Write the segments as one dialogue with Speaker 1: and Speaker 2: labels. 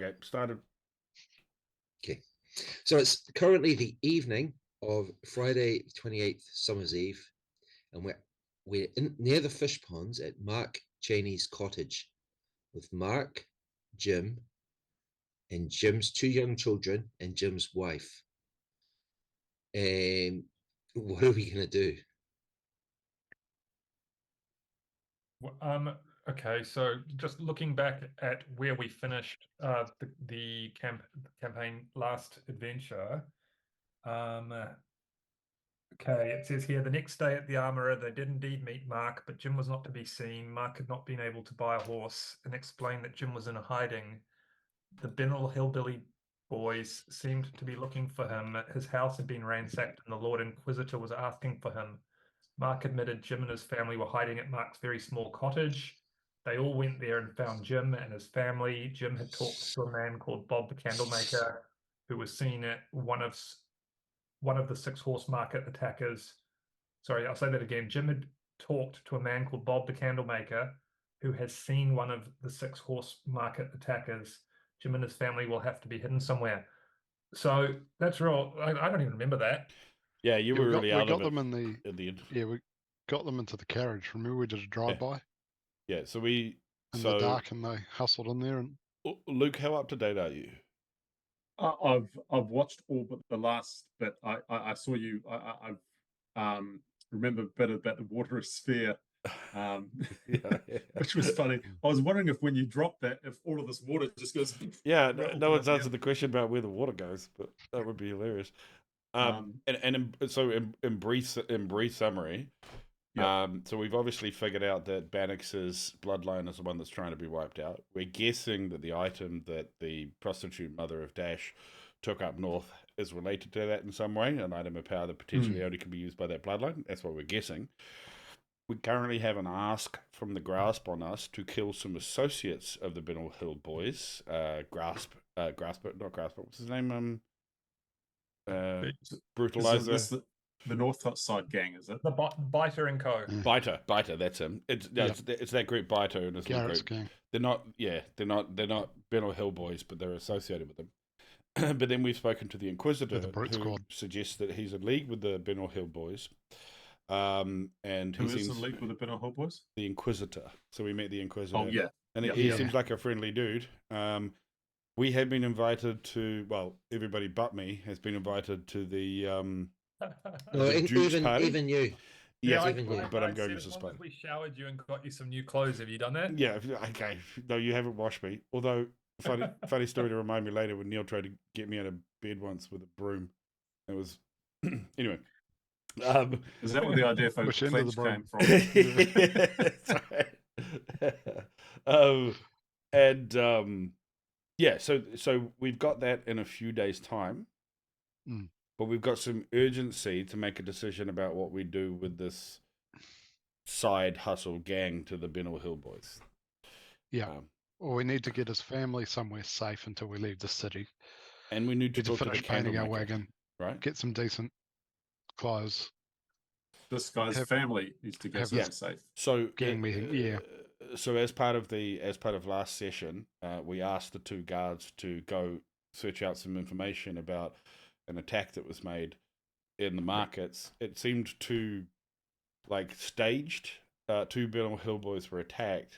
Speaker 1: Okay, started.
Speaker 2: Okay. So it's currently the evening of Friday, 28th, Summer's Eve, and we're near the fish ponds at Mark Cheney's cottage with Mark, Jim, and Jim's two young children and Jim's wife. What are we going to do?
Speaker 3: Okay, so just looking back at where we finished the campaign last adventure. Okay, it says here, the next day at the armourer, they did indeed meet Mark, but Jim was not to be seen. Mark had not been able to buy a horse and explained that Jim was in a hiding. The Binnel Hill Boys seemed to be looking for him. His house had been ransacked and the Lord Inquisitor was asking for him. Mark admitted Jim and his family were hiding at Mark's very small cottage. They all went there and found Jim and his family. Jim had talked to a man called Bob the Candlemaker, who was seen at one of the 6 horse market attackers. Sorry, I'll say that again. Jim had talked to a man called Bob the Candlemaker, who has seen one of the 6 horse market attackers. Jim and his family will have to be hidden somewhere. So that's real. I don't even remember that.
Speaker 1: Yeah, you were really out of it.
Speaker 4: We got them into the carriage. Remember, we did a drive-by?
Speaker 1: Yeah, so
Speaker 4: in the dark, and they hustled in there. And
Speaker 1: Luke, how up to date are you?
Speaker 5: I've watched all but the last bit. I saw you. I remember a bit about the water sphere, which was funny. I was wondering if when you drop that, if all of this water just goes.
Speaker 1: Yeah, no one's answered the question about where the water goes, but that would be hilarious. So in brief summary, so we've obviously figured out that Bannofix's bloodline is the one that's trying to be wiped out. We're guessing that the item that the prostitute mother of Dash took up north is related to that in some way, an item of power that potentially only can be used by that bloodline. That's what we're guessing. We currently have an ask from the Grasp on us to kill some associates of the Binnel Hill Boys. What's his name? Brutalizer.
Speaker 5: The Northside Gang, is it?
Speaker 3: The Biter and Co.
Speaker 1: Biter, that's him. It's that group Biter and his group.
Speaker 4: Gang.
Speaker 1: They're not Binnel Hill Boys, but they're associated with them. But then we've spoken to the Inquisitor, who suggests that he's in league with the Binnel Hill Boys. And
Speaker 5: who is in league with the Binnel Hill Boys?
Speaker 1: The Inquisitor. So we met the Inquisitor.
Speaker 5: Oh yeah,
Speaker 1: and he seems like a friendly dude. We have been invited to. Well, everybody but me has been invited to the.
Speaker 2: Even you.
Speaker 1: Yeah, but I'm going as a spy.
Speaker 3: We showered you and got you some new clothes. Have you done that?
Speaker 1: Yeah, okay. No, you haven't washed me. Although, funny story to remind me later when Neil tried to get me out of bed once with a broom. It was anyway.
Speaker 5: Is that what the idea for
Speaker 4: which end of the broom
Speaker 1: from? Yeah, so we've got that in a few days' time. But we've got some urgency to make a decision about what we do with this side hustle gang to the Binnel Hill Boys.
Speaker 4: Yeah. Well, we need to get his family somewhere safe until we leave the city.
Speaker 1: And we need to
Speaker 4: finish painting our wagon.
Speaker 1: Right.
Speaker 4: Get some decent clothes.
Speaker 5: This guy's family needs to get safe.
Speaker 1: So
Speaker 4: gang meeting,
Speaker 1: So as part of last session, we asked the 2 guards to go search out some information about an attack that was made in the markets. It seemed too staged. 2 Binnel Hill Boys were attacked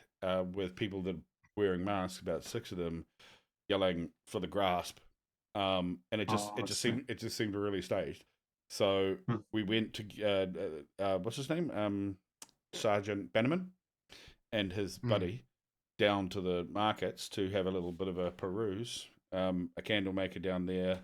Speaker 1: with people that wearing masks, about 6 of them, yelling for the Grasp, and it just seemed really staged. So we went to what's his name, Sergeant Bannerman, and his buddy down to the markets to have a little bit of a peruse. A candlemaker down there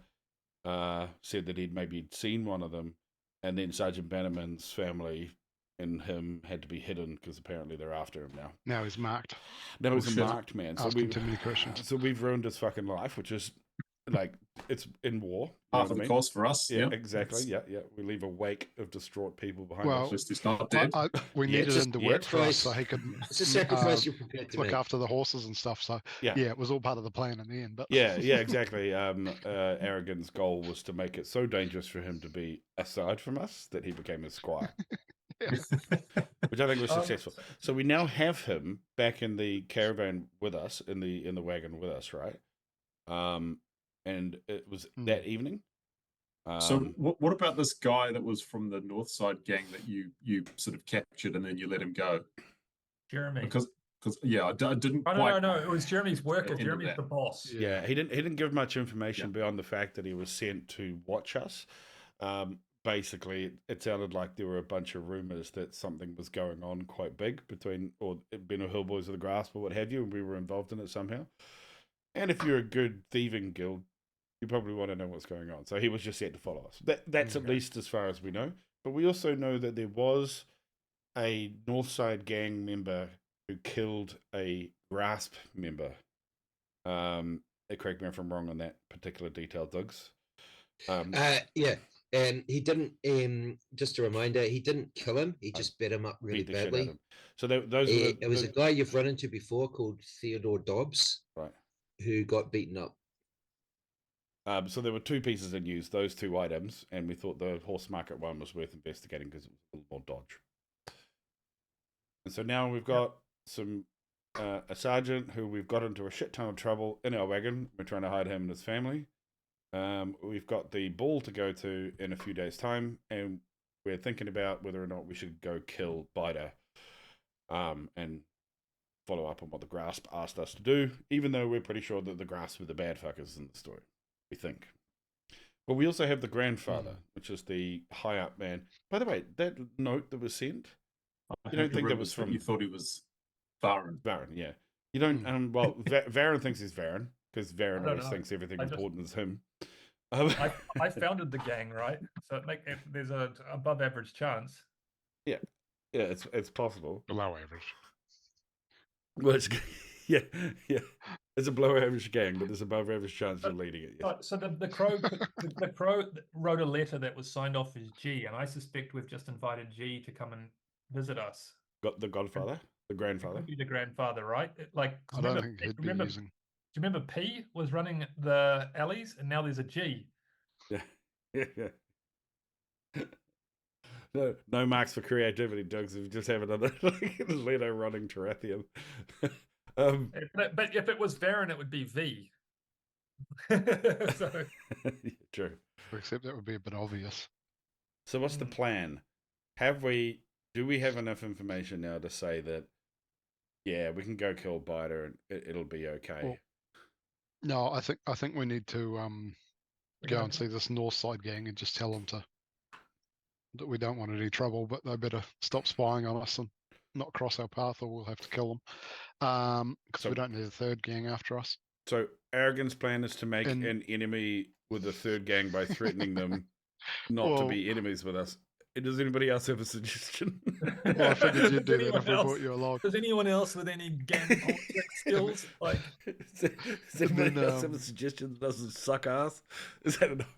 Speaker 1: said that he'd maybe seen one of them, and then Sergeant Bannerman's family and him had to be hidden because apparently they're after him now.
Speaker 4: Now he's marked.
Speaker 1: Now he's a marked man.
Speaker 4: So too many questions.
Speaker 1: So we've ruined his fucking life, which is it's in war.
Speaker 5: Half of the cost for us.
Speaker 1: Yeah, exactly. Yeah. We leave a wake of distraught people behind us.
Speaker 5: Just he's not dead.
Speaker 4: We needed him to work for us so he could
Speaker 2: it's a sacrifice you're prepared to
Speaker 4: look
Speaker 2: make.
Speaker 4: after the horses and stuff. So it was all part of the plan in the end. But
Speaker 1: yeah, exactly. Aragon's goal was to make it so dangerous for him to be aside from us that he became a squire. Which I think was successful. So we now have him back in the caravan with us, in the wagon with us, right? and it was
Speaker 4: Hmm.
Speaker 1: that evening.
Speaker 5: So what about this guy that was from the Northside Gang that you sort of captured and then you let him go?
Speaker 3: Jeremy.
Speaker 5: Because yeah, I didn't
Speaker 3: Oh,
Speaker 5: quite.
Speaker 3: no, it was Jeremy's worker.
Speaker 5: Into
Speaker 3: Jeremy's
Speaker 5: that.
Speaker 3: the boss.
Speaker 1: Yeah, he didn't give much information
Speaker 5: Yeah.
Speaker 1: beyond the fact that he was sent to watch us. Basically, it sounded like there were a bunch of rumors that something was going on quite big between or Binnel Hill Boys of the Grasp or what have you, and we were involved in it somehow. And if you're a good thieving guild, you probably want to know what's going on. So he was just set to follow us. That's at least as far as we know. But we also know that there was a Northside Gang member who killed a Grasp member. Correct me if I'm wrong on that particular detail, Dougs.
Speaker 2: Yeah. He didn't. Just a reminder, he didn't kill him. He just beat him up really
Speaker 1: beat the shit out of
Speaker 2: badly.
Speaker 1: him. So those were
Speaker 2: It was a guy you've run into before called Theodore Dobbs,
Speaker 1: right.
Speaker 2: who got beaten up.
Speaker 1: So there were two pieces in use, those two items, and we thought the horse market one was worth investigating because it was a little more dodge. And so now we've got a sergeant who we've got into a shit ton of trouble in our wagon. We're trying to hide him and his family. We've got the ball to go to in a few days' time, and we're thinking about whether or not we should go kill Biter and follow up on what the Grasp asked us to do, even though we're pretty sure that the Grasp were the bad fuckers in the story. We think. But we also have the grandfather, which is the high up man. By the way, that note that was sent, you don't think that was from...
Speaker 5: You thought he was Varen.
Speaker 1: Varen, yeah. You don't... well, Varen thinks he's Varen, because Varen always thinks everything important is him.
Speaker 3: I founded the gang, right? So there's a above average chance.
Speaker 1: Yeah, it's possible.
Speaker 4: Below average.
Speaker 1: Well, yeah. It's a below average gang, but there's above average chance you're leading it. Yes.
Speaker 3: So the crow, the crow wrote a letter that was signed off as G, and I suspect we've just invited G to come and visit us.
Speaker 1: Got the godfather, the grandfather.
Speaker 3: It could be the grandfather, right? Like,
Speaker 4: I don't think he'd be using.
Speaker 3: Do you remember P was running the alleys, and now there's a G?
Speaker 1: Yeah. No marks for creativity, Dogs. If you just have another Leto running Tarathian.
Speaker 3: But if it was Varen, it would be V. So...
Speaker 1: True.
Speaker 4: Except that would be a bit obvious.
Speaker 1: So what's the plan? Do we have enough information now to say that, yeah, we can go kill Biter and it'll be okay?
Speaker 4: Well, no, I think we need to go and see this Northside Gang and just tell them that we don't want any trouble, but they better stop spying on us and not cross our path, or we'll have to kill them. Because we don't need a third gang after us.
Speaker 1: So Aragon's plan is to make an enemy with the third gang by threatening them not to be enemies with us. Does anybody else have a suggestion?
Speaker 4: Well, I figured you'd do that if we brought you along.
Speaker 3: Does anyone else with any gang politics skills? Like,
Speaker 1: does anybody else have a suggestion that doesn't suck ass? Is that enough?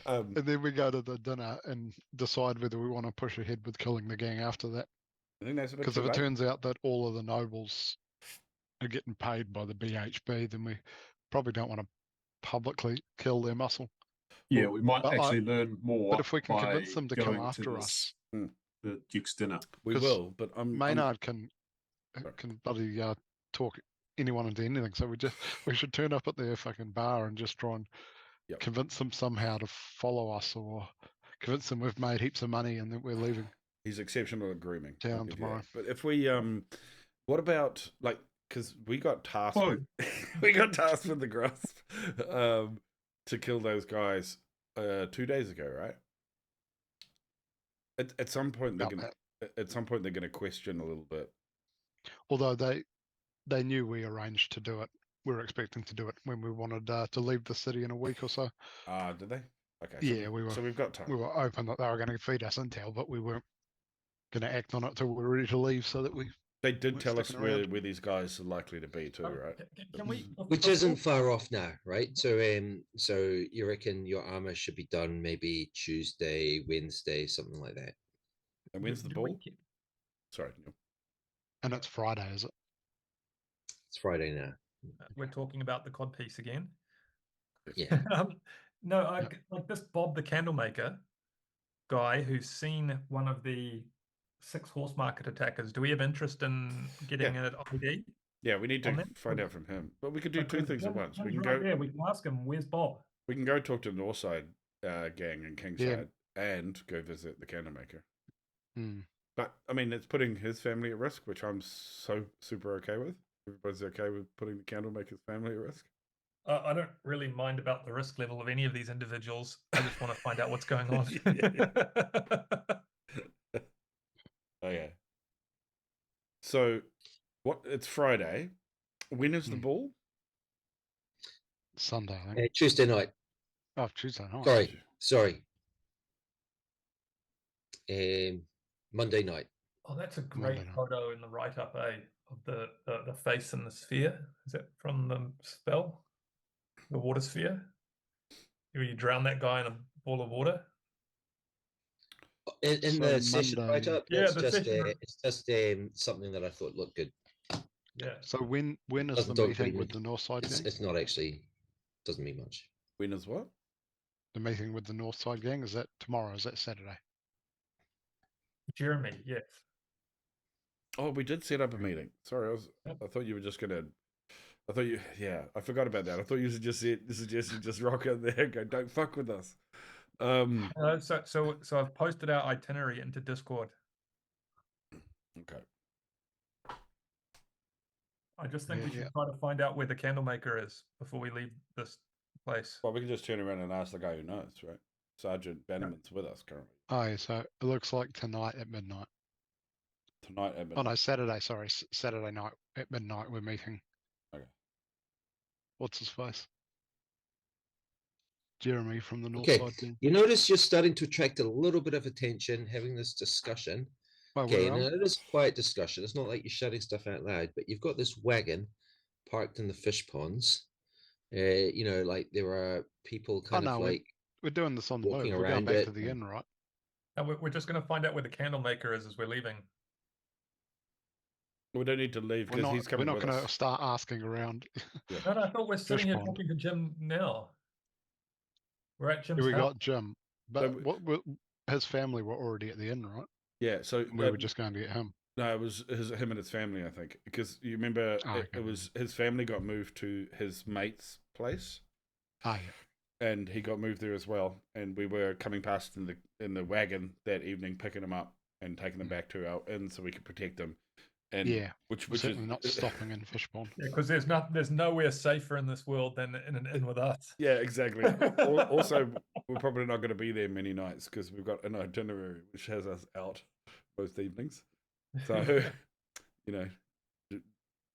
Speaker 4: And then we go to the dinner and decide whether we want to push ahead with killing the gang after that.
Speaker 1: I think that's
Speaker 4: because if it turns out that all of the nobles are getting paid by the BHB, then we probably don't want to publicly kill their muscle.
Speaker 5: Yeah, we might actually learn more.
Speaker 4: But if we can convince them to come after us,
Speaker 5: the Duke's dinner,
Speaker 1: we will. But
Speaker 4: Maynard can bloody talk anyone into anything. So we should turn up at their fucking bar and just try and convince them somehow to follow us, or convince them we've made heaps of money and that we're leaving.
Speaker 1: He's exceptional at grooming.
Speaker 4: Town tomorrow.
Speaker 1: But if we what about because we got tasked we got tasked with the Grasp to kill those guys 2 days ago, right? At some point they're gonna question a little bit.
Speaker 4: Although they knew we arranged to do it. We were expecting to do it when we wanted to leave the city in a week or so.
Speaker 1: Did they? Okay.
Speaker 4: Yeah, we were.
Speaker 1: So we've got time.
Speaker 4: We were open that they were going to feed us intel, but we weren't going to act on it till we were ready to leave, so that we.
Speaker 1: They did tell us where these guys are likely to be too, right?
Speaker 3: Can we?
Speaker 2: Which isn't far off now, right? So you reckon your armor should be done maybe Tuesday, Wednesday, something like that.
Speaker 1: And when's the ball? Sorry, Neil.
Speaker 4: And it's Friday, is it?
Speaker 2: It's Friday now.
Speaker 3: We're talking about the codpiece again.
Speaker 2: Yeah.
Speaker 3: Like this Bob the candlemaker guy who's seen one of the 6 horse market attackers. Do we have interest in getting an ID?
Speaker 1: Yeah, we need
Speaker 3: On
Speaker 1: to
Speaker 3: that
Speaker 1: find
Speaker 3: point,
Speaker 1: out from him. But we could do two
Speaker 3: because
Speaker 1: things at
Speaker 3: Jim-
Speaker 1: once. We
Speaker 3: Jim's
Speaker 1: can
Speaker 3: right
Speaker 1: go.
Speaker 3: there. We can ask him, where's Bob?
Speaker 1: We can go talk to the Northside gang in Kingside and go visit the candlemaker.
Speaker 4: Hmm.
Speaker 1: But I mean, it's putting his family at risk, which I'm so super okay with. Everybody's okay with putting the candlemaker's family at risk.
Speaker 3: I don't really mind about the risk level of any of these individuals. I just want to find out what's going on.
Speaker 1: Okay. So, what? It's Friday. When is the
Speaker 4: Hmm.
Speaker 1: ball?
Speaker 4: Sunday, I think.
Speaker 2: Tuesday night.
Speaker 4: Oh, Tuesday night.
Speaker 2: Sorry. Monday night.
Speaker 3: Oh, that's a
Speaker 4: Monday
Speaker 3: great
Speaker 4: night.
Speaker 3: photo in the write-up, of the face and the sphere. Is that from the spell? The water sphere? Where you drown that guy in a ball of water?
Speaker 2: In
Speaker 4: So
Speaker 2: the session
Speaker 4: Monday-
Speaker 2: write-up,
Speaker 3: Yeah,
Speaker 2: it's
Speaker 3: the
Speaker 2: just
Speaker 3: session-
Speaker 2: it's just something that I thought looked good.
Speaker 3: Yeah.
Speaker 4: So when is
Speaker 2: Doesn't
Speaker 4: the
Speaker 2: talk
Speaker 4: meeting
Speaker 2: very
Speaker 4: with the Northside gang?
Speaker 2: It's not actually, doesn't mean much.
Speaker 1: When is what?
Speaker 4: The meeting with the Northside gang, is that tomorrow? Is that Saturday?
Speaker 3: Jeremy, yes.
Speaker 1: Oh, we did set up a meeting. Sorry, I thought you were just gonna. I thought you. Yeah, I forgot about that. I thought you suggested you just rock out there and go, don't fuck with us.
Speaker 3: So I've posted our itinerary into Discord.
Speaker 1: Okay.
Speaker 3: I just think we should
Speaker 4: Yeah.
Speaker 3: try to find out where the candlemaker is before we leave this place.
Speaker 1: Well, we can just turn around and ask the guy who knows, right? Sergeant Bannerman's with us currently.
Speaker 4: Oh, yeah, so it looks like tonight at midnight.
Speaker 1: Tonight at
Speaker 4: Oh
Speaker 1: midnight.
Speaker 4: no, Saturday. Sorry, Saturday night at midnight we're meeting.
Speaker 1: Okay.
Speaker 4: What's his face? Jeremy from the
Speaker 2: Okay,
Speaker 4: Northside gang.
Speaker 2: you notice you're starting to attract a little bit of attention having this discussion.
Speaker 4: Oh,
Speaker 2: Okay,
Speaker 4: where
Speaker 2: and
Speaker 4: are we?
Speaker 2: it is quiet discussion. It's not like you're shouting stuff out loud, but you've got this wagon parked in the fish ponds. You know, like there are people kind
Speaker 4: no,
Speaker 2: of
Speaker 4: we're-
Speaker 2: like
Speaker 4: We're doing this on the
Speaker 2: walking
Speaker 4: move. We're going
Speaker 2: around
Speaker 4: back
Speaker 2: it
Speaker 4: to the inn, right?
Speaker 3: And we're just going to find out where the candlemaker is as we're leaving.
Speaker 1: We don't need to leave
Speaker 4: We're
Speaker 1: because
Speaker 4: not.
Speaker 1: he's coming
Speaker 4: We're not
Speaker 1: with
Speaker 4: going to
Speaker 1: us.
Speaker 4: start asking around.
Speaker 3: No, I thought we're sitting here
Speaker 4: pond.
Speaker 3: talking to Jim now. We're at Jim's
Speaker 4: We
Speaker 3: house.
Speaker 4: got Jim, but his family were already at the inn, right?
Speaker 1: Yeah, so
Speaker 4: And we were just going to get him.
Speaker 1: No, it was him and his family, I think, because you remember it was his family got moved to his mate's place,
Speaker 4: Ah, yeah.
Speaker 1: and he got moved there as well. And we were coming past in the wagon that evening, picking him up and taking them back to our inn so we could protect him. And
Speaker 4: Yeah,
Speaker 1: which
Speaker 4: we're
Speaker 1: is
Speaker 4: certainly not stopping in Fishpond.
Speaker 3: Yeah, because there's nowhere safer in this world than in an inn with us.
Speaker 1: Yeah, exactly. Also, we're probably not going to be there many nights because we've got an itinerary which has us out most evenings. So, you know,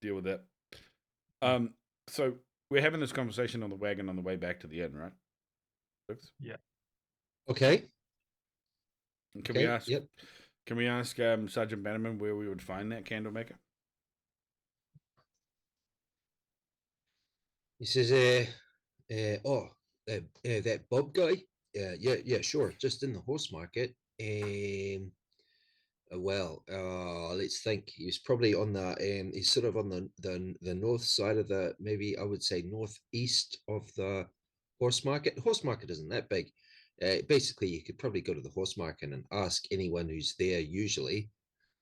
Speaker 1: deal with that. So we're having this conversation on the wagon on the way back to the inn, right?
Speaker 3: Yeah.
Speaker 2: okay.
Speaker 1: And can we ask Sergeant Bannerman where we would find that candlemaker?
Speaker 2: He says, that Bob guy. Yeah, sure. Just in the horse market. Let's think. He was probably on the. He's sort of on the north side of the. Maybe I would say northeast of the horse market. The horse market isn't that big. Basically, you could probably go to the horse market and ask anyone who's there. Usually,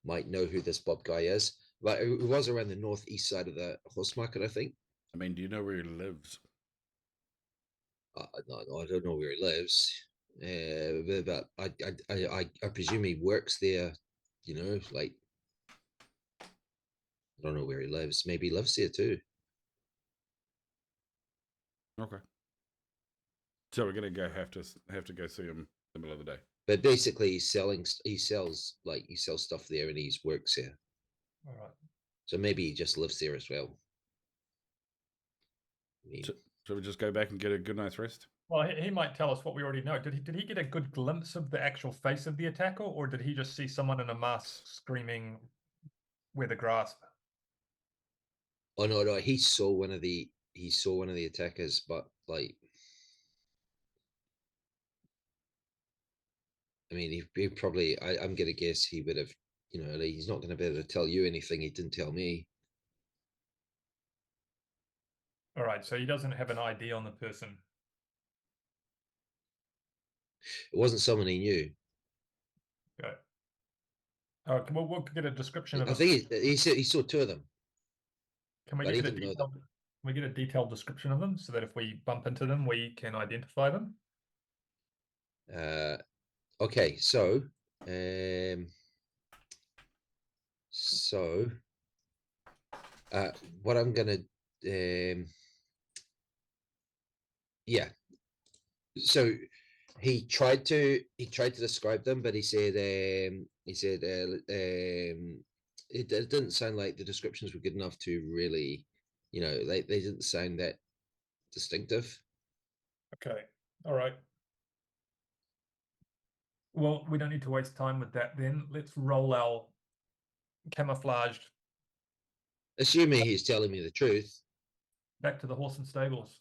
Speaker 2: might know who this Bob guy is. But it was around the northeast side of the horse market, I think.
Speaker 1: I mean, do you know where he lives?
Speaker 2: No, I don't know where he lives. But I presume he works there. You know, like I don't know where he lives. Maybe he lives there too.
Speaker 1: Okay. So we're gonna have to go see him in the middle of the day.
Speaker 2: But basically, he sells stuff there, and he works there.
Speaker 3: All right.
Speaker 2: So maybe he just lives there as well. I mean,
Speaker 1: So we just go back and get a good night's rest?
Speaker 3: Well, he might tell us what we already know. Did he get a good glimpse of the actual face of the attacker, or did he just see someone in a mask screaming with a grasp?
Speaker 2: oh no, he saw one of the attackers, but like, I mean, he probably. I'm gonna guess he would have. You know, he's not going to be able to tell you anything he didn't tell me.
Speaker 3: All right, so he doesn't have an ID on the person.
Speaker 2: It wasn't someone he knew.
Speaker 3: Okay. We'll get a description of
Speaker 2: I
Speaker 3: him.
Speaker 2: think he said he saw two of them.
Speaker 3: Can we
Speaker 2: But he
Speaker 3: get a
Speaker 2: didn't know that.
Speaker 3: detailed? Can we get a detailed description of them so that if we bump into them, we can identify them?
Speaker 2: Okay, so um, so what I'm gonna yeah. So he tried to describe them, but he said it didn't sound like the descriptions were good enough to really, they didn't sound that distinctive.
Speaker 3: Okay. All right. Well, we don't need to waste time with that then. Let's roll our camouflaged
Speaker 2: Assuming he's telling me the truth.
Speaker 3: back to the horse and stables.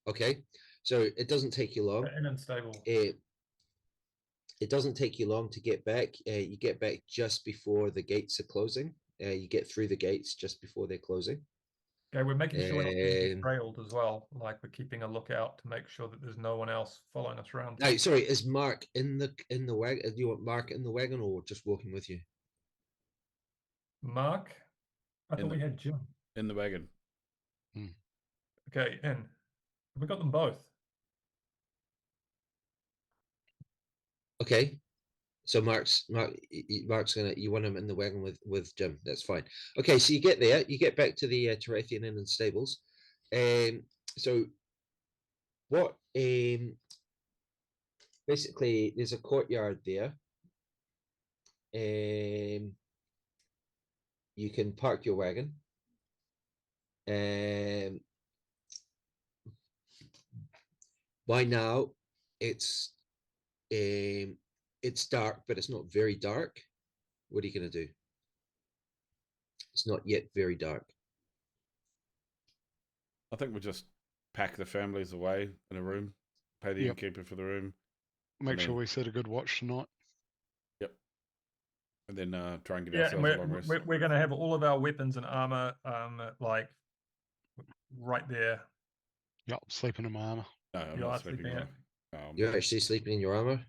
Speaker 2: Okay, so it doesn't take you long.
Speaker 3: Inn and stable.
Speaker 2: It doesn't take you long to get back. You get back just before the gates are closing. You get through the gates just before they're closing.
Speaker 3: Okay, we're making sure we're not being
Speaker 2: Um,
Speaker 3: trailed as well. Like we're keeping a lookout to make sure that there's no one else following us around.
Speaker 2: Now, sorry, is Mark in the wagon? Do you want Mark in the wagon or just walking with you?
Speaker 3: Mark, I
Speaker 1: In
Speaker 3: thought
Speaker 1: the-
Speaker 3: we had Jim.
Speaker 1: In the wagon.
Speaker 3: Okay, in. We got them both.
Speaker 2: Okay, so Mark's gonna, you want him in the wagon with Jim. That's fine. Okay, so you get there, you get back to the Tarathian Inn and stables. So what? Basically, there's a courtyard there. You can park your wagon. By now, it's dark, but it's not very dark. What are you gonna do? It's not yet very dark.
Speaker 1: I think we'll just pack the families away in a room, pay the
Speaker 4: Yep.
Speaker 1: innkeeper for the room,
Speaker 4: Make sure
Speaker 1: mean-
Speaker 4: we set a good watch tonight.
Speaker 1: and then try and get
Speaker 3: Yeah, and
Speaker 1: ourselves a long rest.
Speaker 3: we're going to have all of our weapons and armor, like right there.
Speaker 4: Yep, sleeping in my armor.
Speaker 1: No, I'm
Speaker 3: You
Speaker 1: not
Speaker 3: are
Speaker 1: sleeping.
Speaker 3: sleeping
Speaker 1: well.
Speaker 3: it.
Speaker 1: No, I'm
Speaker 2: You're
Speaker 1: not.
Speaker 2: actually sleeping in your armor.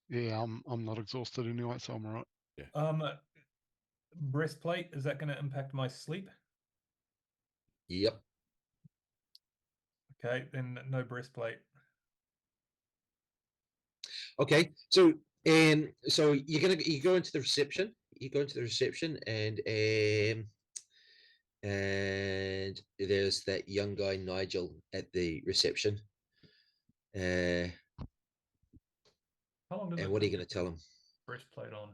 Speaker 4: Yeah, I'm not exhausted anyway, so I'm alright.
Speaker 3: Breastplate, is that going to impact my sleep?
Speaker 2: Yep.
Speaker 3: Okay, then no breastplate.
Speaker 2: Okay, so so you go into the reception. You go into the reception, and there's that young guy Nigel at the reception.
Speaker 3: How long does
Speaker 2: And
Speaker 3: it
Speaker 2: what are you
Speaker 3: take
Speaker 2: going to tell him?
Speaker 3: breastplate on?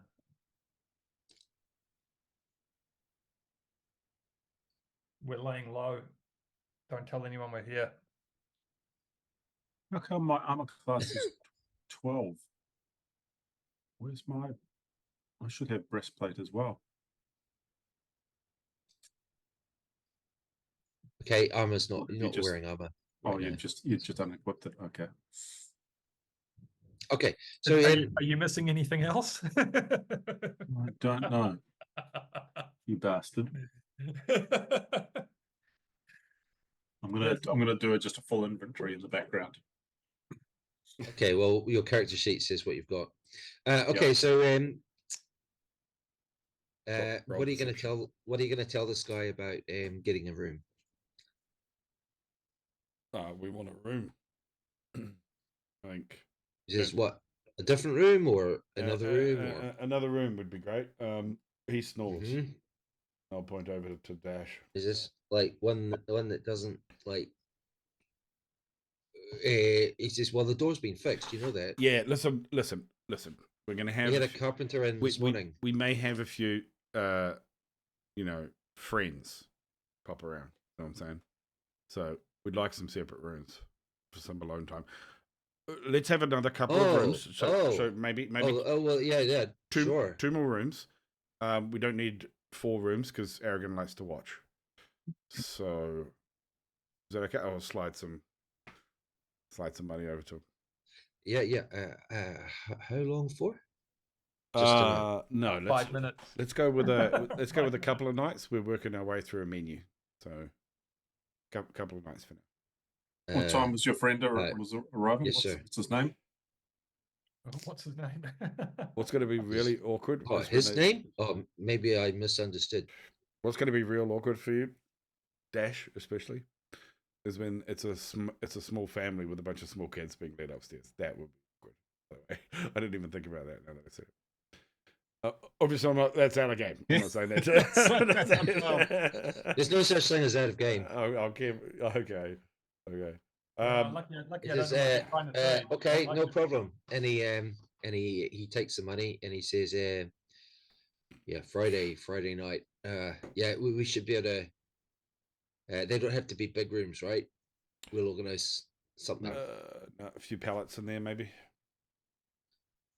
Speaker 3: We're laying low. Don't tell anyone we're here.
Speaker 5: How come my armor class is 12? Where's my? I should have breastplate as well.
Speaker 2: Okay, armor's not.
Speaker 5: What have
Speaker 2: You're
Speaker 5: you
Speaker 2: not
Speaker 5: just-
Speaker 2: wearing armor.
Speaker 5: Oh,
Speaker 2: right now.
Speaker 5: you just unequipped it. Okay.
Speaker 2: Okay, so
Speaker 3: Are you missing anything else?
Speaker 5: I don't know, you bastard. I'm gonna do just a full inventory in the background.
Speaker 2: okay, well, your character sheet says what you've got. Okay,
Speaker 5: Yep.
Speaker 2: so
Speaker 1: Roll
Speaker 2: what are you going to
Speaker 1: perception.
Speaker 2: tell? What are you going to tell this guy about getting a room?
Speaker 1: We want a room. I think
Speaker 2: Is this what, a different room or
Speaker 1: uh,
Speaker 2: another room? Or
Speaker 1: another room would be great. He snores.
Speaker 2: Mhm.
Speaker 1: I'll point over to Dash.
Speaker 2: Is this like one that doesn't like? It's just, well, the door's been fixed. You know that.
Speaker 1: Yeah, listen. We're gonna have.
Speaker 2: We had a carpenter in this morning.
Speaker 1: We may have a few, friends pop around. You know what I'm saying? So we'd like some separate rooms for some alone time. Let's have another couple of rooms. So maybe
Speaker 2: Oh, well, yeah, sure.
Speaker 1: two more rooms. We don't need 4 rooms because Aragin likes to watch. So is that okay? I'll slide some money over to him.
Speaker 2: Yeah. How long for?
Speaker 1: No,
Speaker 3: 5 minutes.
Speaker 1: let's go with a couple of nights. We're working our way through a menu, so couple of nights for now.
Speaker 5: What time was your friend was arriving?
Speaker 2: yes, sir.
Speaker 5: What's his name?
Speaker 3: What's his name?
Speaker 1: What's going to be really awkward?
Speaker 2: Oh,
Speaker 1: is when
Speaker 2: his
Speaker 1: they-
Speaker 2: name? Oh, maybe I misunderstood.
Speaker 1: What's going to be real awkward for you, Dash especially, is when it's a small family with a bunch of small kids being led upstairs. That would be awkward. By the way, I didn't even think about that. Now that I said it. Obviously, that's out of game. I'm not saying that.
Speaker 2: There's no such thing as out of game.
Speaker 1: I'll keep. Okay.
Speaker 3: Lucky
Speaker 2: It
Speaker 3: I don't
Speaker 2: is,
Speaker 3: know what you're trying to say.
Speaker 2: okay,
Speaker 3: Like
Speaker 2: no
Speaker 3: it.
Speaker 2: problem. And he takes the money and he says, yeah, Friday night. Yeah, we should be able to. They don't have to be big rooms, right? We'll organize something.
Speaker 1: No, a few pallets in there, maybe.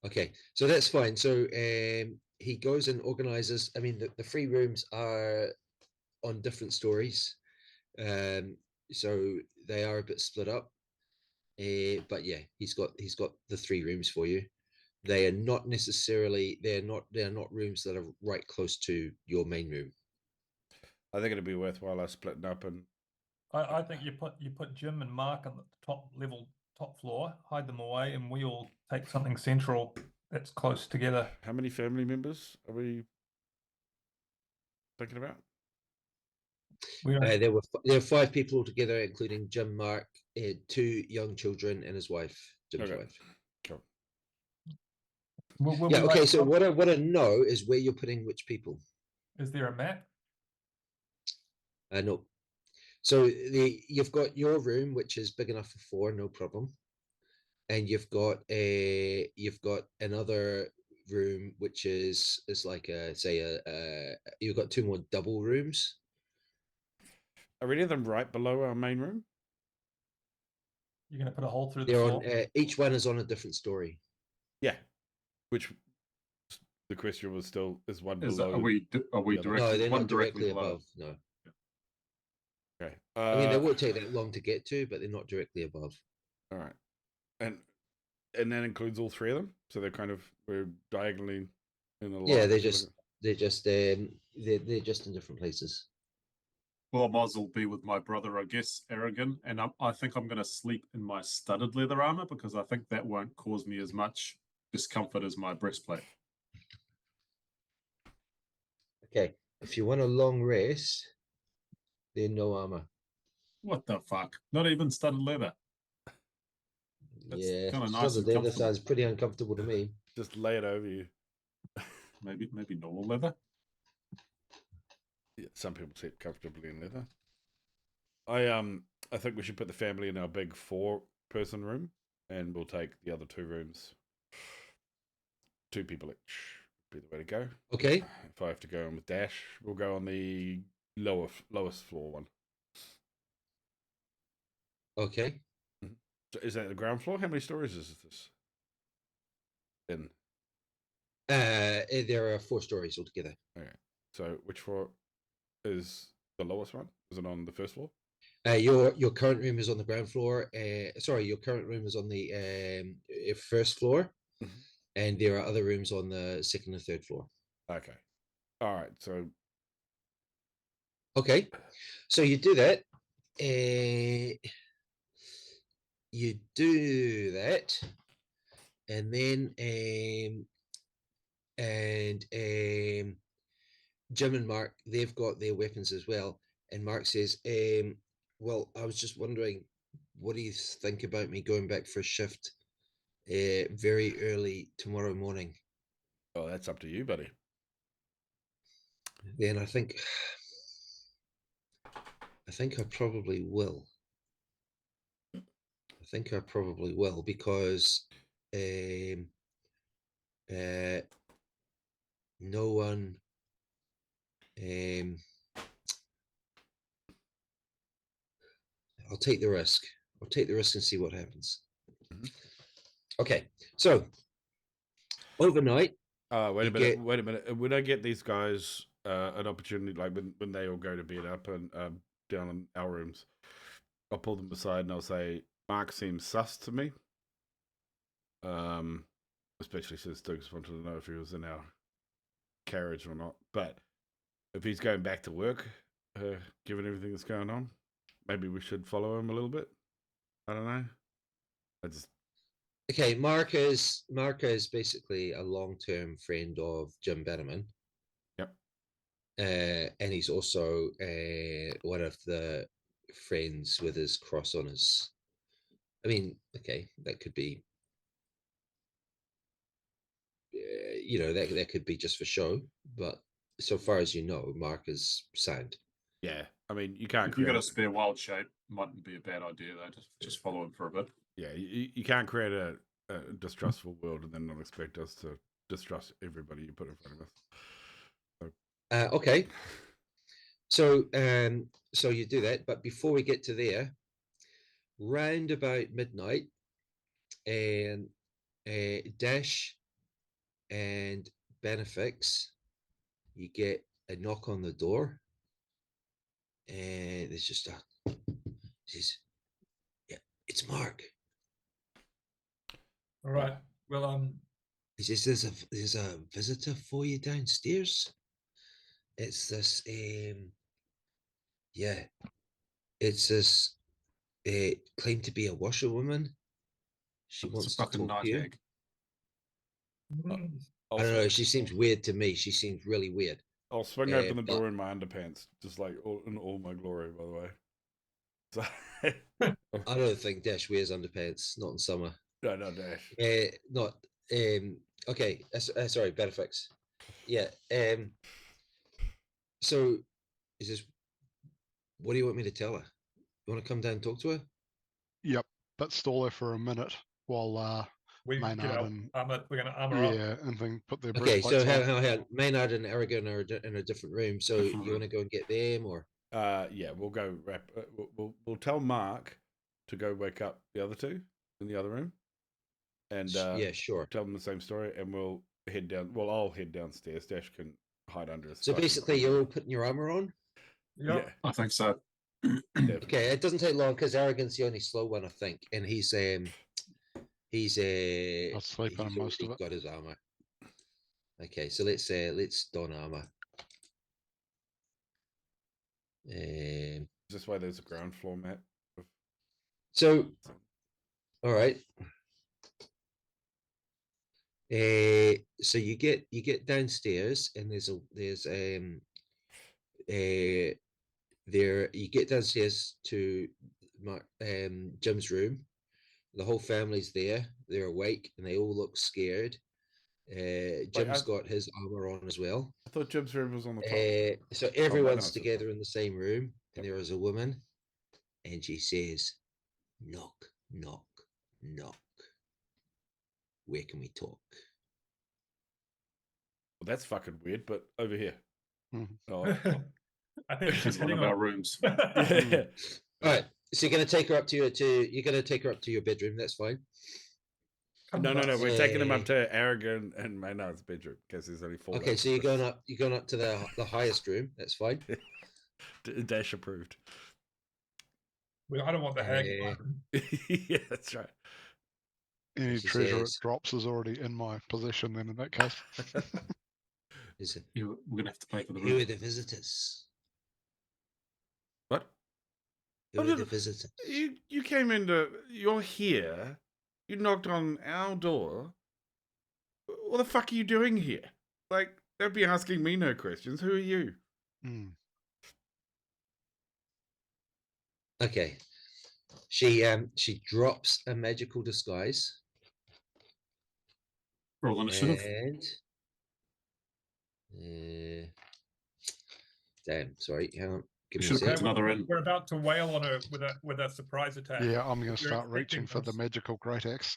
Speaker 2: Okay, so that's fine. So he goes and organizes. I mean, the free rooms are on different stories, so they are a bit split up. But yeah, he's got the 3 rooms for you. They are not necessarily they're not rooms that are right close to your main room.
Speaker 1: I think it'd be worthwhile us splitting up and.
Speaker 3: I think you put Jim and Mark on the top floor, hide them away, and we all take something central that's close together.
Speaker 1: How many family members are we thinking about?
Speaker 2: There were 5 people altogether, including Jim, Mark, 2 young children, and his wife. Jim's
Speaker 1: Okay.
Speaker 2: wife.
Speaker 1: Cool.
Speaker 2: Yeah. Okay. So what I know is where you're putting which people.
Speaker 3: Is there a map?
Speaker 2: No. So you've got your room, which is big enough for 4, no problem, and you've got another room which is like you've got 2 more double rooms.
Speaker 1: Are any of them right below our main room?
Speaker 3: You're going to put a hole through the
Speaker 2: They're
Speaker 3: floor?
Speaker 2: on each one is on a different story.
Speaker 1: Yeah. Which the question was still is one below.
Speaker 5: Are we directly?
Speaker 2: No, they're
Speaker 5: one
Speaker 2: not directly
Speaker 5: below?
Speaker 2: above. No.
Speaker 1: Okay.
Speaker 2: I mean, they won't take that long to get to, but they're not directly above.
Speaker 1: All right. And that includes all 3 of them, so we're diagonally in a line.
Speaker 2: Yeah, they're just they're just in different places.
Speaker 5: Well, I might as well be with my brother, I guess, Aragin, and I think I'm going to sleep in my studded leather armor because I think that won't cause me as much discomfort as my breastplate.
Speaker 2: Okay, if you want a long rest, then no armor.
Speaker 5: What the fuck? Not even studded leather. That's
Speaker 2: Yeah,
Speaker 5: kinda nice
Speaker 2: studded
Speaker 5: and
Speaker 2: leather
Speaker 5: comfortable.
Speaker 2: sounds pretty uncomfortable to me.
Speaker 1: Just lay it over you.
Speaker 5: Maybe normal leather.
Speaker 1: Yeah, some people sit comfortably in leather. I think we should put the family in our big 4-person room, and we'll take the other 2 rooms. 2 people each be the way to go.
Speaker 2: Okay.
Speaker 1: If I have to go on with Dash, we'll go on the lowest floor one.
Speaker 2: Okay.
Speaker 1: So is that the ground floor? How many stories is this? In.
Speaker 2: There are 4 stories altogether.
Speaker 1: Okay. So which floor is the lowest one? Is it on the first floor?
Speaker 2: Your current room is on the ground floor. Sorry, your current room is on the first floor, and there are other rooms on the 2nd and 3rd floor.
Speaker 1: Okay. All right. So.
Speaker 2: Okay. So you do that. You do that, and then Jim and Mark, they've got their weapons as well. And Mark says, well, I was just wondering, what do you think about me going back for a shift very early tomorrow morning?
Speaker 1: Oh, that's up to you, buddy.
Speaker 2: Then I think I probably will. Because no one I'll take the risk. I'll take the risk and see what happens. Okay, so overnight.
Speaker 1: Wait a minute. Would I get these guys an opportunity, like when they all go to bed up and down in our rooms? I'll pull them aside and I'll say, Mark seems sus to me. Especially since Stokes wanted to know if he was in our carriage or not. But if he's going back to work, given everything that's going on, maybe we should follow him a little bit. I don't know.
Speaker 2: Okay, Mark is basically a long-term friend of Jim Bannerman.
Speaker 1: Yep.
Speaker 2: and he's also one of the friends with his cross on his. I mean, okay, that could be, that could be just for show, but so far as you know, Mark is sound.
Speaker 1: Yeah, I mean, you can't
Speaker 5: If you got
Speaker 1: create.
Speaker 5: a spare wild shape, mightn't be a bad idea though. Just follow him for a bit.
Speaker 1: Yeah, you can't create a distrustful world and then not expect us to distrust everybody you put in front of us.
Speaker 2: Okay. So so you do that, but before we get to there, round about midnight, and Dash and Bannofix, you get a knock on the door, and it's just says, yeah, it's Mark.
Speaker 3: All right. Well,
Speaker 2: He says, there's a visitor for you downstairs. It's this yeah, it's this claimed to be a washerwoman. She
Speaker 5: It's
Speaker 2: wants
Speaker 5: a
Speaker 2: to
Speaker 5: fucking
Speaker 2: talk
Speaker 5: night
Speaker 2: to you.
Speaker 5: hag.
Speaker 2: I don't know. She seems weird to me. She seems really weird.
Speaker 1: I'll swing open the
Speaker 2: but-
Speaker 1: door in my underpants, just like in all my glory, by the way. So,
Speaker 2: I don't think Dash wears underpants. Not in summer.
Speaker 1: no, Dash.
Speaker 2: Not. Okay. Sorry, Bannofix. Yeah. So, is this? What do you want me to tell her? You want to come down and talk to her?
Speaker 4: Yep, but stall there for a minute while
Speaker 3: we get
Speaker 4: Maynard
Speaker 3: our
Speaker 4: and
Speaker 3: armor. We're going to armor up.
Speaker 4: yeah, and then put their
Speaker 2: Okay. So,
Speaker 4: breastplates on.
Speaker 2: hang on. Maynard and Aragin are in a different room. So,
Speaker 5: Different
Speaker 2: you want to go and get them, or?
Speaker 1: Yeah, we'll go wrap. We'll tell Mark to go wake up the other two in the other room, and
Speaker 2: Yeah, sure.
Speaker 1: tell them the same story, and we'll head down. Well, I'll head downstairs. Dash can hide under his.
Speaker 2: So
Speaker 1: fucking-
Speaker 2: basically, you're all putting your armor on.
Speaker 3: Yep.
Speaker 1: yeah.
Speaker 5: I think so.
Speaker 1: Definitely.
Speaker 2: Okay, it doesn't take long because Arrogant's the only slow one, I think, and he's
Speaker 4: I'll sleep on
Speaker 2: he's
Speaker 4: most of
Speaker 2: already
Speaker 4: it.
Speaker 2: got his armor. Okay, so let's don armor.
Speaker 1: This way, there's a ground floor mat.
Speaker 2: So, all right. So you get downstairs, and there you get downstairs to Jim's room. The whole family's there. They're awake, and they all look scared. Jim's got his armor on as well.
Speaker 1: I thought Jim's room was on the top.
Speaker 2: So everyone's
Speaker 1: nice.
Speaker 2: together in the same room, and there is a woman, and she says, "Knock, knock, knock. Where can we talk?"
Speaker 1: Well, that's fucking weird, but over here.
Speaker 4: Mhm.
Speaker 1: Oh,
Speaker 3: I think she's
Speaker 5: It's one
Speaker 3: hitting
Speaker 5: of our
Speaker 3: on.
Speaker 5: rooms.
Speaker 1: yeah.
Speaker 2: All right. So you're gonna take her up to your bedroom. That's fine.
Speaker 1: No. We're taking him
Speaker 2: Eh.
Speaker 1: up to Aragin and Maynard's bedroom because there's only 4.
Speaker 2: Okay, so you're going up to the highest room. That's fine.
Speaker 1: Dash approved.
Speaker 3: I don't want the hag.
Speaker 1: Yeah, that's right.
Speaker 4: Any
Speaker 2: She
Speaker 4: treasure
Speaker 2: says-
Speaker 4: it drops is already in my possession. Then in that case,
Speaker 2: Is it?
Speaker 5: We're gonna have to pay for the
Speaker 2: Who
Speaker 5: room.
Speaker 2: are the visitors?
Speaker 1: What?
Speaker 2: Who
Speaker 1: Oh,
Speaker 2: are
Speaker 1: no,
Speaker 2: the visitors?
Speaker 1: You came into. You're here. You knocked on our door. What the fuck are you doing here? Like, don't be asking me no questions. Who are you?
Speaker 4: Mm.
Speaker 2: Okay. She drops a magical disguise,
Speaker 5: Roll initiative.
Speaker 2: and damn, sorry, hang on. Give me a
Speaker 5: Should've
Speaker 2: sec.
Speaker 5: put another in.
Speaker 3: We're about to wail on her with a surprise attack.
Speaker 4: yeah, I'm going to
Speaker 3: You're
Speaker 4: start reaching
Speaker 3: expecting
Speaker 4: for the
Speaker 3: us.
Speaker 4: magical great axe.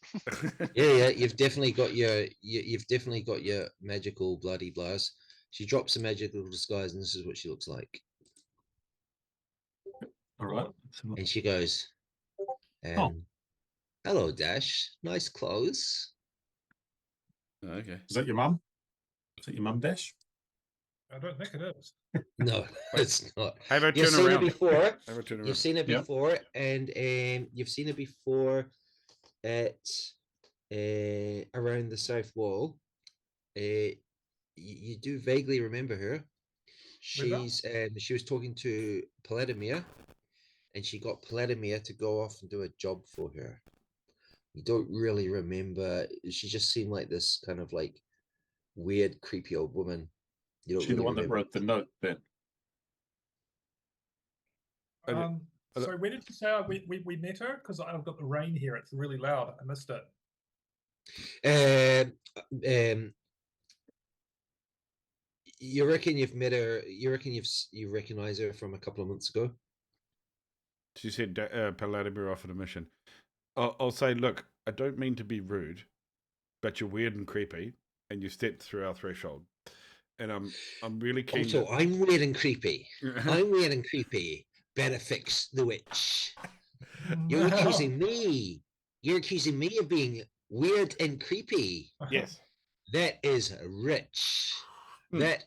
Speaker 2: Yeah, you've definitely got your magical bloody blast. She drops a magical disguise, and this is what she looks like.
Speaker 5: All right.
Speaker 2: And she goes, "Hello, Dash. Nice clothes."
Speaker 1: Okay.
Speaker 5: Is that your mum? Is that your mum, Dash?
Speaker 3: I don't think it is.
Speaker 2: No, it's not.
Speaker 1: Have her
Speaker 2: You've
Speaker 1: turn
Speaker 2: seen her
Speaker 1: around.
Speaker 2: before.
Speaker 1: Have her turn
Speaker 2: You've
Speaker 1: around.
Speaker 2: seen it
Speaker 5: Yep.
Speaker 2: before, and you've seen it before at around the south wall. You do vaguely remember her. She was talking to Paladimir, and she got Paladimir to go off and do a job for her. You don't really remember. She just seemed like this kind of like weird, creepy old woman. You don't
Speaker 5: She the
Speaker 2: really
Speaker 5: one that
Speaker 2: remember.
Speaker 5: wrote the note then.
Speaker 3: So where did you say we met her? Because I've got the rain here. It's really loud. I missed it.
Speaker 2: You reckon you've met her? You reckon you recognize her from a couple of months ago?
Speaker 1: She said Paladimir offered a mission. I'll say, look, I don't mean to be rude, but you're weird and creepy, and you stepped through our threshold. And I'm really keen.
Speaker 2: Oh, so I'm weird and creepy. I'm weird and creepy. Bannofix the witch. You're accusing me. You're accusing me of being weird and creepy.
Speaker 1: Yes.
Speaker 2: That is rich. That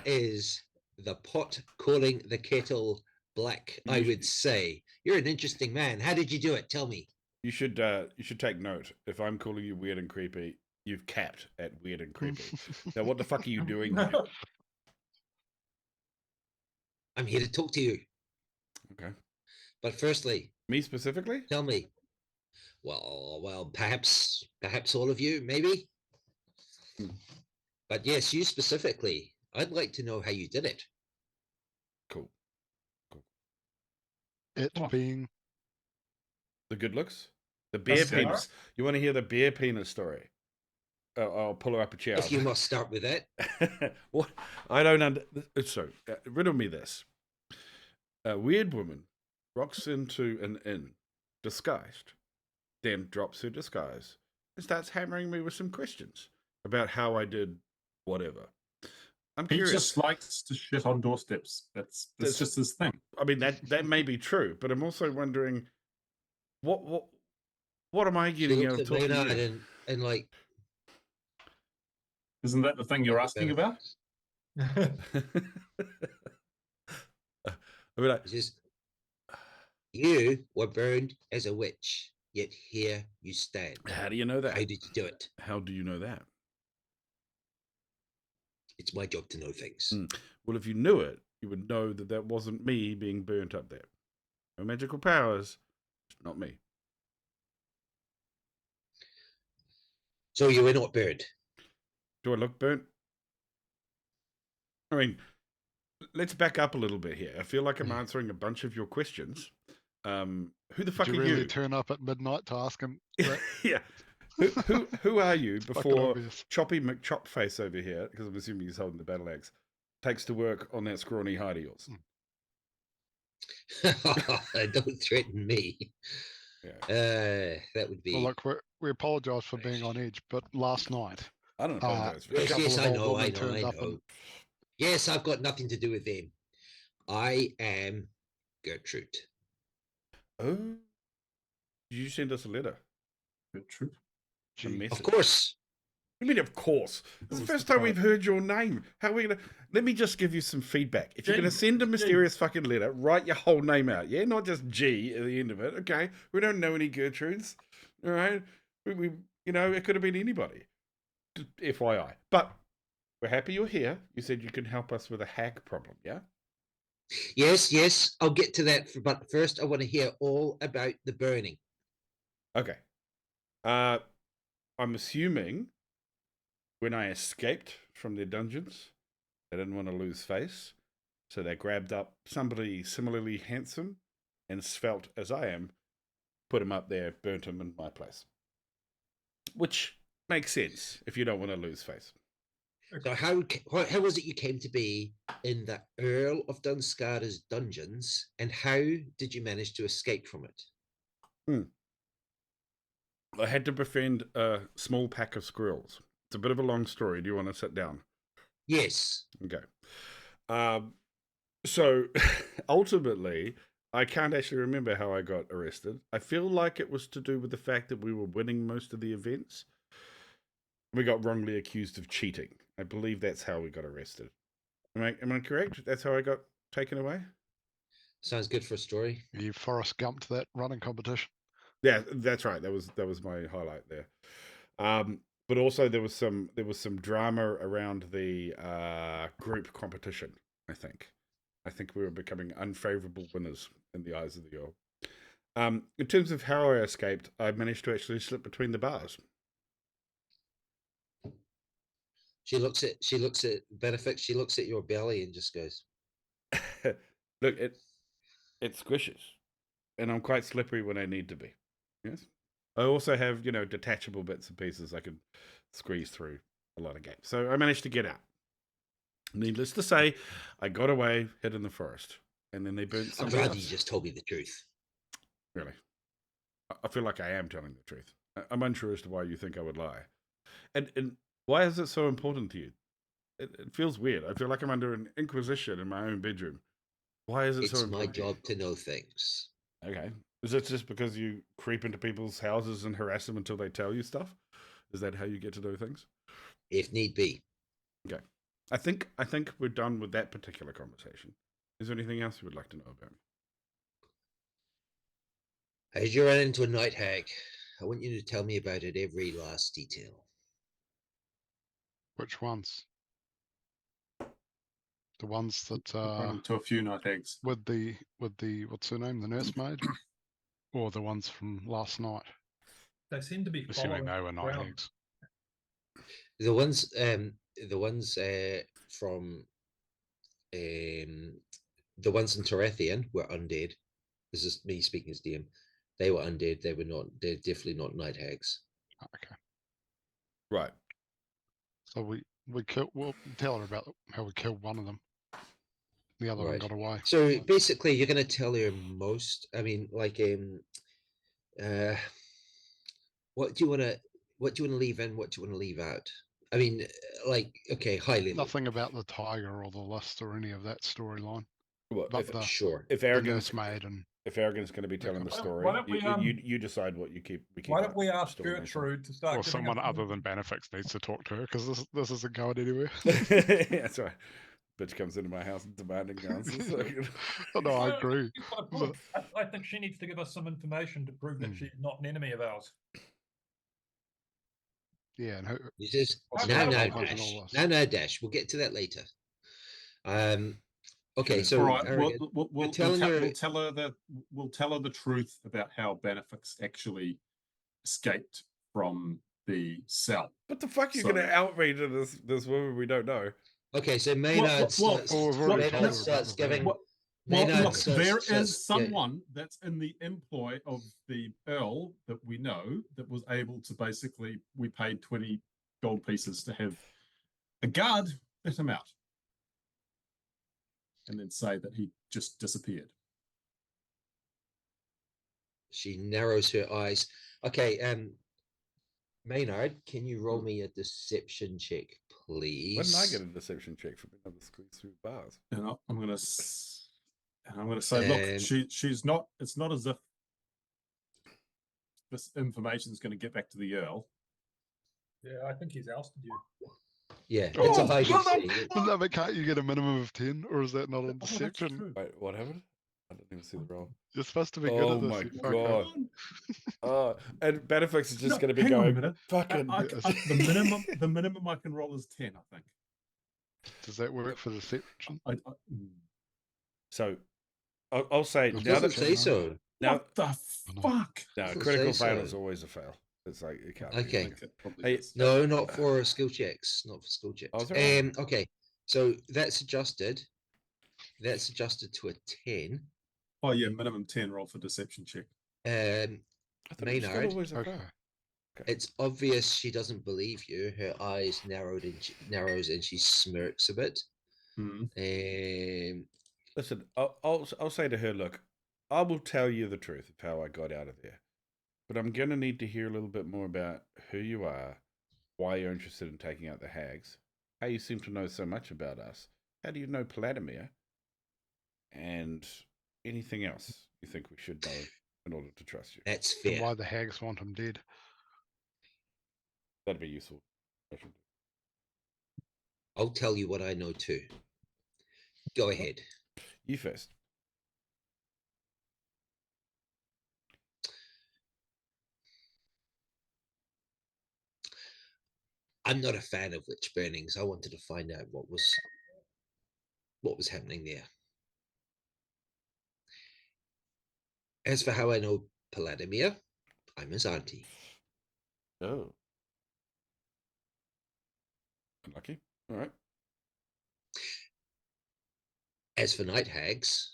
Speaker 2: is the pot calling the kettle black, I would say. You're an interesting man. How did you do it? Tell me.
Speaker 1: You should take note. If I'm calling you weird and creepy, you've capped at weird and creepy. Now, what the fuck are you doing here?
Speaker 2: I'm here to talk to you.
Speaker 1: Okay.
Speaker 2: But firstly,
Speaker 1: Me specifically?
Speaker 2: tell me. Well, perhaps all of you, maybe. But yes, you specifically. I'd like to know how you did it.
Speaker 1: Cool.
Speaker 4: It being
Speaker 1: The good looks? The bear
Speaker 3: Sarah?
Speaker 1: penis. You want to hear the bear penis story? I'll pull her up a chair.
Speaker 2: If you must start with that.
Speaker 1: What? I don't so, riddle me this. A weird woman rocks into an inn, disguised, then drops her disguise and starts hammering me with some questions about how I did whatever. I'm
Speaker 5: He
Speaker 1: curious.
Speaker 5: just likes to shit on doorsteps. That's just his thing.
Speaker 1: I mean, that may be true, but I'm also wondering what am I getting
Speaker 2: She
Speaker 1: out
Speaker 2: looked
Speaker 1: of
Speaker 2: at
Speaker 1: talking to
Speaker 2: Maynard
Speaker 1: you?
Speaker 2: and like,
Speaker 5: Isn't that the thing you're asking about?
Speaker 1: I mean,
Speaker 2: just, you were burned as a witch, yet here you stand.
Speaker 1: how do you know that?
Speaker 2: How did you do it?
Speaker 1: How do you know that?
Speaker 2: It's my job to know things.
Speaker 1: Well, if you knew it, you would know that that wasn't me being burnt up there. No magical powers, just not me.
Speaker 2: So you were not burned.
Speaker 1: Do I look burnt? I mean, let's back up a little bit here. I feel like I'm answering a bunch of your questions. Who the fuck
Speaker 4: did you
Speaker 1: are
Speaker 4: really
Speaker 1: you?
Speaker 4: turn up at midnight to ask him that?
Speaker 1: Yeah. Who are you
Speaker 4: Fucking
Speaker 1: before
Speaker 4: obvious.
Speaker 1: Choppy McChopface over here, because I'm assuming he's holding the battle axe, takes to work on that scrawny hide of yours?
Speaker 2: Don't threaten me.
Speaker 1: Yeah.
Speaker 2: That would be.
Speaker 4: Well, look, we apologise for being on edge, but last night
Speaker 1: I don't apologize for
Speaker 4: a
Speaker 1: that.
Speaker 4: couple
Speaker 2: Yes,
Speaker 4: of
Speaker 2: I
Speaker 4: old
Speaker 2: know,
Speaker 4: women
Speaker 2: I know,
Speaker 4: turned
Speaker 2: I
Speaker 4: up
Speaker 2: know.
Speaker 4: and
Speaker 2: Yes, I've got nothing to do with them. I am Gertrude.
Speaker 1: Oh, did you send us a letter?
Speaker 5: Gertrude.
Speaker 1: A message?
Speaker 2: Of course.
Speaker 1: I mean, of course. It's the
Speaker 5: was
Speaker 1: first
Speaker 5: the
Speaker 1: time we've
Speaker 5: time.
Speaker 1: heard your name. How are we gonna? Let me just give you some feedback. If you're gonna send a mysterious fucking letter, write your whole name out. Yeah, not just G at the end of it. Okay, we don't know any Gertrudes. All right, we you know, it could have been anybody. FYI, but we're happy you're here. You said you can help us with a hag problem. Yeah.
Speaker 2: Yes, I'll get to that. But first, I want to hear all about the burning.
Speaker 1: Okay. I'm assuming when I escaped from their dungeons, they didn't want to lose face, so they grabbed up somebody similarly handsome and svelte as I am, put him up there, burnt him in my place. Which makes sense if you don't want to lose face.
Speaker 2: So how was it you came to be in the Earl of Dunscara's dungeons, and how did you manage to escape from it?
Speaker 1: I had to befriend a small pack of squirrels. It's a bit of a long story. Do you want to sit down?
Speaker 2: Yes.
Speaker 1: Okay. So ultimately, I can't actually remember how I got arrested. I feel like it was to do with the fact that we were winning most of the events. We got wrongly accused of cheating. I believe that's how we got arrested. Am I correct? That's how I got taken away?
Speaker 2: Sounds good for a story.
Speaker 4: you Forrest Gumped that running competition.
Speaker 1: Yeah, that's right. That was my highlight there. But also there was some drama around the group competition. I think we were becoming unfavorable winners in the eyes of the Earl. In terms of how I escaped, I managed to actually slip between the bars.
Speaker 2: She looks at Bannofix. She looks at your belly and just goes,
Speaker 1: Look, it squishes, and I'm quite slippery when I need to be. Yes. I also have, detachable bits and pieces I can squeeze through a lot of games. So I managed to get out. Needless to say, I got away, hid in the forest, and then they burnt
Speaker 2: I'm
Speaker 1: something
Speaker 2: glad
Speaker 1: else.
Speaker 2: you just told me the truth.
Speaker 1: Really, I feel like I am telling the truth. I'm unsure as to why you think I would lie, and why is it so important to you? It feels weird. I feel like I'm under an inquisition in my own bedroom. Why is it so
Speaker 2: It's my
Speaker 1: important?
Speaker 2: job to know things.
Speaker 1: Okay. Is it just because you creep into people's houses and harass them until they tell you stuff? Is that how you get to know things?
Speaker 2: If need be.
Speaker 1: Okay. I think we're done with that particular conversation. Is there anything else you would like to know about me?
Speaker 2: As you run into a night hag, I want you to tell me about it, every last detail.
Speaker 4: Which ones? The ones that
Speaker 5: Run into a few night hags.
Speaker 4: with the what's her name, the nursemaid, or the ones from last night?
Speaker 3: They seem to be
Speaker 4: Assuming
Speaker 3: following
Speaker 4: they were night
Speaker 3: around.
Speaker 4: hags.
Speaker 2: The ones from the ones in Tarathian were undead. This is me speaking as DM. They were undead. They were not. They're definitely not night hags.
Speaker 4: Okay.
Speaker 1: Right.
Speaker 4: So we'll tell her about how we killed one of them. The other one
Speaker 2: Right.
Speaker 4: got away.
Speaker 2: So basically, you're going to tell her most. I mean, like, what do you want to leave in? What do you want to leave out? I mean, like, okay, high level.
Speaker 4: Nothing about the tiger or the list or any of that storyline.
Speaker 1: Well,
Speaker 4: But the
Speaker 2: Sure.
Speaker 1: if
Speaker 4: the
Speaker 1: Aragorn's
Speaker 4: nursemaid and
Speaker 1: going to be telling the
Speaker 3: Why
Speaker 1: story,
Speaker 3: don't we,
Speaker 1: you decide what you keep. We keep.
Speaker 3: Why don't
Speaker 1: out
Speaker 3: we ask
Speaker 1: story myself.
Speaker 3: Gertrude to start
Speaker 4: or
Speaker 3: giving
Speaker 4: someone
Speaker 3: us
Speaker 4: other than Bannofix needs to talk to her because this isn't going anywhere.
Speaker 1: That's right. Bitch comes into my house demanding answers.
Speaker 4: Oh, no, I
Speaker 3: Well,
Speaker 4: agree.
Speaker 3: you've got a
Speaker 4: But-
Speaker 3: point. I think she needs to give us some information to prove that she's not an enemy of ours.
Speaker 4: Yeah, and
Speaker 2: You just
Speaker 3: What's
Speaker 2: now,
Speaker 3: the
Speaker 2: now,
Speaker 3: problem?
Speaker 2: Dash. Dash. We'll get to that later. Okay,
Speaker 1: Sure.
Speaker 2: so
Speaker 5: All right,
Speaker 2: Aragin,
Speaker 5: we'll
Speaker 2: telling her-
Speaker 5: tell her the truth about how Bannofix actually escaped from the cell.
Speaker 1: What the fuck? You're
Speaker 5: So-
Speaker 1: going to outrage this woman we don't know?
Speaker 2: okay, so Maynard starts.
Speaker 4: Well, we've already
Speaker 2: Maynard
Speaker 4: told her about
Speaker 2: starts
Speaker 4: the
Speaker 2: giving.
Speaker 4: van.
Speaker 5: Well,
Speaker 2: Maynard
Speaker 5: look, there
Speaker 2: starts-
Speaker 5: is
Speaker 2: yeah.
Speaker 5: someone that's in the employ of the Earl that we know that was able to basically, we paid 20 gold pieces to have a guard let him out and then say that he just disappeared.
Speaker 2: She narrows her eyes. Okay, Maynard, can you roll me a deception check, please?
Speaker 1: When did I get a deception check for being able to squeeze through bars?
Speaker 5: And I'm gonna say, look, she's not. It's not as if this information is going to get back to the Earl.
Speaker 3: Yeah, I think he's ousted you.
Speaker 2: Yeah,
Speaker 4: Oh,
Speaker 2: it's a high
Speaker 5: shut up!
Speaker 2: DC.
Speaker 4: Does that mean can't you get a minimum of 10, or is that not a
Speaker 5: Oh, that's
Speaker 4: deception?
Speaker 5: true.
Speaker 1: Wait, what happened? I didn't even see the roll.
Speaker 4: You're supposed to be good
Speaker 1: Oh
Speaker 4: at this.
Speaker 1: my
Speaker 4: you fucker.
Speaker 1: God. Oh, and Bannofix is just
Speaker 5: No,
Speaker 1: going to be
Speaker 5: hang on a
Speaker 1: going,
Speaker 5: minute.
Speaker 1: fucking.
Speaker 5: The minimum I can roll is 10, I think.
Speaker 4: Does that work for deception?
Speaker 1: So, I'll say
Speaker 4: It
Speaker 1: now
Speaker 2: Doesn't
Speaker 1: that
Speaker 2: say so.
Speaker 1: now,
Speaker 5: What the fuck?
Speaker 1: no,
Speaker 2: Doesn't
Speaker 1: critical
Speaker 2: say
Speaker 1: fail
Speaker 2: so.
Speaker 1: is always a fail. It's like it can't.
Speaker 2: Okay.
Speaker 5: I think it probably
Speaker 1: Hey,
Speaker 5: is.
Speaker 2: No, not for skill checks. Not for skill checks.
Speaker 1: Oh, is it?
Speaker 2: Okay, so that's adjusted. That's adjusted to a 10.
Speaker 5: Oh yeah, minimum 10 roll for deception check.
Speaker 1: I thought it was still
Speaker 2: Maynard,
Speaker 1: always a
Speaker 4: Okay.
Speaker 1: fail.
Speaker 2: it's obvious she doesn't believe you. Her eyes narrows and she smirks a bit.
Speaker 1: Listen, I'll say to her, look, I will tell you the truth of how I got out of there, but I'm gonna need to hear a little bit more about who you are, why you're interested in taking out the hags, how you seem to know so much about us, how do you know Vladimir, and anything else you think we should know in order to trust you.
Speaker 2: That's
Speaker 4: And
Speaker 2: fair.
Speaker 4: why the hags want him dead.
Speaker 1: That'd be useful.
Speaker 2: I'll tell you what I know too. Go ahead.
Speaker 1: You first.
Speaker 2: I'm not a fan of witch burnings. I wanted to find out what was happening there. As for how I know Vladimir, I'm his auntie.
Speaker 1: Oh. Unlucky. All right.
Speaker 2: As for night hags,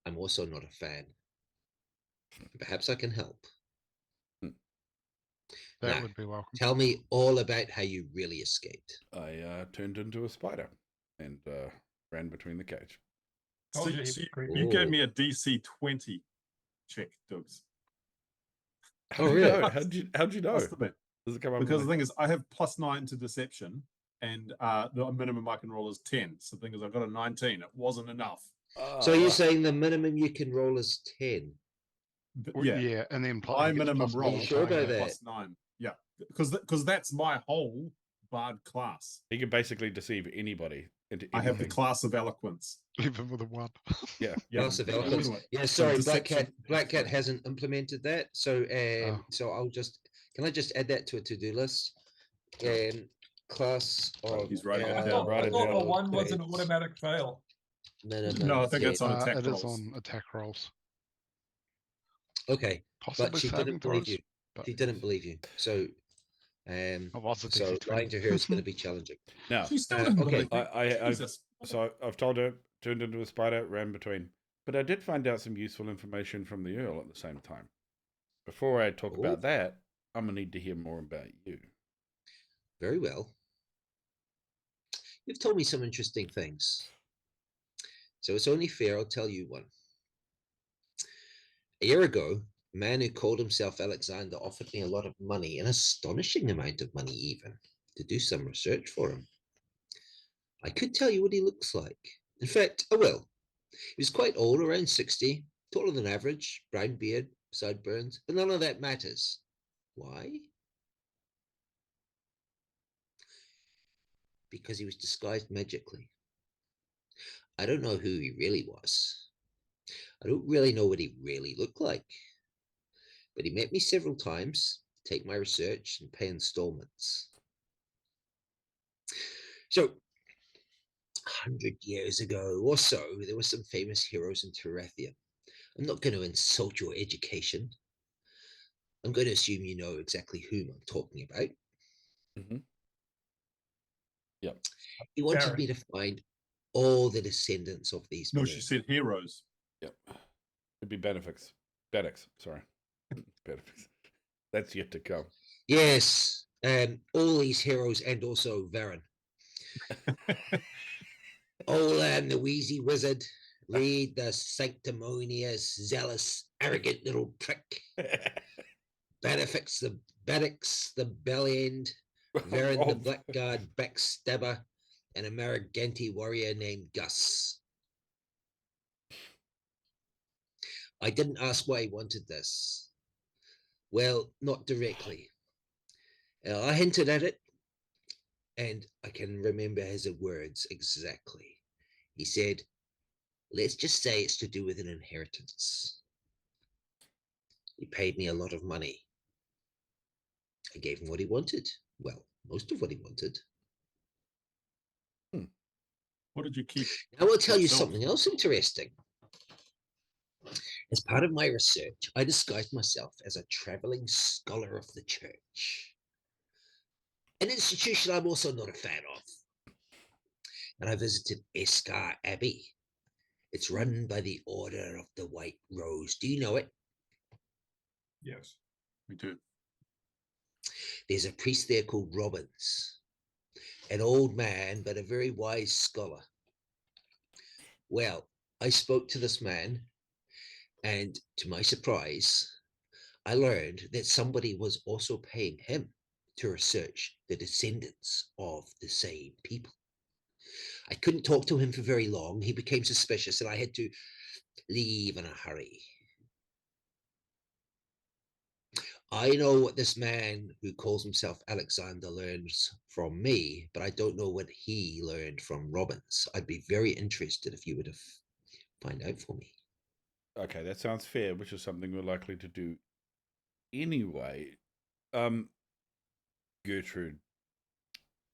Speaker 2: I'm also not a fan. Perhaps I can help.
Speaker 4: That
Speaker 2: Now,
Speaker 4: would be welcome.
Speaker 2: tell me all about how you really escaped.
Speaker 1: I turned into a spider and ran between the cage.
Speaker 3: Told
Speaker 5: So,
Speaker 3: you he was
Speaker 5: so
Speaker 3: creepy.
Speaker 5: you gave
Speaker 2: Ooh.
Speaker 5: me a DC 20 check, Dubs.
Speaker 1: How
Speaker 2: Oh,
Speaker 1: do you
Speaker 2: really?
Speaker 1: know? How'd you know?
Speaker 5: Must have been.
Speaker 1: Does it come up?
Speaker 5: Because the thing is, I have +9 to deception, and the minimum I can roll is 10. So the thing is, I got a 19. It wasn't enough.
Speaker 2: So you're
Speaker 1: right.
Speaker 2: saying the minimum you can roll is 10?
Speaker 5: But
Speaker 4: Well,
Speaker 5: yeah,
Speaker 4: and then
Speaker 5: my minimum roll
Speaker 2: you
Speaker 5: is
Speaker 2: sure about that?
Speaker 5: +9. Yeah, because that's my whole bard class.
Speaker 1: He can basically deceive anybody into anything.
Speaker 5: I have the class of eloquence.
Speaker 4: Even with a 1.
Speaker 1: Yeah.
Speaker 5: Yeah,
Speaker 2: Class of
Speaker 5: all
Speaker 2: eloquence.
Speaker 5: to it.
Speaker 2: Yeah,
Speaker 5: So
Speaker 2: sorry,
Speaker 5: deception
Speaker 2: Black Cat
Speaker 5: +3.
Speaker 2: hasn't implemented that. So so I'll just can I just add that to a to-do list? Class of
Speaker 5: He's writing it
Speaker 3: I
Speaker 5: down.
Speaker 3: thought,
Speaker 1: Write
Speaker 3: I
Speaker 1: it
Speaker 3: thought the
Speaker 1: down.
Speaker 3: one was an automatic fail.
Speaker 2: minimum
Speaker 5: No, I think
Speaker 2: 10.
Speaker 5: it's on attack
Speaker 4: It
Speaker 5: rolls.
Speaker 4: is on attack rolls.
Speaker 2: Okay, but
Speaker 4: Possibly
Speaker 2: she
Speaker 4: saving
Speaker 2: didn't believe
Speaker 4: throws.
Speaker 2: you.
Speaker 4: But
Speaker 2: She didn't believe you. So
Speaker 4: I was a
Speaker 2: so
Speaker 4: DC 20.
Speaker 2: lying to her is going to be challenging.
Speaker 1: Now,
Speaker 5: She still didn't
Speaker 2: okay.
Speaker 5: believe me.
Speaker 1: I've
Speaker 5: Jesus.
Speaker 1: told her, turned into a spider, ran between. But I did find out some useful information from the Earl at the same time. Before I talk
Speaker 2: Ooh.
Speaker 1: about that, I'm going to need to hear more about you.
Speaker 2: Very well. You've told me some interesting things. So it's only fair I'll tell you one. A year ago, a man who called himself Alexander offered me a lot of money, an astonishing amount of money even, to do some research for him. I could tell you what he looks like. In fact, I will. He was quite old, around 60, taller than average, brown beard, sideburns, but none of that matters. Why? Because he was disguised magically. I don't know who he really was. I don't really know what he really looked like. But he met me several times to take my research and pay installments. So, 100 years ago or so, there were some famous heroes in Tarathian. I'm not going to insult your education. I'm going to assume you know exactly whom I'm talking about.
Speaker 1: Mm-hmm. Yep.
Speaker 2: He wanted
Speaker 3: Gareth.
Speaker 2: me to find all the descendants of these
Speaker 5: No,
Speaker 2: men.
Speaker 5: she said heroes.
Speaker 1: Yep. It'd be Bannofix. Sorry. Bannofix. That's yet to come.
Speaker 2: Yes, all these heroes and also Varen. Olam, the wheezy wizard. Reed, the sanctimonious, zealous, arrogant little prick. Bannofix, the belly end. Varen, the blackguard backstabber. And a Mariganti warrior named Gus. I didn't ask why he wanted this. Well, not directly. I hinted at it, and I can remember his words exactly. He said, let's just say it's to do with an inheritance. He paid me a lot of money. I gave him what he wanted. Well, most of what he wanted.
Speaker 5: What did you keep?
Speaker 2: Now I'll tell you
Speaker 5: yourself?
Speaker 2: something else interesting. As part of my research, I disguised myself as a traveling scholar of the church, an institution I'm also not a fan of. And I visited Escar Abbey. It's run by the Order of the White Rose. Do you know it?
Speaker 5: Yes, we do.
Speaker 2: There's a priest there called Robbins, an old man, but a very wise scholar. Well, I spoke to this man, and to my surprise, I learned that somebody was also paying him to research the descendants of the same people. I couldn't talk to him for very long. He became suspicious, and I had to leave in a hurry. I know what this man who calls himself Alexander learns from me, but I don't know what he learned from Robbins. I'd be very interested if you were to find out for me.
Speaker 1: Okay, that sounds fair, which is something we're likely to do anyway. Gertrude,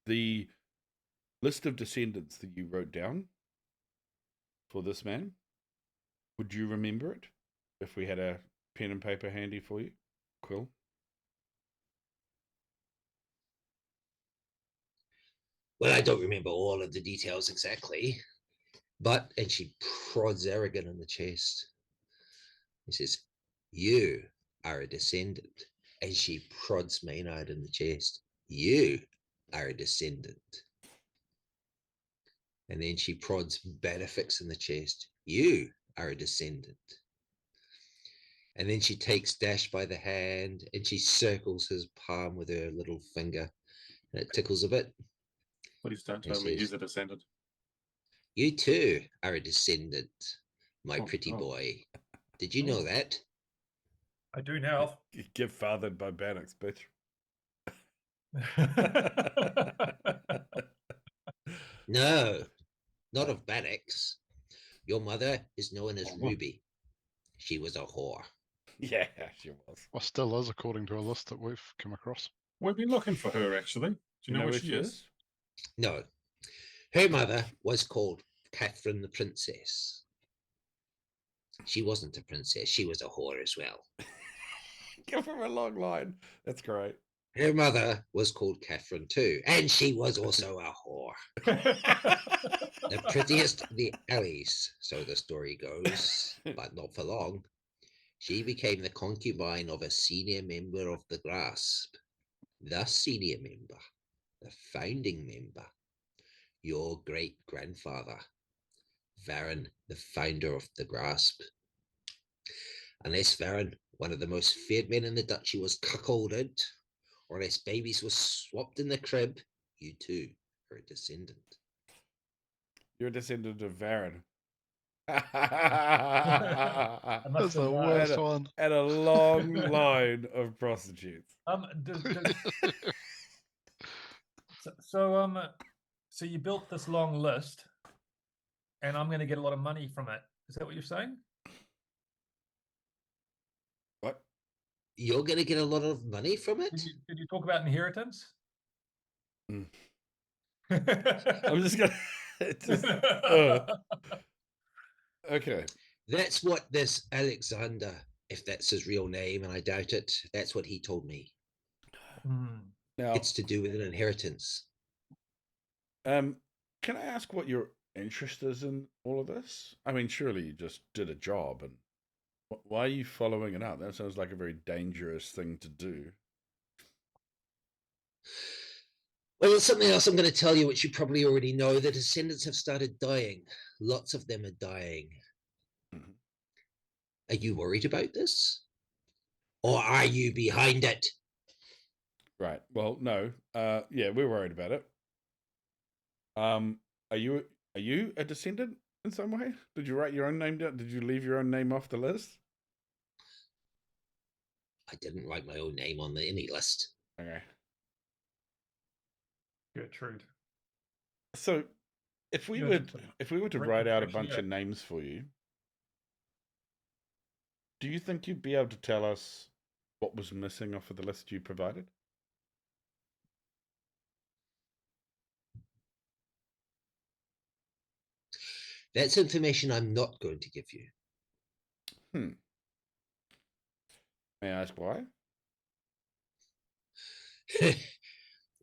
Speaker 1: the list of descendants that you wrote down for this man, would you remember it if we had a pen and paper handy for you? Quill?
Speaker 2: Well, I don't remember all of the details exactly, but, and she prods Aragin in the chest. He says, you are a descendant. And she prods Maynard in the chest. You are a descendant. And then she prods Bannofix in the chest. You are a descendant. And then she takes Dash by the hand and she circles his palm with her little finger. And it tickles a bit.
Speaker 5: Please don't
Speaker 2: And
Speaker 5: tell me
Speaker 2: says,
Speaker 5: he's a descendant.
Speaker 2: you too are a descendant, my
Speaker 5: Oh,
Speaker 2: pretty
Speaker 5: God.
Speaker 2: boy. Did you know that?
Speaker 3: I do now.
Speaker 1: Get fathered by Bannox, bitch.
Speaker 2: No, not of Bannox. Your mother is known as
Speaker 5: Oh.
Speaker 2: Ruby. She was a whore.
Speaker 1: Yeah, she was.
Speaker 4: Well, still is according to a list that we've come across.
Speaker 5: We've been looking for her, actually. Do you know where
Speaker 1: where
Speaker 5: she is?
Speaker 2: No, her mother was called Catherine the Princess. She wasn't a princess. She was a whore as well.
Speaker 1: Give her a long line. That's great.
Speaker 2: Her mother was called Catherine too, and she was also a whore. The prettiest of the alleys, so the story goes, but not for long. She became the concubine of a senior member of the Grasp. The senior member, the founding member, your great-grandfather, Varan, the founder of the Grasp. Unless Varan, one of the most feared men in the duchy, was cuckolded, or unless babies were swapped in the crib, you too are a descendant.
Speaker 1: You're a descendant of Varan.
Speaker 3: I must
Speaker 4: That's the
Speaker 3: admire-
Speaker 4: worst one.
Speaker 1: And a long line of prostitutes.
Speaker 3: So you built this long list, and I'm going to get a lot of money from it. Is that what you're saying?
Speaker 1: What?
Speaker 2: You're going to get a lot of money from it?
Speaker 3: Did you talk about inheritance?
Speaker 1: Mm. I'm just gonna. Okay.
Speaker 2: That's what this Alexander, if that's his real name, and I doubt it, that's what he told me.
Speaker 3: Hmm.
Speaker 1: Now,
Speaker 2: It's to do with an inheritance.
Speaker 1: can I ask what your interest is in all of this? I mean, surely you just did a job, and why are you following it up? That sounds like a very dangerous thing to do.
Speaker 2: Well, there's something else I'm going to tell you, which you probably already know. The descendants have started dying. Lots of them are dying.
Speaker 1: Mhm.
Speaker 2: Are you worried about this? Or are you behind it?
Speaker 1: Right. Well, no. Yeah, we're worried about it. Are you a descendant in some way? Did you write your own name down? Did you leave your own name off the list?
Speaker 2: I didn't write my own name on any list.
Speaker 1: Okay.
Speaker 3: Gertrude.
Speaker 1: So, if we
Speaker 3: Yeah,
Speaker 1: were
Speaker 3: just
Speaker 1: to
Speaker 3: written
Speaker 1: write out a
Speaker 3: actually,
Speaker 1: bunch
Speaker 3: yeah.
Speaker 1: of names for you, do you think you'd be able to tell us what was missing off of the list you provided?
Speaker 2: That's information I'm not going to give you.
Speaker 1: May I ask why?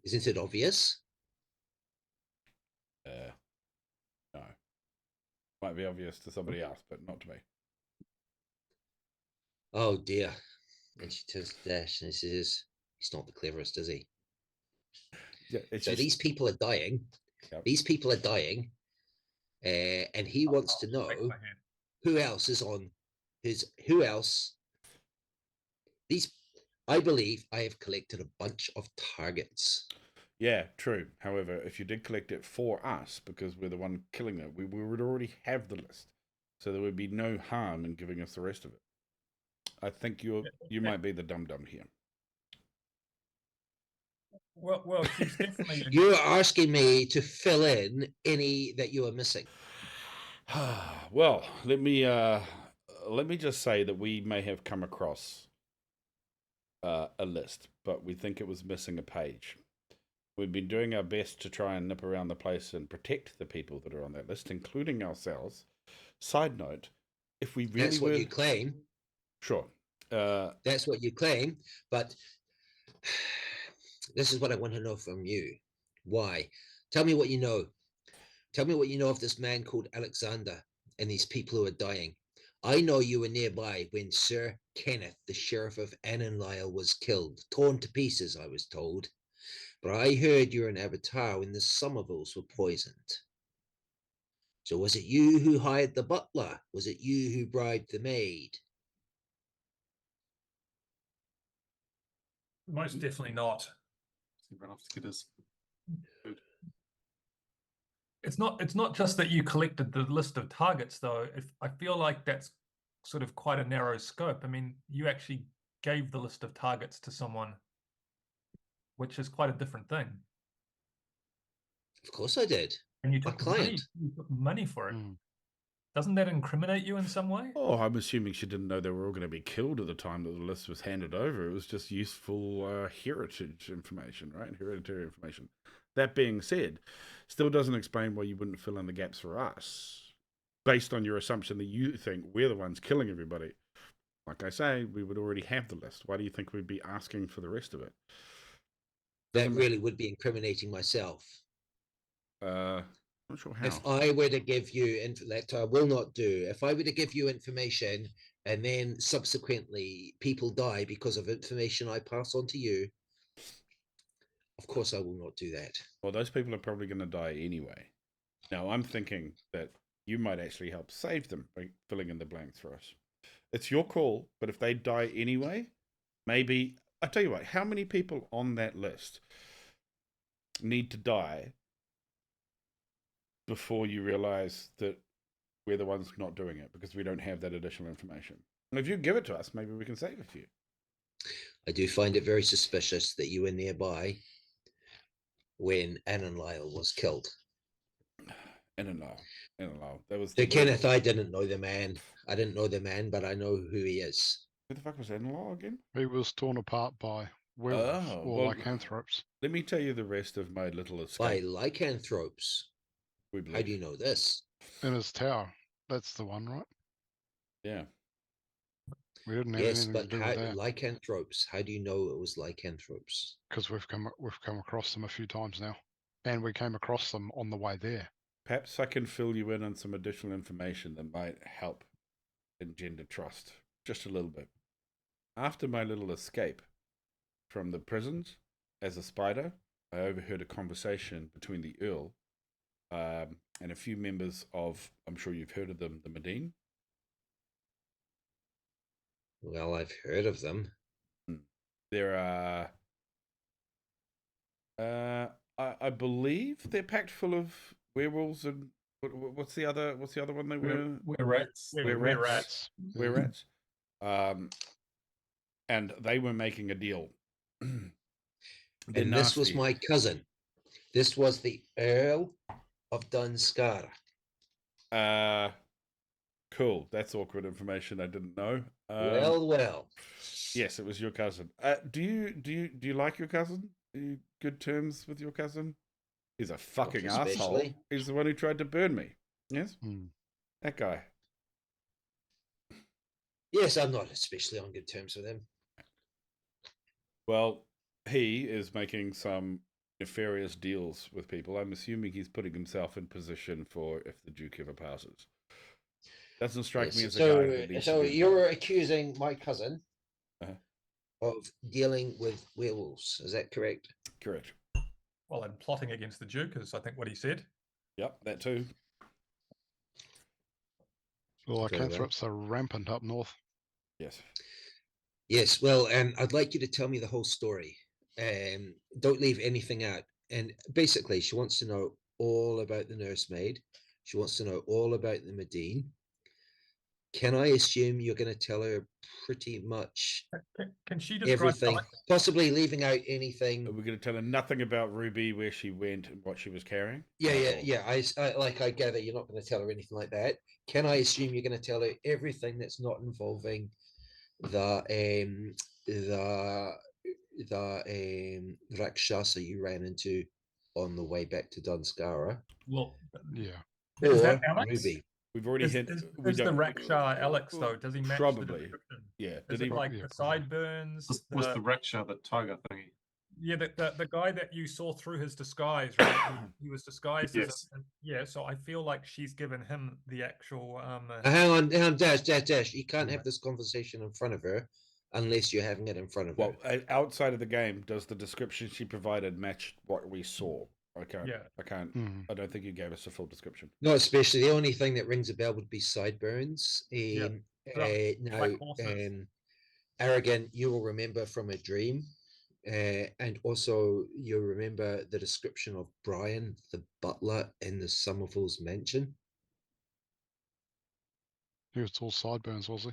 Speaker 2: Isn't it obvious?
Speaker 1: No. Might be obvious to somebody else, but not to me.
Speaker 2: Oh dear. And she turns to Dash and says, he's not the cleverest, is he?
Speaker 1: Yeah. It's
Speaker 2: So
Speaker 1: just,
Speaker 2: these people are dying.
Speaker 1: Yep.
Speaker 2: These people are dying. And he wants to know
Speaker 3: Shake my hand.
Speaker 2: who else is on who else. I believe I have collected a bunch of targets.
Speaker 1: Yeah, true. However, if you did collect it for us, because we're the one killing it, we would already have the list. So there would be no harm in giving us the rest of it. I think you might be the dum-dum here.
Speaker 3: Well, she's definitely.
Speaker 2: You're asking me to fill in any that you are missing.
Speaker 1: Well, let me just say that we may have come across a list, but we think it was missing a page. We've been doing our best to try and nip around the place and protect the people that are on that list, including ourselves. Side note, if we really
Speaker 2: That's what you claim.
Speaker 1: Sure.
Speaker 2: That's what you claim. But this is what I want to know from you. Why? Tell me what you know. Tell me what you know of this man called Alexander and these people who are dying. I know you were nearby when Sir Kenneth, the Sheriff of Annanlisle, was killed, torn to pieces, I was told. But I heard you're an avatar when the Somervilles were poisoned. So was it you who hired the butler? Was it you who bribed the maid?
Speaker 3: Most definitely not.
Speaker 5: He ran off to get his food.
Speaker 3: It's not just that you collected the list of targets, though. I feel like that's sort of quite a narrow scope. I mean, you actually gave the list of targets to someone, which is quite a different thing.
Speaker 2: Of course I did.
Speaker 3: And you
Speaker 2: My
Speaker 3: took
Speaker 2: client.
Speaker 3: money for it.
Speaker 4: Mm.
Speaker 3: Doesn't that incriminate you in some way?
Speaker 1: Oh, I'm assuming she didn't know they were all going to be killed at the time that the list was handed over. It was just useful heritage information, right? Hereditary information. That being said, still doesn't explain why you wouldn't fill in the gaps for us, based on your assumption that you think we're the ones killing everybody. Like I say, we would already have the list. Why do you think we'd be asking for the rest of it?
Speaker 2: That really would be incriminating myself.
Speaker 1: Not sure how.
Speaker 2: If I were to give you, that I will not do, if I were to give you information and then subsequently people die because of information I pass on to you, of course I will not do that.
Speaker 1: Well, those people are probably going to die anyway. Now, I'm thinking that you might actually help save them by filling in the blanks for us. It's your call, but if they die anyway, maybe... I'll tell you what, how many people on that list need to die before you realise that we're the ones not doing it because we don't have that additional information? And if you give it to us, maybe we can save a few.
Speaker 2: I do find it very suspicious that you were nearby when Annanlisle was killed.
Speaker 1: Annanlisle. That was
Speaker 2: So Kenneth, I didn't know the man. I didn't know the man, but I know who he is.
Speaker 1: Who the fuck was Annanlisle again?
Speaker 4: He was torn apart by werewolves
Speaker 1: Oh,
Speaker 4: or
Speaker 1: well,
Speaker 4: lycanthropes.
Speaker 1: Let me tell you the rest of my little
Speaker 2: By
Speaker 1: escape.
Speaker 2: lycanthropes.
Speaker 1: We
Speaker 2: How
Speaker 1: believe.
Speaker 2: do you know this?
Speaker 4: In his tower. That's the one, right?
Speaker 1: Yeah.
Speaker 4: We didn't have
Speaker 2: Yes,
Speaker 4: anything
Speaker 2: but
Speaker 4: to do
Speaker 2: how,
Speaker 4: with that
Speaker 2: lycanthropes. How do you know it was lycanthropes?
Speaker 4: because we've come across them a few times now, and we came across them on the way there.
Speaker 1: Perhaps I can fill you in on some additional information that might help engender trust just a little bit. After my little escape from the prisons as a spider, I overheard a conversation between the Earl and a few members of, I'm sure you've heard of them, the Medine.
Speaker 2: Well, I've heard of them.
Speaker 1: There are, I believe they're packed full of werewolves and what's the other one they were?
Speaker 5: We're rats.
Speaker 3: We're rats.
Speaker 1: We're rats. And they were making a deal.
Speaker 2: And this was my cousin. This was the Earl of Dunscara.
Speaker 1: Cool. That's awkward information I didn't know.
Speaker 2: Well.
Speaker 1: Yes, it was your cousin. Do you like your cousin? Are you good terms with your cousin? He's a fucking asshole. He's the one who tried to burn me. Yes? That guy.
Speaker 2: Yes, I'm not especially on good terms with him.
Speaker 1: Well, he is making some nefarious deals with people. I'm assuming he's putting himself in position for if the Duke ever passes. Doesn't strike me as a guy that needs
Speaker 2: so
Speaker 1: to be...
Speaker 2: you're accusing my cousin of dealing with werewolves. Is that correct?
Speaker 1: Correct.
Speaker 3: Well, and plotting against the Duke is, I think, what he said.
Speaker 1: Yep, that too.
Speaker 4: The lycanthropes are rampant up north.
Speaker 1: Yes.
Speaker 2: Yes, well, and I'd like you to tell me the whole story. Don't leave anything out. And basically, she wants to know all about the nursemaid. She wants to know all about the Medine. Can I assume you're going to tell her pretty much
Speaker 3: Can she describe
Speaker 2: everything, possibly leaving out anything?
Speaker 1: Are we going to tell her nothing about Ruby, where she went, and what she was carrying?
Speaker 2: Yeah. I gather you're not going to tell her anything like that. Can I assume you're going to tell her everything that's not involving the Rakshasa you ran into on the way back to Dunscara?
Speaker 3: Well,
Speaker 4: yeah.
Speaker 3: Is
Speaker 2: Or
Speaker 3: that Alex?
Speaker 2: Ruby?
Speaker 1: We've already hit.
Speaker 3: Is the Raksha Alex though? Does he match
Speaker 1: Probably.
Speaker 3: the description?
Speaker 1: Yeah.
Speaker 3: Is
Speaker 1: Did
Speaker 3: it like the sideburns?
Speaker 5: Was the Raksha the tiger thingy?
Speaker 3: Yeah, the guy that you saw through his disguise, right? He was disguised as
Speaker 5: Yes.
Speaker 3: yeah. So I feel like she's given him the actual
Speaker 2: Hang on, Dash. You can't
Speaker 3: Yeah.
Speaker 2: have this conversation in front of her unless you're having it in front of
Speaker 1: Well,
Speaker 2: her.
Speaker 1: outside of the game, does the description she provided match what we saw? I can't.
Speaker 3: Yeah.
Speaker 1: I can't.
Speaker 4: Mhm.
Speaker 1: I don't think you gave us a full description.
Speaker 2: Not especially. The only thing that rings a bell would be sideburns.
Speaker 3: Yeah.
Speaker 2: Now,
Speaker 3: Like horses.
Speaker 2: Aragin, you will remember from a dream, and also you'll remember the description of Brian, the butler in the Somerville's mansion.
Speaker 4: He was all sideburns, was he?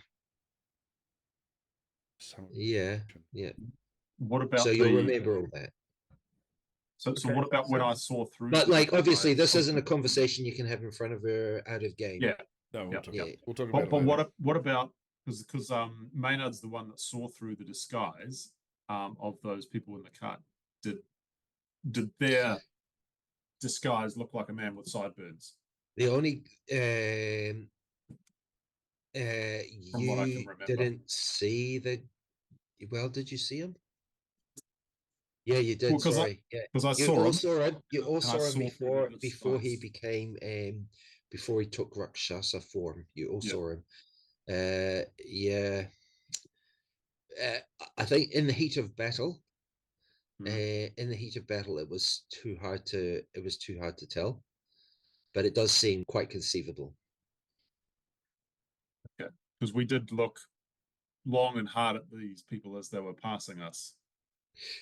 Speaker 2: Yeah, yeah.
Speaker 5: What about
Speaker 2: So you'll remember all that.
Speaker 5: So
Speaker 3: Okay,
Speaker 5: what about when
Speaker 3: so-
Speaker 5: I saw through?
Speaker 2: But
Speaker 5: the
Speaker 2: like, obviously, this
Speaker 5: disguise
Speaker 2: isn't a
Speaker 5: of-
Speaker 2: conversation you can have in front of her out of game.
Speaker 5: Yeah,
Speaker 1: No, we'll
Speaker 5: Yep,
Speaker 1: talk.
Speaker 2: yep.
Speaker 1: We'll talk about
Speaker 5: but
Speaker 1: it. later.
Speaker 5: what about because Maynard's the one that saw through the disguise of those people in the cart. Did their disguise look like a man with sideburns?
Speaker 2: The only
Speaker 5: From what I can
Speaker 2: you
Speaker 5: remember.
Speaker 2: didn't see the. Well, did you see him? Yeah, you did.
Speaker 5: Well, 'cause I-
Speaker 2: sorry, yeah.
Speaker 5: Because I
Speaker 2: You
Speaker 5: saw
Speaker 2: all
Speaker 5: him.
Speaker 2: saw him. You all
Speaker 5: and I
Speaker 2: saw him
Speaker 5: saw through the
Speaker 2: before he
Speaker 5: disguise.
Speaker 2: became before he took Rakshasa form. You all
Speaker 5: Yeah.
Speaker 2: saw him. Yeah. I think in the heat of battle, it was too hard to tell, but it does seem quite conceivable.
Speaker 5: Because we did look long and hard at these people as they were passing us.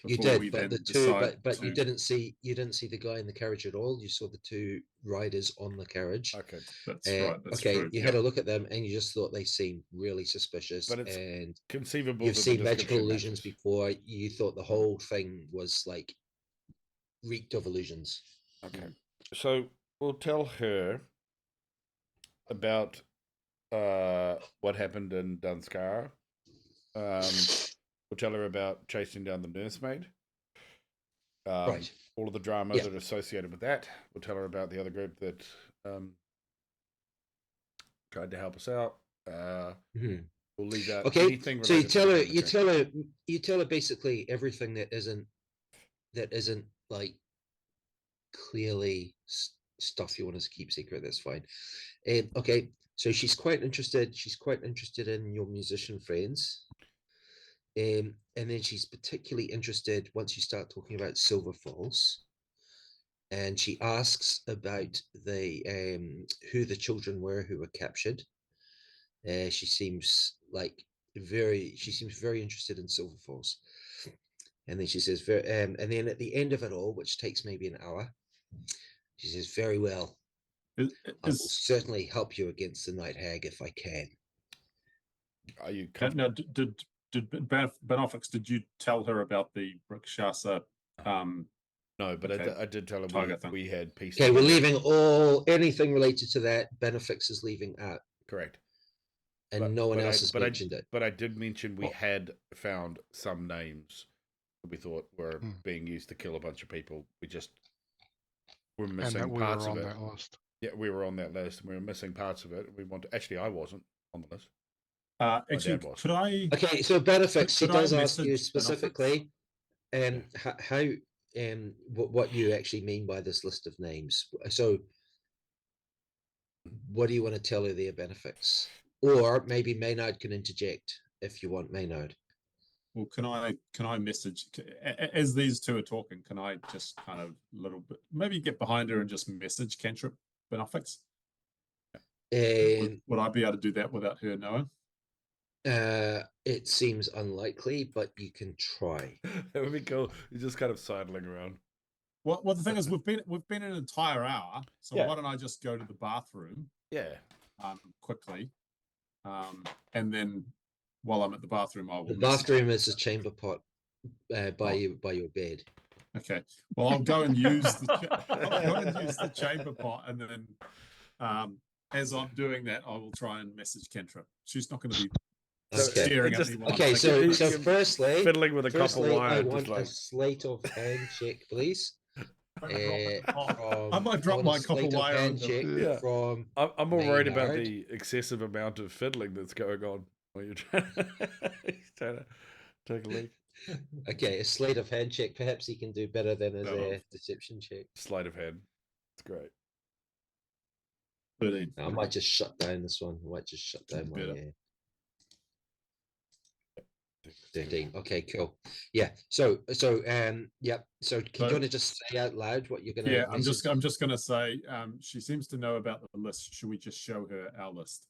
Speaker 2: You
Speaker 5: before
Speaker 2: did,
Speaker 5: we
Speaker 2: but
Speaker 5: then
Speaker 2: the two,
Speaker 5: decide
Speaker 2: but you
Speaker 5: to-
Speaker 2: didn't see the guy in the carriage at all. You saw the two riders on the carriage.
Speaker 1: Okay,
Speaker 5: That's right. That's
Speaker 2: okay,
Speaker 5: true.
Speaker 2: you had a look at them and you just thought they seemed really suspicious.
Speaker 1: But it's
Speaker 2: and
Speaker 1: conceivable.
Speaker 2: you've
Speaker 1: that the
Speaker 2: seen magical
Speaker 1: description
Speaker 2: illusions
Speaker 1: matches.
Speaker 2: before. You thought the whole thing was like reeked of illusions.
Speaker 1: Okay, so we'll tell her about what happened in Dunskar. We'll tell her about chasing down the nursemaid.
Speaker 2: Right.
Speaker 1: All of the drama
Speaker 2: Yeah.
Speaker 1: that are associated with that. We'll tell her about the other group that tried to help us out.
Speaker 2: Mhm.
Speaker 1: We'll leave out
Speaker 2: Okay,
Speaker 1: anything.
Speaker 2: so you
Speaker 1: related to
Speaker 2: tell
Speaker 1: the
Speaker 2: her,
Speaker 1: conversation.
Speaker 2: you tell her basically everything that isn't like clearly stuff you want us to keep secret. That's fine. Okay, so she's quite interested. She's quite interested in your musician friends. And then she's particularly interested once you start talking about Silver Falls. And she asks about the who the children were who were captured. She seems very interested in Silver Falls. And then she says, and then at the end of it all, which takes maybe an hour, she says, "Very well. I will certainly help you against the Night Hag if I can."
Speaker 1: Are you
Speaker 5: Now,
Speaker 1: comfortable?
Speaker 5: did Bannofix, did you tell her about the Rakshasa?
Speaker 1: No, but
Speaker 5: okay.
Speaker 1: I did tell
Speaker 5: Tiger
Speaker 1: her
Speaker 5: thing.
Speaker 1: we had peace.
Speaker 2: Okay, we're leaving anything related to that. Bannofix is leaving out,
Speaker 1: Correct.
Speaker 2: and no one else has mentioned it.
Speaker 1: But I did mention we
Speaker 4: Well-
Speaker 1: had found some names that we thought were
Speaker 4: Hmm.
Speaker 1: being used to kill a bunch of people. We just were
Speaker 4: And
Speaker 1: missing
Speaker 4: that we
Speaker 1: parts
Speaker 4: were
Speaker 1: of
Speaker 4: on
Speaker 1: it.
Speaker 4: that list.
Speaker 1: Yeah, we were on that list, and we were missing parts of it. We want to. Actually, I wasn't on the list.
Speaker 5: Actually,
Speaker 1: dad was.
Speaker 5: could I?
Speaker 2: Okay, so Bannofix, he
Speaker 5: Could I
Speaker 2: does ask you
Speaker 5: message
Speaker 2: specifically, how what you actually mean by this list of names. So, what do you want to tell her there, Bannofix? Or maybe Maynard can interject if you want, Maynard.
Speaker 5: Well, can I message as these two are talking? Can I just kind of little bit maybe get behind her and just message Cantrip Bannofix? Would I be able to do that without her knowing?
Speaker 2: It seems unlikely, but you can try.
Speaker 1: That would be cool. You're just kind of sidling around.
Speaker 5: Well, the thing is, we've been an entire hour, so
Speaker 1: Yeah.
Speaker 5: why don't I just go to the bathroom?
Speaker 1: Yeah.
Speaker 5: Quickly, and then while I'm at the bathroom, I will.
Speaker 2: The
Speaker 5: message
Speaker 2: bathroom is a chamber pot by your bed.
Speaker 5: Okay. Well, I'll go and use the chamber pot, and then as I'm doing that, I will try and message Kentra. She's not going to be staring at me. While
Speaker 2: Okay,
Speaker 5: I'm
Speaker 2: so
Speaker 5: thinking.
Speaker 2: firstly,
Speaker 1: fiddling with a couple
Speaker 2: I
Speaker 1: wires,
Speaker 2: want
Speaker 1: just like
Speaker 2: a slate of hand check, please.
Speaker 5: I might drop my copper wire.
Speaker 2: Hand check
Speaker 1: Yeah.
Speaker 2: from.
Speaker 1: I'm more worried about
Speaker 2: Maynard.
Speaker 1: the excessive amount of fiddling that's going on while you're trying to take a leak.
Speaker 2: Okay, a sleight of hand check. Perhaps he can do better than his
Speaker 5: No.
Speaker 2: deception check.
Speaker 1: Sleight of hand. It's great.
Speaker 5: 13.
Speaker 2: I might just shut down this one. I might just shut down my
Speaker 5: Better.
Speaker 2: 13. Okay, cool. Yeah. So yeah. So can you
Speaker 5: So-
Speaker 2: want to just say out loud what you're gonna
Speaker 5: Yeah, I'm
Speaker 2: message?
Speaker 5: just gonna say, she seems to know about the list. Should we just show her our list?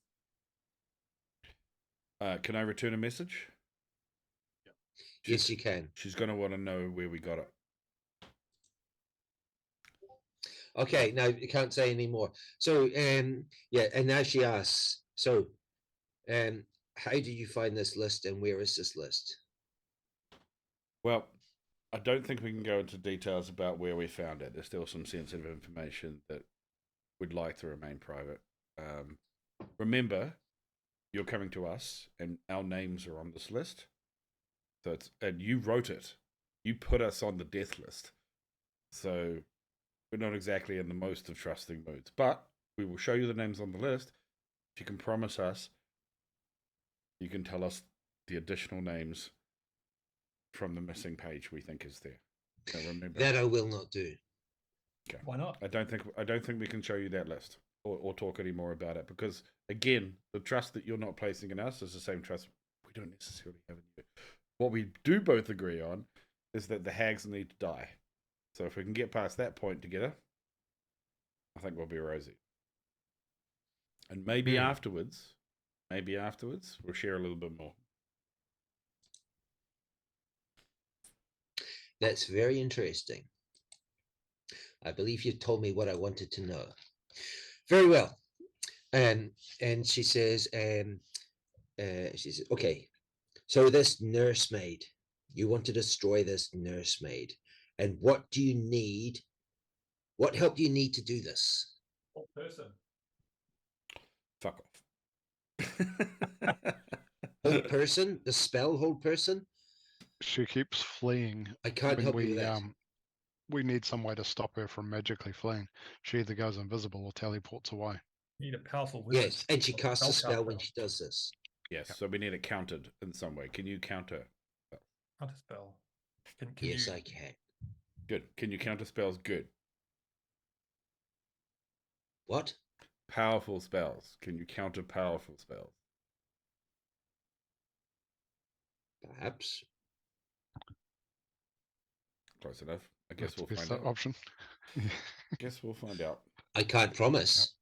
Speaker 1: Can I return a message?
Speaker 2: Yes, you can.
Speaker 1: She's going to want to know where we got it.
Speaker 2: Okay, now you can't say any more. So yeah, and now she asks, so how do you find this list and where is this list?
Speaker 1: Well, I don't think we can go into details about where we found it. There's still some sensitive information that we'd like to remain private. Remember, you're coming to us, and our names are on this list. So and you wrote it. You put us on the death list. So we're not exactly in the most of trusting moods. But we will show you the names on the list. If you can promise us, you can tell us the additional names from the missing page we think is there. So remember
Speaker 2: That I will not do.
Speaker 1: Okay.
Speaker 3: Why not?
Speaker 1: I don't think we can show you that list or talk any more about it, because again, the trust that you're not placing in us is the same trust we don't necessarily have in you. What we do both agree on is that the hags need to die. So if we can get past that point together, I think we'll be rosy. And maybe afterwards, we'll share a little bit more.
Speaker 2: That's very interesting. I believe you told me what I wanted to know. Very well. And she says, okay, so this nursemaid, you want to destroy this nursemaid. And what do you need? What help do you need to do this?
Speaker 3: What person?
Speaker 1: Fuck off.
Speaker 2: Hold person? The spell hold person?
Speaker 4: She keeps fleeing.
Speaker 2: I can't
Speaker 4: when
Speaker 2: help
Speaker 4: we,
Speaker 2: you with that.
Speaker 4: We need some way to stop her from magically fleeing. She either goes invisible or teleports away.
Speaker 3: You need a powerful wizard.
Speaker 2: Yes, and she casts a spell
Speaker 3: caster.
Speaker 2: when she does this.
Speaker 1: Yes, so we need it countered in some way. Can you counter?
Speaker 3: Counter spell. Can
Speaker 2: Yes,
Speaker 3: you...
Speaker 2: I can.
Speaker 1: Good. Can you counter spells? Good.
Speaker 2: What?
Speaker 1: Powerful spells. Can you counter powerful spells?
Speaker 2: Perhaps.
Speaker 1: Close enough. I guess
Speaker 4: That's the
Speaker 1: we'll
Speaker 4: best
Speaker 1: find out.
Speaker 4: option.
Speaker 1: Guess we'll find out.
Speaker 2: I can't promise.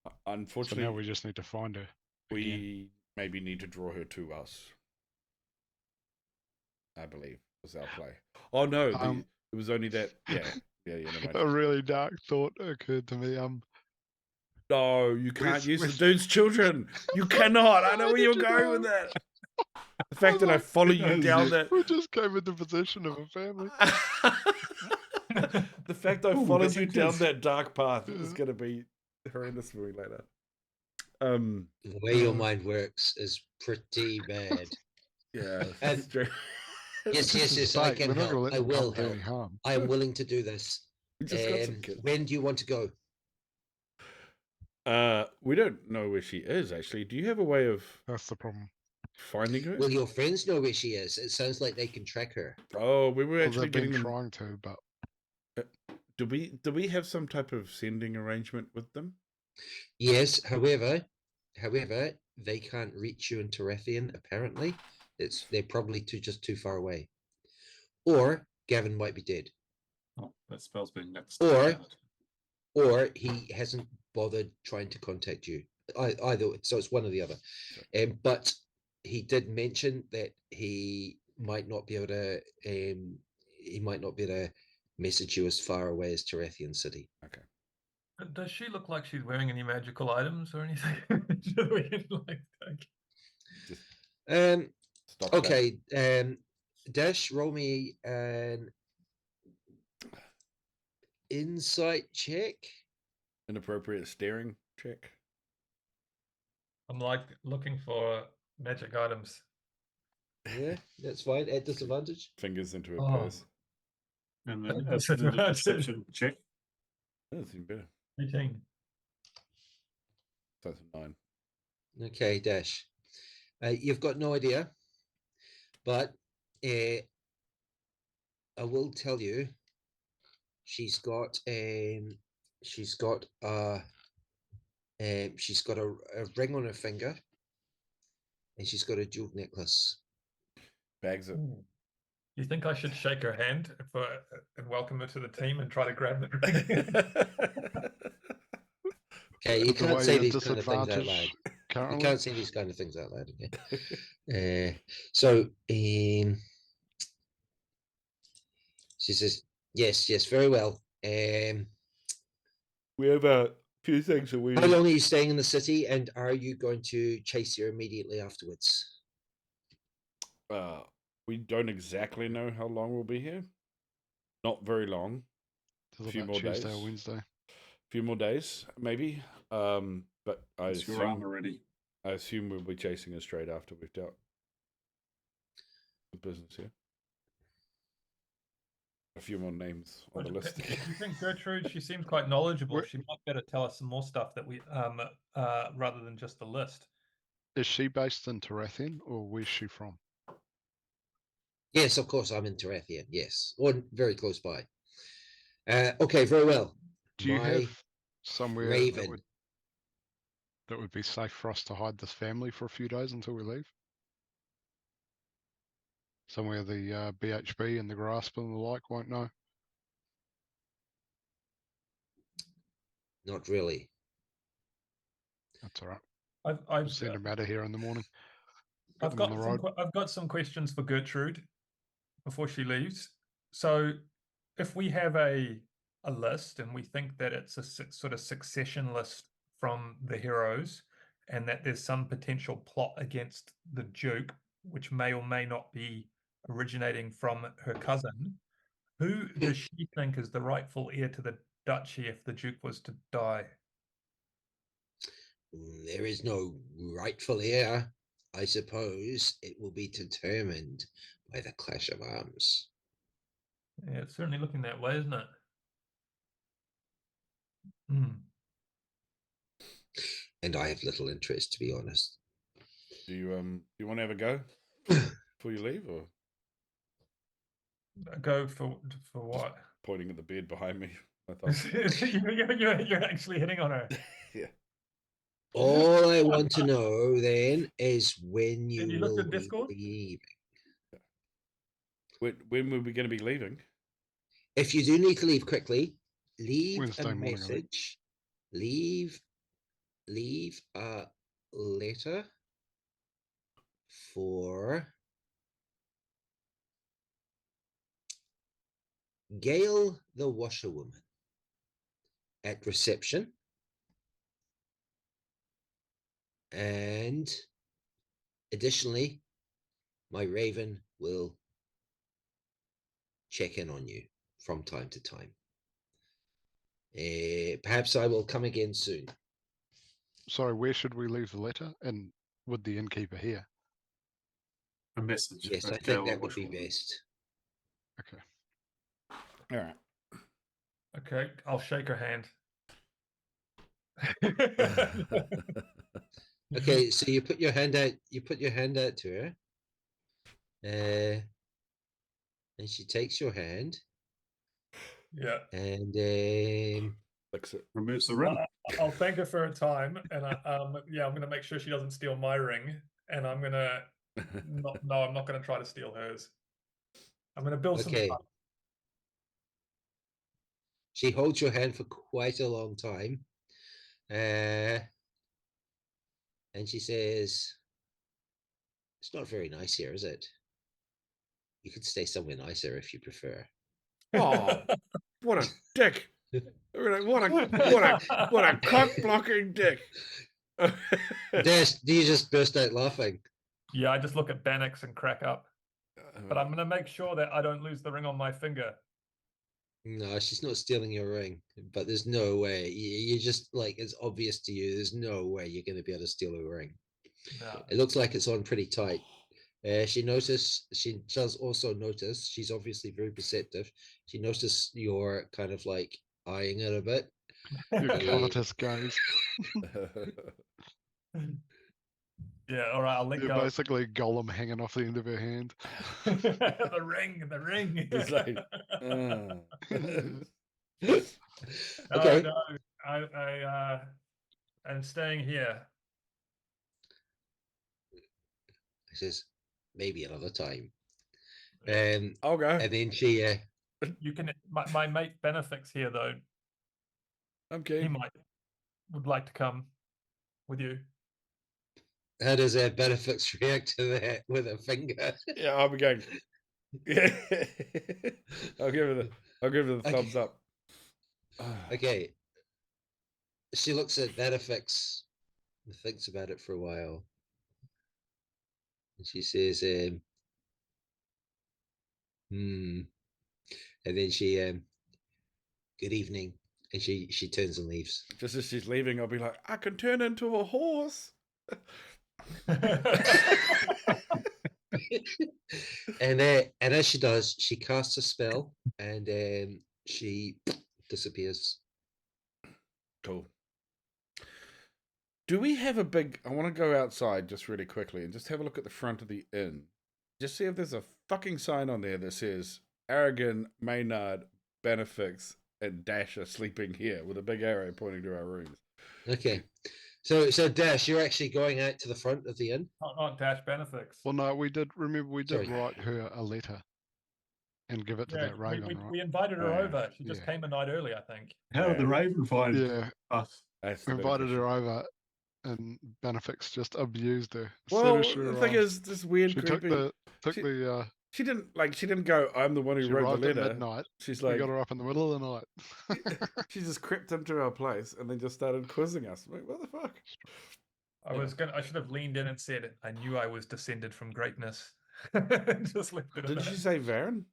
Speaker 4: So
Speaker 1: Unfortunately,
Speaker 4: now we just need to find her.
Speaker 1: we maybe need to draw her to us. I believe was our play. Oh no, it was only that. Yeah. Never mind.
Speaker 4: A really dark thought occurred to me.
Speaker 1: No, you can't use the
Speaker 4: where's-
Speaker 1: dude's children. You cannot. I know where you're going with that. The fact that I follow you down that.
Speaker 4: We just came into possession of a family.
Speaker 1: The fact I
Speaker 5: Ooh,
Speaker 1: followed
Speaker 5: that's
Speaker 1: you
Speaker 5: a
Speaker 1: down
Speaker 5: kiss.
Speaker 1: that dark path is going to be horrendous for me later.
Speaker 2: The way your mind works is pretty bad.
Speaker 1: Yeah.
Speaker 2: And-
Speaker 1: it's true.
Speaker 2: Yes, yes, yes.
Speaker 4: Say,
Speaker 2: I
Speaker 4: we're
Speaker 2: can
Speaker 4: not gonna
Speaker 2: help.
Speaker 4: let
Speaker 2: I
Speaker 4: them
Speaker 2: will
Speaker 4: come do
Speaker 2: help.
Speaker 4: any harm.
Speaker 2: I am willing to do this.
Speaker 1: We just got some kids.
Speaker 2: When do you want to go?
Speaker 1: We don't know where she is, actually. Do you have a way of
Speaker 4: That's the problem.
Speaker 1: finding her?
Speaker 2: Will your friends know where she is? It sounds like they can track her.
Speaker 1: Oh, we were
Speaker 4: Well,
Speaker 1: actually
Speaker 4: they've been
Speaker 1: getting them.
Speaker 4: trying to, but
Speaker 1: Do we have some type of sending arrangement with them?
Speaker 2: Yes, however, they can't reach you in Tarathian, apparently. They're probably just too far away. Or Gavin might be dead.
Speaker 5: Oh, that spell's been next.
Speaker 2: Or he hasn't bothered trying to contact you. Either, so it's one or the other. But he did mention that he might not be able to message you as far away as Tarathian City.
Speaker 1: Okay.
Speaker 3: Does she look like she's wearing any magical items or anything? That we can, like, take?
Speaker 1: Stop that.
Speaker 2: Okay, Dash, roll me an insight check.
Speaker 1: Inappropriate staring check.
Speaker 3: I'm like looking for magic items.
Speaker 2: Yeah, that's fine. At disadvantage.
Speaker 1: Fingers into a
Speaker 3: Oh.
Speaker 1: purse.
Speaker 5: And then
Speaker 3: That's
Speaker 5: as the
Speaker 3: advantage.
Speaker 5: deception check.
Speaker 1: That's even better.
Speaker 3: 18.
Speaker 1: That's a 9.
Speaker 2: Okay, Dash. You've got no idea, but I will tell you, she's got a ring on her finger, and she's got a jeweled necklace.
Speaker 1: Bags it.
Speaker 3: Ooh. You think I should shake her hand and welcome her to the team and try to grab the ring?
Speaker 2: Okay, you
Speaker 4: With the
Speaker 2: can't
Speaker 4: way
Speaker 2: say
Speaker 4: you're
Speaker 2: these kind of things out loud.
Speaker 4: disadvantaged
Speaker 2: You
Speaker 4: currently.
Speaker 2: can't say these kind of things out loud. Okay. So she says, "Yes, yes, very well.
Speaker 1: We have a few things that we.
Speaker 2: How long are you staying in the city, and are you going to chase her immediately afterwards?"
Speaker 1: We don't exactly know how long we'll be here. Not very long.
Speaker 4: Till
Speaker 1: A few
Speaker 4: about
Speaker 1: more
Speaker 4: Tuesday
Speaker 1: days.
Speaker 4: or Wednesday.
Speaker 1: A few more days, maybe. But I
Speaker 5: Is your
Speaker 1: assume,
Speaker 5: armor ready?
Speaker 1: I assume we'll be chasing her straight after we've dealt with business here. A few more names on the list.
Speaker 3: Do you think Gertrude? She seems quite knowledgeable.
Speaker 4: Where-
Speaker 3: She might better tell us some more stuff that we rather than just the list.
Speaker 4: Is she based in Tarathian, or where's she from?
Speaker 2: Yes, of course, I'm in Tarathian. Yes, or very close by. Okay, very well.
Speaker 4: Do you
Speaker 2: My
Speaker 4: have somewhere
Speaker 2: raven.
Speaker 4: that would be safe for us to hide this family for a few days until we leave? Somewhere the BHB and the grasp and the like won't know.
Speaker 2: Not really.
Speaker 4: That's all right.
Speaker 3: I've
Speaker 4: We'll send them out of here in the morning. Get
Speaker 3: I've
Speaker 4: them on the
Speaker 3: got
Speaker 4: road.
Speaker 3: I've got some questions for Gertrude before she leaves. So, if we have a list and we think that it's a sort of succession list from the heroes, and that there's some potential plot against the Duke, which may or may not be originating from her cousin, who does she think is the rightful heir to the duchy if the Duke was to die?
Speaker 2: There is no rightful heir. I suppose it will be determined by the clash of arms.
Speaker 3: Yeah, it's certainly looking that way, isn't it? Hmm.
Speaker 2: And I have little interest, to be honest.
Speaker 1: Do you want to have a go before you leave, or
Speaker 3: Go for what?
Speaker 1: pointing at the bed behind me? I thought.
Speaker 3: You're actually hitting on her.
Speaker 1: Yeah.
Speaker 2: All I want to know then is when
Speaker 3: Have
Speaker 2: you
Speaker 3: you looked
Speaker 2: will
Speaker 3: at
Speaker 2: be
Speaker 3: Discord?
Speaker 2: leaving.
Speaker 1: When were we going to be leaving?
Speaker 2: If you do need to leave quickly, leave
Speaker 4: Wednesday
Speaker 2: a
Speaker 4: morning, I think.
Speaker 2: message. Leave a letter for Gail the washerwoman at reception, and additionally, my raven will check in on you from time to time. Perhaps I will come again soon.
Speaker 4: Sorry, where should we leave the letter? And with the innkeeper here?
Speaker 5: A message.
Speaker 2: Yes,
Speaker 5: for
Speaker 2: I
Speaker 5: Gale
Speaker 2: think that would be
Speaker 5: Washwoman.
Speaker 2: best.
Speaker 4: Okay.
Speaker 1: All right.
Speaker 3: Okay, I'll shake her hand.
Speaker 2: Okay, so you put your hand out. You put your hand out to her, and she takes your hand,
Speaker 3: Yeah.
Speaker 2: and
Speaker 1: Fix it.
Speaker 5: Removes the ring.
Speaker 3: I'll thank her for her time, and I'm gonna make sure she doesn't steal my ring, and I'm gonna I'm not gonna try to steal hers. I'm gonna build some
Speaker 2: okay.
Speaker 3: trust.
Speaker 2: She holds your hand for quite a long time, and she says, "It's not very nice here, is it? You could stay somewhere nicer if you prefer."
Speaker 1: Oh, what a dick! What a cock blocking dick!
Speaker 2: Dash, do you just burst out laughing?
Speaker 3: Yeah, I just look at Bannofix and crack up. But I'm gonna make sure that I don't lose the ring on my finger.
Speaker 2: No, she's not stealing your ring, but there's no way. You just like, it's obvious to you. There's no way you're going to be able to steal a ring.
Speaker 3: No.
Speaker 2: It looks like it's on pretty tight. She does also notice, she's obviously very perceptive. She notices you're kind of like eyeing it a bit.
Speaker 4: Your
Speaker 2: Yeah.
Speaker 4: covetous gaze.
Speaker 3: Yeah, all right, I'll let
Speaker 4: You're
Speaker 3: go.
Speaker 4: basically Gollum hanging off the end of her hand.
Speaker 3: The ring.
Speaker 1: It's like,
Speaker 2: Okay.
Speaker 3: No, I'm staying here.
Speaker 2: He says, maybe another time.
Speaker 1: I'll go.
Speaker 2: And then she,
Speaker 3: You can. My mate Bannofix here though.
Speaker 1: I'm
Speaker 3: He
Speaker 1: keen.
Speaker 3: would like to come with you.
Speaker 2: how does Benefix react to that with a finger?
Speaker 1: Yeah, I'll be going. Yeah. I'll give her the
Speaker 2: Okay.
Speaker 1: thumbs up.
Speaker 2: Okay. She looks at Benefix and thinks about it for a while. And she says, and then she, good evening. And she turns and leaves.
Speaker 1: Just as she's leaving, I'll be like, I can turn into a horse.
Speaker 2: And as she does, she casts a spell and she disappears.
Speaker 1: Cool. Do we have a big... I want to go outside just really quickly and just have a look at the front of the inn. Just see if there's a fucking sign on there that says Aragin, Maynard, Bannofix, and Dash are sleeping here with a big arrow pointing to our rooms.
Speaker 2: Okay. So Dash, you're actually going out to the front of the inn?
Speaker 3: not Dash Bannofix.
Speaker 4: Well, no, we did
Speaker 2: Sorry.
Speaker 4: write her a letter and give it to that Raven, right?
Speaker 3: we invited her
Speaker 1: Oh, yeah.
Speaker 3: over. She just
Speaker 4: Yeah.
Speaker 3: came a night early, I think.
Speaker 5: How did the Raven find
Speaker 4: Yeah,
Speaker 5: us?
Speaker 1: That's
Speaker 4: we
Speaker 1: the big
Speaker 4: invited
Speaker 1: question.
Speaker 4: her over, and Bannofix just abused her. As
Speaker 1: Well,
Speaker 4: soon as she
Speaker 1: the thing
Speaker 4: arrived,
Speaker 1: is, this weird,
Speaker 4: she
Speaker 1: creepy... She didn't go, I'm the one who
Speaker 4: she
Speaker 1: wrote
Speaker 4: arrived
Speaker 1: the
Speaker 4: at
Speaker 1: letter.
Speaker 4: midnight.
Speaker 1: She's
Speaker 4: We
Speaker 1: like,
Speaker 4: got her up in the middle of the night.
Speaker 1: she just crept into our place and then just started quizzing us. Like, what the fuck?
Speaker 3: I should have leaned in and said, I knew I was descended from greatness. Just left it at
Speaker 1: Didn't she say Varen?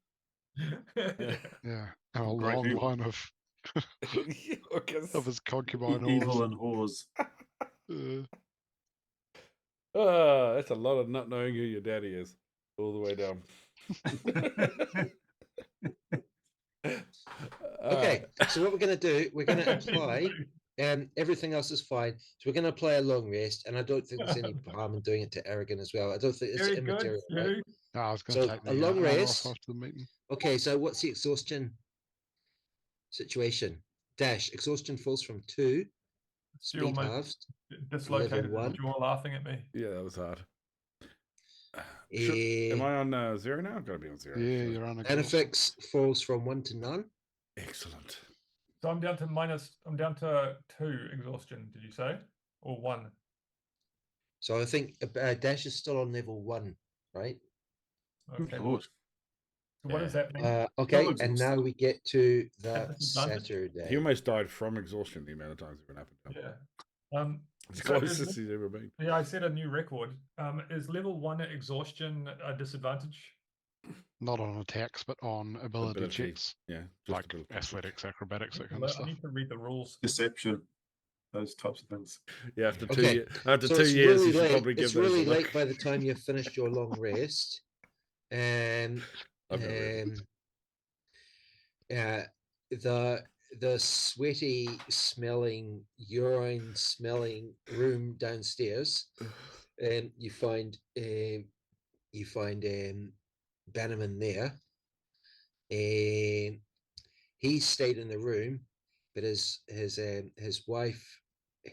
Speaker 3: that.
Speaker 4: Yeah, and a
Speaker 5: Great
Speaker 4: long
Speaker 5: people.
Speaker 4: line of his concubine
Speaker 5: Evil
Speaker 4: whores.
Speaker 5: and whores.
Speaker 1: That's a lot of not knowing who your daddy is all the way down.
Speaker 2: Okay. So what we're going to do, we're going to apply, everything else is fine. So we're going to apply a long rest, and I don't think there's any harm in doing it to Aragin as well. I don't think it's
Speaker 3: Very
Speaker 2: immaterial,
Speaker 3: good,
Speaker 2: right?
Speaker 3: Stu.
Speaker 4: No, I was going to
Speaker 2: So
Speaker 4: take
Speaker 2: a
Speaker 4: the
Speaker 2: long
Speaker 4: armor
Speaker 2: rest.
Speaker 4: off after the meeting.
Speaker 2: Okay, so what's the exhaustion situation? Dash, exhaustion falls from 2,
Speaker 3: Stu
Speaker 2: speed
Speaker 3: almost
Speaker 2: halved,
Speaker 3: dislocated
Speaker 2: level
Speaker 3: his jaw laughing at me.
Speaker 1: Yeah, that was hard. Am I on 0 now? I've got to be on 0.
Speaker 4: Yeah,
Speaker 1: actually.
Speaker 4: you're on a
Speaker 2: Bannofix falls from 1 to none.
Speaker 1: Excellent.
Speaker 3: So I'm down to 2 exhaustion, did you say? Or 1?
Speaker 2: So I think Dash is still on level 1, right?
Speaker 3: Okay.
Speaker 5: Lord.
Speaker 3: So what does that mean?
Speaker 2: Okay,
Speaker 5: Still
Speaker 2: and now
Speaker 5: exhausted.
Speaker 2: we get to the
Speaker 3: At disadvantage?
Speaker 2: Saturday.
Speaker 1: He almost died from exhaustion the amount of times he went up and down.
Speaker 3: Yeah.
Speaker 1: It's the
Speaker 3: So is
Speaker 1: closest he's ever been.
Speaker 3: Yeah, I set a new record. Is level 1 exhaustion a disadvantage?
Speaker 4: Not on attacks, but on ability checks,
Speaker 1: Yeah. Just
Speaker 4: like
Speaker 1: ability checks.
Speaker 4: athletics, acrobatics, that kind
Speaker 3: I
Speaker 4: of stuff.
Speaker 3: need to read the rules.
Speaker 5: Deception. Those types of things.
Speaker 1: Yeah, after
Speaker 2: Okay,
Speaker 1: after
Speaker 2: so
Speaker 1: 2
Speaker 2: it's
Speaker 1: years,
Speaker 2: really
Speaker 1: you should
Speaker 2: late.
Speaker 1: probably give
Speaker 2: It's
Speaker 1: those
Speaker 2: really
Speaker 1: a look.
Speaker 2: late by the time you've finished your long rest.
Speaker 1: I've got reasons.
Speaker 2: The sweaty smelling, urine smelling room downstairs, and you find Bannerman there, and he stayed in the room, but his wife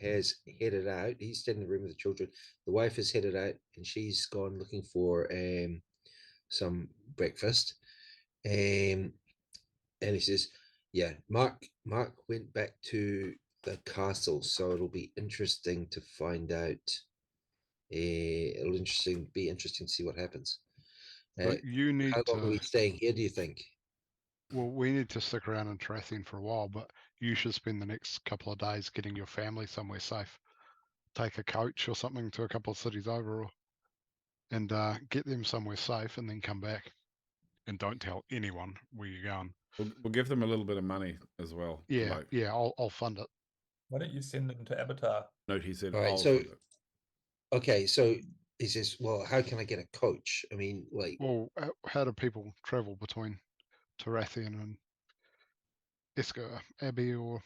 Speaker 2: has headed out. He stayed in the room with the children. The wife has headed out, and she's gone looking for some breakfast. And he says, "Yeah, Mark went back to the castle, so it'll be interesting to find out. It'll be interesting to see what happens."
Speaker 4: But you need
Speaker 2: How long are we
Speaker 4: to.
Speaker 2: staying here, do you think?
Speaker 4: Well, we need to stick around in Tarathian for a while, but you should spend the next couple of days getting your family somewhere safe. Take a coach or something to a couple of cities over, and get them somewhere safe, and then come back. And don't tell anyone where you're going.
Speaker 1: We'll give them a little bit of money as well.
Speaker 4: Yeah, I'll fund it.
Speaker 3: Why don't you send them to Avatar?
Speaker 1: No, he said,
Speaker 2: All right,
Speaker 1: I'll
Speaker 2: so-
Speaker 1: fund it.
Speaker 2: Okay, so he says, "Well, how can I get a coach? I mean, like,
Speaker 4: Well, how do people travel between Tarathian and Esker Abbey or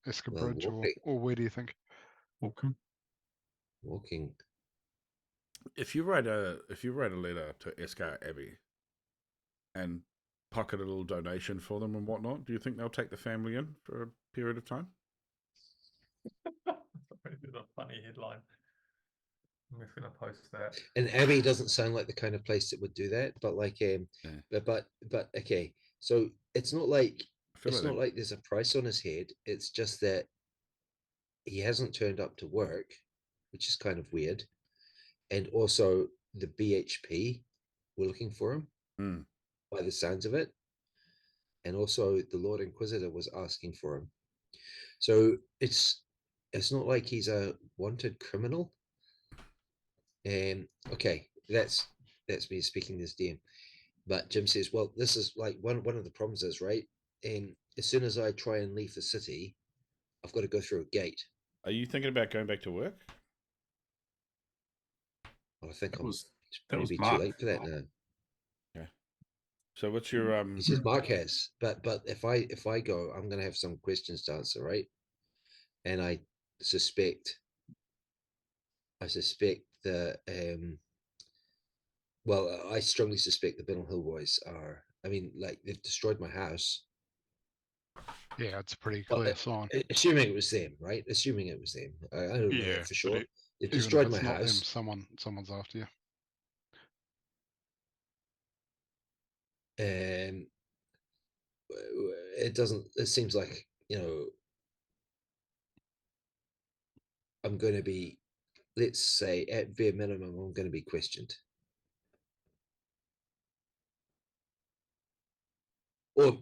Speaker 4: Esker
Speaker 2: Well,
Speaker 4: Bridge,
Speaker 2: walking.
Speaker 4: or where do you think?
Speaker 5: Welcome.
Speaker 2: walking."
Speaker 1: If you write a letter to Escar Abbey and pocket a little donation for them and whatnot, do you think they'll take the family in for a period of time?
Speaker 3: It's a funny headline. I'm just gonna post that.
Speaker 2: And Abbey doesn't sound like the kind of place that would do that, but like,
Speaker 1: Yeah.
Speaker 2: but okay. So it's not like
Speaker 1: I feel like
Speaker 2: there's a price on his head. It's just that he hasn't turned up to work, which is kind of weird. And also the BHP were looking for him
Speaker 1: Mm.
Speaker 2: by the sounds of it. And also the Lord Inquisitor was asking for him. So it's not like he's a wanted criminal. Okay, that's me speaking this DM. But Jim says, well, this is like one of the problems is, right? As soon as I try and leave the city, I've got to go through a gate.
Speaker 1: Are you thinking about going back to work?
Speaker 2: Well, I think
Speaker 5: That
Speaker 2: I'm
Speaker 5: was
Speaker 2: maybe too
Speaker 5: Mark.
Speaker 2: late for that now.
Speaker 1: Yeah. So what's your
Speaker 2: He says Mark has, but if I go, I'm going to have some questions to answer, right? And I suspect the well, I strongly suspect the Binnel Hill Boys are. I mean, like they've destroyed my house.
Speaker 4: Yeah, it's a pretty
Speaker 2: Well,
Speaker 4: clear sign.
Speaker 2: assuming it was them, right? Assuming it was them. I don't know
Speaker 4: Yeah,
Speaker 2: that for
Speaker 4: but
Speaker 2: sure. They've
Speaker 4: even if
Speaker 2: destroyed my
Speaker 4: it's not them,
Speaker 2: house.
Speaker 4: someone's after you.
Speaker 2: It doesn't. It seems like I'm going to be. Let's say at bare minimum, I'm going to be questioned. Or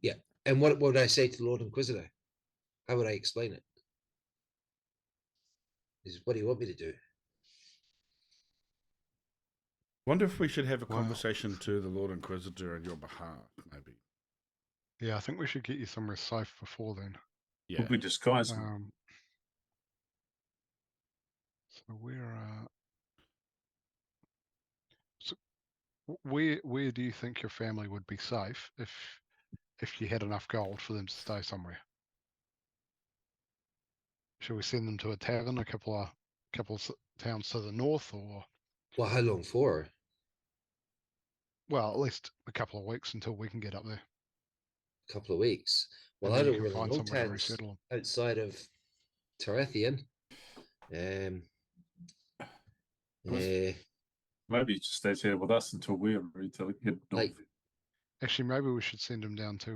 Speaker 2: yeah, and what would I say to the Lord Inquisitor? How would I explain it? Is what do you want me to do?
Speaker 1: Wonder if we should have a
Speaker 4: Wow.
Speaker 1: conversation to the Lord Inquisitor on your behalf, maybe.
Speaker 4: Yeah, I think we should get you somewhere safe before then.
Speaker 1: Yeah.
Speaker 5: Will we disguise them?
Speaker 4: So where do you think your family would be safe if you had enough gold for them to stay somewhere? Should we send them to a tavern a couple of towns to the north, or
Speaker 2: Well, how long for?
Speaker 4: well, at least a couple of weeks until we can get up there?
Speaker 2: A couple of weeks. Well,
Speaker 4: And
Speaker 2: I
Speaker 4: then you
Speaker 2: don't
Speaker 4: can
Speaker 2: really
Speaker 4: find
Speaker 2: know
Speaker 4: somewhere to
Speaker 2: towns
Speaker 4: resettle them.
Speaker 2: outside of Tarathian.
Speaker 5: Maybe he just stays here with us until we're ready to head north.
Speaker 2: Like,
Speaker 4: Actually, maybe we should send them down to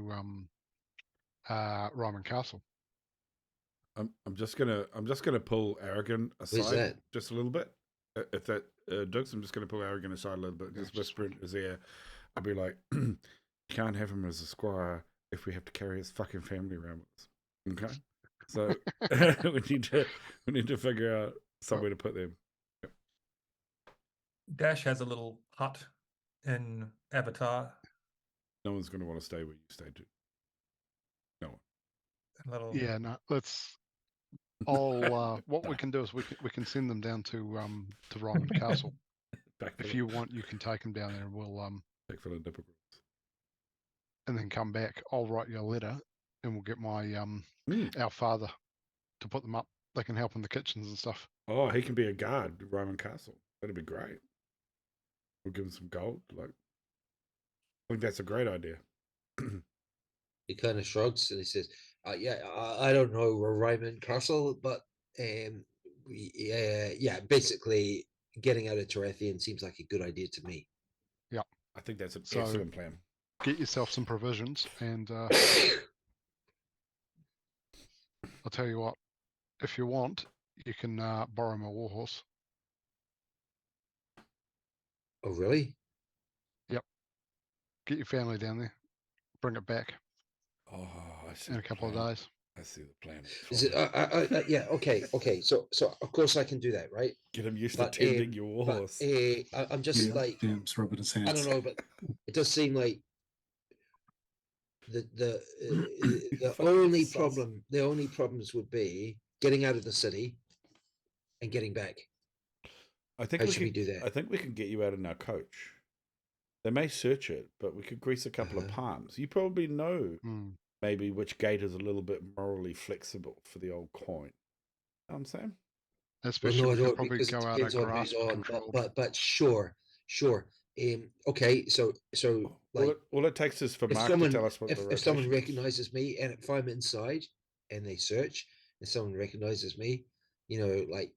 Speaker 4: Ryman Castle.
Speaker 1: I'm just gonna pull Aragin aside
Speaker 2: that?
Speaker 1: just a little bit. If that Dukes, I'm just gonna pull Aragin aside a little bit. Just whisper in his ear. I'll be like, you can't have him as a squire if we have to carry his fucking family around with us. Okay, so we need to figure out somewhere to put them.
Speaker 3: Dash has a little hut in Avatar.
Speaker 1: No one's gonna want to stay where you stay to. No one.
Speaker 3: A little.
Speaker 4: Yeah, no, let's. What we can do is we can send them down to Ryman Castle. If you want, you can take them down there, and we'll
Speaker 1: back for the dipper groups.
Speaker 4: And then come back. I'll write you a letter, and we'll get my our father to put them up. They can help in the kitchens and stuff.
Speaker 1: Oh, he can be a guard at Roman Castle. That'd be great. We'll give him some gold. Like, I think that's a great idea.
Speaker 2: he kind of shrugs and he says, "Yeah, I don't know Ryman Castle, but yeah, basically getting out of Tarathian seems like a good idea to me."
Speaker 4: Yeah,
Speaker 1: I think that's an excellent plan.
Speaker 4: Get yourself some provisions, and I'll tell you what. If you want, you can borrow my warhorse.
Speaker 2: Oh, really?
Speaker 4: Yep. Get your family down there. Bring it back.
Speaker 1: Oh, I see.
Speaker 4: In a couple of days.
Speaker 1: I see the plan.
Speaker 2: Is it? Yeah. Okay. So of course I can do that, right?
Speaker 1: Get him used to tending your warhorse.
Speaker 2: I'm just like,
Speaker 5: Dam's rubbing his hands.
Speaker 2: I don't know, but it does seem like the only problems would be getting out of the city and getting back.
Speaker 1: I think we do that? I think we can get you out in our coach. They may search it, but we could grease a couple of palms. You probably know maybe which gate is a little bit morally flexible for the old coin. You know what I'm saying?
Speaker 4: Especially
Speaker 2: no,
Speaker 4: we
Speaker 2: no,
Speaker 4: could probably
Speaker 2: because it
Speaker 4: go out
Speaker 2: depends
Speaker 4: at
Speaker 2: on who's
Speaker 4: grasp
Speaker 2: on.
Speaker 4: control.
Speaker 2: But sure. Okay, so like
Speaker 1: All it takes is for
Speaker 2: if
Speaker 1: Mark to
Speaker 2: someone
Speaker 1: tell us what the
Speaker 2: if someone
Speaker 1: rotation is.
Speaker 2: recognizes me, and if I'm inside and they search and someone recognizes me, like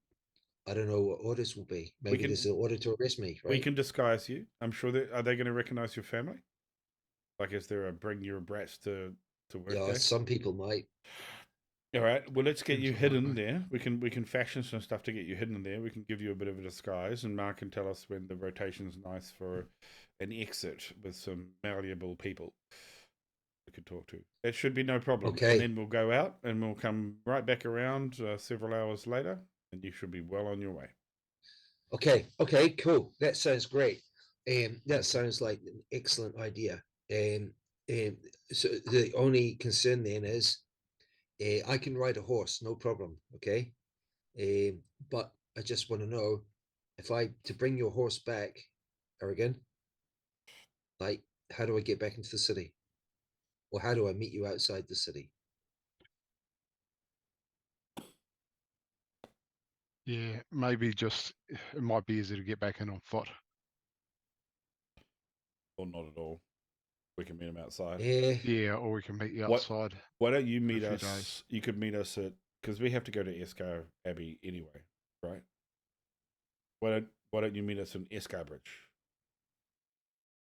Speaker 2: I don't know what orders will be. Maybe there's an order to arrest me,
Speaker 1: We
Speaker 2: right?
Speaker 1: can disguise you. I'm sure that are they going to recognize your family? Like, is there a bring your brats to work
Speaker 2: Yeah,
Speaker 1: day?
Speaker 2: some people might.
Speaker 1: All right. Well, let's get
Speaker 4: Seems
Speaker 1: you
Speaker 4: like
Speaker 1: hidden
Speaker 4: it.
Speaker 1: there. We can fashion some stuff to get you hidden there. We can give you a bit of a disguise, and Mark can tell us when the rotation's nice for an exit with some malleable people we could talk to. That should be no problem.
Speaker 2: Okay.
Speaker 1: And then we'll go out and we'll come right back around several hours later, and you should be well on your way.
Speaker 2: Okay, cool. That sounds great. That sounds like an excellent idea. So the only concern then is I can ride a horse, no problem. Okay. But I just want to know if to bring your horse back, Aragin, like how do I get back into the city? Or how do I meet you outside the city?
Speaker 4: Yeah, maybe just it might be easier to get back in on foot.
Speaker 1: Or not at all. We can meet him outside.
Speaker 4: Yeah, or we can meet you
Speaker 1: What-
Speaker 4: outside.
Speaker 1: Why don't you meet
Speaker 4: few
Speaker 1: us?
Speaker 4: days.
Speaker 1: You could meet us at because we have to go to Escar Abbey anyway, right? Why don't you meet us in Escarbridge?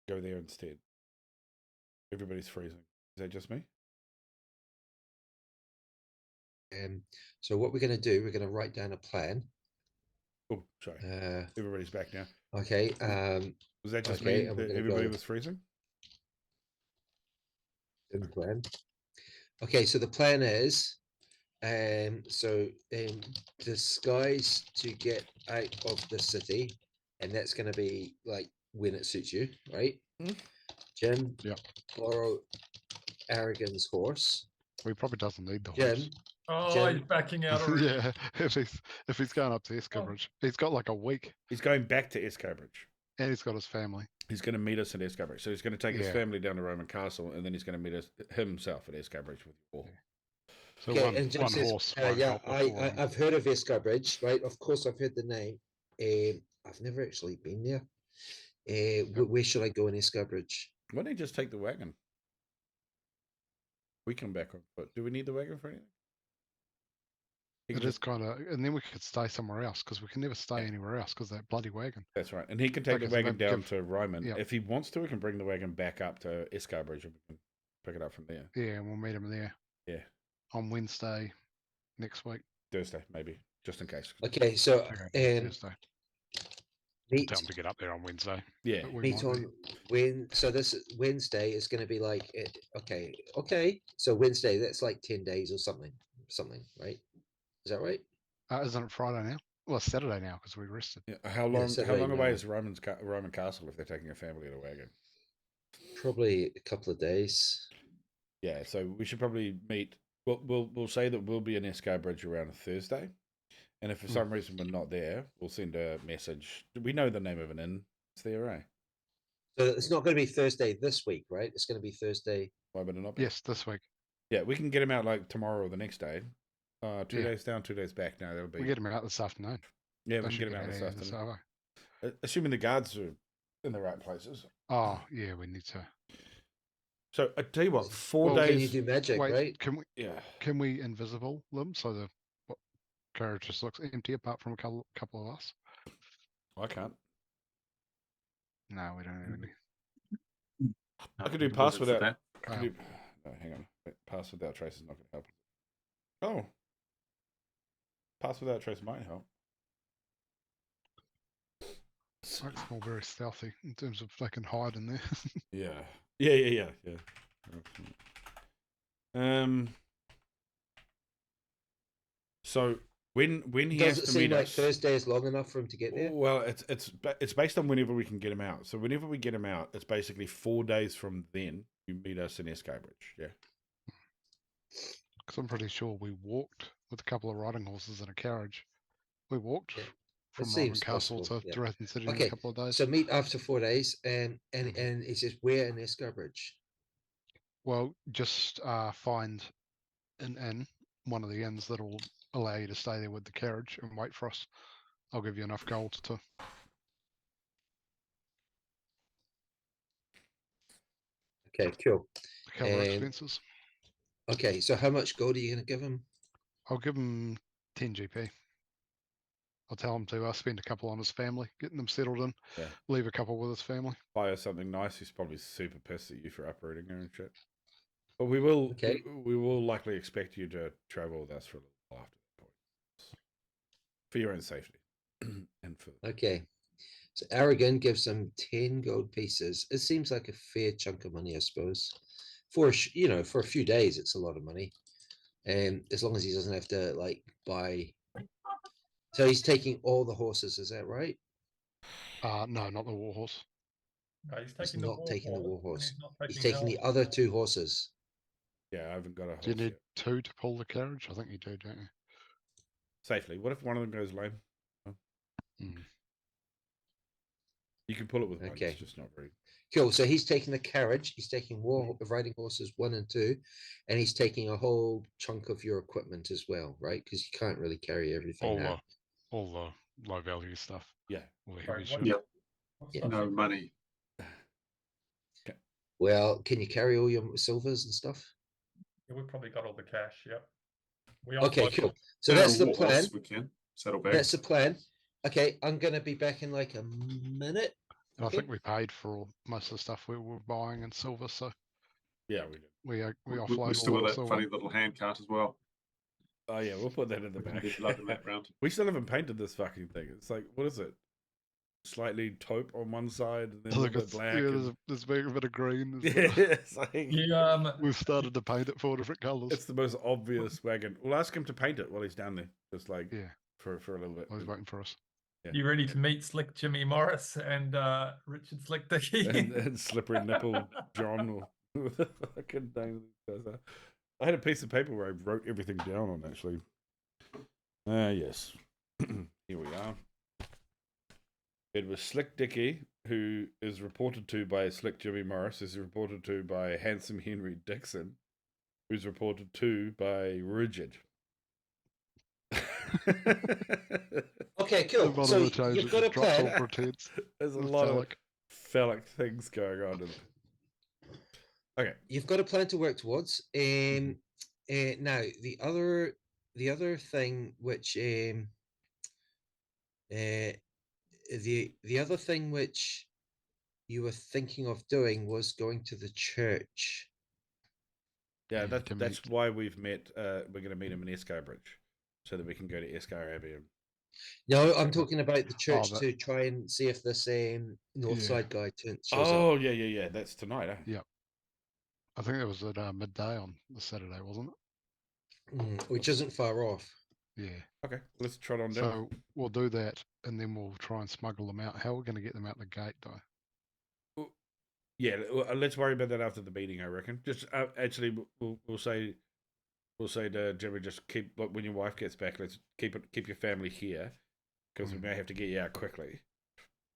Speaker 1: Go there instead. Everybody's freezing. Is that just me?
Speaker 2: So what we're going to do, we're going to write down a plan.
Speaker 1: Oh, sorry. Everybody's back now.
Speaker 2: Okay.
Speaker 1: Was that just
Speaker 2: okay,
Speaker 1: me
Speaker 2: and we're
Speaker 1: that
Speaker 2: gonna
Speaker 1: everybody
Speaker 2: go
Speaker 1: was freezing?
Speaker 2: in the plan. Okay, so the plan is, disguise to get out of the city, and that's going to be like when it suits you, right?
Speaker 1: Mhm.
Speaker 2: Jim,
Speaker 4: Yep.
Speaker 2: borrow Aragon's horse.
Speaker 4: We probably doesn't need the
Speaker 2: Jim,
Speaker 4: horse.
Speaker 3: Oh,
Speaker 2: Jim.
Speaker 3: he's backing out already.
Speaker 4: Yeah, if he's going up to Escarbridge, he's got like a week,
Speaker 1: He's going back to Escarbridge.
Speaker 4: and he's got his family.
Speaker 1: He's going to meet us at Escarbridge. So he's going to take his
Speaker 4: Yeah.
Speaker 1: family down to Roman Castle, and then he's going to meet us himself at Escarbridge with you all.
Speaker 4: So
Speaker 2: Okay, and Jim
Speaker 4: one
Speaker 2: says,
Speaker 4: horse won't
Speaker 2: yeah,
Speaker 4: help before,
Speaker 2: I've heard of Escarbridge, right? Of course, I've heard the name. I've never actually been there. Where should I go in Escarbridge?
Speaker 1: Why don't you just take the wagon? We come back on foot. Do we need the wagon for anything? He
Speaker 4: it
Speaker 1: can
Speaker 4: is
Speaker 1: just-
Speaker 4: kind of, and then we could stay somewhere else because we can never stay
Speaker 1: Yeah.
Speaker 4: anywhere else because that bloody wagon.
Speaker 1: That's right. And he can take
Speaker 4: Okay,
Speaker 1: the
Speaker 4: so
Speaker 1: wagon
Speaker 4: maybe
Speaker 1: down
Speaker 4: give-
Speaker 1: to Ryman.
Speaker 4: yeah.
Speaker 1: If he wants to, he can bring the wagon back up to Escarbridge and we can pick it up from there.
Speaker 4: Yeah, and we'll meet him there.
Speaker 1: Yeah.
Speaker 4: On Wednesday next week.
Speaker 1: Thursday, maybe, just in case.
Speaker 2: Okay, so
Speaker 4: Okay, Thursday.
Speaker 2: meet
Speaker 4: Tell him to get up there on Wednesday.
Speaker 1: Yeah.
Speaker 4: but we
Speaker 2: meet
Speaker 4: might be.
Speaker 2: on when. So this Wednesday is going to be like okay. So Wednesday, that's like 10 days or something, right? Is that right?
Speaker 4: Isn't it Friday now? Well, it's Saturday now because we rested.
Speaker 1: Yeah. How long
Speaker 2: Saturday
Speaker 1: away
Speaker 2: now.
Speaker 1: is Roman Castle if they're taking a family in a wagon?
Speaker 2: Probably a couple of days.
Speaker 1: Yeah, so we should probably meet. We'll say that we'll be in Escarbridge around a Thursday, and if for some reason we're not there, we'll send a message. We know the name of an inn. It's there, eh?
Speaker 2: So it's not going to be Thursday this week, right? It's going to be Thursday.
Speaker 1: Why would it not be?
Speaker 4: Yes, this week.
Speaker 1: Yeah, we can get him out like tomorrow or the next day. 2
Speaker 4: Yeah.
Speaker 1: days down, 2 days back. No, that'll be.
Speaker 4: We get him out this afternoon.
Speaker 1: Yeah,
Speaker 4: They
Speaker 1: we can
Speaker 4: should
Speaker 1: get him out this
Speaker 4: here
Speaker 1: afternoon.
Speaker 4: hour.
Speaker 1: Assuming the guards are in the right places.
Speaker 4: Oh, yeah, we need to.
Speaker 1: So I tell you what, 4
Speaker 2: Well, can you
Speaker 1: days.
Speaker 2: do magic,
Speaker 4: Wait,
Speaker 2: right?
Speaker 1: Yeah.
Speaker 4: can we invisible them so the carriage just looks empty apart from a couple of us?
Speaker 1: I can't.
Speaker 4: No, we don't have any.
Speaker 1: I could do
Speaker 5: Was
Speaker 1: pass
Speaker 5: it for
Speaker 1: without.
Speaker 5: that?
Speaker 1: I could do, no, hang on. Wait, pass without trace is not going to help. Oh. Pass without trace might help.
Speaker 4: Makes them all very stealthy in terms of they can hide in there.
Speaker 1: Yeah. So when he
Speaker 2: Does
Speaker 1: has
Speaker 2: it
Speaker 1: to
Speaker 2: seem
Speaker 1: meet
Speaker 2: like
Speaker 1: us,
Speaker 2: Thursday is long enough for him to get there?
Speaker 1: well, it's based on whenever we can get him out. So whenever we get him out, it's basically 4 days from then you meet us in Escarbridge. Yeah.
Speaker 4: Because I'm pretty sure we walked with a couple of riding horses and a carriage. We walked
Speaker 2: Yeah,
Speaker 4: from
Speaker 2: it
Speaker 4: Roman
Speaker 2: seems
Speaker 4: Castle
Speaker 2: possible,
Speaker 4: to
Speaker 2: yeah.
Speaker 4: Tarathian City in
Speaker 2: Okay,
Speaker 4: a couple of days.
Speaker 2: so meet after 4 days, and
Speaker 1: Mhm.
Speaker 2: it says where in Escarbridge?
Speaker 4: Well, just find an inn, one of the inns that'll allow you to stay there with the carriage and wait for us. I'll give you enough gold to
Speaker 2: Okay, cool.
Speaker 4: cover
Speaker 2: Um,
Speaker 4: expenses.
Speaker 2: Okay, so how much gold are you going to give him?
Speaker 4: I'll give him 10 GP. I'll tell him to spend a couple on his family, getting them settled in.
Speaker 1: Yeah.
Speaker 4: Leave a couple with his family.
Speaker 1: Buy her something nice. He's probably super pissed at you for uprooting her and shit. But we will,
Speaker 2: Okay.
Speaker 1: we will likely expect you to travel with us for a little while after that point, for your own safety, and for
Speaker 2: Okay. So Aragin gives him 10 gold pieces. It seems like a fair chunk of money, I suppose. For for a few days, it's a lot of money. And as long as he doesn't have to like buy. So he's taking all the horses, is that right?
Speaker 4: No, not the warhorse.
Speaker 3: No, he's
Speaker 2: He's
Speaker 3: taking the
Speaker 2: not taking the
Speaker 3: war
Speaker 2: war
Speaker 3: horse,
Speaker 2: horse.
Speaker 3: and he's not
Speaker 2: He's
Speaker 3: taking
Speaker 2: taking the
Speaker 3: Hal.
Speaker 2: other 2 horses.
Speaker 1: yeah. I haven't got a
Speaker 4: Do you
Speaker 1: horse
Speaker 4: need
Speaker 1: yet.
Speaker 4: 2 to pull the carriage? I think you do, don't you?
Speaker 1: Safely. What if one of them goes lame?
Speaker 4: Mm.
Speaker 1: You can pull it with one.
Speaker 2: Okay.
Speaker 1: It's just not very.
Speaker 2: Cool. So he's taking the carriage. He's taking riding horses 1 and 2, and he's taking a whole chunk of your equipment as well, right? Because you can't really carry everything now.
Speaker 4: All the low value stuff.
Speaker 1: Yeah.
Speaker 4: All the
Speaker 3: Sorry,
Speaker 4: heavy
Speaker 3: what-
Speaker 4: shit.
Speaker 5: Yep.
Speaker 3: What
Speaker 2: Yeah.
Speaker 3: stuff's
Speaker 5: No
Speaker 3: in-
Speaker 5: money.
Speaker 2: Well, can you carry all your silvers and stuff?
Speaker 3: Yeah, we've probably got all the cash. Yep. We
Speaker 2: Okay,
Speaker 3: offloaded-
Speaker 2: cool. So
Speaker 5: And a
Speaker 2: that's the
Speaker 5: war
Speaker 2: plan.
Speaker 5: horse we can saddle back.
Speaker 2: That's the plan. Okay, I'm gonna be back in like a minute.
Speaker 4: And
Speaker 2: Okay.
Speaker 4: I think we paid for most of the stuff we were buying in silver, so
Speaker 1: Yeah, we did.
Speaker 4: we
Speaker 5: We
Speaker 4: offload
Speaker 5: still
Speaker 4: all
Speaker 5: got
Speaker 4: the
Speaker 5: that
Speaker 4: silver.
Speaker 5: funny little hand cart as well.
Speaker 1: Oh yeah, we'll put that in the
Speaker 5: We can
Speaker 1: back.
Speaker 5: be lugging that round.
Speaker 1: We still haven't painted this fucking thing. It's like, what is it? Slightly taupe on one side and then
Speaker 4: I
Speaker 1: a
Speaker 4: think
Speaker 1: little bit
Speaker 4: it's,
Speaker 1: black.
Speaker 4: yeah,
Speaker 1: and-
Speaker 4: there's been a bit of green.
Speaker 1: Yeah, it's like
Speaker 4: We've started to paint it 4 different colours.
Speaker 1: it's the most obvious wagon. We'll ask him to paint it while he's down there, just like
Speaker 4: Yeah,
Speaker 1: for a little bit.
Speaker 4: I was waiting for us.
Speaker 3: You ready to meet Slick Jimmy Morris and Richard Slick Dickey?
Speaker 1: and slippery nipple John or the fucking name of these guys are. I had a piece of paper where I wrote everything down on actually. Yes. Here we are. It was Slick Dicky, who is reported to by Slick Jimmy Morris, is reported to by Handsome Henry Dixon, who's reported to by Rigid.
Speaker 2: Okay,
Speaker 4: The
Speaker 2: cool.
Speaker 4: bottom
Speaker 2: So
Speaker 4: of the change,
Speaker 2: you've
Speaker 4: it
Speaker 2: got a
Speaker 4: just drops all
Speaker 2: plan.
Speaker 4: pretense.
Speaker 1: There's a
Speaker 4: It's
Speaker 1: lot of
Speaker 4: phallic.
Speaker 1: phallic things going on. Okay.
Speaker 2: You've got a plan to work towards. Now the other thing which the other thing which you were thinking of doing was going to the church.
Speaker 1: Yeah,
Speaker 4: Yeah, to
Speaker 1: that's
Speaker 4: meet.
Speaker 1: why we've met. We're going to meet him in Escarbridge, so that we can go to Escar Abbey. And
Speaker 2: No, I'm talking about the church
Speaker 4: that-
Speaker 2: to try and see if this Northside guy shows up.
Speaker 1: oh yeah. That's tonight. Eh?
Speaker 4: Yeah. I think it was at midday on the Saturday, wasn't it?
Speaker 2: Which isn't far off.
Speaker 4: Yeah.
Speaker 1: Okay, let's trot on down.
Speaker 4: So we'll do that, and then we'll try and smuggle them out. How are we going to get them out the gate, though?
Speaker 1: Yeah, let's worry about that after the meeting. I reckon. Just actually, we'll say to Jimmy, just keep when your wife gets back. Let's keep your family here, because we may have to get you out quickly.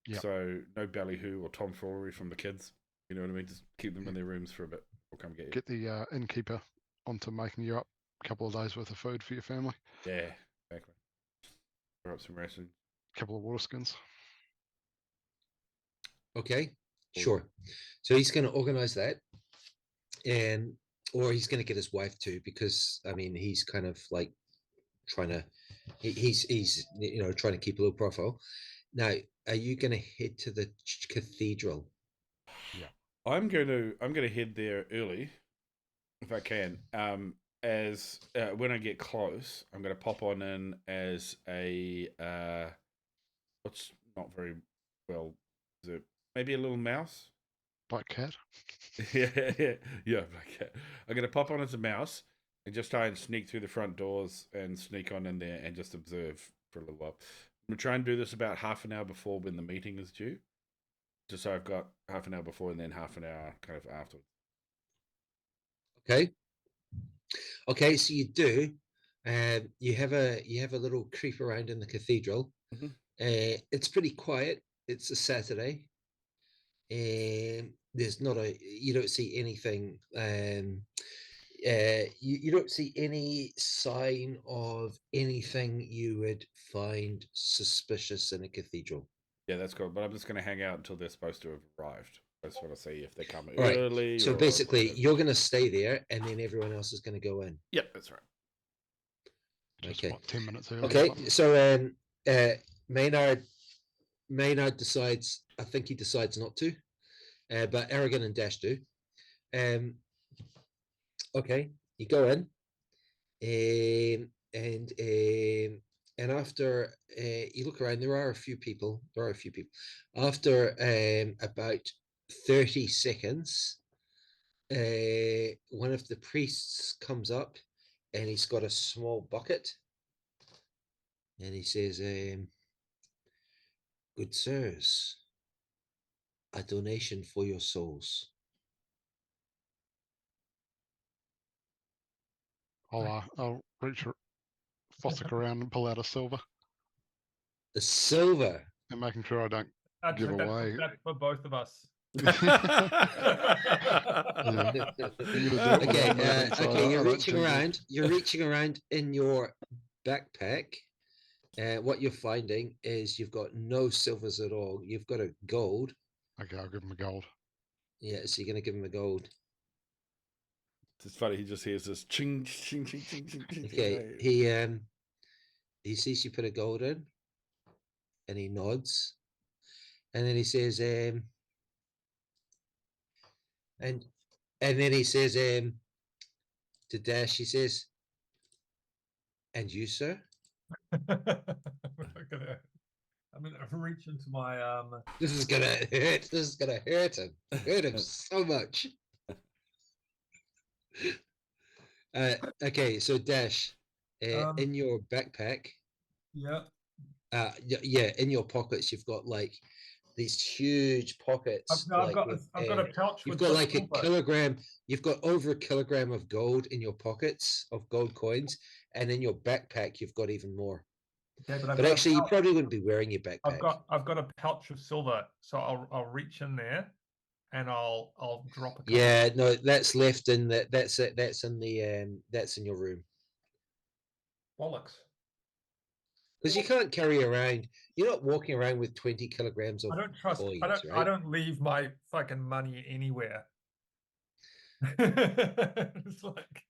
Speaker 4: Yep.
Speaker 1: So no ballyhoo or tomfoolery from the kids. You know what I mean? Just keep them in their rooms for a bit. We'll come get you.
Speaker 4: Get the innkeeper onto making you up a couple of days worth of food for your family.
Speaker 1: Yeah, exactly. Throw up some rations.
Speaker 4: A couple of water skins.
Speaker 2: Okay, sure. So he's going to organize that, or he's going to get his wife too, because I mean he's kind of like trying to he's trying to keep a low profile. Now, are you going to head to the cathedral?
Speaker 1: I'm going to head there early, if I can. As when I get close, I'm going to pop on in as a what's not very well. Is it maybe a little mouse?
Speaker 4: Black cat.
Speaker 1: yeah, black cat. I'm going to pop on as a mouse and just try and sneak through the front doors and sneak on in there and just observe for a little while. I'm going to try and do this about half an hour before when the meeting is due. Just so I've got half an hour before and then half an hour kind of afterwards.
Speaker 2: Okay, so you do. You have a little creep around in the cathedral.
Speaker 1: Mhm.
Speaker 2: It's pretty quiet. It's a Saturday. There's not you don't see anything you don't see any sign of anything you would find suspicious in a cathedral.
Speaker 1: Yeah, that's cool. But I'm just going to hang out until they're supposed to have arrived. I just want to see if they come
Speaker 2: All right.
Speaker 1: early.
Speaker 2: So
Speaker 1: or
Speaker 2: basically,
Speaker 1: whatever.
Speaker 2: you're going to stay there, and then everyone else is going to go in.
Speaker 1: Yep, that's right.
Speaker 4: Just
Speaker 2: Okay.
Speaker 4: what, 10 minutes early. or
Speaker 2: Okay.
Speaker 4: something?
Speaker 2: So Maynard decides. I think he decides not to, but Aragin and Dash do. Okay, you go in, and after you look around, there are a few people. After about 30 seconds, one of the priests comes up, and he's got a small bucket, and he says, "Good sirs, a donation for your souls."
Speaker 4: I'll reach, fossick around and pull out a silver,
Speaker 2: The silver.
Speaker 4: and making sure I don't give
Speaker 3: Actually,
Speaker 4: away.
Speaker 3: that's for both of us.
Speaker 4: Yeah. You gotta do it
Speaker 2: Okay,
Speaker 4: without moving, so
Speaker 2: okay,
Speaker 4: I
Speaker 2: you're
Speaker 4: don't
Speaker 2: reaching
Speaker 4: cheat.
Speaker 2: around. You're reaching around in your backpack. What you're finding is you've got no silvers at all. You've got a gold.
Speaker 4: Okay, I'll give him a gold.
Speaker 2: Yeah, so you're gonna give him a gold.
Speaker 1: It's funny. He just hears this ching, ching, ching, ching, ching, ching.
Speaker 2: Okay, he sees you put a gold in, and he nods, and then he says, and then he says, to Dash, he says, "And you, sir?"
Speaker 3: I'm gonna reach into my
Speaker 2: This is gonna hurt. This is gonna hurt him. Hurt him so much. Okay, so Dash, in your backpack,
Speaker 3: yeah.
Speaker 2: yeah, in your pockets, you've got like these huge pockets.
Speaker 3: I've got
Speaker 2: with,
Speaker 3: I've got a pouch
Speaker 2: you've
Speaker 3: with
Speaker 2: got
Speaker 3: some
Speaker 2: like a
Speaker 3: silver.
Speaker 2: kilogram. You've got over a kilogram of gold in your pockets of gold coins, and in your backpack, you've got even more.
Speaker 3: Okay, but
Speaker 2: But actually, you probably wouldn't be wearing your backpack.
Speaker 3: I've got a pouch of silver, so I'll reach in there, and I'll drop a couple.
Speaker 2: Yeah, no, that's left in that. That's it. That's in the that's in your room.
Speaker 3: Bollocks.
Speaker 2: Because you can't carry around. You're not walking around with 20 kilograms of
Speaker 3: I don't trust.
Speaker 2: coins,
Speaker 3: I
Speaker 2: right?
Speaker 3: don't leave my fucking money anywhere. It's like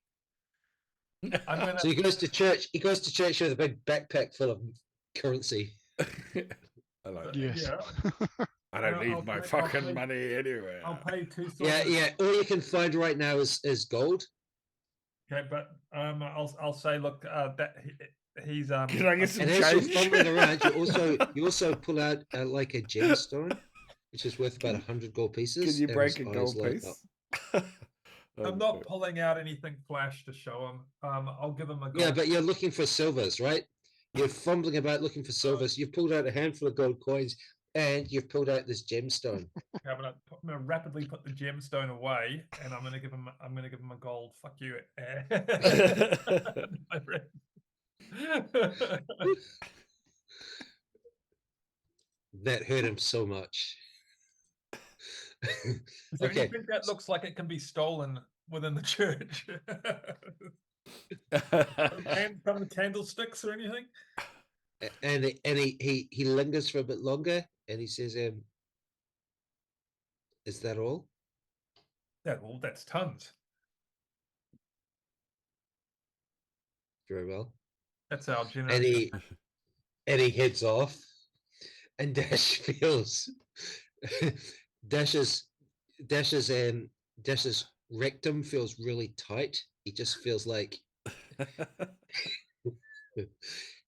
Speaker 3: I'm gonna.
Speaker 2: So he goes to church. He goes to church with a big backpack full of currency.
Speaker 1: I like that.
Speaker 4: Yes.
Speaker 3: Yeah.
Speaker 1: I don't
Speaker 3: I'll
Speaker 1: need my
Speaker 3: pay- I'll
Speaker 1: fucking
Speaker 3: pay-
Speaker 1: money anywhere.
Speaker 3: I'll pay 2 silver.
Speaker 2: Yeah, yeah. All you can find right now is gold.
Speaker 3: Okay, but I'll say, look, that he's
Speaker 1: Can I get some
Speaker 2: And as you're
Speaker 1: change?
Speaker 2: fumbling around, you also pull out like a gemstone, which is worth about 100 gold pieces.
Speaker 1: Can you
Speaker 2: and
Speaker 1: break
Speaker 2: his
Speaker 1: a
Speaker 2: eyes
Speaker 1: gold
Speaker 2: light
Speaker 1: piece?
Speaker 2: up.
Speaker 3: I'm not pulling out anything flash to show him. I'll give him a gold.
Speaker 2: Yeah, but you're looking for silvers, right? You're fumbling about looking for silvers. You've pulled out a handful of gold coins, and you've pulled out this gemstone.
Speaker 3: Okay, I'm gonna rapidly put the gemstone away, and I'm gonna give him a gold. Fuck you.
Speaker 2: That hurt him so much.
Speaker 3: Is there
Speaker 2: Okay.
Speaker 3: anything that looks like it can be stolen within the church? From the candlesticks or anything?
Speaker 2: And he lingers for a bit longer, and he says, "Is that all?"
Speaker 3: That's tons.
Speaker 2: Very well.
Speaker 3: That's our
Speaker 2: And
Speaker 3: generous.
Speaker 2: he heads off, and Dash feels Dash's rectum feels really tight. He just feels like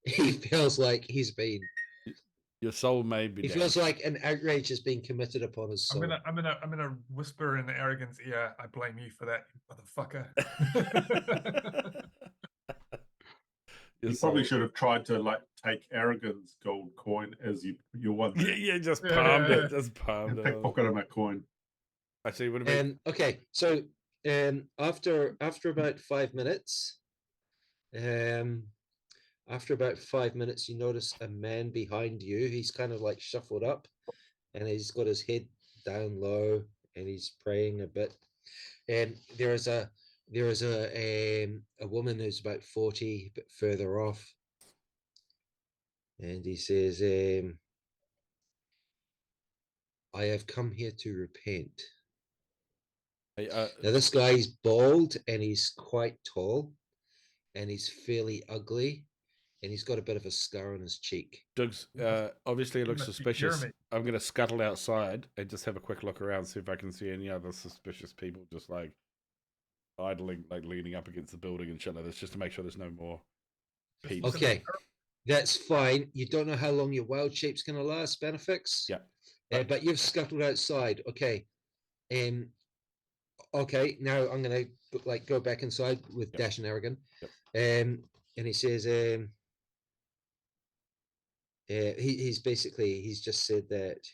Speaker 2: he feels like he's been.
Speaker 1: Your soul may be.
Speaker 2: He feels like an outrage has been committed upon his soul.
Speaker 3: I'm gonna whisper in Aragorn's ear. I blame you for that, you motherfucker.
Speaker 5: You probably should have tried to like take Aragorn's gold coin as your one.
Speaker 1: Yeah, just palmed it. Just palmed
Speaker 5: And
Speaker 1: it.
Speaker 5: pickpocket him a coin.
Speaker 1: I see. What about?
Speaker 2: Okay, so after about 5 minutes, you notice a man behind you. He's kind of like shuffled up, and he's got his head down low, and he's praying a bit. And there's a there is a woman who's about 40, a bit further off, and he says, "I have come here to repent." Now this guy's bald and he's quite tall, and he's fairly ugly, and he's got a bit of a scar on his cheek.
Speaker 1: Doug's obviously it looks
Speaker 3: must be
Speaker 1: suspicious.
Speaker 3: Jeremy.
Speaker 1: I'm going to scuttle outside and just have a quick look around, see if I can see any other suspicious people just like idling, like leaning up against the building and shit like this, just to make sure there's no more peeps.
Speaker 3: look at the
Speaker 2: Okay, that's fine. You don't know how long your wild shape's going to last, Bannofix.
Speaker 1: Yeah.
Speaker 2: But you've scuttled outside. Okay. Okay, now I'm going to like go back inside with
Speaker 1: Yep.
Speaker 2: Dash and Aragin.
Speaker 1: Yep.
Speaker 2: And he says, he's basically, he's just said that,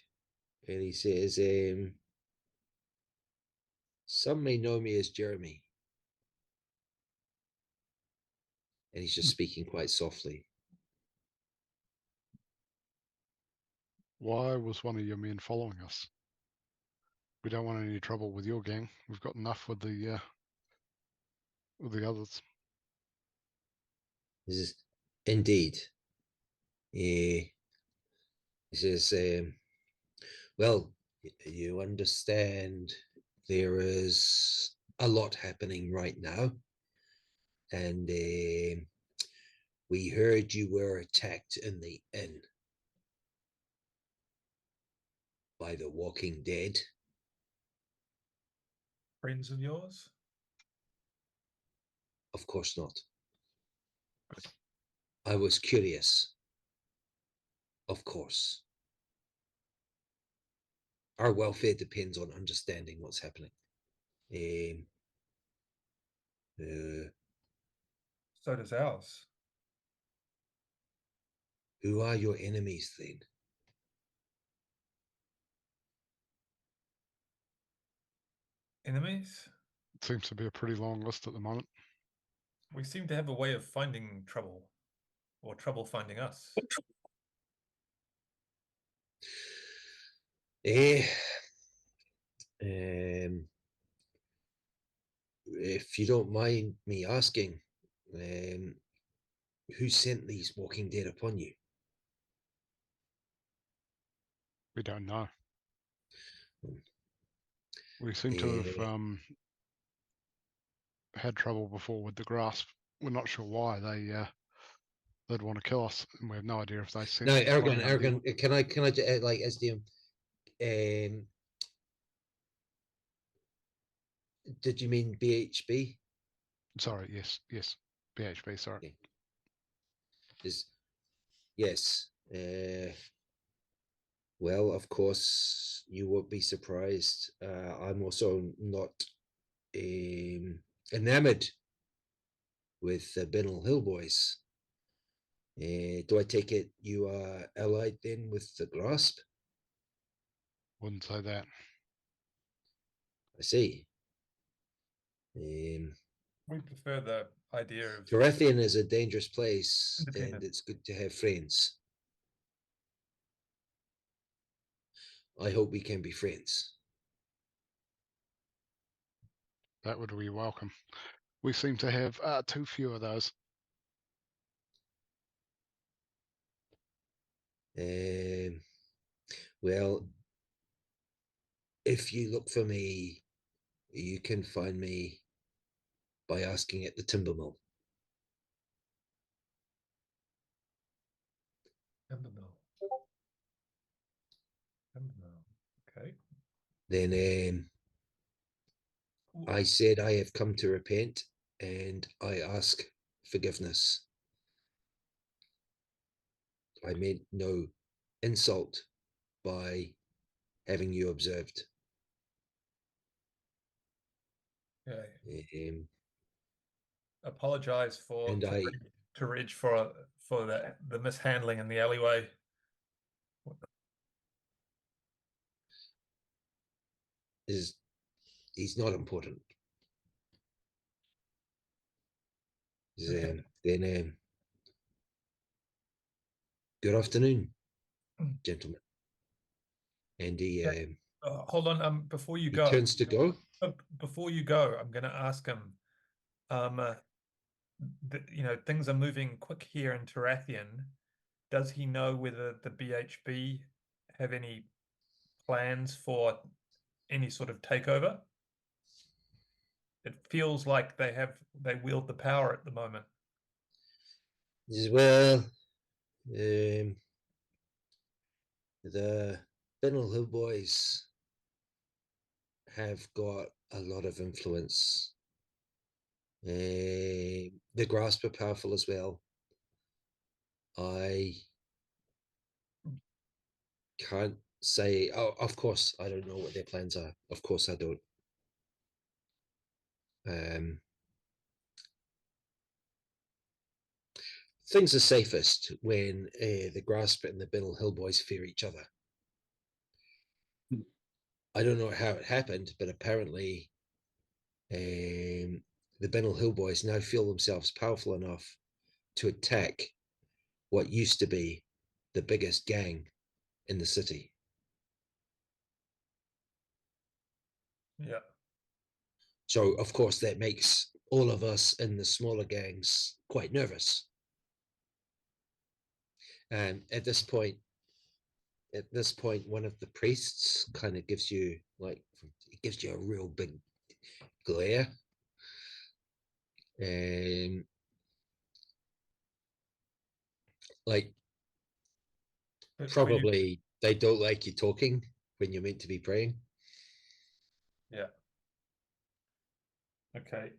Speaker 2: and he says, some may know me as Jeremy. And he's just speaking quite softly.
Speaker 4: Why was one of your men following us? We don't want any trouble with your gang. We've got enough with the others.
Speaker 2: He says, indeed. He says, well, you understand there is a lot happening right now. And we heard you were attacked in the inn by the Walking Dead.
Speaker 3: Friends of yours?
Speaker 2: Of course not. I was curious. Of course. Our welfare depends on understanding what's happening.
Speaker 3: So does ours.
Speaker 2: Who are your enemies then?
Speaker 3: Enemies?
Speaker 4: It seems to be a pretty long list at the moment.
Speaker 3: We seem to have a way of finding trouble, or trouble finding us.
Speaker 2: If you don't mind me asking, who sent these Walking Dead upon you?
Speaker 4: We don't know. We seem to have had trouble before with the grasp. We're not sure why they'd want to kill us, and we have no idea if they sent.
Speaker 2: No,
Speaker 4: somebody
Speaker 2: Aragin,
Speaker 4: on deal.
Speaker 2: can I like SDM? Did you mean BHB?
Speaker 4: Sorry, yes, BHB. Sorry.
Speaker 2: Okay. Yes. Well, of course, you won't be surprised. I'm also not enamored with the Binnel Hill Boys. Do I take it you are allied then with the Grasp?
Speaker 4: Wouldn't say that.
Speaker 2: I see.
Speaker 3: We prefer the idea of
Speaker 2: Tarathian is a dangerous place, and
Speaker 3: independent.
Speaker 2: it's good to have friends. I hope we can be friends.
Speaker 4: That would be welcome. We seem to have too few of those.
Speaker 2: Well, if you look for me, you can find me by asking at the timber mill.
Speaker 3: Timber mill. Okay.
Speaker 2: Then I said I have come to repent and I ask forgiveness. I meant no insult by having you observed.
Speaker 3: Okay. Apologize for
Speaker 2: And
Speaker 3: to Reg for the mishandling in the alleyway.
Speaker 2: he's not important.
Speaker 3: Okay.
Speaker 2: Then good afternoon, gentlemen. And he
Speaker 3: Hold on. Before you
Speaker 2: he
Speaker 3: go,
Speaker 2: turns to go.
Speaker 3: before you go, I'm going to ask him. things are moving quick here in Tarathian. Does he know whether the BHB have any plans for any sort of takeover? It feels like they wield the power at the moment.
Speaker 2: Well, the Binnel Hill Boys have got a lot of influence. The Grasp are powerful as well. I can't say. Oh, of course, I don't know what their plans are. Of course, I don't. Things are safest when the Grasp and the Binnel Hill Boys fear each other. I don't know how it happened, but apparently the Binnel Hill Boys now feel themselves powerful enough to attack what used to be the biggest gang in the city.
Speaker 3: Yeah.
Speaker 2: So, of course, that makes all of us in the smaller gangs quite nervous. And at this point, one of the priests kind of gives you a real big glare. Like, probably they don't like you talking when you're meant to be praying.
Speaker 3: Yeah. Okay.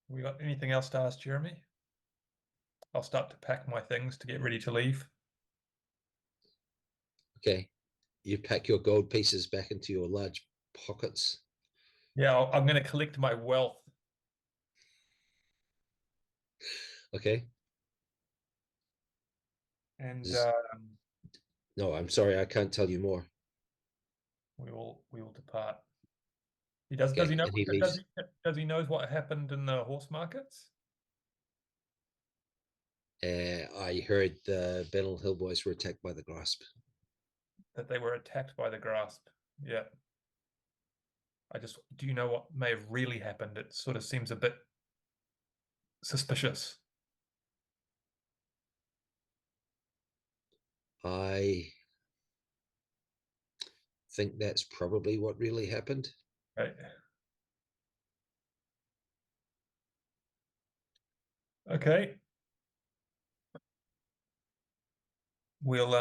Speaker 3: We got anything else to ask Jeremy? I'll start to pack my things to get ready to leave.
Speaker 2: Okay. You pack your gold pieces back into your large pockets.
Speaker 3: Yeah, I'm going to collect my wealth.
Speaker 2: Okay.
Speaker 3: And
Speaker 2: no, I'm sorry, I can't tell you more.
Speaker 3: we will depart. He does.
Speaker 2: Okay,
Speaker 3: Does he know?
Speaker 2: and he leaves.
Speaker 3: Does he knows what happened in the horse markets?
Speaker 2: I heard the Binnel Hill Boys were attacked by the Grasp.
Speaker 3: That they were attacked by the Grasp. Yeah. Do you know what may have really happened? It sort of seems a bit suspicious.
Speaker 2: I think that's probably what really happened.
Speaker 3: Right. Okay. We'll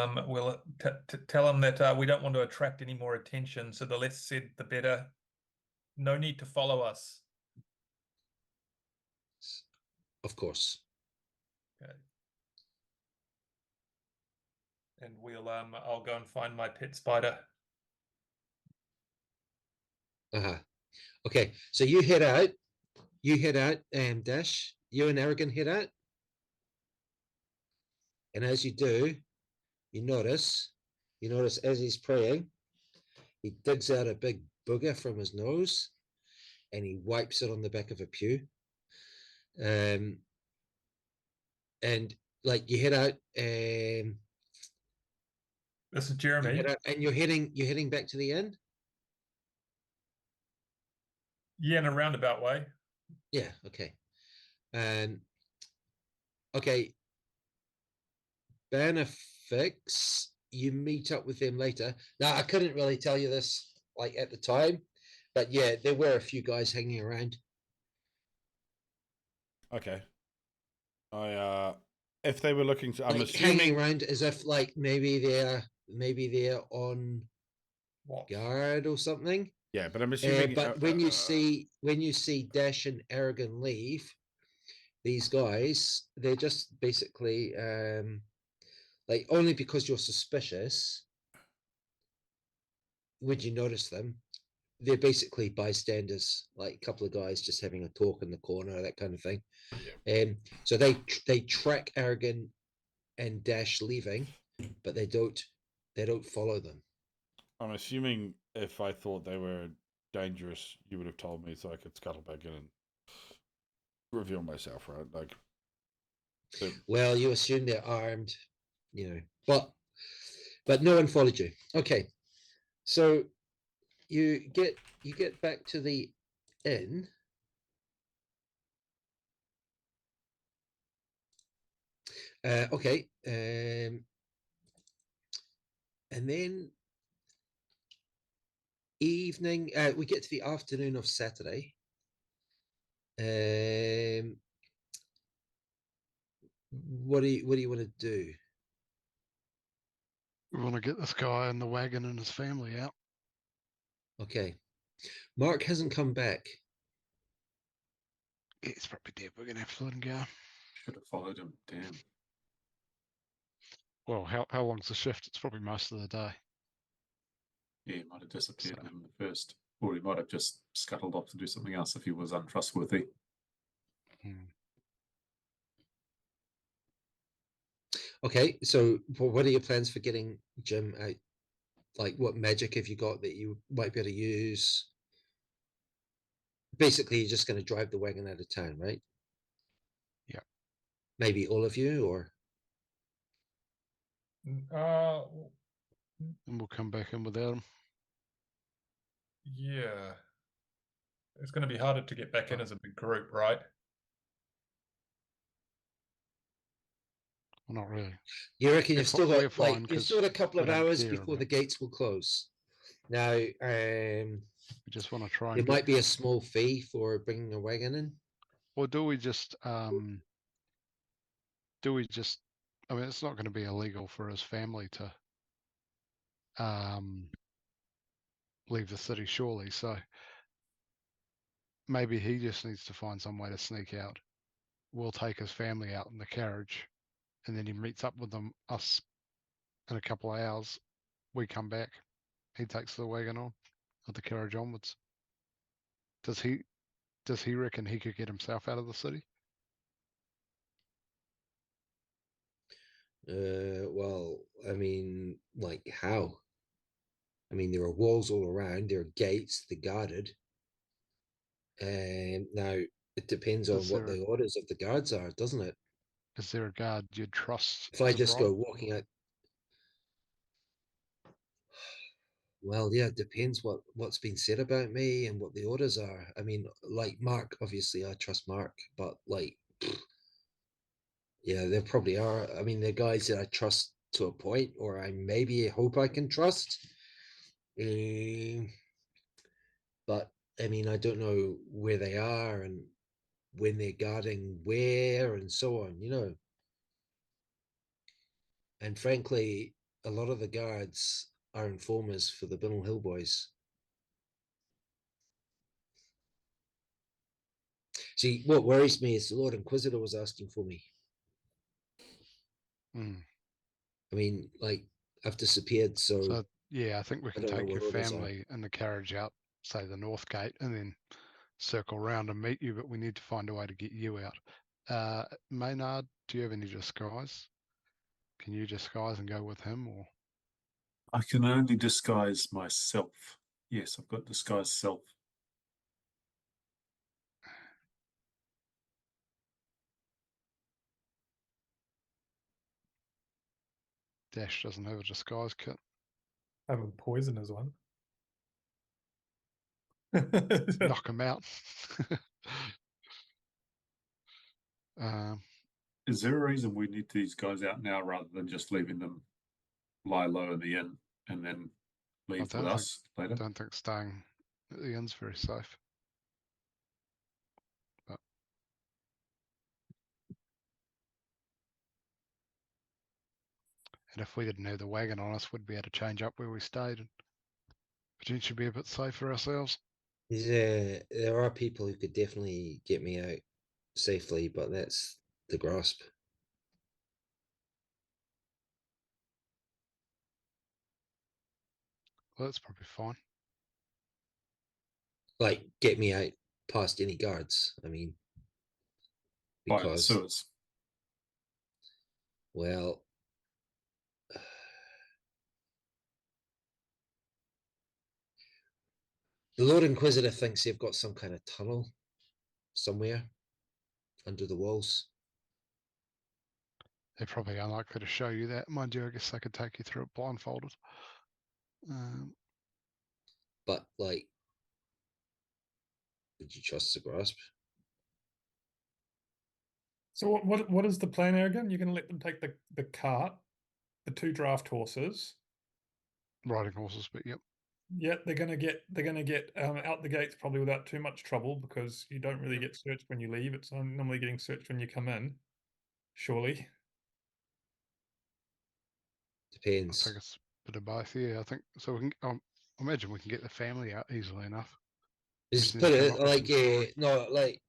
Speaker 3: tell them that we don't want to attract any more attention. So the less said, the better. No need to follow us.
Speaker 2: Of course.
Speaker 3: Okay. And I'll go and find my pet spider.
Speaker 2: Okay, so you head out. Dash. You and Aragin head out. And as you do, you notice as he's praying, he digs out a big booger from his nose and he wipes it on the back of a pew. And like you head out,
Speaker 3: this is Jeremy.
Speaker 2: And you're heading back to the inn.
Speaker 3: Yeah, in a roundabout way.
Speaker 2: Yeah. Okay. Okay. Bannofix, you meet up with them later. Now, I couldn't really tell you this like at the time, but yeah, there were a few guys hanging around.
Speaker 1: Okay. If they were looking to, I'm
Speaker 2: like
Speaker 1: assuming
Speaker 2: hanging around as if like maybe they're on guard or something.
Speaker 1: Yeah, but I'm assuming.
Speaker 2: But when you see Dash and Aragin leave, these guys, they're just basically like, only because you're suspicious would you notice them. They're basically bystanders, like a couple of guys just having a talk in the corner, that kind of thing.
Speaker 1: Yeah.
Speaker 2: So they track Aragin and Dash leaving, but they don't follow them.
Speaker 1: I'm assuming if I thought they were dangerous, you would have told me so I could scuttle back in and reveal myself, right? Like,
Speaker 2: well, you assume they're armed, but no one followed you. Okay, so you get back to the in. Okay. And then evening, we get to the afternoon of Saturday. What do you want to do?
Speaker 4: We want to get this guy in the wagon and his family out.
Speaker 2: Okay. Mark hasn't come back.
Speaker 4: He's probably dead. We're gonna have to let him go.
Speaker 5: Should have followed him. Damn.
Speaker 4: Well, how long's the shift? It's probably most of the day.
Speaker 5: Yeah, he might have disappeared
Speaker 4: So-
Speaker 5: in the first, or he might have just scuttled off to do something else if he was untrustworthy.
Speaker 4: Hmm.
Speaker 2: Okay, so what are your plans for getting Jim out? Like, what magic have you got that you might be able to use? Basically, you're just going to drive the wagon out of town, right?
Speaker 4: Yeah.
Speaker 2: Maybe all of you, or
Speaker 4: And we'll come back in without him.
Speaker 3: yeah. It's going to be harder to get back in as a big group, right?
Speaker 4: Well, not really.
Speaker 2: you reckon you've
Speaker 4: If
Speaker 2: still
Speaker 4: we're
Speaker 2: got
Speaker 4: fine,
Speaker 2: like you've
Speaker 4: 'cause
Speaker 2: still got a couple
Speaker 4: we
Speaker 2: of
Speaker 4: don't
Speaker 2: hours
Speaker 4: care
Speaker 2: before the
Speaker 4: about-
Speaker 2: gates will close. Now,
Speaker 4: We just want to try
Speaker 2: there
Speaker 4: and
Speaker 2: might be a small fee for bringing a wagon in.
Speaker 4: Or do we just I mean, it's not going to be illegal for his family to leave the city, surely. So maybe he just needs to find some way to sneak out. We'll take his family out in the carriage, and then he meets up with us in a couple of hours. We come back. He takes the wagon on, or the carriage onwards. Does he reckon he could get himself out of the city?
Speaker 2: Well, I mean, like how? I mean, there are walls all around. There are gates. They're guarded. And now it depends on
Speaker 4: Is
Speaker 2: what
Speaker 4: there
Speaker 2: the orders of the guards are, doesn't it?
Speaker 4: is there a guard you'd trust
Speaker 2: If I
Speaker 4: to
Speaker 2: just
Speaker 4: drive?
Speaker 2: go walking out, well, yeah, it depends what's been said about me and what the orders are. I mean, like Mark, obviously, I trust Mark, but like, yeah, there probably are. I mean, they're guys that I trust to a point, or I maybe hope I can trust. But I mean, I don't know where they are and when they're guarding where and so on, you know. And frankly, a lot of the guards are informers for the Binnel Hill Boys. See, what worries me is the Lord Inquisitor was asking for me.
Speaker 4: Mm.
Speaker 2: I mean, like, I've disappeared,
Speaker 4: So yeah, I think we
Speaker 2: I
Speaker 4: can
Speaker 2: don't know
Speaker 4: take your
Speaker 2: what orders are.
Speaker 4: family in the carriage out, say the north gate, and then circle around and meet you. But we need to find a way to get you out. Maynard, do you have any disguise? Can you disguise and go with him, or
Speaker 5: I can only disguise myself. Yes, I've got disguise self.
Speaker 4: Dash doesn't have a disguise kit?
Speaker 3: I have a poisoner's one.
Speaker 4: Knock him out. um,
Speaker 5: Is there a reason we need these guys out now rather than just leaving them lie low in the inn and then leave with
Speaker 4: don't think-
Speaker 5: us later?
Speaker 4: don't think staying at the inn's very safe. But and if we didn't have the wagon on us, we'd be able to change up where we stayed and potentially be a bit safer ourselves.
Speaker 2: There are people who could definitely get me out safely, but that's the grasp.
Speaker 4: Well, that's probably fine.
Speaker 2: Like, get me out past any guards. I mean,
Speaker 5: By the
Speaker 2: because,
Speaker 5: sewers.
Speaker 2: well, the Lord Inquisitor thinks they've got some kind of tunnel somewhere under the walls.
Speaker 4: They're probably unlikely to show you that. Mind you, I guess they could take you through it blindfolded.
Speaker 2: But like, Would you trust the grasp?
Speaker 3: So what is the plan, Aragin? You're going to let them take the cart, the 2 draft horses.
Speaker 4: Riding horses, but yep.
Speaker 3: Yeah, they're gonna get out the gates probably without too much trouble, because you don't really get searched when you leave. It's normally getting searched when you come in. Surely.
Speaker 4: I
Speaker 2: Depends.
Speaker 4: think it's a bit of both. Yeah, I think so. We can. I imagine we can get the family out easily enough.
Speaker 2: Just
Speaker 4: Just
Speaker 2: put
Speaker 4: need to come
Speaker 2: it
Speaker 4: up with
Speaker 2: like
Speaker 4: some story.
Speaker 2: no, like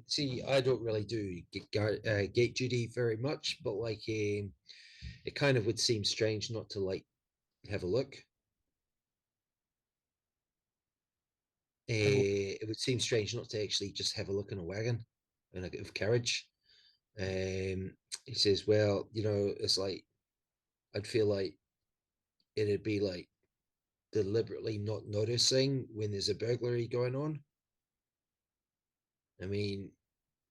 Speaker 2: see, I don't really do gate duty very much, but like it kind of would seem strange not to like have a look. It would seem strange not to actually just have a look in a wagon and a bit of carriage. He says, well, you know, it's like I'd feel like it'd be like deliberately not noticing when there's a burglary going on. I mean,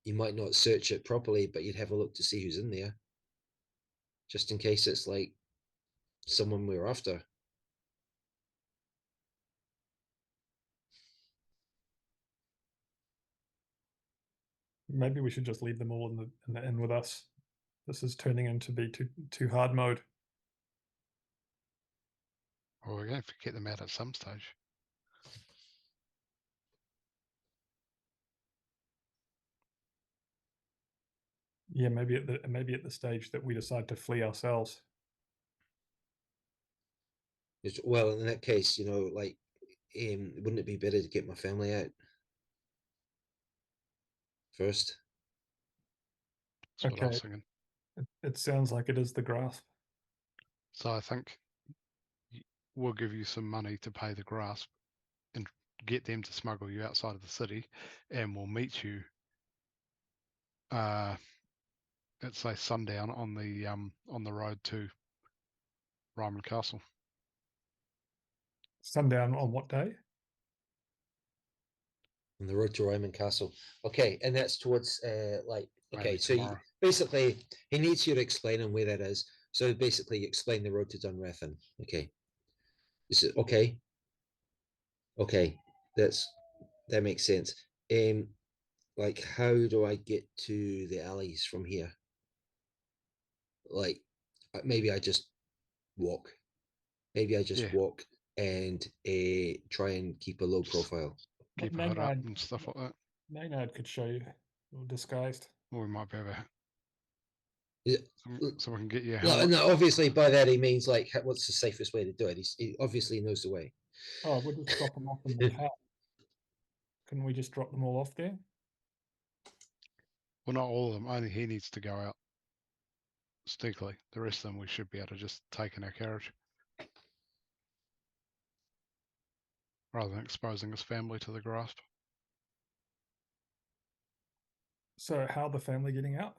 Speaker 2: you might not search it properly, but you'd have a look to see who's in there, just in case it's like someone we're after.
Speaker 3: Maybe we should just leave them all in the inn with us. This is turning into be too hard mode.
Speaker 4: Well, we're going to get them out at some stage.
Speaker 3: Yeah, maybe at the stage that we decide to flee ourselves.
Speaker 2: Well, in that case, you know, like, wouldn't it be better to get my family out first?
Speaker 4: That's what I
Speaker 3: Okay.
Speaker 4: was thinking.
Speaker 3: It sounds like it is the grasp.
Speaker 4: So I think we'll give you some money to pay the grasp and get them to smuggle you outside of the city, and we'll meet you at say sundown on the road to Ryman Castle.
Speaker 3: Sundown on what day?
Speaker 2: On the road to Ryman Castle. Okay, and that's towards like okay,
Speaker 4: Maybe
Speaker 2: so
Speaker 4: tomorrow.
Speaker 2: basically he needs you to explain him where that is. So basically you explain the road to Dunrathan. Okay. Is it okay? Okay, that makes sense. Like how do I get to the alleys from here? Like maybe I just walk. Maybe I just
Speaker 4: Yeah.
Speaker 2: walk and try and keep a low profile.
Speaker 4: Keep a hood up and stuff like that.
Speaker 3: Maynard could show you, disguised.
Speaker 4: Or we might be able to,
Speaker 2: Yeah,
Speaker 4: so we can get you a
Speaker 2: no,
Speaker 4: helmet.
Speaker 2: no, obviously by that he means like what's the safest way to do it. He obviously knows the way.
Speaker 3: Oh, we'll just drop them off in the cab. Couldn't we just drop them all off there?
Speaker 4: Well, not all of them. Only he needs to go out sneakily. The rest of them we should be able to just take in our carriage, rather than exposing his family to the grasp.
Speaker 3: So how are the family getting out?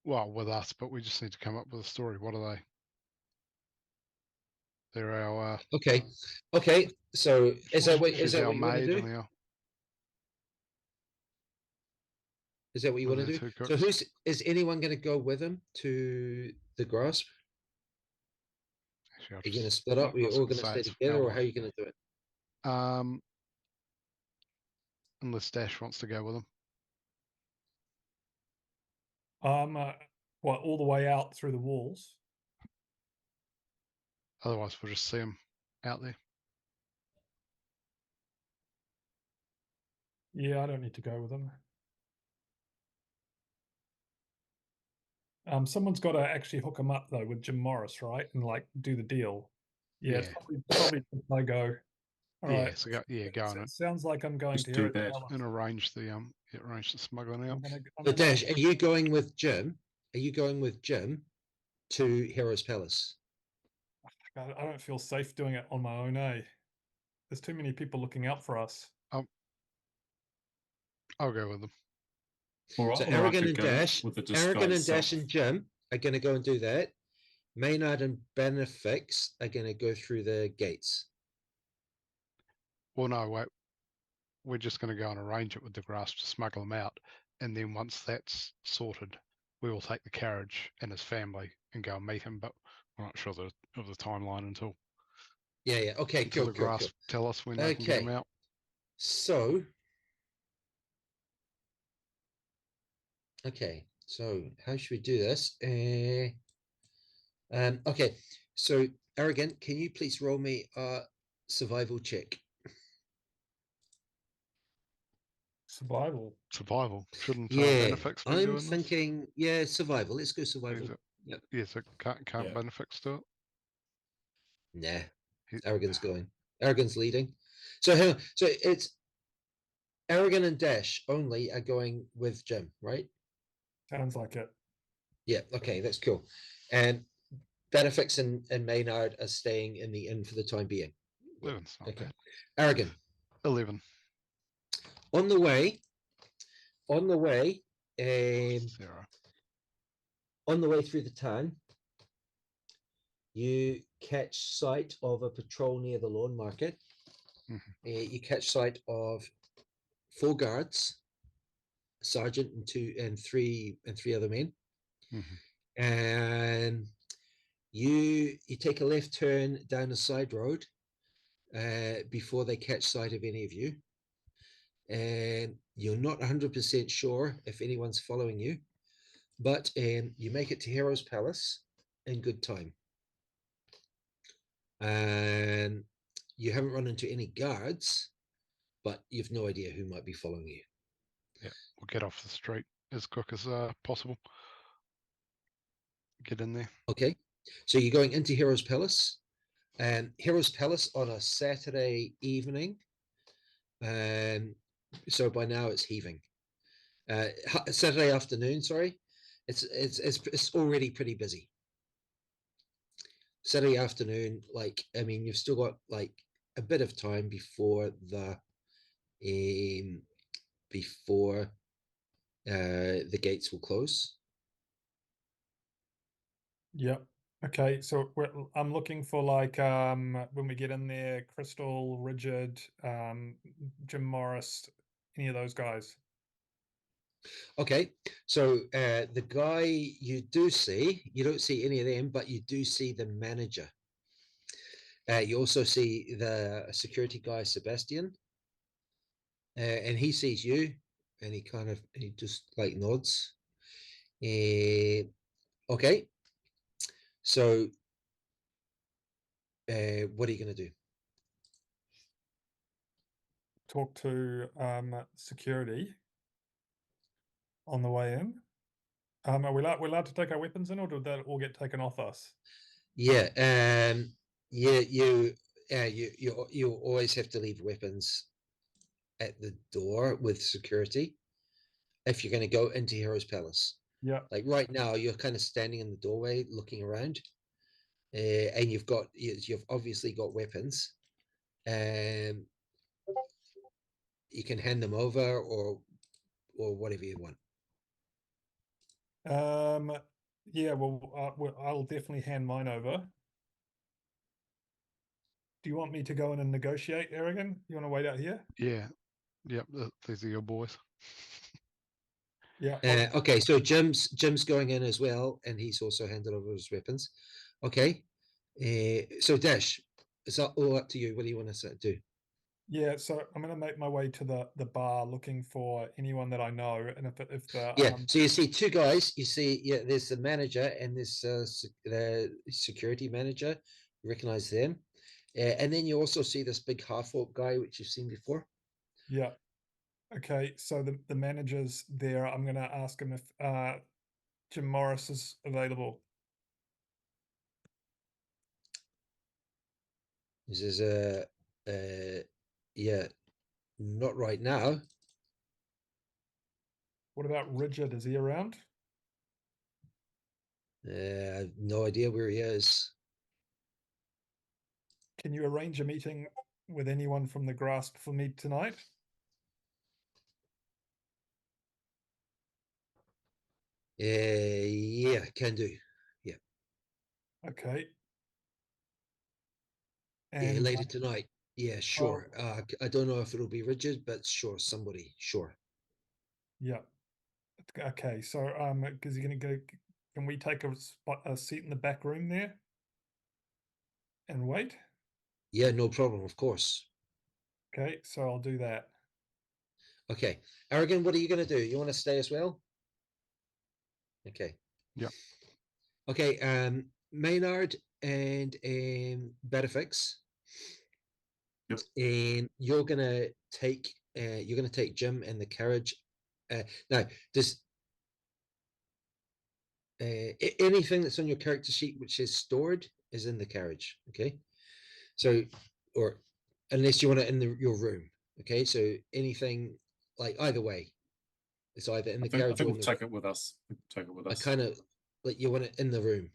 Speaker 4: Well, with us, but we just need to come up with a story. What are they? They're our
Speaker 2: Okay. So is that what
Speaker 4: she's
Speaker 2: you
Speaker 4: our
Speaker 2: want to
Speaker 4: maid
Speaker 2: do?
Speaker 4: and our
Speaker 2: Is that what you
Speaker 4: one
Speaker 2: want
Speaker 4: of
Speaker 2: to
Speaker 4: their
Speaker 2: do?
Speaker 4: two
Speaker 2: So
Speaker 4: cooks.
Speaker 2: is anyone going to go with him to the grasp?
Speaker 4: Actually, I'll
Speaker 2: Are you going to
Speaker 4: just,
Speaker 2: split
Speaker 4: I
Speaker 2: up? Are you
Speaker 4: was
Speaker 2: all
Speaker 4: gonna
Speaker 2: going to
Speaker 4: say
Speaker 2: stay
Speaker 4: it's
Speaker 2: together,
Speaker 4: our
Speaker 2: or how are
Speaker 4: life.
Speaker 2: you going to do it?
Speaker 4: Unless Dash wants to go with them.
Speaker 3: Well, all the way out through the walls.
Speaker 4: Otherwise, we'll just see them out there.
Speaker 3: Yeah, I don't need to go with them. Someone's got to actually hook them up though with Jim Morris, right? And like do the deal. Yeah, it's probably I go. All right.
Speaker 4: So go on
Speaker 3: It sounds like I'm going
Speaker 5: Just
Speaker 3: to
Speaker 5: do
Speaker 3: hear it.
Speaker 5: that.
Speaker 4: and arrange the smuggling out.
Speaker 2: So Dash, are you going with Jim? Are you going with Jim to Heroes Palace?
Speaker 3: God, I don't feel safe doing it on my own, eh? There's too many people looking out for us.
Speaker 4: I'll go with them.
Speaker 5: Or,
Speaker 2: So
Speaker 5: or I
Speaker 2: Aragin
Speaker 5: could
Speaker 2: and
Speaker 5: go
Speaker 2: Dash,
Speaker 5: with the
Speaker 2: Aragin and
Speaker 5: disguise
Speaker 2: Dash
Speaker 5: self.
Speaker 2: and Jim are going to go and do that. Maynard and Bannofix are going to go through the gates.
Speaker 4: Well, no, wait. We're just going to go and arrange it with the grasp to smuggle them out, and then once that's sorted, we will take the carriage and his family and go and meet him. But we're not sure of the timeline until
Speaker 2: Yeah. Okay.
Speaker 4: until
Speaker 2: Cool.
Speaker 4: the grass tell us when they can get them
Speaker 2: Okay.
Speaker 4: out.
Speaker 2: So. Okay. So how should we do this? Okay. So Aragin, can you please roll me a survival check?
Speaker 5: Survival.
Speaker 4: Survival. Shouldn't
Speaker 2: Yeah,
Speaker 4: Bannofix be
Speaker 2: I'm
Speaker 4: doing this?
Speaker 2: thinking. Yeah, survival. Let's go
Speaker 4: Is
Speaker 2: survival.
Speaker 4: it?
Speaker 2: Yep.
Speaker 4: Yes, it can't
Speaker 1: Yeah.
Speaker 4: Bannofix do it?
Speaker 2: Nah.
Speaker 4: He-
Speaker 2: Arrogance going. Arrogance leading. So hang on. So it's Aragin and Dash only are going with Jim, right?
Speaker 3: Sounds like it.
Speaker 2: Yeah. Okay, that's cool. And Bannofix and Maynard are staying in the inn for the time being.
Speaker 4: 11's not
Speaker 2: Okay.
Speaker 4: bad.
Speaker 2: Aragin.
Speaker 4: 11.
Speaker 2: On the way. On the way.
Speaker 4: 0.
Speaker 2: On the way through the town, you catch sight of a patrol near the lawn market. You catch sight of 4 guards, a sergeant and three other men, and you take a left turn down a side road before they catch sight of any of you, and you're not 100% sure if anyone's following you, but you make it to Hero's Palace in good time. And you haven't run into any guards, but you've no idea who might be following you.
Speaker 4: Yeah, we'll get off the street as quick as possible. Get in there.
Speaker 2: Okay, so you're going into Hero's Palace, and Hero's Palace on a Saturday evening, and so by now it's heaving. Saturday afternoon, sorry, it's already pretty busy. Saturday afternoon, like, I mean, you've still got like a bit of time before the gates will close.
Speaker 3: Yep. Okay, so I'm looking for like when we get in there, Crystal, Rigid, Jim Morris, any of those guys.
Speaker 2: Okay, so the guy you do see, you don't see any of them, but you do see the manager. You also see the security guy, Sebastian, and he sees you, and he just like nods. Okay, so what are you going to do?
Speaker 3: Talk to security on the way in. Are we allowed to take our weapons in, or did that all get taken off us?
Speaker 2: Yeah, you always have to leave weapons at the door with security if you're going to go into Hero's Palace.
Speaker 3: Yeah.
Speaker 2: Like right now, you're kind of standing in the doorway looking around, and you've obviously got weapons, and you can hand them over or whatever you want.
Speaker 3: Yeah, well, I'll definitely hand mine over. Do you want me to go in and negotiate, Aragin? You want to wait out here?
Speaker 4: Yeah. Yep, these are your boys.
Speaker 3: Yeah.
Speaker 2: Okay, so Jim's going in as well, and he's also handed over his weapons. Okay, so Dash, it's all up to you. What do you want to do?
Speaker 3: Yeah, so I'm going to make my way to the bar looking for anyone that I know, and if the
Speaker 2: Yeah, so you see 2 guys. You see, yeah, there's the manager and this the security manager. You recognize them, and then you also see this big half-orc guy, which you've seen before.
Speaker 3: Yeah. Okay, so the manager's there. I'm going to ask him if Jim Morris is available.
Speaker 2: He says, yeah, not right now.
Speaker 3: What about Rigid? Is he around?
Speaker 2: I have no idea where he is.
Speaker 3: Can you arrange a meeting with anyone from the grasp for me tonight?
Speaker 2: Yeah, can do. Yeah.
Speaker 3: Okay.
Speaker 2: Yeah,
Speaker 3: And
Speaker 2: later tonight. Yeah, sure. I don't know if it'll be Richard, but sure, somebody. Sure.
Speaker 3: yeah. Okay, so because you're going to go, can we take a seat in the back room there and wait?
Speaker 2: Yeah, no problem, of course.
Speaker 3: Okay, so I'll do that.
Speaker 2: Okay. Aragin, what are you going to do? You want to stay as well? Okay.
Speaker 4: Yep.
Speaker 2: Okay, Maynard and Bannofix.
Speaker 5: Yep.
Speaker 2: And you're gonna take Jim in the carriage. Now, does anything that's on your character sheet which is stored is in the carriage? Okay, so or unless you want it in your room. Okay, so anything like either way, it's either in the
Speaker 5: I
Speaker 2: carriage
Speaker 5: think
Speaker 2: or in
Speaker 5: we'll
Speaker 2: the.
Speaker 5: take it with us. Take it with
Speaker 2: I
Speaker 5: us.
Speaker 2: kind of like you want it in the room.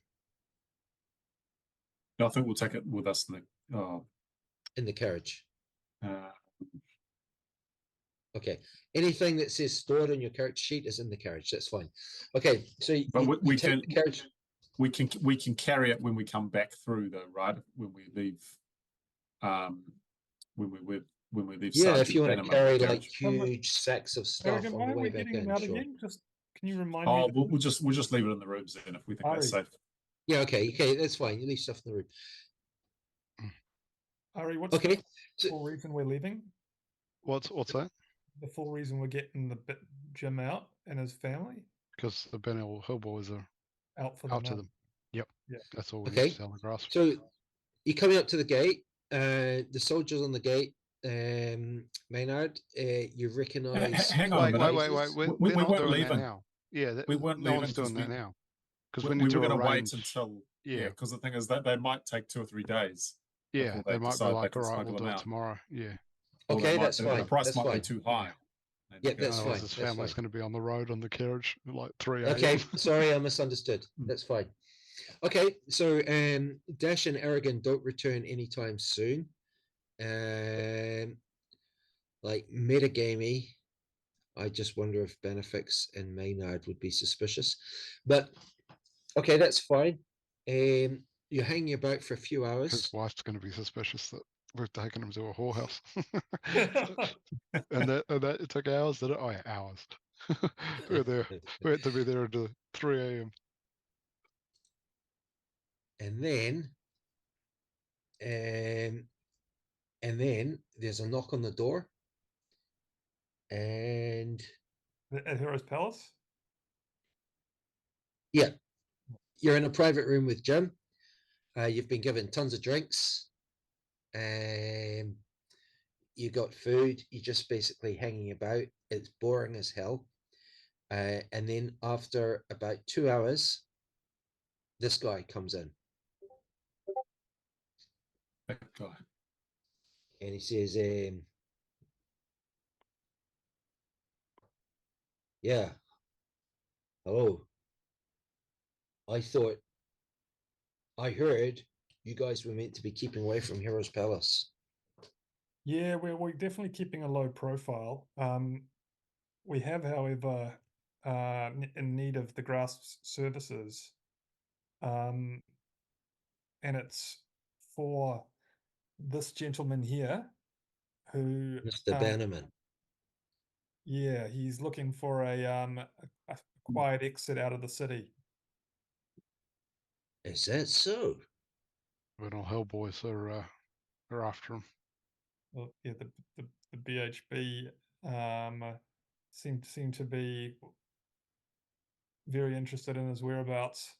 Speaker 5: No, I think we'll take it with us
Speaker 2: In the carriage.
Speaker 5: uh,
Speaker 2: Okay. Anything that says stored on your character sheet is in the carriage. That's fine. Okay. So
Speaker 5: but we
Speaker 2: take
Speaker 5: can
Speaker 2: the carriage.
Speaker 5: we can carry it when we come back through though, right? When we leave, when we leave.
Speaker 2: Yeah, if
Speaker 5: Sergeant
Speaker 2: you want to
Speaker 5: Bannerman
Speaker 2: carry
Speaker 5: with
Speaker 2: like
Speaker 5: carriage.
Speaker 2: huge sacks of stuff
Speaker 3: Aragin,
Speaker 2: on
Speaker 3: why
Speaker 2: the
Speaker 3: are
Speaker 2: way
Speaker 3: we
Speaker 2: back
Speaker 3: getting them
Speaker 2: in,
Speaker 3: out
Speaker 2: sure.
Speaker 3: again? Just can you remind me?
Speaker 5: Oh, we'll just leave it in the rooms then if we think that's
Speaker 3: Ari.
Speaker 5: safe.
Speaker 2: Yeah, okay, that's fine. You leave stuff in the room.
Speaker 3: Ari, what's
Speaker 2: Okay.
Speaker 3: the full reason we're leaving?
Speaker 4: What's that?
Speaker 3: The full reason we're getting the Jim out and his family
Speaker 4: Because the Binnel Hill Boys are
Speaker 3: out for the
Speaker 4: out to
Speaker 3: night.
Speaker 4: them. Yep.
Speaker 3: Yeah.
Speaker 4: That's all we
Speaker 2: Okay.
Speaker 4: need to tell the grass.
Speaker 2: So you're coming up to the gate. The soldiers on the gate. Maynard, you recognise.
Speaker 5: Hang on a minute.
Speaker 4: Wait. We're
Speaker 5: We
Speaker 4: not
Speaker 5: weren't
Speaker 4: doing that
Speaker 5: leaving.
Speaker 4: now. Yeah,
Speaker 5: We weren't
Speaker 4: no
Speaker 5: leaving
Speaker 4: one's doing
Speaker 5: 'cause
Speaker 4: that now. Because
Speaker 5: we
Speaker 4: we need
Speaker 5: were
Speaker 4: to
Speaker 5: going to
Speaker 4: arrange.
Speaker 5: wait until
Speaker 4: Yeah.
Speaker 5: because the thing is that they might take 2 or 3 days.
Speaker 4: Yeah,
Speaker 5: before
Speaker 4: they might be
Speaker 5: decide
Speaker 4: like,
Speaker 5: can
Speaker 4: all right, we'll
Speaker 5: smuggle
Speaker 4: do
Speaker 5: them
Speaker 4: it
Speaker 5: out.
Speaker 4: tomorrow. Yeah.
Speaker 5: Or
Speaker 2: Okay,
Speaker 5: they might,
Speaker 2: that's fine.
Speaker 5: The price
Speaker 2: That's
Speaker 5: might
Speaker 2: fine.
Speaker 5: be too high.
Speaker 2: Yeah, that's
Speaker 4: Otherwise,
Speaker 2: fine.
Speaker 4: his
Speaker 2: That's
Speaker 4: family's
Speaker 2: fine.
Speaker 4: going to be on the road on the carriage at like 3 a.m.
Speaker 2: Okay, sorry, I misunderstood.
Speaker 5: Hmm.
Speaker 2: That's fine. Okay, so Dash and Aragin don't return anytime soon. Like metagamey, I just wonder if Bannofix and Maynard would be suspicious. But okay, that's fine. You're hanging about for a few
Speaker 4: His
Speaker 2: hours.
Speaker 4: wife's going to be suspicious that we've taken him to a whorehouse. and that took hours, did it? Oh, yeah, hours. we had to be there until 3 a.m.
Speaker 2: And then there's a knock on the door. And
Speaker 3: At Heroes Palace?
Speaker 2: yeah, you're in a private room with Jim. You've been given tons of drinks. You got food. You're just basically hanging about. It's boring as hell. And then after about 2 hours, this guy comes in.
Speaker 5: That guy.
Speaker 2: And he says, yeah, hello. I heard you guys were meant to be keeping away from Heroes Palace.
Speaker 3: Yeah, we're definitely keeping a low profile. We have, however, in need of the grasp's services. And it's for this gentleman here who
Speaker 2: Mr. Bannerman.
Speaker 3: yeah, he's looking for a quiet exit out of the city.
Speaker 2: Is that so?
Speaker 4: Binnel Hill Boys are after him.
Speaker 3: Well, yeah, the BHB seem to be very interested in his whereabouts.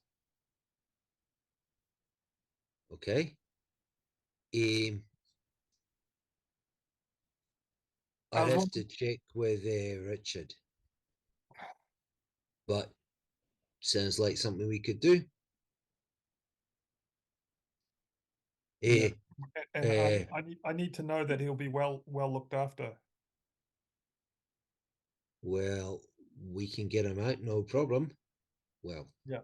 Speaker 2: Okay.
Speaker 3: I
Speaker 2: I'd
Speaker 3: was
Speaker 2: have
Speaker 3: wondering-
Speaker 2: to check with Richard. But sounds like something we could do.
Speaker 3: Yeah. And I need to know that he'll be well looked after.
Speaker 2: Well, we can get him out, no problem. Well,
Speaker 3: Yeah.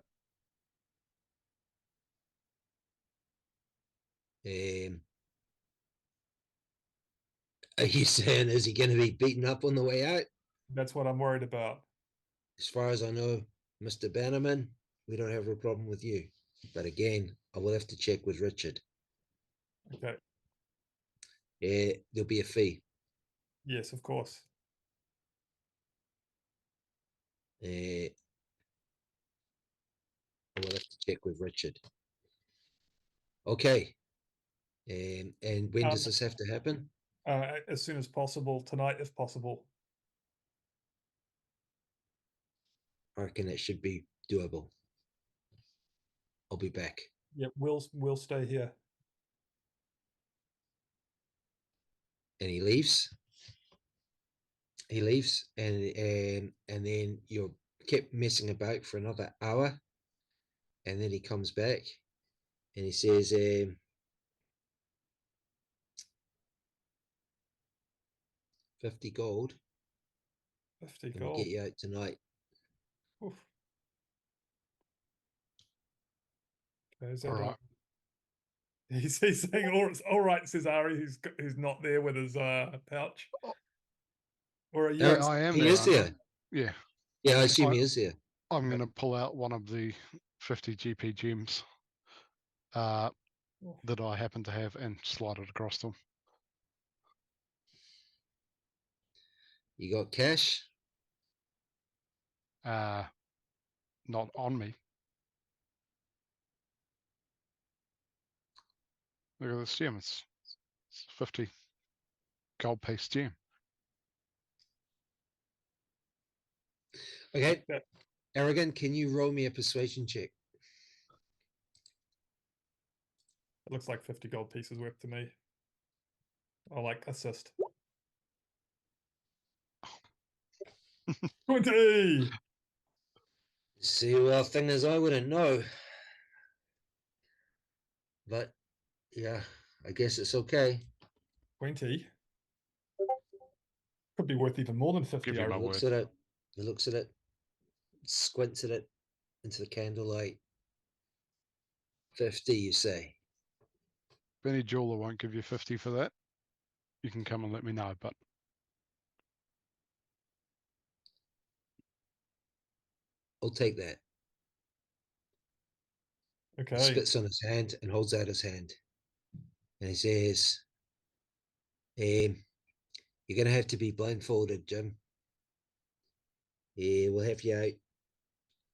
Speaker 2: Are you saying is he going to be beaten up on the way out?
Speaker 3: That's what I'm worried about.
Speaker 2: As far as I know, Mr. Bannerman, we don't have a problem with you. But again, I will have to check with Richard.
Speaker 3: Okay.
Speaker 2: There'll be a fee.
Speaker 3: Yes, of course.
Speaker 2: I will have to check with Richard. Okay. And when does this have to happen?
Speaker 3: As soon as possible, tonight if possible.
Speaker 2: I reckon it should be doable. I'll be back.
Speaker 3: Yeah, we'll stay here.
Speaker 2: And he leaves. He leaves, and then you're kept messing about for another hour, and then he comes back, and he says, 50 gold.
Speaker 3: 50
Speaker 2: and we'll
Speaker 3: gold.
Speaker 2: get you out tonight.
Speaker 3: Oof. Okay, is that
Speaker 4: All right.
Speaker 3: He's saying, all right, says Ari, who's not there with his pouch. Or are you?
Speaker 4: Yeah, I am
Speaker 2: He
Speaker 4: there.
Speaker 2: is there.
Speaker 4: Yeah.
Speaker 2: Yeah, I assume he is there.
Speaker 4: I'm going to pull out one of the 50 GP gems that I happen to have and slide it across them.
Speaker 2: You got cash?
Speaker 4: Not on me. Look at this gem. It's 50 gold piece gem.
Speaker 2: Okay. Aragin, can you roll me a persuasion check?
Speaker 3: It looks like 50 gold pieces worth to me. I like assist. 20!
Speaker 2: See, well, thing is, I wouldn't know. But, yeah, I guess it's okay.
Speaker 3: 20? Could be worth even more than 50.
Speaker 4: Give you
Speaker 3: I
Speaker 4: my
Speaker 2: He
Speaker 3: reckon.
Speaker 2: looks at it. He looks at it. Squints at it into the candlelight. 50, you say?
Speaker 4: Benny Jeweler won't give you 50 for that. You can come and let me know, but
Speaker 2: I'll take that.
Speaker 3: Okay.
Speaker 2: He spits on his hand and holds out his hand. And he says, you're going to have to be blindfolded, Jim. We'll have you out.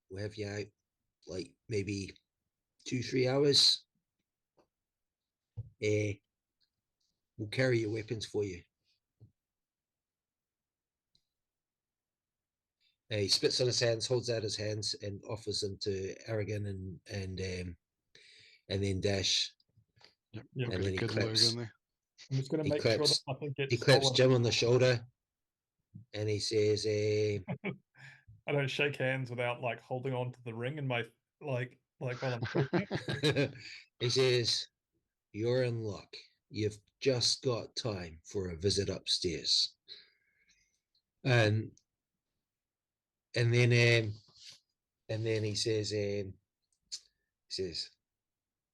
Speaker 2: We'll have you out like maybe 2-3 hours. We'll carry your weapons for you. He spits on his hands, holds out his hands, and offers them to Aragin and then Dash.
Speaker 4: yep,
Speaker 3: Yep.
Speaker 4: I'll
Speaker 2: And
Speaker 4: get
Speaker 2: then
Speaker 4: a
Speaker 2: he
Speaker 4: good
Speaker 2: claps.
Speaker 4: lug in there.
Speaker 3: I'm just going to
Speaker 2: He
Speaker 3: make sure that
Speaker 2: claps.
Speaker 3: nothing gets
Speaker 2: He claps
Speaker 3: stolen.
Speaker 2: Jim on the shoulder, and he says,
Speaker 3: I don't shake hands without like holding on to the ring in my like while I'm talking.
Speaker 2: he says, "You're in luck. You've just got time for a visit upstairs." And then he says,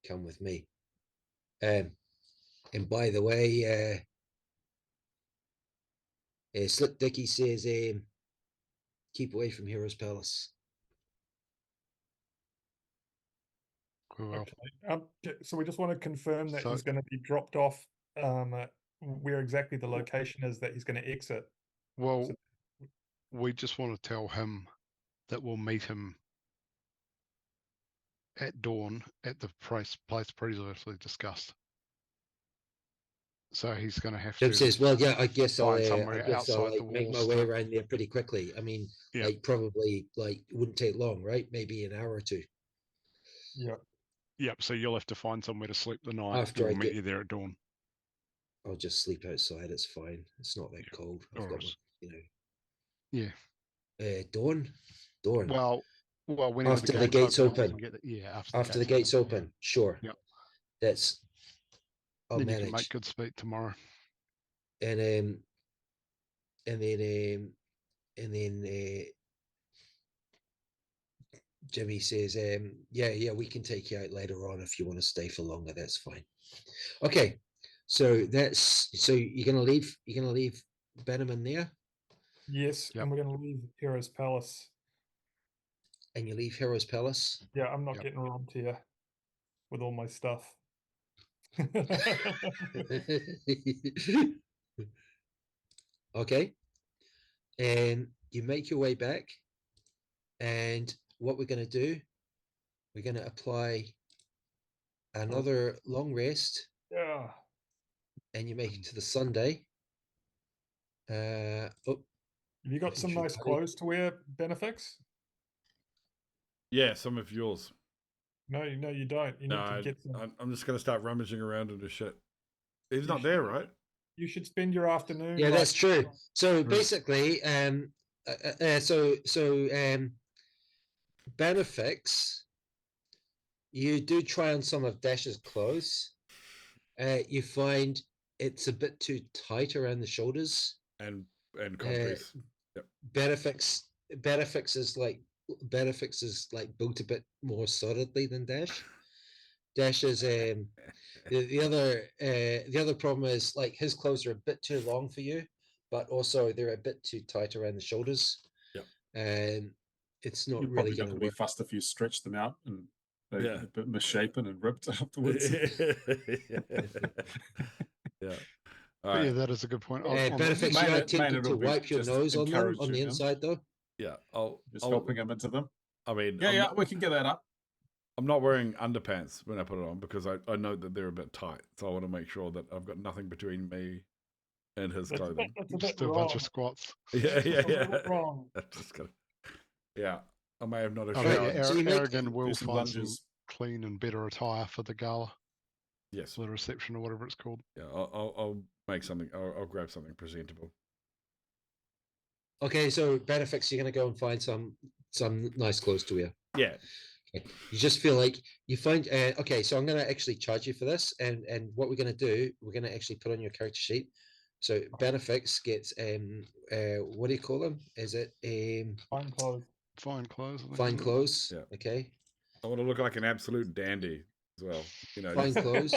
Speaker 2: "Come with me." And by the way, Slick Dicky says, "Keep away from Heroes Palace."
Speaker 4: We will.
Speaker 3: Okay. So we just want to confirm that
Speaker 4: So-
Speaker 3: he's going to be dropped off. Where exactly the location is that he's going to exit.
Speaker 4: Well,
Speaker 3: So-
Speaker 4: we just want to tell him that we'll meet him at dawn at the place previously discussed. So he's going to have
Speaker 2: Jim
Speaker 4: to
Speaker 2: says, "Well, yeah, I guess I'll
Speaker 4: find somewhere outside the
Speaker 2: make my
Speaker 4: walls
Speaker 2: way
Speaker 4: to-
Speaker 2: around there pretty quickly. I mean,
Speaker 4: Yeah.
Speaker 2: like probably it wouldn't take long, right? Maybe an hour or two.
Speaker 3: Yeah.
Speaker 4: Yep, so you'll have to find somewhere to sleep the night.
Speaker 2: After
Speaker 4: We'll
Speaker 2: I
Speaker 4: meet
Speaker 2: get-
Speaker 4: you there at dawn.
Speaker 2: I'll just sleep outside. It's fine. It's not that
Speaker 4: Yeah,
Speaker 2: cold. I've got
Speaker 4: alright.
Speaker 2: my,
Speaker 4: Yeah.
Speaker 2: Dawn.
Speaker 4: Well, whenever
Speaker 2: After the gates
Speaker 4: we
Speaker 2: open.
Speaker 4: can get it. Yeah,
Speaker 2: After the gates open, sure.
Speaker 4: Yep.
Speaker 2: That's I'll
Speaker 4: Then you
Speaker 2: manage.
Speaker 4: can make good speed tomorrow.
Speaker 2: And then Jimmy says, yeah, we can take you out later on if you want to stay for longer. That's fine. Okay, so you're gonna leave Bannerman there,
Speaker 3: Yes,
Speaker 4: Yep.
Speaker 3: and we're going to leave Heroes Palace.
Speaker 2: and you leave Heroes Palace.
Speaker 3: Yeah, I'm not
Speaker 4: Yep.
Speaker 3: getting robbed here with all my stuff.
Speaker 2: Okay, and you make your way back, and what we're going to do, we're going to apply another long rest
Speaker 3: Yeah.
Speaker 2: and you make it to the Sunday.
Speaker 3: Have you got some
Speaker 2: Infantry
Speaker 3: nice
Speaker 2: party.
Speaker 3: clothes to wear, Bannofix?
Speaker 1: Yeah, some of yours.
Speaker 3: No, you don't. You need
Speaker 1: No,
Speaker 3: to get some.
Speaker 1: I'm just going to start rummaging around into shit. He's
Speaker 3: You
Speaker 1: not there, right?
Speaker 3: You should spend your afternoon.
Speaker 2: Yeah, that's true. So
Speaker 1: Mm.
Speaker 2: basically, Bannofix, you do try on some of Dash's clothes. You find it's a bit too tight around the shoulders.
Speaker 1: And comprees. Yep.
Speaker 2: Bannofix is like built a bit more solidly than Dash. Dash is the other problem is like his clothes are a bit too long for you, but also they're a bit too tight around the shoulders.
Speaker 1: Yep.
Speaker 2: And it's not
Speaker 5: You're
Speaker 2: really
Speaker 5: probably
Speaker 2: going
Speaker 5: not
Speaker 2: to
Speaker 5: going to be
Speaker 2: work.
Speaker 5: fussed if you stretch them out and they're
Speaker 1: Yeah.
Speaker 5: a bit misshapen and ripped afterwards.
Speaker 1: Yeah.
Speaker 4: But
Speaker 1: All right.
Speaker 4: yeah, that is a good point.
Speaker 2: Bannofix, you are
Speaker 5: Maynard
Speaker 2: tempted to
Speaker 5: will be
Speaker 2: wipe your
Speaker 5: just
Speaker 2: nose on them on the
Speaker 5: encouraging him.
Speaker 2: inside, though.
Speaker 1: Yeah.
Speaker 5: Just helping him into them.
Speaker 1: I mean,
Speaker 5: Yeah, we can get that up.
Speaker 1: I'm not wearing underpants when I put it on because I know that they're a bit tight. So I want to make sure that I've got nothing between me and his clothing.
Speaker 3: That's a
Speaker 4: just
Speaker 3: bit
Speaker 4: do a
Speaker 3: wrong.
Speaker 4: bunch of squats.
Speaker 1: Yeah.
Speaker 3: That's a little wrong.
Speaker 1: I'm just gonna. Yeah. I may have not have
Speaker 4: Oh,
Speaker 1: showered.
Speaker 4: yeah,
Speaker 2: So you make-
Speaker 4: Aragin will
Speaker 5: do some
Speaker 4: find some
Speaker 5: lunges.
Speaker 4: clean and better attire for the gala,
Speaker 1: Yes.
Speaker 4: the reception, or whatever it's called.
Speaker 1: Yeah. I'll make something. I'll grab something presentable.
Speaker 2: Okay, so Bannofix, you're going to go and find some nice clothes to wear.
Speaker 1: Yeah.
Speaker 2: You just feel like you find okay, so I'm going to actually charge you for this, and what we're going to do, we're going to actually put on your character sheet. So Bannofix gets what do you call them? Is it
Speaker 3: Fine clothes.
Speaker 4: Fine clothes. I think,
Speaker 2: fine
Speaker 4: isn't it?
Speaker 2: clothes?
Speaker 1: Yeah.
Speaker 2: Okay,
Speaker 1: I want to look like an absolute dandy as well. You know,
Speaker 2: fine
Speaker 1: just,
Speaker 2: clothes.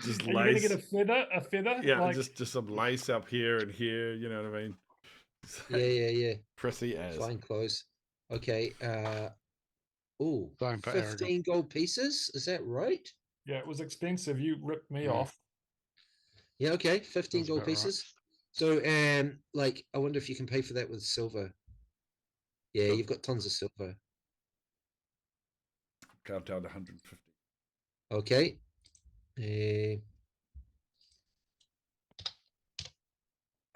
Speaker 1: just
Speaker 3: Are you going to
Speaker 1: lace.
Speaker 3: get a feather? A feather?
Speaker 1: Yeah,
Speaker 3: Like,
Speaker 1: just some lace up here and here. You know what I mean?
Speaker 2: Yeah.
Speaker 1: Prissy as.
Speaker 2: Fine clothes. Okay. Oh,
Speaker 4: Same for Aragin.
Speaker 2: 15 gold pieces. Is that right?
Speaker 3: yeah, it was expensive. You ripped me
Speaker 4: Yeah.
Speaker 3: off.
Speaker 2: Yeah. Okay. 15
Speaker 4: Sounds
Speaker 2: gold
Speaker 4: about right.
Speaker 2: pieces. So, like, I wonder if you can pay for that with silver. Yeah, you've got tons of silver.
Speaker 1: Count down to 150.
Speaker 2: Okay.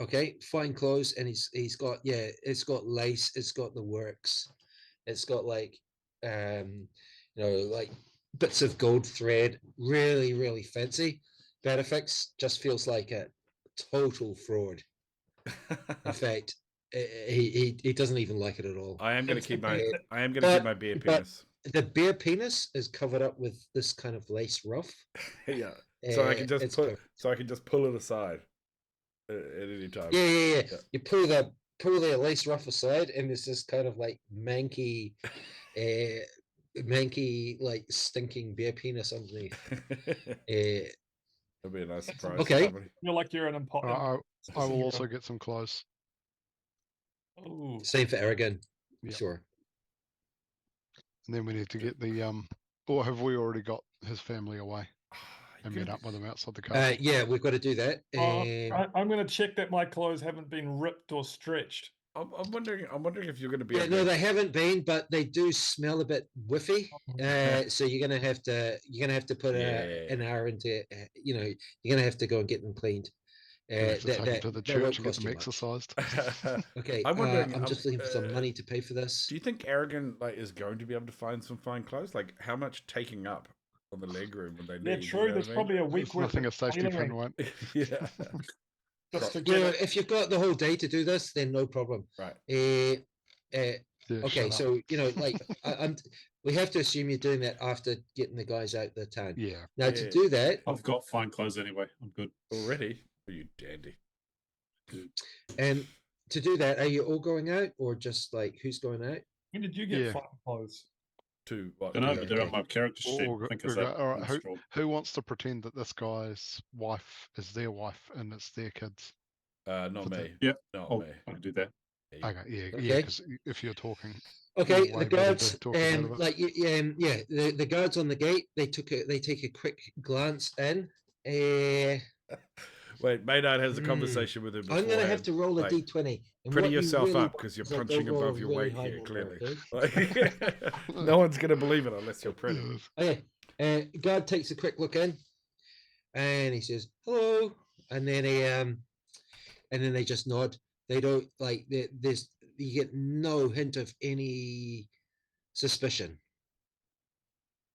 Speaker 2: Okay, fine clothes, and he's got, yeah, it's got lace, it's got the works, it's got like like bits of gold thread, really fancy. Bannofix just feels like a total fraud. In fact, he doesn't even like it at all.
Speaker 1: I am going to keep my
Speaker 2: But-
Speaker 1: beer
Speaker 2: but-
Speaker 1: penis.
Speaker 2: The bare penis is covered up with this kind of lace ruff.
Speaker 1: Yeah. So I can just
Speaker 2: it's
Speaker 1: put.
Speaker 2: perfect.
Speaker 1: So I can just pull it aside at any time.
Speaker 2: Yeah.
Speaker 1: Yeah.
Speaker 2: You pull the lace ruff aside, and there's this kind of like manky like stinking bare penis underneath.
Speaker 1: That'd be a nice surprise.
Speaker 2: Okay.
Speaker 1: For somebody.
Speaker 3: Feel like you're an important.
Speaker 4: I will also get some clothes.
Speaker 3: Oh,
Speaker 2: Same for Aragin.
Speaker 4: Yeah.
Speaker 2: Sure.
Speaker 4: And then we need to get the or have we already got his family away and met up with them outside the castle?
Speaker 2: Yeah, we've got to do that.
Speaker 3: I'm going to check that my clothes haven't been ripped or stretched.
Speaker 1: I'm wondering if you're going to be.
Speaker 2: Yeah,
Speaker 1: able
Speaker 2: no,
Speaker 1: to-
Speaker 2: they haven't been, but they do smell a bit whiffy. So you're gonna have to put an hour into. You're gonna have to go and get them cleaned.
Speaker 4: We'll have to take them to the
Speaker 2: that
Speaker 4: church
Speaker 2: won't
Speaker 4: and get
Speaker 2: cost
Speaker 4: them
Speaker 2: you much.
Speaker 4: exercised.
Speaker 2: Okay,
Speaker 1: I'm wondering.
Speaker 2: I'm just looking for some money to pay for this.
Speaker 1: Do you think Aragin is going to be able to find some fine clothes? Like how much taking up on the leg room would they need?
Speaker 3: Yeah,
Speaker 1: you
Speaker 3: true.
Speaker 1: know
Speaker 3: There's
Speaker 1: what I
Speaker 3: probably a week
Speaker 4: There's
Speaker 3: worth
Speaker 4: nothing a
Speaker 3: of
Speaker 4: safety
Speaker 3: tailoring
Speaker 4: pin won't.
Speaker 1: mean? Yeah.
Speaker 3: just to
Speaker 2: You
Speaker 3: get
Speaker 2: know,
Speaker 3: it.
Speaker 2: if you've got the whole day to do this, then no problem.
Speaker 1: Right.
Speaker 4: Yeah,
Speaker 2: Okay,
Speaker 4: shut up.
Speaker 2: so we have to assume you're doing that after getting the guys out the town.
Speaker 4: Yeah.
Speaker 2: Now
Speaker 1: Yeah.
Speaker 2: to do that,
Speaker 5: I've got fine clothes anyway. I'm good.
Speaker 1: Already? Are you dandy?
Speaker 2: to do that, are you all going out or just like who's going out?
Speaker 3: When did you get
Speaker 4: Yeah.
Speaker 3: fine clothes?
Speaker 1: To what?
Speaker 5: Don't know,
Speaker 1: to-
Speaker 5: but they're on my character sheet.
Speaker 4: Or
Speaker 5: I think
Speaker 4: go-
Speaker 5: it's
Speaker 4: go-
Speaker 5: that.
Speaker 4: all right,
Speaker 5: minstrel.
Speaker 4: Who wants to pretend that this guy's wife is their wife and it's their kids?
Speaker 1: Not
Speaker 4: for the-
Speaker 1: me.
Speaker 5: Yep.
Speaker 1: Not
Speaker 5: Oh,
Speaker 1: me.
Speaker 5: I can do that.
Speaker 4: Okay, yeah,
Speaker 2: Okay.
Speaker 4: because if you're talking,
Speaker 2: Okay,
Speaker 4: way
Speaker 2: the
Speaker 4: better
Speaker 2: guards,
Speaker 4: to talk about it.
Speaker 2: the guards on the gate, they take a quick glance in.
Speaker 1: Wait, Maynard has a
Speaker 2: Hmm.
Speaker 1: conversation with him.
Speaker 2: I'm gonna have
Speaker 1: beforehand.
Speaker 2: to roll a
Speaker 1: Like,
Speaker 2: d20. And
Speaker 1: Pretty
Speaker 2: what you
Speaker 1: yourself
Speaker 2: really
Speaker 1: up
Speaker 2: want
Speaker 1: because you're
Speaker 2: is a
Speaker 1: punching
Speaker 2: roll
Speaker 1: above your
Speaker 2: really
Speaker 1: weight
Speaker 2: high
Speaker 1: here.
Speaker 2: roll,
Speaker 1: Clearly,
Speaker 2: okay?
Speaker 1: no one's gonna believe it unless you're pretty.
Speaker 2: Okay, guard takes a quick look in. and he says hello, and then they just nod. They don't like there's you get no hint of any suspicion.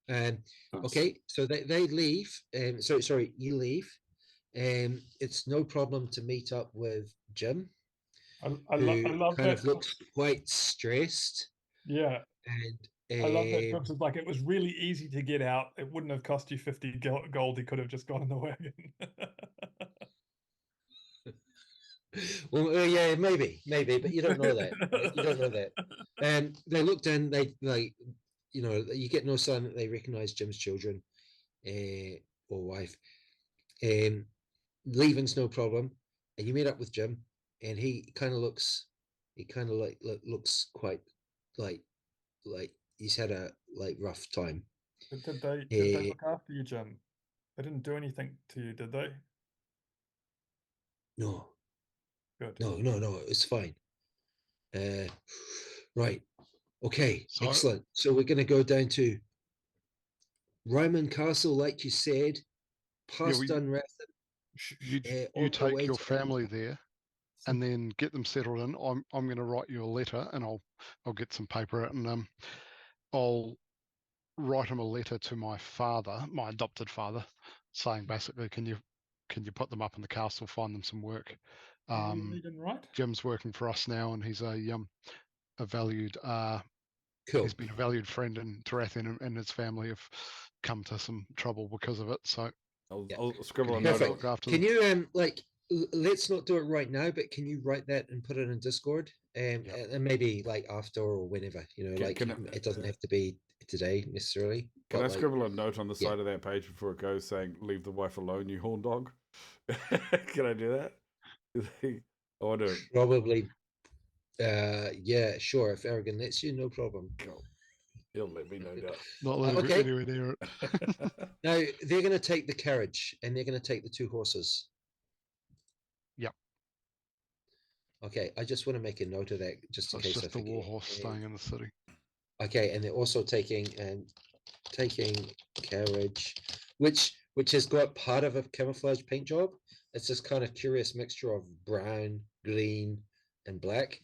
Speaker 5: Nice.
Speaker 2: Okay, so they leave. Sorry, you leave. It's no problem to meet up with Jim,
Speaker 3: I
Speaker 2: who
Speaker 3: love
Speaker 2: kind
Speaker 3: that.
Speaker 2: of looks quite stressed.
Speaker 3: Yeah,
Speaker 2: And
Speaker 3: I love that. Brooks was like, it was really easy to get out. It wouldn't have cost you 50 gold. He could have just gone in the wagon.
Speaker 2: well, yeah, maybe, but you don't know that. Right? You don't know that. And they looked in. They like, you get no sign that they recognize Jim's children or wife. Leaving's no problem, and you meet up with Jim, and he kind of looks quite like he's had a rough time.
Speaker 3: Did they look after you, Jim? They didn't do anything to you, did they?
Speaker 2: No,
Speaker 3: Good.
Speaker 2: no, it's fine. Right, okay,
Speaker 4: So-
Speaker 2: excellent. So we're going to go down to Ryman Castle, like you said, past
Speaker 4: we-
Speaker 2: Dunrath.
Speaker 4: You
Speaker 2: on the
Speaker 4: take
Speaker 2: way
Speaker 4: your
Speaker 2: to-
Speaker 4: family there, and then get them settled in. I'm going to write you a letter, and I'll get some paper out, and I'll write him a letter to my father, my adopted father, saying basically, can you put them up in the castle, find them some work.
Speaker 3: You read and write?
Speaker 4: Jim's working for us now, and he's a valued
Speaker 2: Cool.
Speaker 4: he's been a valued friend, and Tarathian and his family have come to some trouble because of it. So
Speaker 1: I'll scribble a
Speaker 4: Can
Speaker 1: note.
Speaker 2: Perfect.
Speaker 4: look after
Speaker 2: Can
Speaker 4: them.
Speaker 2: you let's not do it right now, but can you write that and put it in Discord? And maybe like after or whenever, it doesn't have to be today necessarily.
Speaker 1: Can
Speaker 2: but,
Speaker 1: I scribble a note on the
Speaker 2: yeah.
Speaker 1: side of that page before it goes saying, leave the wife alone, you horn dog? Can I do that? I wonder.
Speaker 2: Probably, yeah, sure. If Aragin lets you, no problem.
Speaker 1: Go. He'll let me, no doubt.
Speaker 4: Not letting
Speaker 2: okay.
Speaker 4: anywhere near it.
Speaker 2: Now they're going to take the carriage and they're going to take the 2 horses.
Speaker 4: Yep.
Speaker 2: Okay, I just want to make a note of that just
Speaker 4: So
Speaker 2: in
Speaker 4: it's
Speaker 2: case I
Speaker 4: just the
Speaker 2: forget.
Speaker 4: warhorse staying in the city.
Speaker 2: Okay, and they're also taking carriage, which has got part of a camouflage paint job. It's this kind of curious mixture of brown, green, and black,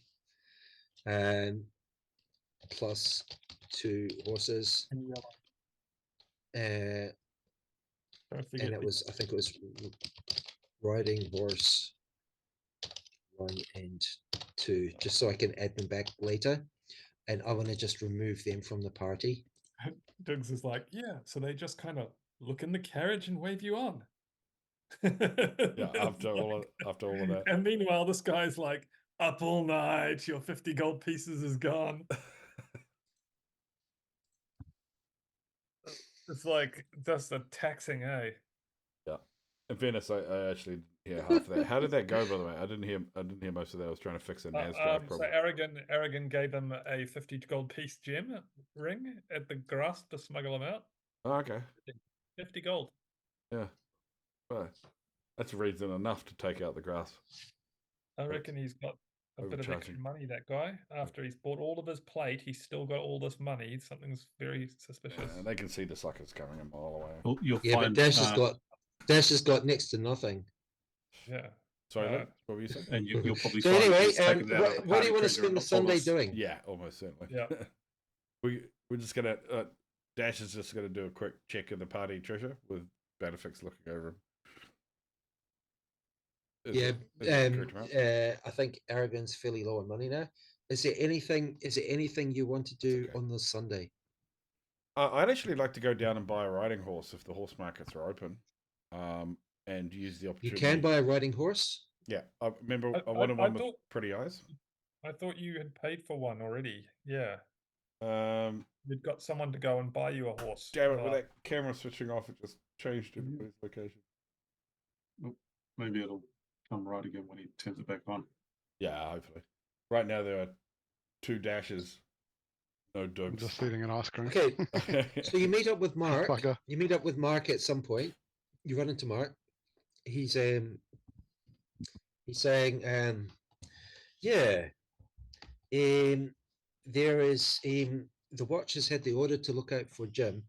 Speaker 2: and plus 2 horses.
Speaker 3: And yellow. Don't forget
Speaker 2: And I think it was riding horse 1 and 2, just so I can add them back later. And I want to just remove them from the party.
Speaker 3: Diggs is like, yeah, so they just kind of look in the carriage and wave you on.
Speaker 1: Yeah, after all of that.
Speaker 3: And meanwhile, this guy's like, up all night, your 50 gold pieces is gone. It's like just a taxing, eh?
Speaker 1: Yeah. In fairness, I actually hear half of that. How did that go, by the way? I didn't hear most of that. I was trying to fix a NAS drive
Speaker 3: So
Speaker 1: problem.
Speaker 3: Aragin gave him a 50 gold piece gem ring at the grasp to smuggle him out.
Speaker 1: Oh, okay.
Speaker 3: 50 gold.
Speaker 1: Yeah. Well, that's reason enough to take out the grass.
Speaker 3: I reckon he's got a bit of extra
Speaker 1: Overcharging.
Speaker 3: money, that guy. After he's bought all of his plate, he's still got all this money. Something's very suspicious.
Speaker 1: And they can see the suckers coming a mile away.
Speaker 5: Well, you'll
Speaker 2: Yeah,
Speaker 5: find,
Speaker 2: but Dash has got next to nothing.
Speaker 3: Yeah.
Speaker 1: Sorry, Luke, what were you saying?
Speaker 5: and you'll probably
Speaker 2: So
Speaker 5: find
Speaker 2: anyway,
Speaker 5: he's taken that out of the
Speaker 2: what do
Speaker 5: party
Speaker 2: you want to
Speaker 5: treasure
Speaker 2: spend
Speaker 5: and
Speaker 2: the
Speaker 5: not told
Speaker 2: Sunday
Speaker 5: us.
Speaker 2: doing?
Speaker 1: Yeah, almost certainly.
Speaker 3: Yeah.
Speaker 1: We're just gonna Dash is just gonna do a quick check of the party treasure with Bannofix looking over him. Is that correct amount?
Speaker 2: I think Aragon's fairly low on money now. Is there anything you want to do
Speaker 1: okay.
Speaker 2: on the Sunday?
Speaker 1: I'd actually like to go down and buy a riding horse if the horse markets are open, and use the
Speaker 2: You
Speaker 1: opportunity.
Speaker 2: can buy a riding horse.
Speaker 1: Yeah, I remember I
Speaker 3: I
Speaker 1: wanted one with
Speaker 3: thought-
Speaker 1: pretty eyes.
Speaker 3: I thought you had paid for one already. Yeah.
Speaker 1: Um,
Speaker 3: You'd got someone to go and buy you a horse.
Speaker 1: damn it, with that camera switching off, it just changed everybody's location.
Speaker 5: Maybe it'll come right again when he turns it back on.
Speaker 1: Yeah, hopefully. Right now there are 2 dashes, no
Speaker 4: I'm
Speaker 1: dogs.
Speaker 4: just eating an ice cream.
Speaker 2: Okay, so you meet up with Mark.
Speaker 4: Fucker.
Speaker 2: You meet up with Mark at some point. You run into Mark. He's saying, yeah, there is the watch has had the order to look out for Jim.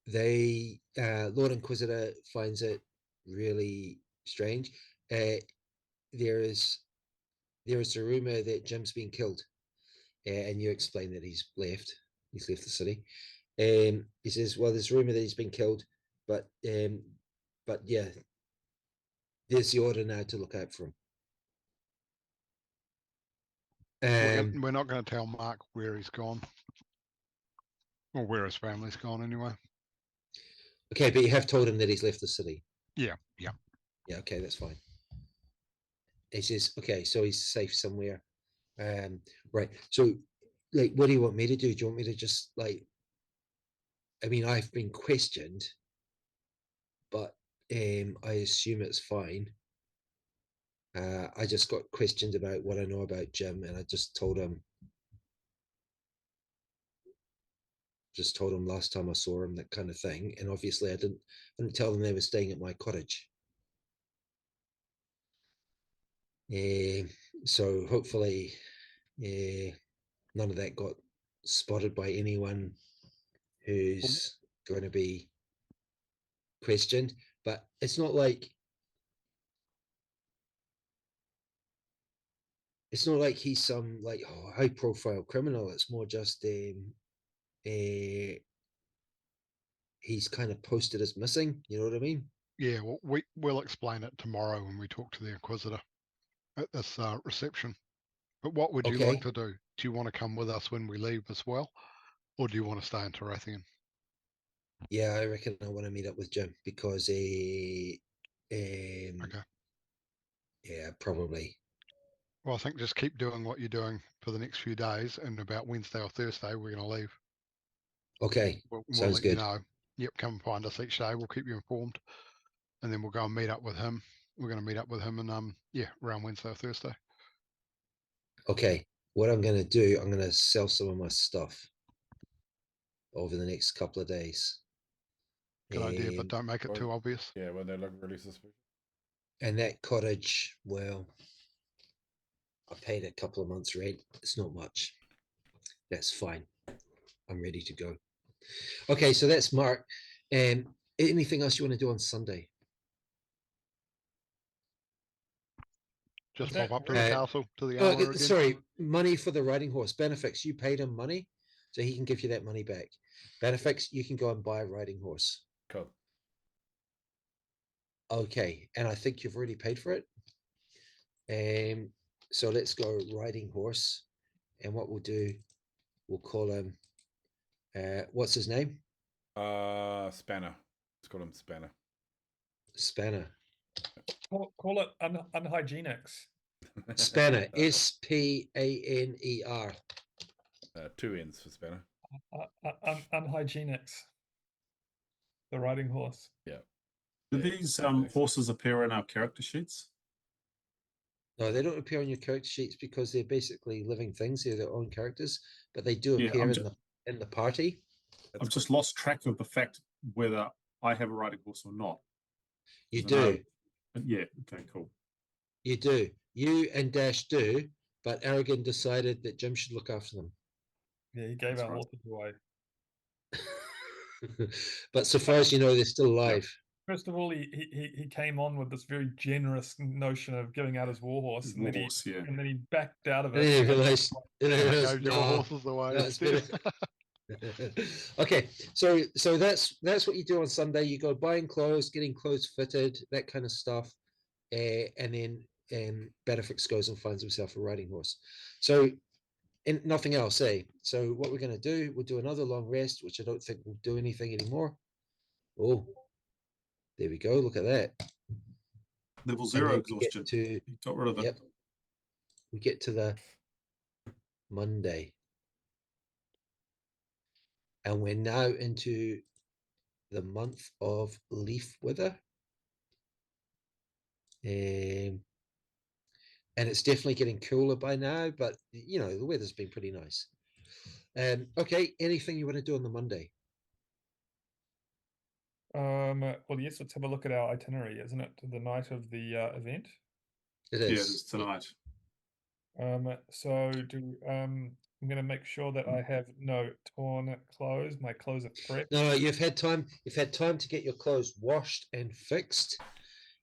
Speaker 2: they Lord Inquisitor finds it really strange. There is a rumor that Jim's been killed, and you explain that he's left the city. He says, well, there's a rumor that he's been killed, but yeah, there's the order now to look out for him.
Speaker 4: We're not going to tell Mark where he's gone, or where his family's gone anyway.
Speaker 2: Okay, but you have told him that he's left the city.
Speaker 4: Yeah.
Speaker 2: Yeah, okay, that's fine. He says, okay, so he's safe somewhere. Right. So, like, what do you want me to do? Do you want me to just, like, I mean, I've been questioned, but I assume it's fine. I just got questioned about what I know about Jim, and I just told him last time I saw him, that kind of thing. And obviously I didn't tell them they were staying at my cottage. So hopefully none of that got spotted by anyone who's going to be questioned. But it's not like he's some like high profile criminal. It's more just he's kind of posted as missing. You know what I mean?
Speaker 4: Yeah, well, we'll explain it tomorrow when we talk to the Inquisitor at this reception. But what would you like to do? Do you want to come with us when we leave as well? Or do you want to stay in Tarathian?
Speaker 2: Yeah, I reckon I want to meet up with Jim because
Speaker 4: Okay.
Speaker 2: Yeah, probably.
Speaker 4: Well, I think just keep doing what you're doing for the next few days, and about Wednesday or Thursday we're going to leave.
Speaker 2: Okay,
Speaker 4: We'll
Speaker 2: sounds
Speaker 4: let
Speaker 2: good.
Speaker 4: you know. Yep, come and find us each day. We'll keep you informed, and then we'll go and meet up with him. We're going to meet up with him, and around Wednesday or Thursday.
Speaker 2: Okay, what I'm going to do, I'm going to sell some of my stuff over the next couple of days.
Speaker 4: Good idea, but don't make it too obvious.
Speaker 1: Yeah, when they look really suspicious.
Speaker 2: And that cottage, well, I paid a couple of months' rent. It's not much. That's fine. I'm ready to go. Okay, so that's Mark. Anything else you want to do on Sunday?
Speaker 4: Just pop up to the castle, to the armor again.
Speaker 2: Sorry, money for the riding horse. Bannofix, you paid him money, so he can give you that money back. Bannofix, you can go and buy a riding horse.
Speaker 1: Cool.
Speaker 2: Okay, and I think you've already paid for it. So let's go riding horse, and what we'll do, we'll call him. What's his name?
Speaker 1: Spanner. Let's call him Spanner.
Speaker 2: Spanner.
Speaker 3: Call it unhygienics.
Speaker 2: Spanner. Spaner.
Speaker 1: 2 N's for Spanner.
Speaker 3: Unhygienics. The riding horse.
Speaker 1: Yeah.
Speaker 5: Do these horses appear in our character sheets?
Speaker 2: No, they don't appear on your character sheets because they're basically living things. They're their own characters, but they do appear in the party.
Speaker 5: I've just lost track of the fact whether I have a riding horse or not.
Speaker 2: You do.
Speaker 5: Yeah. Okay. Cool.
Speaker 2: You do. You and Dash do, but Aragin decided that Jim should look after them.
Speaker 3: Yeah, he gave our horses away.
Speaker 2: But so far as you know, they're still alive.
Speaker 3: First of all, he came on with this very generous notion of giving out his warhorse, and then he backed out of it.
Speaker 2: And then he realized,
Speaker 4: your horses away.
Speaker 2: Okay, so that's what you do on Sunday. You go buying clothes, getting clothes fitted, that kind of stuff, and then Bannofix goes and finds himself a riding horse. So, and nothing else, eh? So what we're going to do, we'll do another long rest, which I don't think will do anything anymore. Oh, there we go. Look at that.
Speaker 5: Level 0 exhaustion.
Speaker 2: You
Speaker 5: got rid of it.
Speaker 2: Yep. We get to the Monday. And we're now into the month of leaf wither. And it's definitely getting cooler by now, but you know, the weather's been pretty nice. Okay, anything you want to do on the Monday?
Speaker 3: Well, yes, let's have a look at our itinerary, isn't it? The night of the event.
Speaker 2: It is.
Speaker 5: Yeah, it is tonight.
Speaker 3: So I'm going to make sure that I have no torn clothes. My clothes are prepped.
Speaker 2: No, you've had time. You've had time to get your clothes washed and fixed,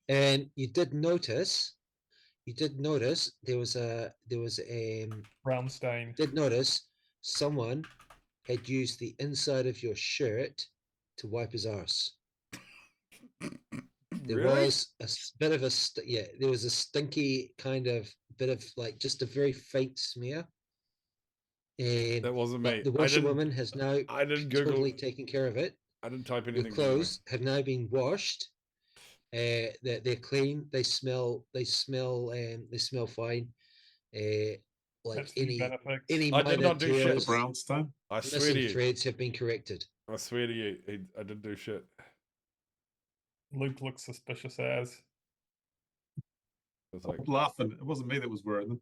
Speaker 2: and you did notice. You did notice there was a
Speaker 3: Brown stain.
Speaker 2: did notice someone had used the inside of your shirt to wipe his arse. There
Speaker 1: Really?
Speaker 2: was a bit of a there was a stinky kind of bit of like just a very faint smear.
Speaker 1: That wasn't
Speaker 2: But
Speaker 1: me.
Speaker 2: the washerwoman has now
Speaker 1: I didn't Google.
Speaker 2: totally taken care of it.
Speaker 1: I didn't type
Speaker 2: Your
Speaker 1: anything.
Speaker 2: clothes have now been washed. They're clean. They smell. They smell. They smell fine. Like
Speaker 3: That's the Bannofix.
Speaker 2: any
Speaker 1: I did
Speaker 2: minor
Speaker 1: not do shit.
Speaker 5: The
Speaker 2: tears,
Speaker 5: brownstone.
Speaker 1: I swear
Speaker 2: missing
Speaker 1: to you.
Speaker 2: threads have been corrected.
Speaker 1: I swear to you. I didn't do shit.
Speaker 3: Luke looks suspicious as.
Speaker 1: It's like,
Speaker 5: I'm laughing. It wasn't me that was wearing them.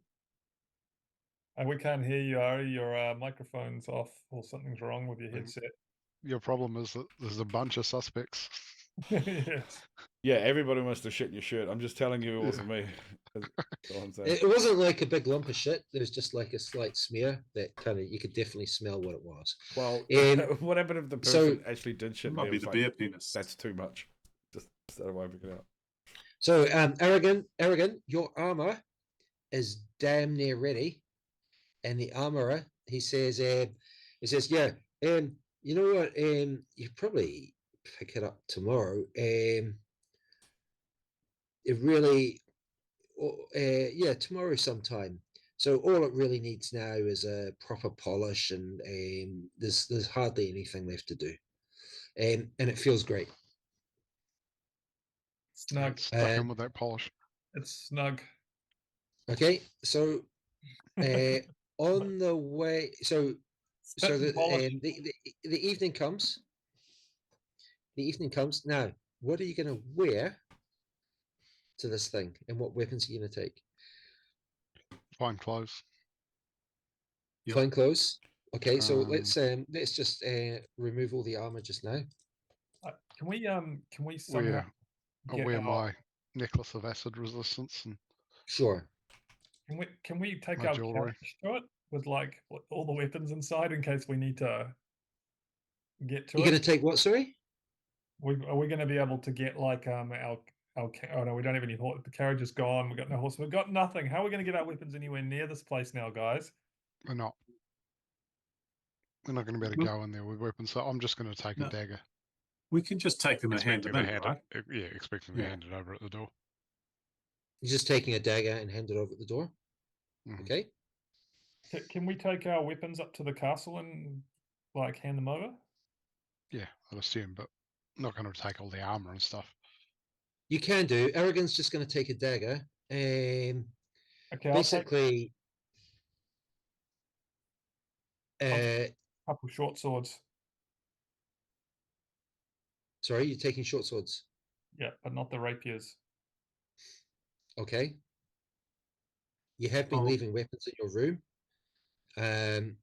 Speaker 3: We can't hear you, Ari. Your microphone's off or something's wrong with your headset.
Speaker 4: Your problem is that there's a bunch of suspects.
Speaker 3: Yes.
Speaker 1: yeah, everybody must have shit in your shirt. I'm just telling you, it wasn't me. That's all I'm saying.
Speaker 2: It wasn't like a big lump of shit. There was just like a slight smear that kind of you could definitely smell what it was.
Speaker 1: Well, what happened if the
Speaker 2: so-
Speaker 1: person actually did shit?
Speaker 5: It
Speaker 1: and
Speaker 5: might
Speaker 1: it
Speaker 5: be
Speaker 1: was
Speaker 5: the
Speaker 1: like,
Speaker 5: beer penis.
Speaker 1: That's too much. Just instead of wiping it out.
Speaker 2: So, Aragin, your armor is damn near ready. And the armorer, he says, yeah, you know what? You probably pick it up tomorrow. It really, yeah, tomorrow sometime. So all it really needs now is a proper polish, and there's hardly anything left to do, and it feels great.
Speaker 3: Snug.
Speaker 4: Stuck in with that polish.
Speaker 3: It's snug.
Speaker 2: Okay, so on the way, so
Speaker 3: Spit and polish.
Speaker 2: the evening comes. The evening comes. Now, what are you going to wear to this thing, and what weapons are you going to take?
Speaker 4: Fine clothes.
Speaker 5: Yep.
Speaker 2: Fine clothes. Okay, so
Speaker 4: Um,
Speaker 2: let's just remove all the armor just now.
Speaker 3: Can we somehow
Speaker 4: I'll
Speaker 3: get
Speaker 4: wear
Speaker 3: our-
Speaker 4: my necklace of acid resistance and
Speaker 2: Sure.
Speaker 3: Can we take
Speaker 4: my
Speaker 3: our
Speaker 4: jewelry.
Speaker 3: carriage to it with like all the weapons inside in case we need to get to
Speaker 2: You're
Speaker 3: it?
Speaker 2: going to take what? Sorry.
Speaker 3: Are we going to be able to get like our oh no, we don't have any horse. The carriage is gone. We've got no horse. We've got nothing. How are we going to get our weapons anywhere near this place now, guys?
Speaker 4: we're not. We're not going to be able to go in there with weapons, so I'm just going to take
Speaker 5: No.
Speaker 4: a dagger.
Speaker 5: We can just take them and hand
Speaker 4: Expecting
Speaker 5: them
Speaker 4: to
Speaker 5: in,
Speaker 4: hand
Speaker 5: right?
Speaker 4: it, yeah, expecting to
Speaker 5: Yeah.
Speaker 4: hand it over at the door.
Speaker 2: You're just taking a dagger and hand it over at the door.
Speaker 4: Mhm.
Speaker 2: Okay.
Speaker 3: Can we take our weapons up to the castle and like hand them over?
Speaker 4: Yeah, I'd assume, but I'm not going to take all the armor and stuff.
Speaker 2: You can do. Aragon's just going to take a dagger.
Speaker 3: Okay,
Speaker 2: Basically,
Speaker 3: I'll take a couple short swords.
Speaker 2: sorry, you're taking short swords.
Speaker 3: Yeah, but not the rapiers.
Speaker 2: Okay. You have been
Speaker 5: Oh.
Speaker 2: leaving weapons in your room. And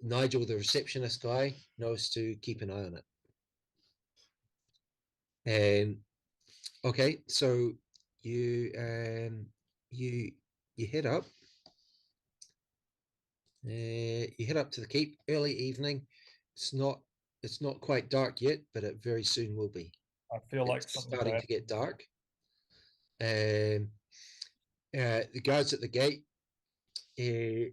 Speaker 2: Nigel, the receptionist guy, knows to keep an eye on it. Okay, so you head up. You head up to the keep early evening. It's not quite dark yet, but it very soon will be.
Speaker 3: I feel like
Speaker 2: It's
Speaker 3: something
Speaker 2: starting
Speaker 3: bad.
Speaker 2: to get dark. The guards at the gate, they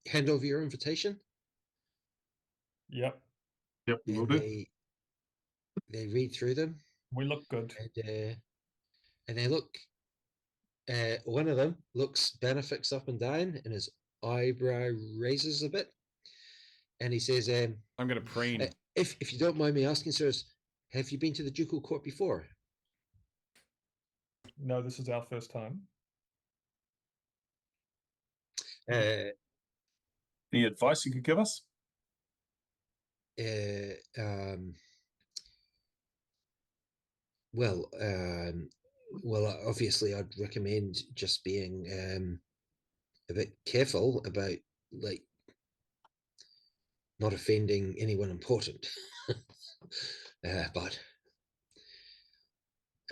Speaker 2: hand over your invitation,
Speaker 3: Yep,
Speaker 5: Yep, we will
Speaker 2: and
Speaker 5: do.
Speaker 2: they read through them,
Speaker 3: we look good.
Speaker 2: and they look. One of them looks Bannofix up and down, and his eyebrow raises a bit, and he says,
Speaker 1: I'm going to preen.
Speaker 2: if you don't mind me asking, sirs, have you been to the ducal court before?
Speaker 3: No, this is our first time.
Speaker 2: Uh,
Speaker 5: Any advice you could give us?
Speaker 2: Well, obviously, I'd recommend just being a bit careful about like not offending anyone important. But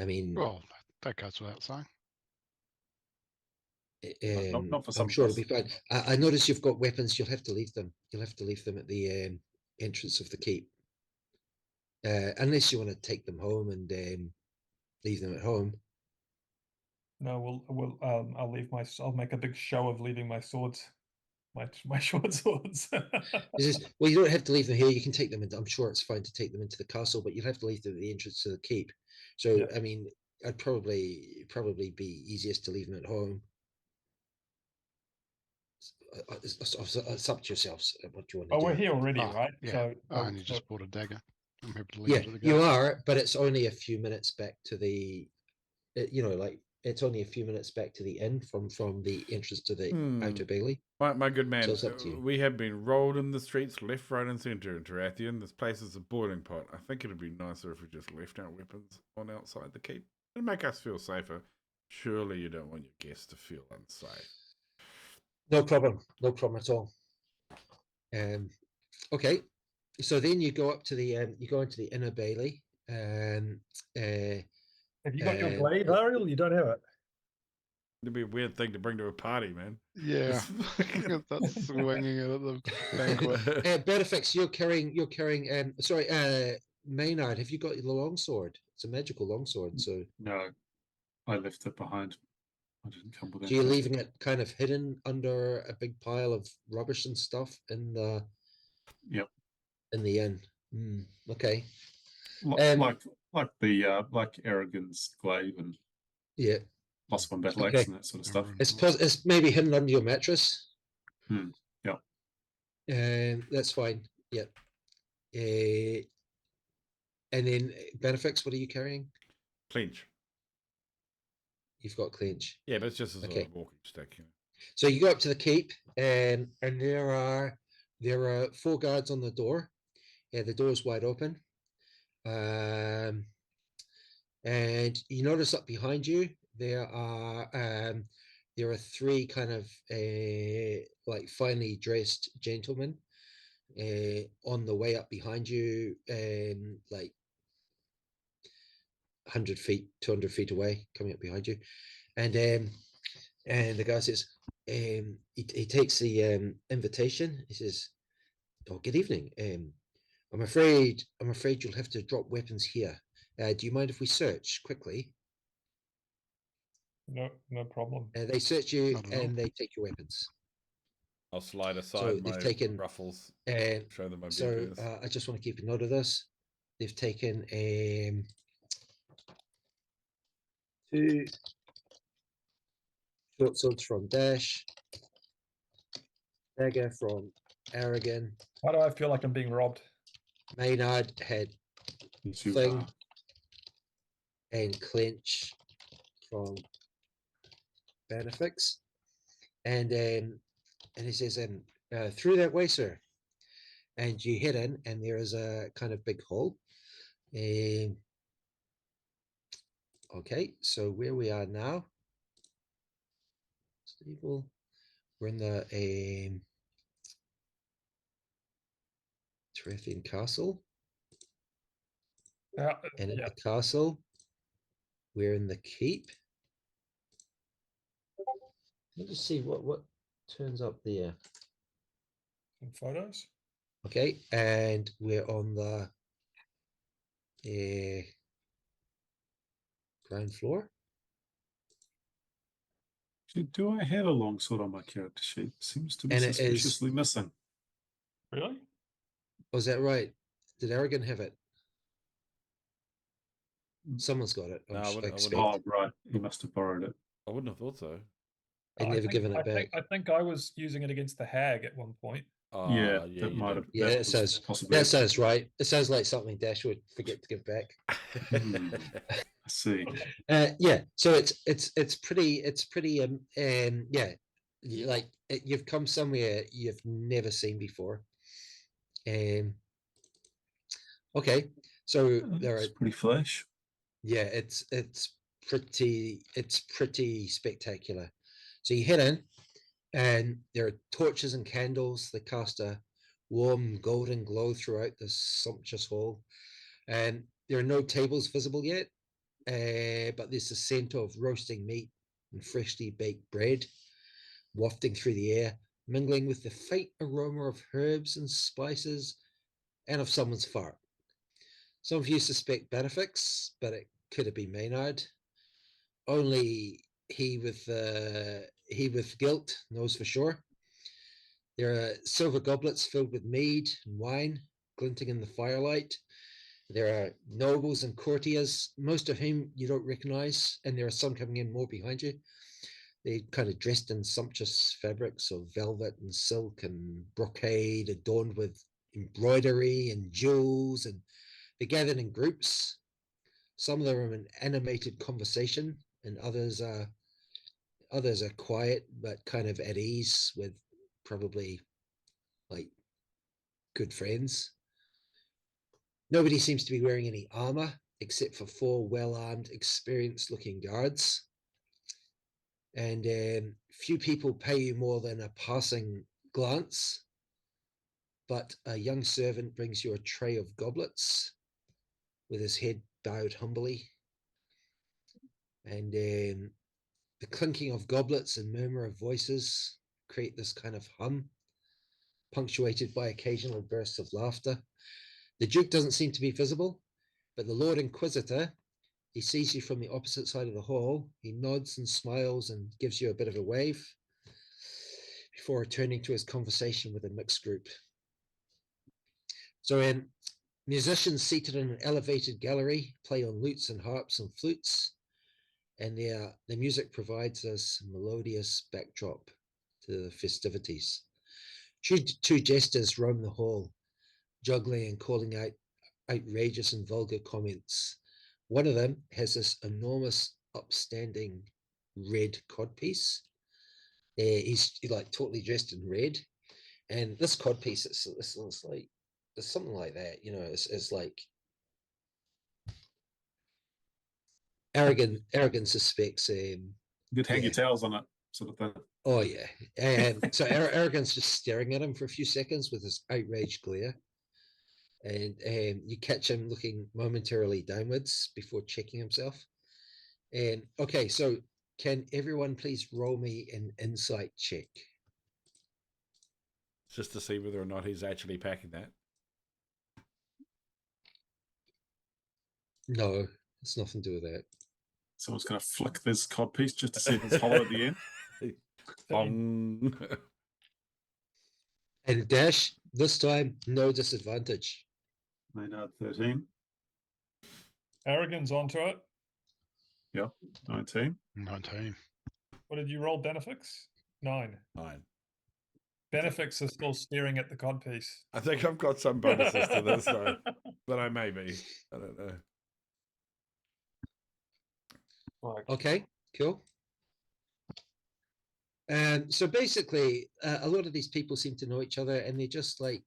Speaker 2: I mean,
Speaker 4: Well, that goes without saying.
Speaker 5: Not for some
Speaker 2: I'm
Speaker 5: of
Speaker 2: sure
Speaker 5: us.
Speaker 2: it'll be fine. I notice you've got weapons. You'll have to leave them. You'll have to leave them at the entrance of the keep, unless you want to take them home and leave them at home.
Speaker 3: No, I'll leave I'll make a big show of leaving my swords, my short swords.
Speaker 2: Well, you don't have to leave them here. You can take them into. I'm sure it's fine to take them into the castle, but you'll have to leave them at the entrance to the keep. So,
Speaker 3: Yeah.
Speaker 2: I mean, I'd probably be easiest to leave them at home. It's up to yourselves what you want to
Speaker 3: Oh,
Speaker 2: do.
Speaker 3: we're here already,
Speaker 4: Ah,
Speaker 3: right?
Speaker 4: Yeah,
Speaker 3: So,
Speaker 4: I only
Speaker 3: so
Speaker 4: just bought a dagger. I'm happy to leave
Speaker 2: Yeah,
Speaker 4: it at the
Speaker 2: you
Speaker 4: gate.
Speaker 2: are, but it's only a few minutes back to the, like it's only a few minutes back to the inn from the entrance to the outer bailey.
Speaker 1: My good man,
Speaker 2: So it's up to you.
Speaker 1: we have been rolled in the streets left, right, and centre in Tarathian. This place is a boiling pot. I think it'd be nicer if we just left our weapons on outside the keep. It'd make us feel safer. Surely you don't want your guests to feel unsafe.
Speaker 2: No problem at all. Okay, so then you go up to the you go into the inner bailey.
Speaker 3: have you got your glaive, Ariel? You don't have it.
Speaker 1: It'd be a weird thing to bring to a party, man.
Speaker 4: Yeah, that's swinging it at the banquet.
Speaker 2: Bannofix, you're carrying. Sorry, Maynard, have you got the longsword? It's a magical longsword. So
Speaker 5: No, I left it behind. I didn't come with
Speaker 2: so you're
Speaker 5: anything.
Speaker 2: leaving it kind of hidden under a big pile of rubbish and stuff in the inn. Okay.
Speaker 5: Like the like Aragon's glaive and
Speaker 2: Yeah.
Speaker 5: +1 battle
Speaker 2: Okay.
Speaker 5: axe and that sort of stuff.
Speaker 2: It's maybe hidden under your mattress.
Speaker 5: Yeah.
Speaker 2: That's fine. Yeah. And then Bannofix, what are you carrying?
Speaker 1: Clinch.
Speaker 2: You've got clinch.
Speaker 1: Yeah, but it's just as
Speaker 2: Okay.
Speaker 1: a walking stick. You know.
Speaker 2: So you go up to the keep, and there are 4 guards on the door. The door is wide open. And you notice up behind you there are 3 kind of like finely dressed gentlemen on the way up behind you, like 100 feet, 200 feet away, coming up behind you. And the guy says, he takes the invitation. He says, "Oh, good evening. I'm afraid you'll have to drop weapons here. Do you mind if we search quickly?"
Speaker 3: No problem.
Speaker 2: They search you
Speaker 4: Not at all.
Speaker 2: and they take your weapons.
Speaker 1: I'll slide aside
Speaker 2: So
Speaker 1: my
Speaker 2: they've taken
Speaker 1: ruffles,
Speaker 2: and
Speaker 1: show them my big
Speaker 2: so
Speaker 1: penis.
Speaker 2: I just want to keep a note of this. They've taken 2 short swords from Dash, dagger from Aragin.
Speaker 3: Why do I feel like I'm being robbed?
Speaker 2: Maynard had
Speaker 5: Yes, you
Speaker 2: thing
Speaker 5: are.
Speaker 2: and clench from Bannofix. And he says, through that way, sir. And you head in, and there is a kind of big hall. Okay, so where we are now, stable. We're in the Tarathian Castle. And in the castle, we're in the keep. Let me just see what turns up there.
Speaker 3: Some photos.
Speaker 2: Okay, and we're on the ground floor.
Speaker 5: Do I have a longsword on my character sheet? Seems to be
Speaker 2: And it is-
Speaker 5: suspiciously missing.
Speaker 3: Really?
Speaker 2: Was that right? Did Aragin have it? Someone's got it.
Speaker 1: No, I wouldn't-
Speaker 5: Oh, right. He must have borrowed it.
Speaker 1: I wouldn't have thought so.
Speaker 2: And never given it back.
Speaker 3: I think I was using it against the hag at one point.
Speaker 5: Yeah,
Speaker 1: yeah,
Speaker 5: that
Speaker 1: you
Speaker 5: might
Speaker 1: did.
Speaker 5: have.
Speaker 2: Yeah,
Speaker 5: that
Speaker 2: it
Speaker 5: was
Speaker 2: says
Speaker 5: possibly.
Speaker 2: that sounds right. It sounds like something Dash would forget to give back.
Speaker 5: I see.
Speaker 2: Yeah, so it's pretty yeah, like you've come somewhere you've never seen before. Okay, so there are
Speaker 5: It's pretty flash.
Speaker 2: yeah, it's pretty spectacular. So you head in, and there are torches and candles that cast a warm golden glow throughout this sumptuous hall. And there are no tables visible yet, but there's the scent of roasting meat and freshly baked bread wafting through the air, mingling with the faint aroma of herbs and spices and of someone's fart. Some of you suspect Bannofix, but it could have been Maynard. Only he with guilt knows for sure. There are silver goblets filled with mead and wine, glinting in the firelight. There are nobles and courtiers, most of whom you don't recognize, and there are some coming in more behind you. They kind of dressed in sumptuous fabrics of velvet and silk and brocade, adorned with embroidery and jewels, and they gathered in groups. Some of them are in animated conversation, and others are quiet but kind of at ease with probably like good friends. Nobody seems to be wearing any armor except for 4 well-armed, experienced-looking guards. And few people pay you more than a passing glance, but a young servant brings you a tray of goblets with his head bowed humbly. And the clinking of goblets and murmur of voices create this kind of hum, punctuated by occasional bursts of laughter. The Duke doesn't seem to be visible, but the Lord Inquisitor, he sees you from the opposite side of the hall. He nods and smiles and gives you a bit of a wave before returning to his conversation with a mixed group. So musicians seated in an elevated gallery play on lutes and harps and flutes, and the music provides us a melodious backdrop to the festivities. Two jesters roam the hall, juggling and calling out outrageous and vulgar comments. One of them has this enormous, upstanding red codpiece. He's like totally dressed in red, and this codpiece it's like it's something like that, you know. It's like Aragin suspects.
Speaker 5: You could hang your towels on it, sort of thing.
Speaker 2: Oh yeah, and so Aragon's just staring at him for a few seconds with his outraged glare, and you catch him looking momentarily downwards before checking himself. And okay, so can everyone please roll me an insight check?
Speaker 1: Just to see whether or not he's actually packing that.
Speaker 2: No, it's nothing to do with that.
Speaker 5: Someone's going to flick this codpiece just to see if it's hollow at the end.
Speaker 2: And Dash, this time, no disadvantage.
Speaker 5: Maynard 13.
Speaker 3: Aragon's onto it.
Speaker 5: Yeah, 19.
Speaker 4: 19.
Speaker 3: What did you roll, Bannofix? 9.
Speaker 1: 9.
Speaker 3: Bannofix is still staring at the codpiece.
Speaker 1: I think I've got some bonuses to this, though. But I may be. I don't know.
Speaker 2: Okay, cool. So basically, a lot of these people seem to know each other, and they're just like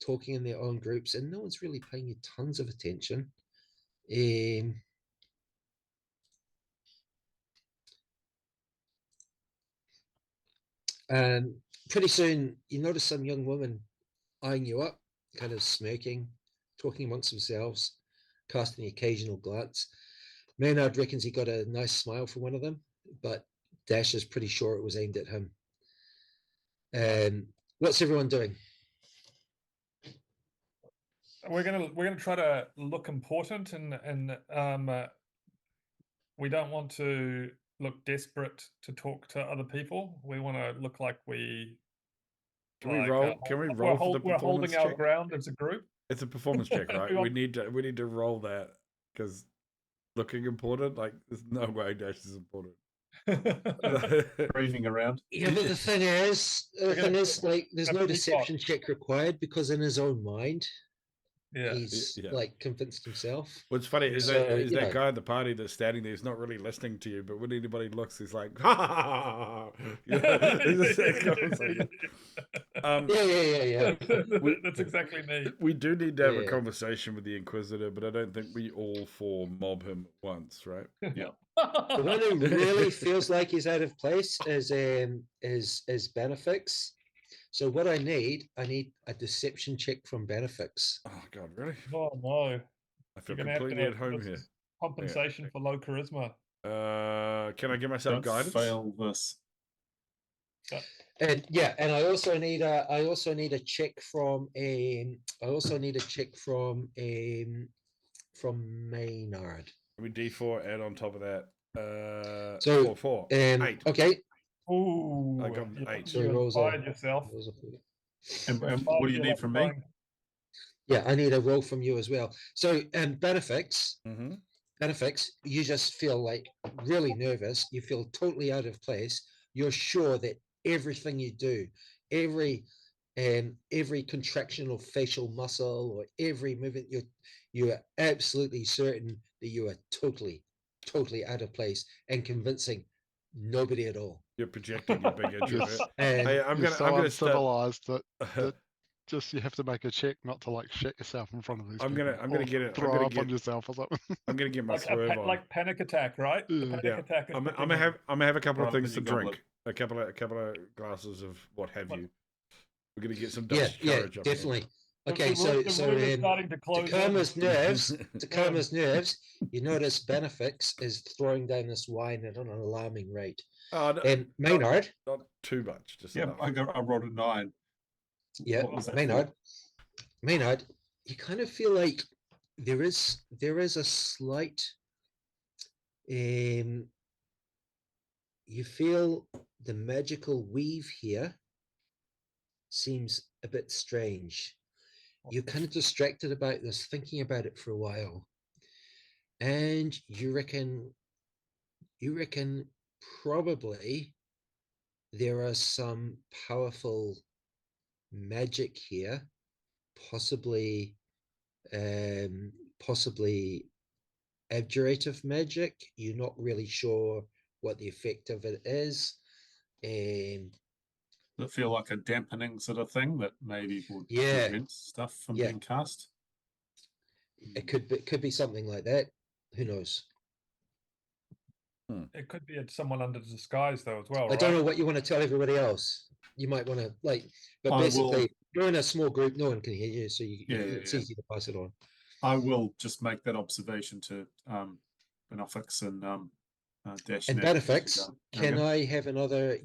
Speaker 2: talking in their own groups, and no one's really paying you tons of attention. And pretty soon, you notice some young woman eyeing you up, kind of smirking, talking amongst themselves, casting the occasional glance. Maynard reckons he got a nice smile from one of them, but Dash is pretty sure it was aimed at him. What's everyone doing?
Speaker 3: We're gonna try to look important, and we don't want to look desperate to talk to other people. We want to look like we.
Speaker 1: Can we roll? Can we roll for the performance
Speaker 3: We're holding
Speaker 1: check?
Speaker 3: our ground as a group.
Speaker 1: It's a performance check, right? we need to roll that because looking important, like there's no way Dash is important.
Speaker 5: Breathing around.
Speaker 2: Yeah, but the thing is, like, there's no deception check required because in his own mind, he's like convinced himself.
Speaker 1: What's funny is that guy at the party that's standing there is not really listening to you, but when anybody looks, he's like, ha ha ha.
Speaker 2: Yeah.
Speaker 3: That's exactly me.
Speaker 1: We do need to have a conversation with the Inquisitor, but I don't think we all four mob him at once, right?
Speaker 5: Yeah.
Speaker 2: The one who really feels like he's out of place is Bannofix. So what I need a deception check from Bannofix.
Speaker 1: Oh God, really?
Speaker 3: Oh no!
Speaker 1: I feel completely at home here.
Speaker 3: Compensation for low charisma.
Speaker 1: Can I give myself guidance?
Speaker 5: Fail this.
Speaker 2: And yeah, and I also need a check from from Maynard.
Speaker 1: I mean, D4 add on top of that.
Speaker 2: So,
Speaker 1: 4. 8.
Speaker 2: Okay.
Speaker 3: Ooh,
Speaker 1: I got
Speaker 3: you,
Speaker 1: 8.
Speaker 2: So
Speaker 3: you
Speaker 2: rolls
Speaker 3: inspired yourself.
Speaker 5: And
Speaker 3: You're
Speaker 5: what do you
Speaker 3: inspired
Speaker 5: need from me?
Speaker 3: flying.
Speaker 2: Yeah, I need a roll from you as well. So, Bannofix,
Speaker 1: Mm-hmm.
Speaker 2: Bannofix, you just feel like really nervous. You feel totally out of place. You're sure that everything you do, every contraction of facial muscle or every movement, you are absolutely certain that you are totally out of place and convincing nobody at all.
Speaker 1: You're projecting your big introvert.
Speaker 2: And
Speaker 1: Hey, I'm
Speaker 4: You're
Speaker 1: gonna
Speaker 4: so
Speaker 1: I'm gonna start.
Speaker 4: uncivilized that just you have to make a check not to like shit yourself in front of these
Speaker 1: I'm
Speaker 4: people.
Speaker 1: gonna
Speaker 4: or
Speaker 1: get it. I'm
Speaker 4: Throw
Speaker 1: gonna
Speaker 4: up on
Speaker 1: get.
Speaker 4: yourself or something.
Speaker 1: I'm gonna get my
Speaker 3: Like,
Speaker 1: swerve on.
Speaker 3: like panic attack, right? The
Speaker 4: Yeah.
Speaker 3: panic
Speaker 1: Yeah,
Speaker 3: attack.
Speaker 1: I'm gonna have a couple of
Speaker 5: Rather
Speaker 1: things to
Speaker 5: than your
Speaker 1: drink.
Speaker 5: goblet.
Speaker 1: A couple of glasses of what have you. We're gonna get some
Speaker 2: yeah,
Speaker 1: Dutch courage up
Speaker 2: definitely.
Speaker 3: The
Speaker 2: Okay,
Speaker 3: room is starting to
Speaker 2: to
Speaker 3: close
Speaker 2: calm
Speaker 3: in.
Speaker 2: his nerves, you notice Bannofix is throwing down this wine at an alarming rate.
Speaker 1: Oh, no,
Speaker 2: And Maynard,
Speaker 1: not too much. Just
Speaker 5: Yeah,
Speaker 1: enough.
Speaker 5: I rolled a 9.
Speaker 2: yeah,
Speaker 5: What was that
Speaker 2: Maynard, you kind of feel like there is a slight you feel the magical weave here seems a bit strange. You're kind of distracted about this, thinking about it for a while, and you reckon probably there are some powerful magic here, possibly abjurative magic. You're not really sure what the effect of it is.
Speaker 5: Does it feel like a dampening sort of thing that maybe would
Speaker 2: Yeah.
Speaker 5: prevent stuff from
Speaker 2: Yeah.
Speaker 5: being cast?
Speaker 2: It could be something like that. Who knows?
Speaker 3: It could be someone under disguise though as well.
Speaker 2: I don't know what you want to tell everybody else. You might want to but basically, you're in a small group. No one can hear you, so it's easy to pass it on.
Speaker 5: I will just make that observation to Bannofix and Dash.
Speaker 2: And Bannofix, can
Speaker 5: Aragin.
Speaker 2: I have another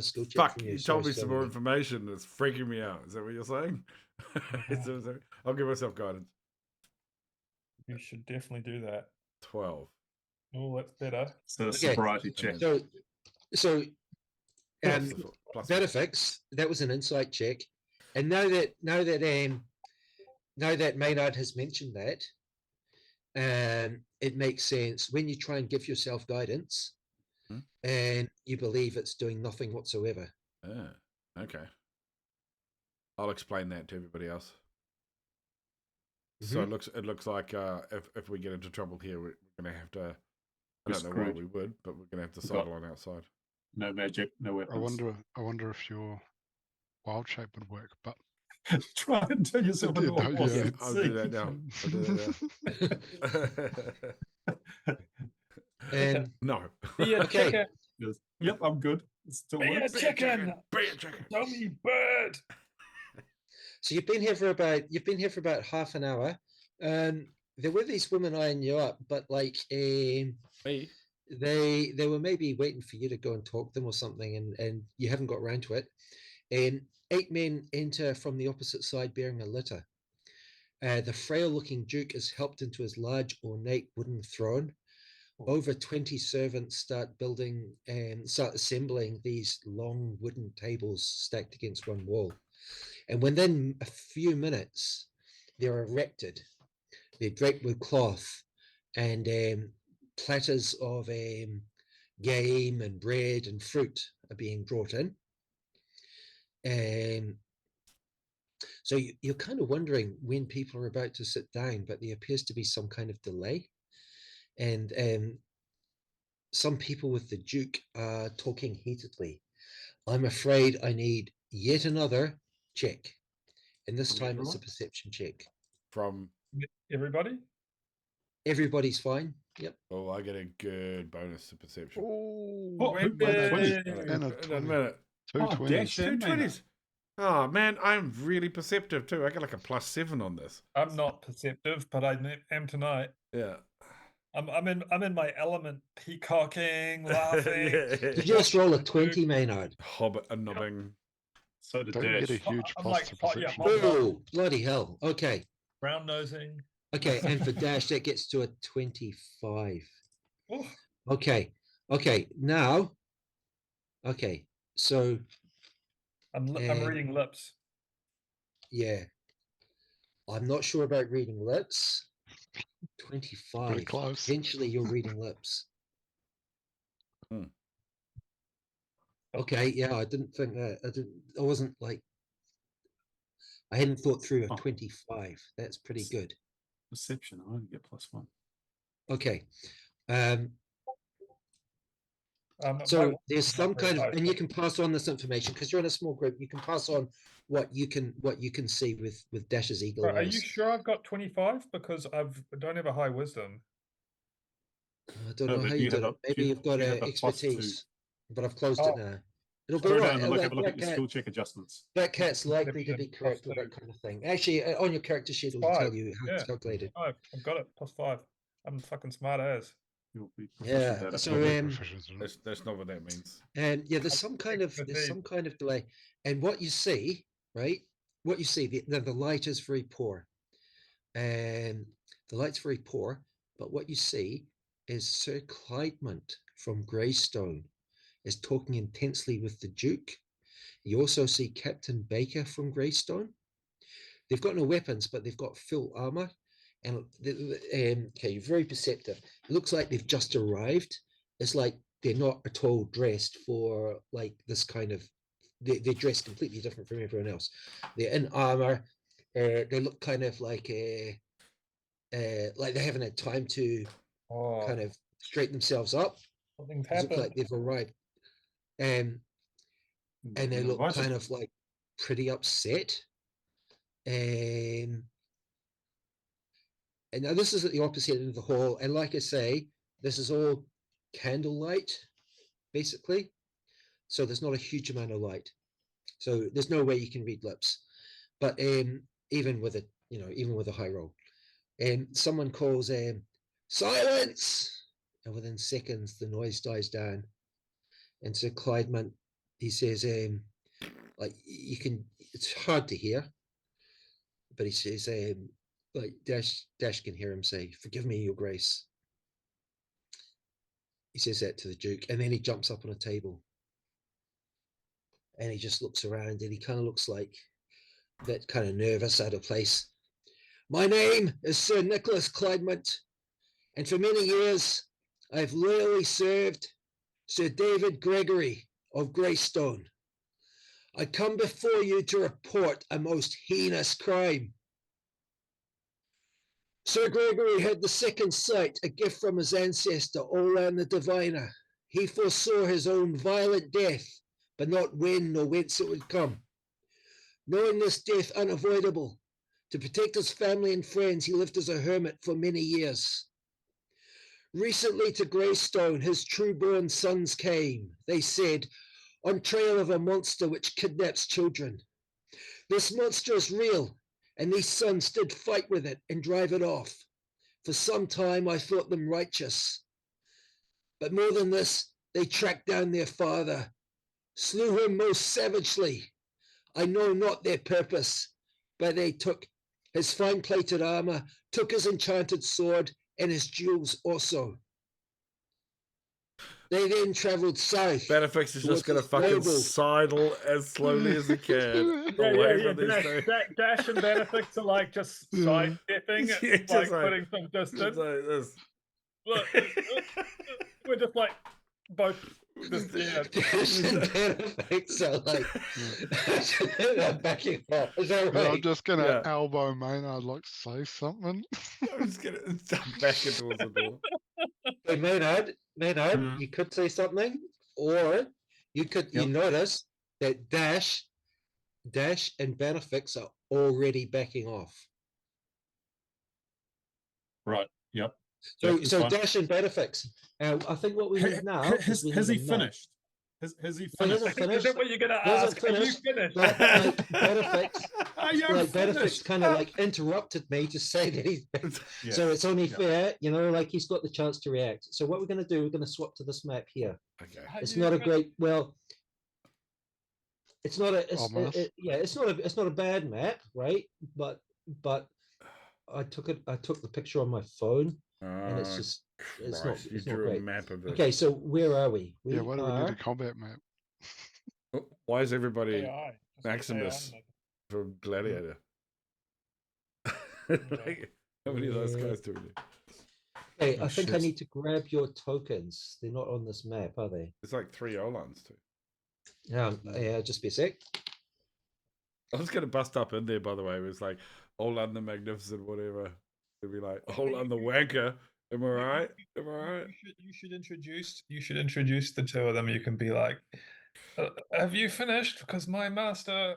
Speaker 2: skill check
Speaker 1: Fuck,
Speaker 2: from you?
Speaker 1: you told me
Speaker 2: Sorry,
Speaker 1: some more information. It's freaking me out. Is that what you're saying? I'll give myself guidance.
Speaker 3: You should definitely do that.
Speaker 1: 12.
Speaker 3: Oh, that's better.
Speaker 5: So sobriety check.
Speaker 2: So
Speaker 1: Plus
Speaker 2: Bannofix, that was an insight check. And now that Maynard has mentioned that, it makes sense when you try and give yourself guidance and you believe it's doing nothing whatsoever.
Speaker 1: Okay. I'll explain that to everybody else. So it looks like if we get into trouble here, we're gonna have to. I don't know why we would, but we're gonna have to sideline outside.
Speaker 5: No magic, no weapons.
Speaker 4: I wonder if your wild shape would work, but
Speaker 5: try and turn yourself into a horse.
Speaker 1: Yeah, I'll do that now.
Speaker 2: And
Speaker 1: no.
Speaker 2: Okay.
Speaker 5: Yep, I'm good. It still
Speaker 3: Be a
Speaker 5: works.
Speaker 3: chicken.
Speaker 1: Be a chicken.
Speaker 3: Show me bird.
Speaker 2: So you've been here for about half an hour. There were these women eyeing you up, but
Speaker 1: Me?
Speaker 2: they were maybe waiting for you to go and talk to them or something, and you haven't got around to it. 8 men enter from the opposite side bearing a litter. The frail-looking Duke is helped into his large, ornate wooden throne. Over 20 servants start assembling these long wooden tables stacked against one wall. And within a few minutes, they're erected. They're draped with cloth, and platters of game and bread and fruit are being brought in. So you're kind of wondering when people are about to sit down, but there appears to be some kind of delay. And some people with the Duke are talking heatedly. I'm afraid I need yet another check. And this time it's a perception check.
Speaker 1: From
Speaker 3: everybody?
Speaker 2: Everybody's fine. Yep.
Speaker 1: Oh, I get a good bonus to perception.
Speaker 5: Oh,
Speaker 3: and
Speaker 1: a
Speaker 4: 20.
Speaker 1: minute.
Speaker 4: 2 20s.
Speaker 1: 2 20s. Oh man, I'm really perceptive too. I got like a +7 on this.
Speaker 3: I'm not perceptive, but I am tonight.
Speaker 1: Yeah.
Speaker 3: I'm in my element, peacocking, laughing.
Speaker 2: Did you just roll a 20, Maynard?
Speaker 1: Hobbit and nubbing.
Speaker 5: So did
Speaker 4: Don't you get a
Speaker 5: Dash.
Speaker 4: huge
Speaker 3: I'm
Speaker 4: plus
Speaker 3: like,
Speaker 4: to
Speaker 3: yeah,
Speaker 4: perception?
Speaker 2: Oh, bloody hell. Okay.
Speaker 3: round nosing.
Speaker 2: Okay, and for Dash, that gets to a 25.
Speaker 3: Oh,
Speaker 2: Okay. Okay, now. Okay, so,
Speaker 3: I'm
Speaker 2: Um,
Speaker 3: reading lips.
Speaker 2: yeah. I'm not sure about reading lips. 25.
Speaker 4: Pretty close.
Speaker 2: Potentially you're reading lips.
Speaker 1: Hmm.
Speaker 2: Okay, yeah, I didn't think that. I wasn't like, I hadn't thought through a
Speaker 5: Oh.
Speaker 2: 25. That's pretty good.
Speaker 5: Perception. I only get +1.
Speaker 2: Okay.
Speaker 3: My
Speaker 2: So
Speaker 3: wisdom
Speaker 2: there's
Speaker 3: is not
Speaker 2: some
Speaker 3: very
Speaker 2: kind of,
Speaker 3: high,
Speaker 2: and you
Speaker 3: so-
Speaker 2: can pass on this information because you're in a small group. You can pass on what you can see with Dash's eagle
Speaker 3: Are you
Speaker 2: eyes.
Speaker 3: sure I've got 25? Because I don't have a high wisdom.
Speaker 2: I don't
Speaker 5: No,
Speaker 2: know
Speaker 5: but
Speaker 2: how
Speaker 5: you
Speaker 2: you did
Speaker 5: have
Speaker 2: it.
Speaker 5: a-
Speaker 2: Maybe
Speaker 5: you-
Speaker 2: you've got
Speaker 5: you
Speaker 2: a
Speaker 5: have a +2.
Speaker 2: expertise, but I've closed
Speaker 3: Oh.
Speaker 2: it now. It'll be
Speaker 5: Go
Speaker 2: right.
Speaker 5: down and look, have a look
Speaker 2: That
Speaker 5: at your
Speaker 2: cat-
Speaker 5: skill check adjustments.
Speaker 2: That cat's likely to be
Speaker 3: Perception
Speaker 2: correct with that
Speaker 3: +2.
Speaker 2: kind of thing. Actually, on your character sheet, it'll tell
Speaker 3: 5.
Speaker 2: you how
Speaker 3: Yeah.
Speaker 2: it's calculated.
Speaker 3: 5. I've got it. +5. I'm fucking smart as.
Speaker 5: You'll be proficient
Speaker 2: Yeah.
Speaker 5: at it.
Speaker 2: So
Speaker 4: Probably proficient in it.
Speaker 1: That's not what that means.
Speaker 2: and yeah, there's some kind of delay. And what you see, right? What you see, the light is very poor, and the light's very poor. But what you see is Sir Clydemont from Greystone is talking intensely with the Duke. You also see Captain Baker from Greystone. They've got no weapons, but they've got full armor. And okay, you're very perceptive. It looks like they've just arrived. It's like they're not at all dressed for like this kind of. They're dressed completely different from everyone else. They're in armor. They look kind of like they haven't had time to
Speaker 3: Oh,
Speaker 2: kind of straighten themselves up.
Speaker 3: something's
Speaker 2: It looks
Speaker 3: happened.
Speaker 2: like they've arrived, and they look kind of like pretty upset. And now this is at the opposite end of the hall. And like I say, this is all candlelight, basically. So there's not a huge amount of light. So there's no way you can read lips. But even with a high roll. And someone calls silence. And within seconds, the noise dies down. And Sir Clydemont, he says, like you can, it's hard to hear, but he says, like Dash can hear him say, "Forgive me, Your Grace." He says that to the Duke, and then he jumps up on a table, and he just looks around, and he kind of looks like that, kind of nervous, out of place. "My name is Sir Nicholas Clydemont, and for many years I've loyally served Sir David Gregory of Greystone. I come before you to report a most heinous crime. Sir Gregory had the second sight, a gift from his ancestor, Olan the Diviner. He foresaw his own violent death, but not when nor whence it would come. Knowing this death unavoidable, to protect his family and friends, he lived as a hermit for many years. Recently to Greystone, his true-born sons came, they said, on trail of a monster which kidnaps children. This monster is real, and these sons did fight with it and drive it off. For some time I thought them righteous. But more than this, they tracked down their father, slew him most savagely. I know not their purpose, but they took his fine-plated armor, took his enchanted sword, and his jewels also. They then traveled south.
Speaker 1: Bannofix is just gonna fucking sidle as slowly as he can away from these things.
Speaker 3: Dash and Bannofix are like just side stepping,
Speaker 1: Yeah,
Speaker 3: like
Speaker 1: just like-
Speaker 3: putting some distance.
Speaker 1: Like this.
Speaker 3: Look, we're just like both. Just, yeah.
Speaker 2: Dash and Bannofix are like they're backing off. Is that
Speaker 4: Yeah,
Speaker 2: right?
Speaker 4: I'm just gonna
Speaker 1: Yeah.
Speaker 4: elbow Maynard, like say something.
Speaker 1: I'm just gonna back it towards the door.
Speaker 2: Hey, Maynard,
Speaker 5: Mhm.
Speaker 2: you could say something, or you notice that Dash and Bannofix are already backing off.
Speaker 5: Right. Yep.
Speaker 2: So,
Speaker 5: Yep, that's fine.
Speaker 2: Dash and Bannofix. I think what we need now.
Speaker 5: Has he finished? Has he
Speaker 2: No, he
Speaker 5: finished?
Speaker 2: hasn't
Speaker 3: Is
Speaker 2: finished.
Speaker 3: that what you're going to
Speaker 2: He hasn't
Speaker 3: ask? Are you
Speaker 2: finished,
Speaker 3: finished?
Speaker 2: but like Bannofix,
Speaker 5: You're
Speaker 2: like Bannofix
Speaker 5: finished.
Speaker 2: kind of like interrupted me to say that he's.
Speaker 5: Yeah.
Speaker 2: So it's only
Speaker 5: Yeah.
Speaker 2: fair, you know, like he's got the chance to react. So what we're going to do, we're going to swap to this map here.
Speaker 1: Okay.
Speaker 3: Are
Speaker 2: It's
Speaker 3: you
Speaker 2: not a
Speaker 3: finished?
Speaker 2: great, well, it's not a, it's,
Speaker 4: Ominous.
Speaker 2: yeah, it's not a bad map, right? But I took the picture on my phone, and it's just, it's not,
Speaker 1: You
Speaker 2: it's not
Speaker 1: drew a
Speaker 2: great.
Speaker 1: map of it.
Speaker 2: Okay, so where are we?
Speaker 4: Yeah, why do we need
Speaker 2: are-
Speaker 4: a combat map?
Speaker 1: Why is everybody
Speaker 3: AI. Just
Speaker 1: Maximus
Speaker 3: AI.
Speaker 1: from Gladiator? Like, how many of those guys do we do?
Speaker 2: Okay,
Speaker 5: Oh,
Speaker 2: I think I
Speaker 5: shit.
Speaker 2: need to grab your tokens. They're not on this map, are they?
Speaker 1: There's like 3 Olans too.
Speaker 2: Yeah, just be a sec.
Speaker 1: I was gonna bust up in there, by the way. It was like Olan the Magnificent, whatever. It'd be like Olan the Wanker. Am I right? Am I right?
Speaker 3: You should introduce the two of them. You can be like, have you finished? Because my master.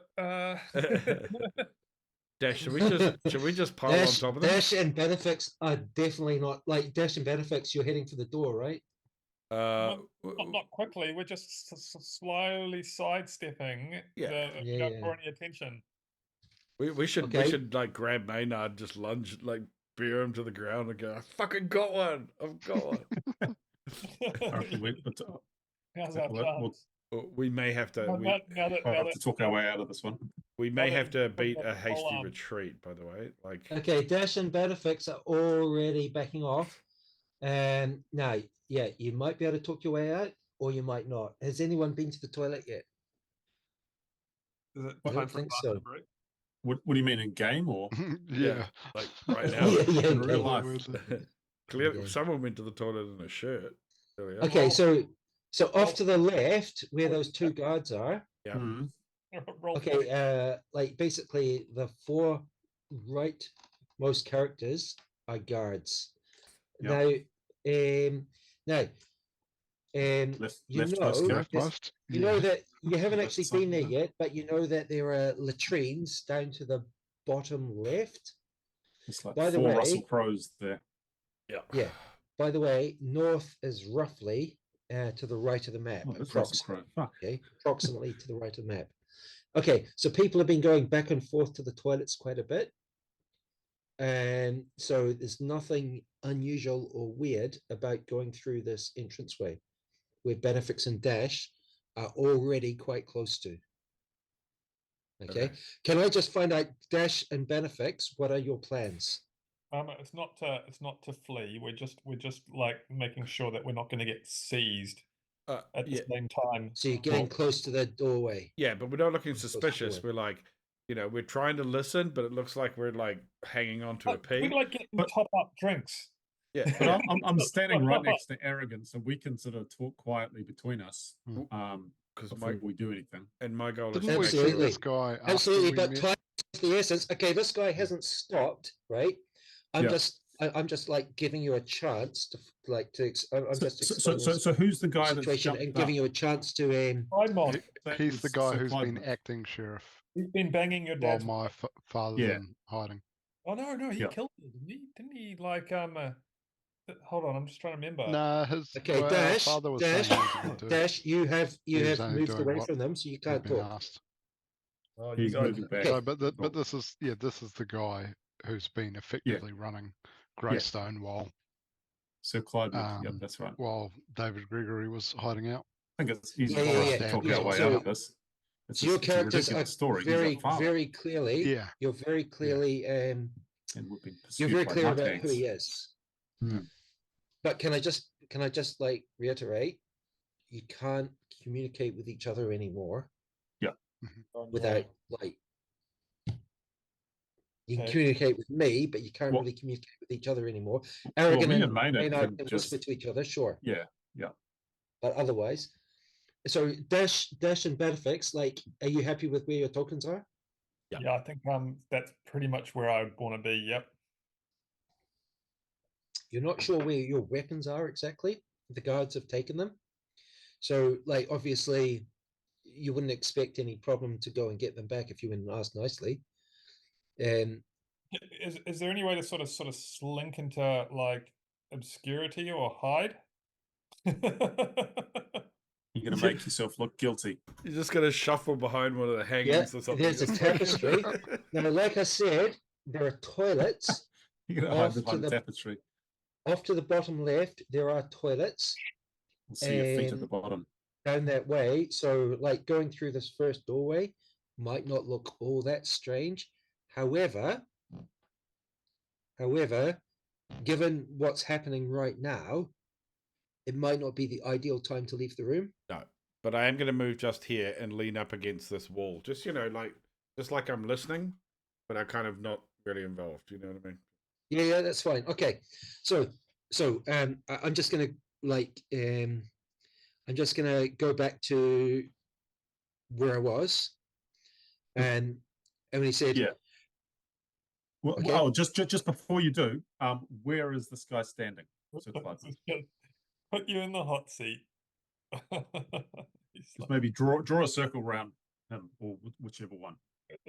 Speaker 1: Dash, should we just pile on top of them?
Speaker 2: Dash and Bannofix are definitely not like Dash and Bannofix. You're heading for the door, right?
Speaker 3: Not quickly. We're just slowly sidestepping.
Speaker 1: Yeah.
Speaker 3: We don't draw any attention.
Speaker 1: We should
Speaker 2: Okay.
Speaker 1: like grab Maynard, just lunge, like bear him to the ground and go, I fucking got one. I've got one.
Speaker 3: How's our
Speaker 5: We'll-
Speaker 3: chance?
Speaker 1: We may have to
Speaker 3: Now that
Speaker 5: I'll have to talk our way out of this one.
Speaker 1: we may
Speaker 3: now
Speaker 1: have
Speaker 3: that
Speaker 1: to
Speaker 3: you've
Speaker 1: beat
Speaker 3: got
Speaker 1: a
Speaker 3: the
Speaker 1: hasty
Speaker 3: full arm.
Speaker 1: retreat, by the way. Like
Speaker 2: Okay, Dash and Bannofix are already backing off, and now, yeah, you might be able to talk your way out, or you might not. Has anyone been to the toilet yet?
Speaker 3: Is it
Speaker 2: I
Speaker 3: time
Speaker 2: don't
Speaker 3: for a
Speaker 2: think
Speaker 3: bathroom
Speaker 2: so.
Speaker 3: break?
Speaker 5: What do you mean in game or
Speaker 4: Yeah.
Speaker 1: like right now.
Speaker 2: Yeah,
Speaker 5: in real
Speaker 2: okay.
Speaker 5: life?
Speaker 1: Clearly
Speaker 2: Okay.
Speaker 1: someone went to the toilet in a shirt earlier.
Speaker 2: Okay,
Speaker 3: Roll-
Speaker 2: so off to the left, where those two guards are.
Speaker 1: Yeah.
Speaker 5: Mhm.
Speaker 3: Roll
Speaker 2: Okay, like basically the 4 rightmost characters are guards.
Speaker 5: Yeah.
Speaker 2: Now,
Speaker 5: Left-
Speaker 2: you
Speaker 5: leftmost
Speaker 2: know,
Speaker 5: character.
Speaker 4: Leftmost?
Speaker 2: you know that you haven't
Speaker 5: Left
Speaker 2: actually
Speaker 5: side,
Speaker 2: been there
Speaker 5: yeah.
Speaker 2: yet, but you know that there are latrines down to the bottom left.
Speaker 5: It's like
Speaker 2: By the
Speaker 5: 4
Speaker 2: way-
Speaker 5: Russell Crowes there.
Speaker 2: Yeah. By the way, north is roughly to the right of the map,
Speaker 5: Oh, that's Russell
Speaker 2: approximately.
Speaker 5: Crowe. Fuck.
Speaker 2: Okay, approximately to the right of the map. Okay, so people have been going back and forth to the toilets quite a bit. And so there's nothing unusual or weird about going through this entranceway where Bannofix and Dash are already quite close to. Okay. Can I just find out, Dash and Bannofix, what are your plans?
Speaker 3: It's not to flee. We're just like making sure that we're not going to get seized at the
Speaker 1: yeah,
Speaker 3: same time.
Speaker 2: So you're getting close to the doorway.
Speaker 1: yeah, but we're not looking
Speaker 2: Close to
Speaker 1: suspicious.
Speaker 2: doorway.
Speaker 1: We're like, we're trying to listen, but it looks like we're like hanging on to a
Speaker 3: We
Speaker 1: pea.
Speaker 3: like getting
Speaker 5: But-
Speaker 3: top up drinks.
Speaker 1: Yeah,
Speaker 5: But I'm standing right next to Aragin, so we can sort of talk quietly between us
Speaker 1: because
Speaker 5: before we do anything.
Speaker 1: my goal is
Speaker 4: Didn't
Speaker 1: to
Speaker 4: we
Speaker 1: make
Speaker 4: see
Speaker 1: sure.
Speaker 2: Absolutely.
Speaker 4: this guy after
Speaker 2: Absolutely,
Speaker 4: we
Speaker 2: but
Speaker 4: met?
Speaker 2: time is the essence. Okay, this guy hasn't stopped, right? I'm
Speaker 5: Yeah.
Speaker 2: I'm just like giving you a chance to I'm just
Speaker 5: So
Speaker 2: explaining
Speaker 5: who's the
Speaker 2: the
Speaker 5: guy that's
Speaker 2: situation
Speaker 5: jumped
Speaker 2: and giving
Speaker 5: up?
Speaker 2: you a chance to
Speaker 3: Plymouth.
Speaker 4: He's the guy who's been
Speaker 5: Plymouth.
Speaker 4: acting sheriff
Speaker 3: He's been banging your
Speaker 4: while
Speaker 3: dad's.
Speaker 4: my father's
Speaker 5: Yeah.
Speaker 4: in hiding.
Speaker 3: Oh no, he
Speaker 5: Yeah.
Speaker 3: killed him, didn't he? Didn't he like hold on, I'm just trying to remember.
Speaker 4: Nah, his
Speaker 2: Okay,
Speaker 4: our
Speaker 2: Dash,
Speaker 4: father was
Speaker 2: Dash,
Speaker 4: saying he was a good dude.
Speaker 2: Dash, you have
Speaker 4: He was only
Speaker 2: moved
Speaker 4: doing
Speaker 2: away
Speaker 4: what
Speaker 2: from them, so you
Speaker 4: He'd
Speaker 2: can't
Speaker 4: been
Speaker 2: talk.
Speaker 4: asked.
Speaker 3: Oh, you
Speaker 5: He's
Speaker 3: guys-
Speaker 5: moving back.
Speaker 2: Okay.
Speaker 4: No, but this is the guy who's been effectively running Greystone
Speaker 5: Sir Clyde. Yep,
Speaker 4: Um,
Speaker 5: that's right.
Speaker 4: while David Gregory was hiding out.
Speaker 5: I think it's easy
Speaker 2: Yeah,
Speaker 5: for
Speaker 2: yeah,
Speaker 5: us
Speaker 2: yeah.
Speaker 5: to talk
Speaker 2: Yeah,
Speaker 5: our way
Speaker 2: so-
Speaker 5: out of this. It's
Speaker 2: So your
Speaker 5: it's a
Speaker 2: characters are
Speaker 5: ridiculous story. He's
Speaker 2: very,
Speaker 5: our father,
Speaker 2: very clearly.
Speaker 4: Yeah.
Speaker 2: You're very clearly.
Speaker 5: and we've been
Speaker 2: You're
Speaker 5: pursued
Speaker 2: very
Speaker 5: by
Speaker 2: clear about who
Speaker 5: mustangs.
Speaker 2: he is.
Speaker 5: Hmm.
Speaker 2: But can I just like reiterate? You can't communicate with each other anymore
Speaker 3: Oh, no.
Speaker 2: without like. You can
Speaker 3: Okay.
Speaker 2: communicate with me, but you can't
Speaker 5: Well-
Speaker 2: really communicate with each other anymore.
Speaker 5: Well,
Speaker 2: Aragin
Speaker 5: me
Speaker 2: and
Speaker 5: and Maynard
Speaker 2: Maynard
Speaker 5: can
Speaker 2: can whisper
Speaker 5: just
Speaker 2: to each other, sure.
Speaker 5: yeah.
Speaker 2: But otherwise, so Dash and Bannofix, like, are you happy with where your tokens are?
Speaker 3: Yeah, I think that's pretty much where I want to be. Yep.
Speaker 2: You're not sure where your weapons are exactly. The guards have taken them. So, like, obviously, you wouldn't expect any problem to go and get them back if you went and asked nicely.
Speaker 3: Is there any way to sort of slink into like obscurity or hide?
Speaker 5: You're going to make yourself look guilty.
Speaker 1: You're just gonna shuffle behind one of the hangings or something.
Speaker 2: there's a tapestry. Now, like I said, there are toilets.
Speaker 5: You're going to hide
Speaker 2: Off to
Speaker 5: behind the
Speaker 2: the-
Speaker 5: tapestry.
Speaker 2: Off to the bottom left, there are toilets
Speaker 5: We'll see your feet at the bottom.
Speaker 2: down that way. So, like going through this first doorway might not look all that strange. However, given what's happening right now, it might not be the ideal time to leave the room.
Speaker 1: No, but I am gonna move just here and lean up against this wall. Just just like I'm listening, but I'm kind of not really involved. You know what I mean?
Speaker 2: Yeah, that's fine. Okay, so I'm just gonna I'm just gonna go back to where I was, and when he said,
Speaker 5: Yeah. Well,
Speaker 2: Okay.
Speaker 5: oh, just before you do, where is this guy standing? So Clive,
Speaker 3: Put you in the hot seat.
Speaker 5: just maybe draw a circle around him, or whichever one.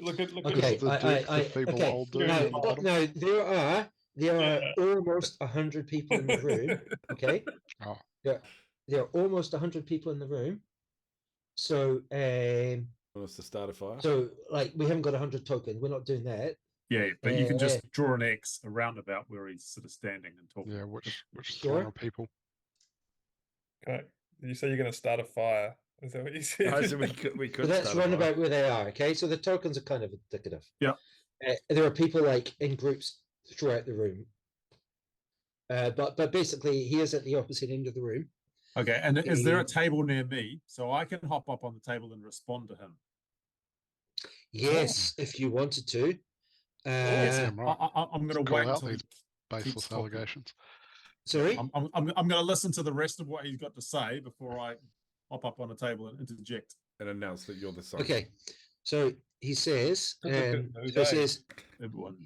Speaker 3: Look at
Speaker 2: okay,
Speaker 4: the duke, the feeble
Speaker 2: okay.
Speaker 4: old dude
Speaker 2: Now,
Speaker 4: on the bottom.
Speaker 2: now there are almost 100 people in the room. Okay,
Speaker 4: Oh,
Speaker 2: there are almost 100 people in the room. So
Speaker 1: Want us to start a fire?
Speaker 2: so like we haven't got 100 tokens. We're not doing that.
Speaker 5: Yeah, but you can just draw an X around about where he's sort of standing and talking.
Speaker 4: yeah, which
Speaker 2: Sure.
Speaker 4: throng of people?
Speaker 3: Okay. Did you say you're going to start a fire? Is that what you said?
Speaker 1: I said we
Speaker 2: So
Speaker 1: could
Speaker 2: that's
Speaker 1: start a
Speaker 2: round
Speaker 1: fire.
Speaker 2: about where they are. Okay, so the tokens are kind of indicative.
Speaker 5: Yeah.
Speaker 2: There are people like in groups throughout the room. But basically, he is at the opposite end of the room.
Speaker 5: Okay, and is there a table near me so I can hop up on the table and respond to him?
Speaker 2: Yes, if you wanted to.
Speaker 4: Damn right.
Speaker 5: I'm going to
Speaker 4: Call
Speaker 5: wait
Speaker 4: out
Speaker 5: until he
Speaker 4: these
Speaker 5: keeps
Speaker 4: baseless
Speaker 5: talking.
Speaker 4: allegations.
Speaker 2: Sorry.
Speaker 5: I'm going to listen to the rest of what he's got to say before I hop up on a table and interject.
Speaker 1: And announce that you're the son.
Speaker 2: Okay, so he says,
Speaker 3: That's a good move,
Speaker 2: so he
Speaker 3: eh?
Speaker 2: says,
Speaker 5: Everyone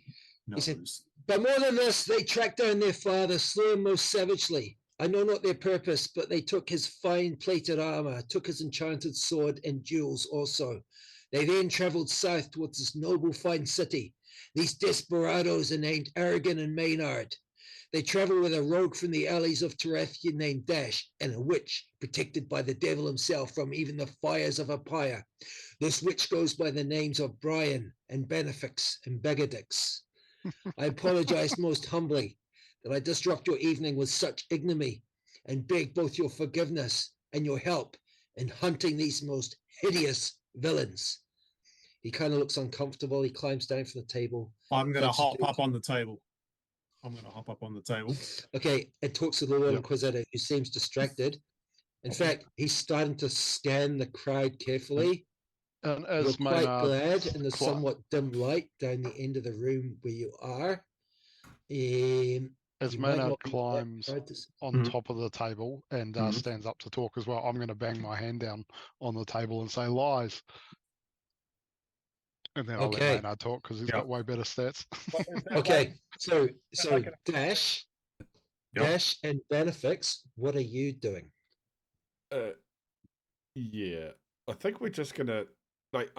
Speaker 2: He said-
Speaker 5: knows.
Speaker 2: but more than this, they tracked down their father, slew him most savagely. I know not their purpose, but they took his fine plated armor, took his enchanted sword and jewels also. They then traveled south towards this noble fine city. These desperados are named Aragin and Maynard. They travel with a rogue from the alleys of Tarathian named Dash, and a witch protected by the devil himself from even the fires of a pyre. This witch goes by the names of Brian and Bannofix and Dash. I apologize most humbly that I disrupt your evening with such ignominy, and beg both your forgiveness and your help in hunting these most hideous villains. He kind of looks uncomfortable. He climbs down from the table.
Speaker 5: I'm going to
Speaker 2: That's
Speaker 5: hop
Speaker 2: good.
Speaker 5: up on the table. I'm going to hop up on the table.
Speaker 2: Okay, and talks to the Lord
Speaker 4: Yep.
Speaker 2: Inquisitor, who seems distracted. In fact, he's starting to scan the crowd carefully.
Speaker 4: And
Speaker 2: You're
Speaker 4: as
Speaker 2: quite
Speaker 4: Maynard
Speaker 2: glad in the
Speaker 4: cli-
Speaker 2: somewhat dim light down the end of the room where you are.
Speaker 4: as
Speaker 2: You might
Speaker 4: Maynard
Speaker 2: not be that
Speaker 4: climbs
Speaker 2: proud to s-
Speaker 4: on
Speaker 5: Mhm.
Speaker 4: top of the table and
Speaker 5: Mhm.
Speaker 4: stands up to talk as well, I'm going to bang my hand down on the table and say lies. And then I'll let
Speaker 2: Okay.
Speaker 4: Maynard talk because he's
Speaker 5: Yeah.
Speaker 4: got way better stats.
Speaker 2: Okay, so
Speaker 3: like an-
Speaker 2: Dash,
Speaker 5: Yep.
Speaker 2: Dash and Bannofix, what are you doing?
Speaker 1: Yeah, I think we're just gonna like.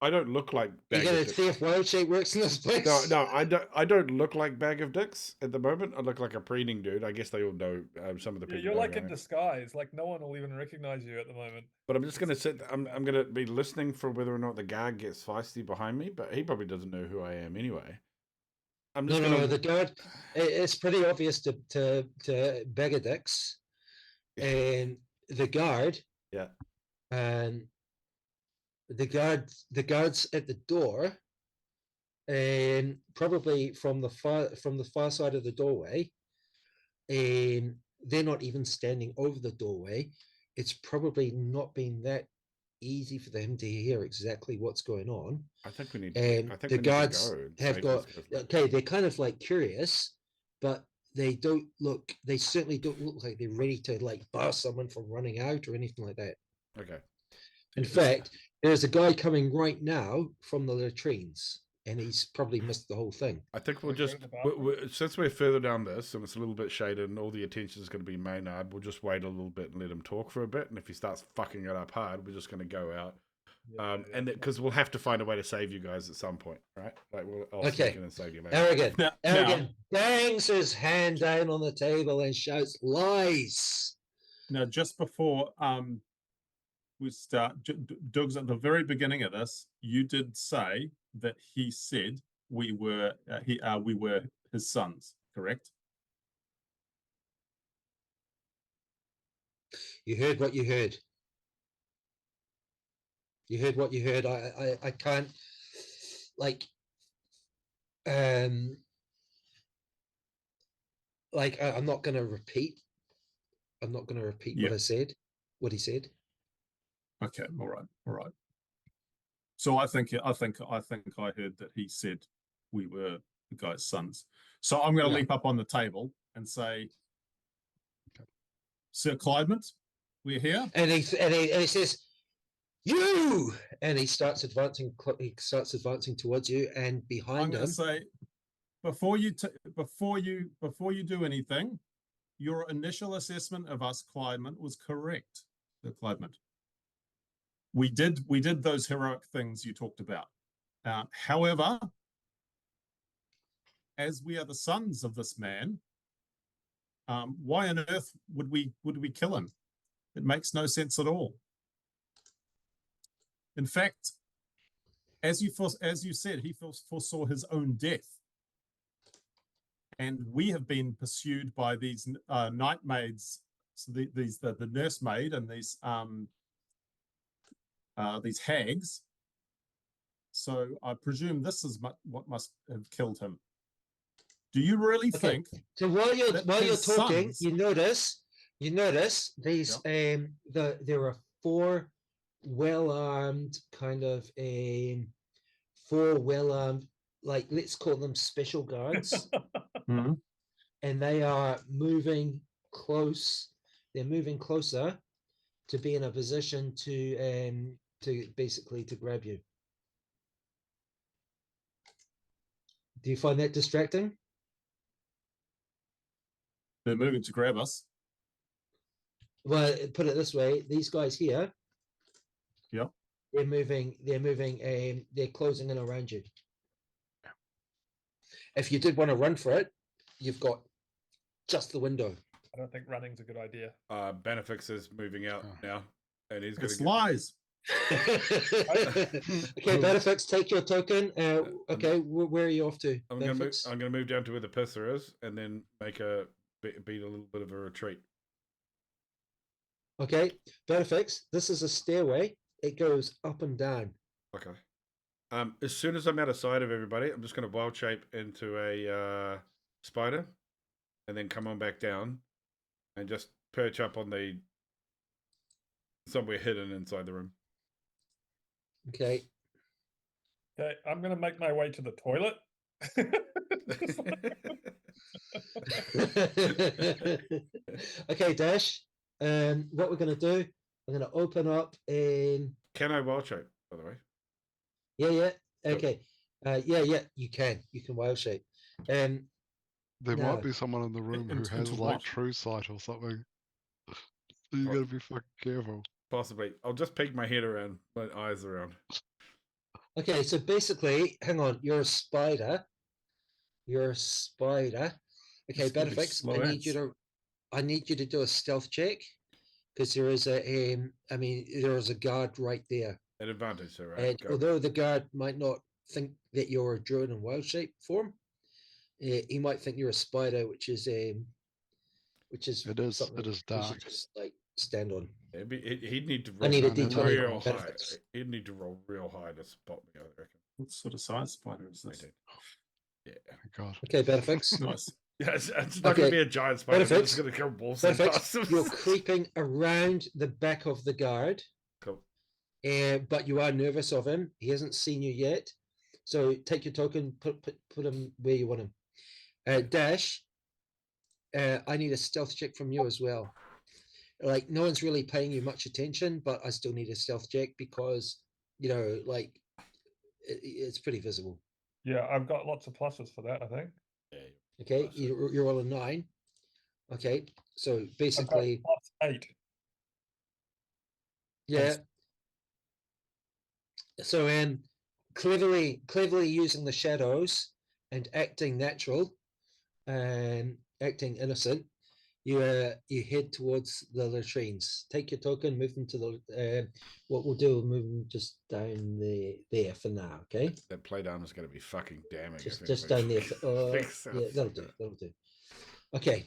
Speaker 1: I don't look like
Speaker 2: You
Speaker 1: bag
Speaker 2: gonna
Speaker 1: of
Speaker 2: see
Speaker 1: dicks.
Speaker 2: if wild shape works in this place?
Speaker 1: No, I don't. I don't look like bag of dicks at the moment. I look like a preening dude. I guess they all know. Some of the
Speaker 3: Yeah,
Speaker 1: people.
Speaker 3: you're
Speaker 1: know
Speaker 3: like
Speaker 1: who I
Speaker 3: in
Speaker 1: am.
Speaker 3: disguise. Like no one will even recognize you at the moment.
Speaker 1: But I'm just gonna sit. I'm gonna be listening for whether or not the guard gets feisty behind me. But he probably doesn't know who I am anyway. I'm just
Speaker 2: No,
Speaker 1: gonna.
Speaker 2: the guard. It's pretty obvious to Begadix, and the guard,
Speaker 1: Yeah.
Speaker 2: and the guards at the door, and probably from the far side of the doorway, and they're not even standing over the doorway. It's probably not been that easy for them to hear exactly what's going on.
Speaker 1: I think we need. To,
Speaker 2: And
Speaker 1: I think
Speaker 2: the
Speaker 1: we need to
Speaker 2: guards
Speaker 1: go and
Speaker 2: have
Speaker 1: save
Speaker 2: got
Speaker 1: this guy's life.
Speaker 2: okay, they're kind of like curious, but they certainly don't look like they're ready to like bar someone from running out or anything like that.
Speaker 1: Okay.
Speaker 2: In fact, there's a guy coming right now from the latrines, and he's probably missed the whole thing.
Speaker 1: I think we'll
Speaker 3: We go
Speaker 1: just
Speaker 3: to the bathroom.
Speaker 1: since we're further down this and it's a little bit shaded and all the attention is going to be Maynard, we'll just wait a little bit and let him talk for a bit. And if he starts fucking it up hard, we're just going to go out. And because we'll have to find a way to save you guys at some point, right? Like I'll
Speaker 2: Okay.
Speaker 1: sneak in and save you later.
Speaker 2: Arrogant,
Speaker 5: Now,
Speaker 2: Arrogant bangs his hand down on the table and shouts lies.
Speaker 5: now, just before we start. Doug's at the very beginning of this. You did say that he said we were his sons, correct?
Speaker 2: You heard what you heard. You heard what you heard. I can't, like, I'm not going to repeat. I'm not going to repeat
Speaker 5: Yeah.
Speaker 2: what I said, what he said.
Speaker 5: Okay, all right. So I think I heard that he said we were the guy's sons. So I'm going to
Speaker 2: Yeah.
Speaker 5: leap up on the table and say, Sir Clydement, we're here.
Speaker 2: And he says, "You!" And he starts advancing. He starts advancing towards you, and
Speaker 5: I'm
Speaker 2: behind
Speaker 5: going
Speaker 2: him.
Speaker 5: to say, before you do anything, your initial assessment of us, Clydement, was correct, Sir Clydement. We did those heroic things you talked about. However, as we are the sons of this man, why on earth would we kill him? It makes no sense at all. In fact, as you said, he foresaw his own death, and we have been pursued by these night maids, so the nursemaid and these hags. So I presume this is what must have killed him. Do you really think?
Speaker 2: So while you're talking,
Speaker 5: sons...
Speaker 2: you notice these there are 4 well-armed like, let's call them special guards.
Speaker 5: Mhm.
Speaker 2: And they are moving close. They're moving closer to be in a position to basically to grab you. Do you find that distracting?
Speaker 5: They're moving to grab us.
Speaker 2: Well, put it this way: these guys here,
Speaker 5: Yeah.
Speaker 2: they're moving. They're closing in around you. If you did want to run for it, you've got just the window.
Speaker 3: I don't think running's a good idea.
Speaker 1: Bannofix is moving out now, and he's going
Speaker 5: It's
Speaker 1: to
Speaker 5: lies.
Speaker 2: Okay, Bannofix, take your token. Okay, where are you off to?
Speaker 1: I'm going to move down to where the pisser is, and then make a beat a little bit of a retreat.
Speaker 2: Okay, Bannofix, this is a stairway. It goes up and down.
Speaker 1: Okay. As soon as I'm out of sight of everybody, I'm just going to wild shape into a spider, and then come on back down, and just perch up on somewhere hidden inside the room.
Speaker 2: Okay.
Speaker 3: Okay, I'm going to make my way to the toilet.
Speaker 2: Okay, Dash. What we're going to do, I'm going to open up in.
Speaker 1: Can I wild shape, by the way?
Speaker 2: Yeah. Okay. Yeah. You can wild shape.
Speaker 4: There
Speaker 2: No.
Speaker 4: might be someone in the room who has
Speaker 5: into
Speaker 4: like
Speaker 5: what?
Speaker 4: true sight or something. You gotta be fucking careful.
Speaker 1: Possibly. I'll just peek my head around, my eyes around.
Speaker 2: Okay, so basically, hang on. You're a spider. Okay,
Speaker 5: It's gonna be
Speaker 2: Bannofix,
Speaker 5: slow
Speaker 2: I need you to do a stealth check, because there is there is a guard right there.
Speaker 1: An advantage, so right.
Speaker 2: And although the guard might not think that you're a druid in wild shape form, he might think you're a spider, which is
Speaker 4: it is
Speaker 2: something you
Speaker 4: dark.
Speaker 2: should just like stand on.
Speaker 1: He'd need to roll
Speaker 2: I need a
Speaker 4: D20
Speaker 1: real high.
Speaker 2: Bannofix.
Speaker 1: He'd need to roll real high to spot me, I reckon.
Speaker 5: What sort of size spider is this?
Speaker 1: Yeah.
Speaker 4: Oh, God.
Speaker 2: Okay, Bannofix.
Speaker 5: Nice.
Speaker 1: Yeah, it's not going to be a giant spider. It's
Speaker 2: Bannofix.
Speaker 1: going to come waltzing past him.
Speaker 2: You're creeping around the back of the guard.
Speaker 1: Cool.
Speaker 2: But you are nervous of him. He hasn't seen you yet. So take your token, put him where you want him. Dash, I need a stealth check from you as well. Like, no one's really paying you much attention, but I still need a stealth check because, it's pretty visible.
Speaker 3: Yeah, I've got lots of pluses for that, I think.
Speaker 1: Yeah,
Speaker 2: Okay, you're all a 9. Okay, so basically,
Speaker 3: +8.
Speaker 2: yeah. So cleverly using the shadows and acting natural and acting innocent, you head towards the latrines. Take your token, move them to the. What we'll do, we'll move them just down there for now. Okay.
Speaker 1: That play down is going to be fucking damning.
Speaker 2: Just down there. Yeah, that'll do. That'll do. Okay.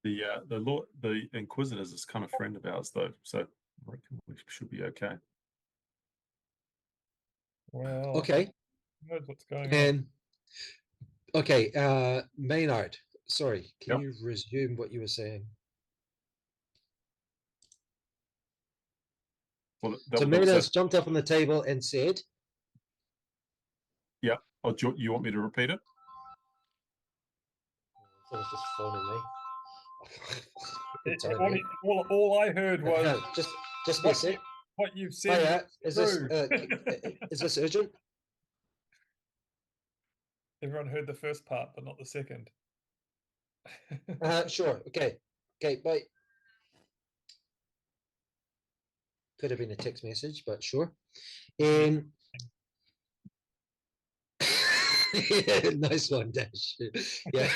Speaker 5: The Inquisitors is kind of friend of ours though, so I reckon we should be okay.
Speaker 3: Well,
Speaker 2: Okay.
Speaker 3: who knows what's going on?
Speaker 2: Okay, Maynard. Sorry, can
Speaker 5: Yep.
Speaker 2: you resume what you were saying?
Speaker 5: Well,
Speaker 2: So Maynard's jumped up on the table and said,
Speaker 5: yeah. Oh, you want me to repeat it?
Speaker 2: I was just phoning me.
Speaker 3: All I heard was
Speaker 2: No, just be a sec.
Speaker 3: what you've said.
Speaker 2: Hiya, is this urgent?
Speaker 3: Everyone heard the first part, but not the second.
Speaker 2: Sure. Okay, bye. Could have been a text message, but sure. Nice one, Dash. Yeah.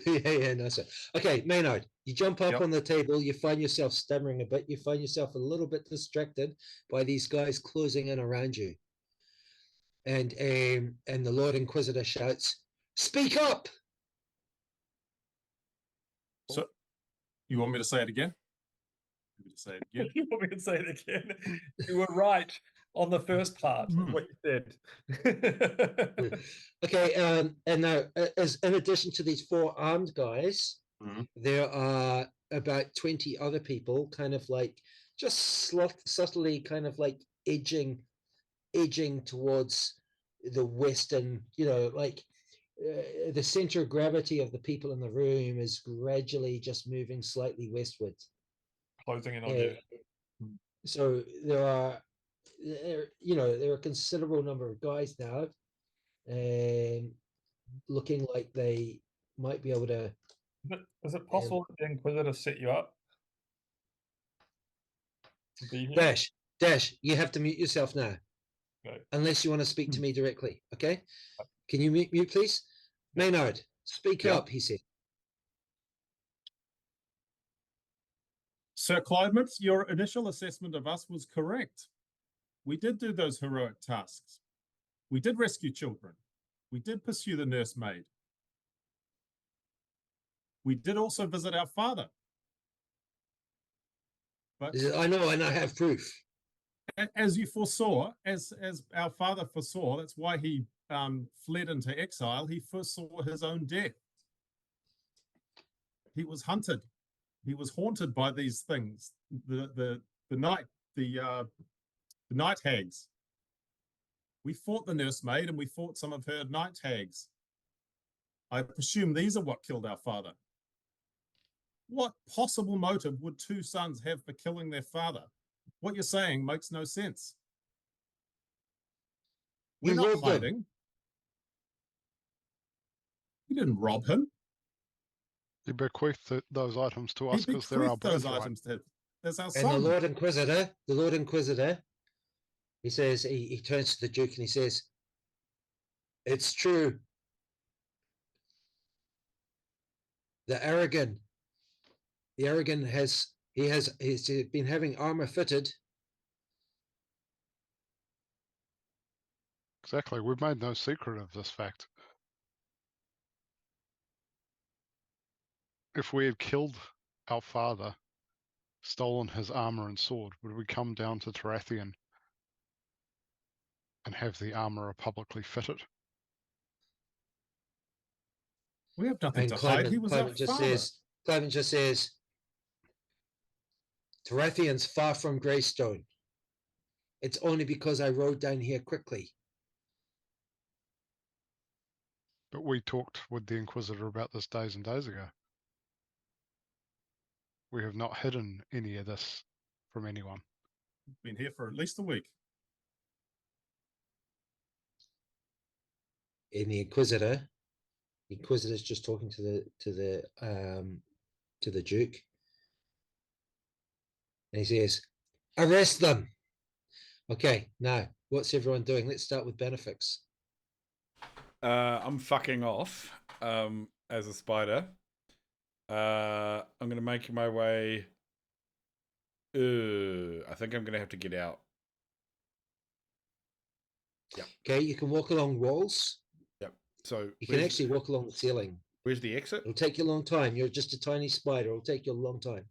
Speaker 2: yeah, nice one. Okay, Maynard, you jump up
Speaker 5: Yep.
Speaker 2: on the table, you find yourself stammering a bit, you find yourself a little bit distracted by these guys closing in around you. And the Lord Inquisitor shouts, "Speak up!"
Speaker 5: So, you want me to say it again? You want me to say it again?
Speaker 3: You want me to say it again? You were right on the first part of what you said.
Speaker 2: Okay, and now, as in addition to these 4 armed guys, there are about 20 other people, kind of like just subtly, kind of like edging towards the western. Like the center of gravity of the people in the room is gradually just moving slightly westward.
Speaker 3: Closing in on you.
Speaker 2: So there are a considerable number of guys now, looking like they might be able to.
Speaker 3: Is it possible that the Inquisitor set you up to be here?
Speaker 2: Dash, you have to mute yourself now,
Speaker 3: Okay.
Speaker 2: unless you want to speak to me directly. Okay, can you mute please? Maynard, speak up, he said.
Speaker 5: Sir Climate, your initial assessment of us was correct. We did do those heroic tasks. We did rescue children. We did pursue the nursemaid. We did also visit our father. But
Speaker 2: I know, and I have proof.
Speaker 5: as you foresaw, as our father foresaw, that's why he fled into exile. He foresaw his own death. He was hunted. He was haunted by these things. The night hags. We fought the nursemaid and we fought some of her night hags. I presume these are what killed our father. What possible motive would 2 sons have for killing their father? What you're saying makes no sense. We're not hiding. We didn't rob him.
Speaker 4: He bequeathed those items to us because they're our
Speaker 5: those
Speaker 4: birthright.
Speaker 5: items to as our
Speaker 2: And
Speaker 5: son.
Speaker 2: the Lord Inquisitor, he says, he turns to the Duke and he says, "It's true. The Aragin has been having armor fitted."
Speaker 4: Exactly. We've made no secret of this fact. If we had killed our father, stolen his armor and sword, would we come down to Tarathian and have the armor publicly fitted?
Speaker 5: We have nothing
Speaker 2: And
Speaker 5: to hide. He was our
Speaker 2: Clement just
Speaker 5: father.
Speaker 2: says, "Tarathian's far from Greystone. It's only because I rode down here quickly."
Speaker 4: But we talked with the Inquisitor about this days and days ago. We have not hidden any of this from anyone.
Speaker 5: Been here for at least a week.
Speaker 2: And the Inquisitor's just talking to the Duke, and he says, "Arrest them." Okay, now what's everyone doing? Let's start with Bannofix.
Speaker 1: I'm fucking off as a spider. I'm going to make my way. I think I'm going to have to get out.
Speaker 2: Okay, you can walk along walls.
Speaker 1: Yep. So
Speaker 2: You can actually walk along the ceiling.
Speaker 1: Where's the exit?
Speaker 2: It'll take you a long time. You're just a tiny spider. It'll take you a long time.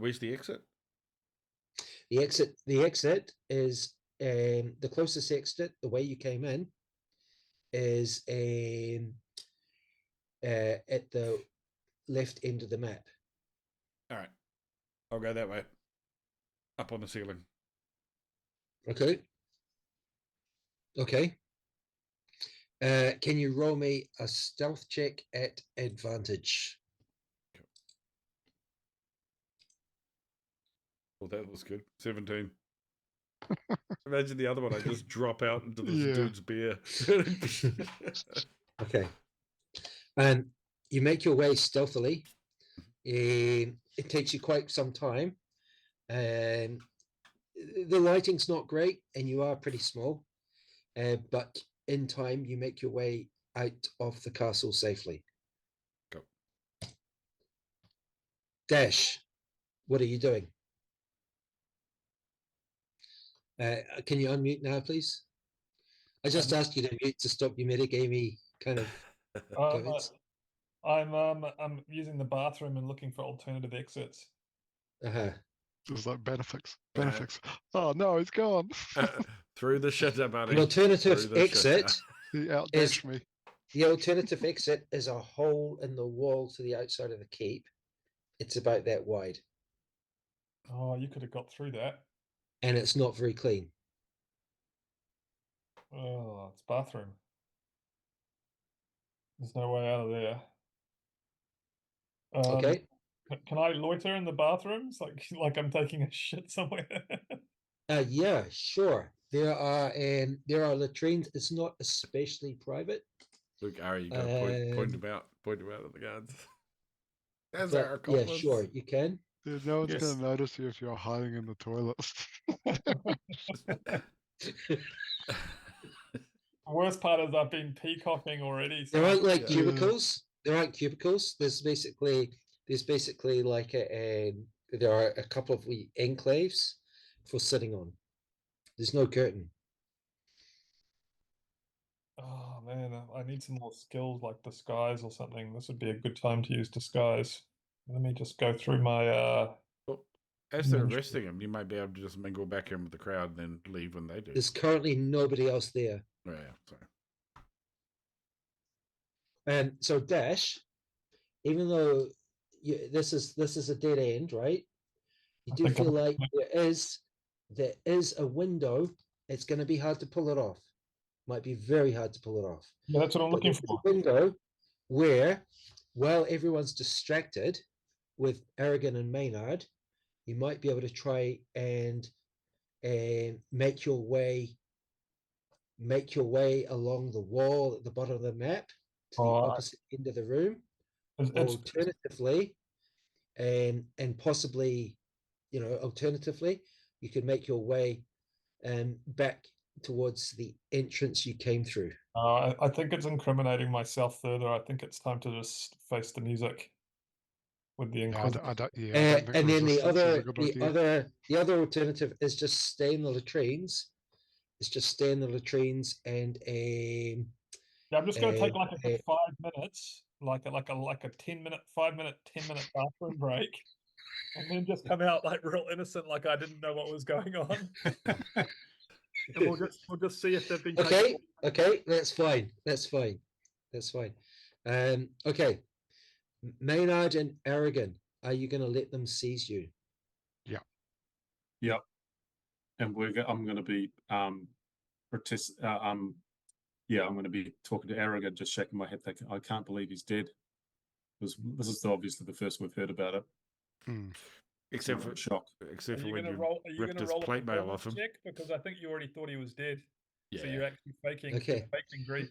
Speaker 1: Where's the exit?
Speaker 2: The exit is the closest exit. The way you came in is at the left end of the map.
Speaker 1: All right, I'll go that way. Up on the ceiling.
Speaker 2: Okay. Okay. Can you roll me a stealth check at advantage?
Speaker 1: Well, that was good. 17. Imagine the other one. I just drop out into this
Speaker 4: Yeah.
Speaker 1: dude's beer.
Speaker 2: Okay. And you make your way stealthily. It takes you quite some time. And the lighting's not great, and you are pretty small. But in time, you make your way out of the castle safely.
Speaker 1: Go.
Speaker 2: Dash, what are you doing? Can you unmute now, please? I just asked you to mute to stop your metagamey kind of comments.
Speaker 3: I'm using the bathroom and looking for alternative exits.
Speaker 2: Uh-huh.
Speaker 4: It's like Bannofix. Bannofix. Oh no, he's gone.
Speaker 1: Through the shitter, buddy.
Speaker 2: The alternative
Speaker 1: Through the
Speaker 2: exit
Speaker 1: shitter.
Speaker 4: He outdashed me.
Speaker 2: The alternative exit is a hole in the wall to the outside of the keep. It's about that wide,
Speaker 3: Oh, you could have got through that.
Speaker 2: and it's not very clean.
Speaker 3: Oh, it's bathroom. There's no way out of there.
Speaker 2: Okay.
Speaker 3: Can I loiter in the bathrooms like I'm taking a shit somewhere?
Speaker 2: Yeah, sure. There are latrines. It's not especially private.
Speaker 1: Look, Ari, you got to point him out. Point him out at the guards. As
Speaker 2: But,
Speaker 1: our
Speaker 2: yeah,
Speaker 1: accomplice.
Speaker 2: sure, you can.
Speaker 4: Dude, no one's
Speaker 5: Yes.
Speaker 4: gonna notice you if you're hiding in the toilets.
Speaker 3: The worst part is I've been peacocking already.
Speaker 2: There aren't like
Speaker 1: Yeah.
Speaker 2: cubicles. There aren't cubicles. There's basically like there are a couple of wee enclaves for sitting on. There's no curtain.
Speaker 3: Oh man, I need some more skills like disguise or something. This would be a good time to use disguise. Let me just go through my
Speaker 1: Well, as they're
Speaker 3: Mention-
Speaker 1: arresting him, you might be able to just mingle back in with the crowd and then leave when they do.
Speaker 2: There's currently nobody else there.
Speaker 1: Oh, yeah, sorry.
Speaker 2: And so Dash, even though this is a dead end, right? You
Speaker 3: I
Speaker 2: do
Speaker 3: think
Speaker 2: feel
Speaker 3: I'm-
Speaker 2: like there is a window. It's going to be hard to pull it off. Might be very hard to pull it off.
Speaker 3: Yeah, that's what I'm
Speaker 2: But
Speaker 3: looking
Speaker 2: there's
Speaker 3: for.
Speaker 2: a window where, while everyone's distracted with Aragin and Maynard, you might be able to try and make your way along the wall at the bottom of the map to the
Speaker 3: Oh,
Speaker 2: opposite end of the room.
Speaker 3: It's
Speaker 2: Alternatively, and possibly, alternatively, you could make your way back towards the entrance you came through.
Speaker 3: I think it's incriminating myself further. I think it's time to just face the music with the
Speaker 4: Yeah,
Speaker 3: Inquisitor.
Speaker 4: I don't think
Speaker 2: And then
Speaker 4: resistance is a good idea.
Speaker 2: the other alternative is just stay in the latrines. It's just stay in the latrines and
Speaker 3: Yeah, I'm just going to take like a
Speaker 2: uh,
Speaker 3: quick 5 minutes, like a 5-minute bathroom break, and then just come out like real innocent, like I didn't know what was going on. And we'll just see if they've been taken.
Speaker 2: Okay, that's fine. Okay, Maynard and Aragin, are you going to let them seize you?
Speaker 5: Yep. And I'm going to be I'm going to be talking to Aragin, just shaking my head thinking, I can't believe he's dead. This is obviously the first we've heard about it.
Speaker 4: Hmm.
Speaker 1: Except for
Speaker 5: shock.
Speaker 1: Except
Speaker 3: Are
Speaker 1: for
Speaker 3: you
Speaker 1: when
Speaker 3: going to
Speaker 1: you
Speaker 3: roll? Are you
Speaker 1: ripped
Speaker 3: going to
Speaker 1: his
Speaker 3: roll a
Speaker 1: plate mail off
Speaker 3: performance
Speaker 1: him.
Speaker 3: check? Because I think you already thought he was dead.
Speaker 1: Yeah.
Speaker 3: So you're actually faking.
Speaker 2: Okay.
Speaker 3: Faking grief.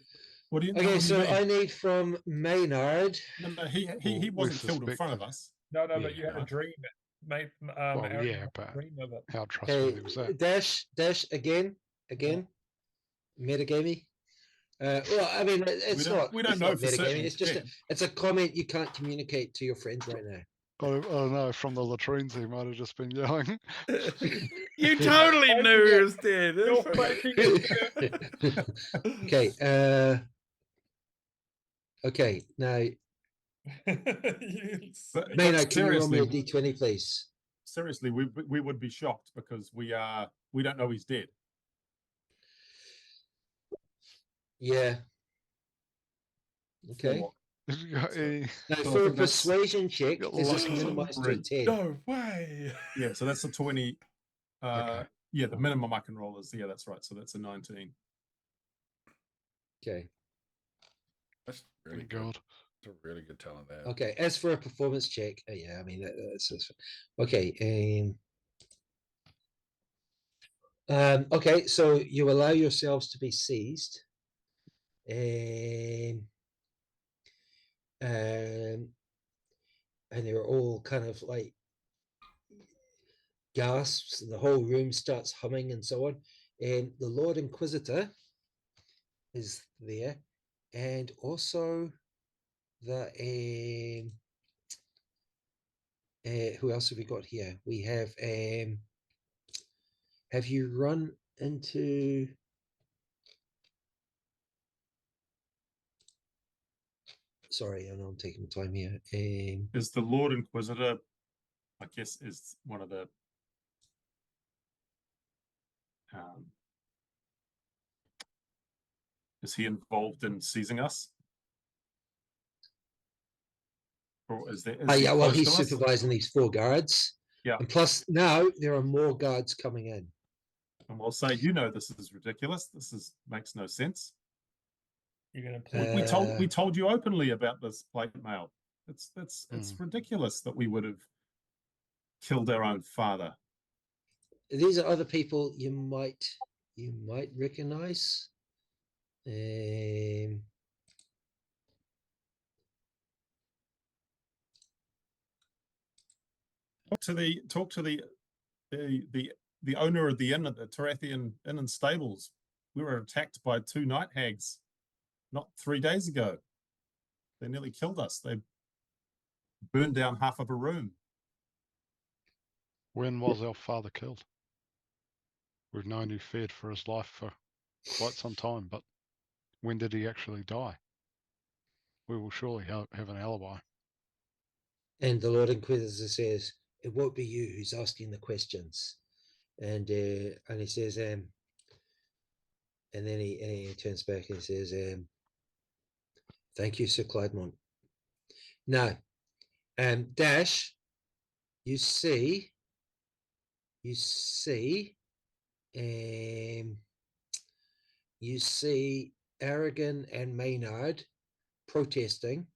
Speaker 5: What do you?
Speaker 2: Okay,
Speaker 5: what do
Speaker 2: so
Speaker 5: you mean?
Speaker 2: I need from Maynard.
Speaker 5: No, he
Speaker 4: we
Speaker 5: wasn't killed in front of
Speaker 4: suspected.
Speaker 5: us.
Speaker 3: No, but
Speaker 4: Yeah.
Speaker 3: you had a dream. Mate,
Speaker 4: Well,
Speaker 3: Aaron
Speaker 4: yeah,
Speaker 3: had a
Speaker 4: but
Speaker 3: dream of it.
Speaker 4: how
Speaker 2: Okay,
Speaker 4: trustworthy was that?
Speaker 2: Dash again, metagamey. Well, I mean, it's not.
Speaker 5: We don't
Speaker 2: it's
Speaker 5: know
Speaker 2: not
Speaker 5: for
Speaker 2: metagaming.
Speaker 5: certain.
Speaker 2: It's just it's a comment you can't communicate to your friends right now.
Speaker 4: I don't know. From the latrines, he might have just been yelling.
Speaker 1: You totally knew he was dead.
Speaker 3: You're faking it.
Speaker 2: Okay. Okay. Now,
Speaker 5: But
Speaker 2: Maynard, can you roll me a
Speaker 5: seriously,
Speaker 2: d20, please?
Speaker 5: seriously, we would be shocked because we don't know he's dead.
Speaker 2: Yeah. Okay.
Speaker 5: Four.
Speaker 2: Now,
Speaker 5: So I
Speaker 2: for a
Speaker 5: think that's
Speaker 2: persuasion check,
Speaker 4: got
Speaker 2: is this
Speaker 4: lots of
Speaker 2: minimized to a
Speaker 5: three.
Speaker 2: 10?
Speaker 1: No way.
Speaker 5: Yeah, so that's a 20.
Speaker 4: Okay.
Speaker 5: Yeah, the minimum I can roll is, yeah, that's right. So that's a 19.
Speaker 2: Okay.
Speaker 1: That's really
Speaker 4: Thank
Speaker 1: good.
Speaker 4: God.
Speaker 1: That's a really good talent there.
Speaker 2: Okay. As for a performance check, yeah, I mean, that's okay. Okay, so you allow yourselves to be seized. And they're all kind of like gasps, and the whole room starts humming and so on. And the Lord Inquisitor is there, and also the who else have we got here? We have you run into sorry, I know I'm taking my time here.
Speaker 5: Is the Lord Inquisitor, I guess, is one of the is he involved in seizing us? Or is there? Is
Speaker 2: yeah, well,
Speaker 5: close
Speaker 2: he's
Speaker 5: to us?
Speaker 2: supervising these 4 guards.
Speaker 5: Yeah.
Speaker 2: And plus now there are more guards coming in.
Speaker 5: And we'll say, you know, this is ridiculous. Makes no sense.
Speaker 3: You're gonna play.
Speaker 5: We told you openly about this plate mail. It's ridiculous that we would have killed our own father.
Speaker 2: These are other people you might recognize.
Speaker 5: Talk to the owner of the inn at the Tarathian Inn and Stables. We were attacked by 2 night hags not 3 days ago. They nearly killed us. They burned down half of a room.
Speaker 4: When was our father killed? We've known he feared for his life for quite some time, but when did he actually die? We will surely have an alibi.
Speaker 2: And the Lord Inquisitor says, "It won't be you who's asking the questions." And he says, and then he turns back and says, "Thank you, Sir Clydemont." Now, Dash, you see, Aragin and Maynard protesting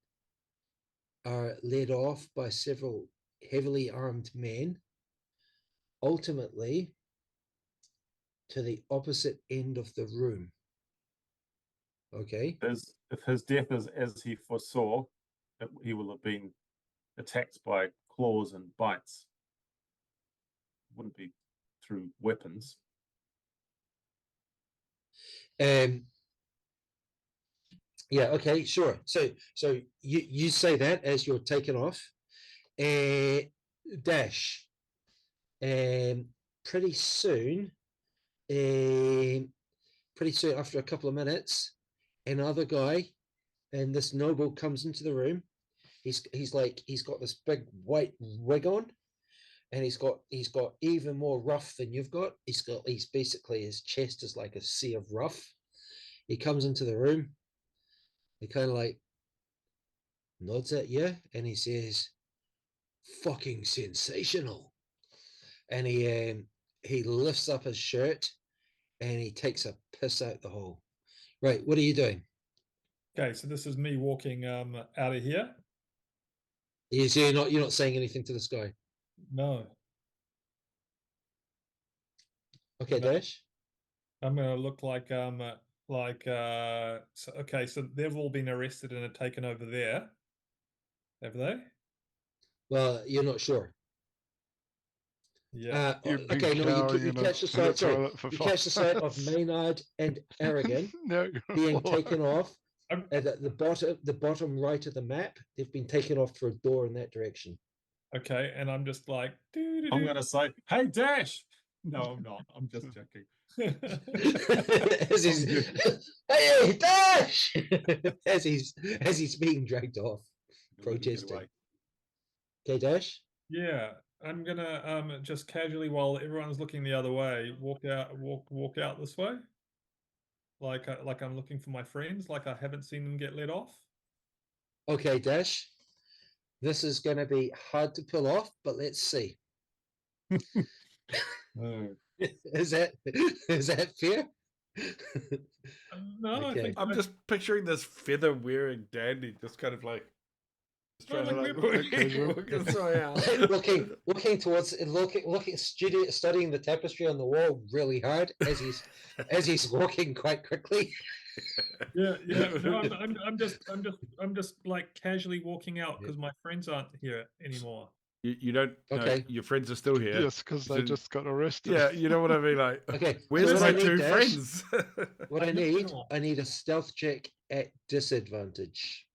Speaker 2: are led off by several heavily armed men, ultimately to the opposite end of the room. Okay.
Speaker 5: If his death is as he foresaw, he will have been attacked by claws and bites. It wouldn't be through weapons.
Speaker 2: Yeah, okay, sure. So you say that as you're taken off. Dash. Pretty soon, after a couple of minutes, another guy and this noble comes into the room. He's got this big white wig on, and he's got even more ruff than you've got. He's basically, his chest is like a sea of ruff. He comes into the room. He kind of like nods at you, and he says, "Fucking sensational." And he lifts up his shirt, and he takes a piss out the hole. Right, what are you doing?
Speaker 3: Okay, so this is me walking out of here.
Speaker 2: You're not saying anything to this guy.
Speaker 3: No.
Speaker 2: Okay,
Speaker 3: No.
Speaker 2: Dash.
Speaker 3: I'm gonna look like so okay, so they've all been arrested and are taken over there. Have they?
Speaker 2: Well, you're not sure.
Speaker 3: Yeah.
Speaker 4: You've been
Speaker 2: Okay, no,
Speaker 4: showering
Speaker 2: you
Speaker 4: in
Speaker 2: catch the
Speaker 4: in a
Speaker 2: sight. Sorry,
Speaker 4: toilet for
Speaker 2: you
Speaker 4: 5
Speaker 2: catch the sight of
Speaker 4: minutes.
Speaker 2: Maynard and Aragin
Speaker 4: No, you're gonna
Speaker 2: being
Speaker 4: fall
Speaker 2: taken
Speaker 4: over.
Speaker 2: off
Speaker 3: I'm,
Speaker 2: at the bottom right of the map. They've been taken off through a door in that direction.
Speaker 3: okay, and I'm just like,
Speaker 5: I'm gonna say, hey Dash. No, I'm not. I'm just joking.
Speaker 2: As he's, hey, Dash! as he's being dragged off,
Speaker 5: Let him get
Speaker 2: protesting.
Speaker 5: away.
Speaker 2: Okay, Dash.
Speaker 3: Yeah, I'm gonna just casually, while everyone's looking the other way, walk out this way. Like I'm looking for my friends, like I haven't seen them get let off.
Speaker 2: Okay, Dash. This is going to be hard to pull off, but let's see.
Speaker 5: Oh.
Speaker 2: Is that fair?
Speaker 3: No, I
Speaker 2: Okay.
Speaker 3: think
Speaker 1: I'm just picturing this feather wearing dandy, just kind of like just
Speaker 3: No,
Speaker 1: trying
Speaker 3: like
Speaker 1: to
Speaker 3: we're-
Speaker 1: like
Speaker 4: casual.
Speaker 1: walk his way out.
Speaker 2: looking towards studying the tapestry on the wall really hard as he's walking quite quickly.
Speaker 3: yeah. No, I'm just like casually walking out because my friends aren't here anymore.
Speaker 1: You don't know
Speaker 2: Okay.
Speaker 1: your friends are still here.
Speaker 4: Yes, because they
Speaker 1: So-
Speaker 4: just got arrested.
Speaker 1: Yeah, you know what I mean. Like,
Speaker 2: Okay,
Speaker 1: where's
Speaker 2: so what
Speaker 1: my
Speaker 2: I need,
Speaker 1: two
Speaker 2: Dash,
Speaker 1: friends?
Speaker 2: What I
Speaker 3: I don't
Speaker 2: need,
Speaker 3: know.
Speaker 2: I need a stealth check at disadvantage.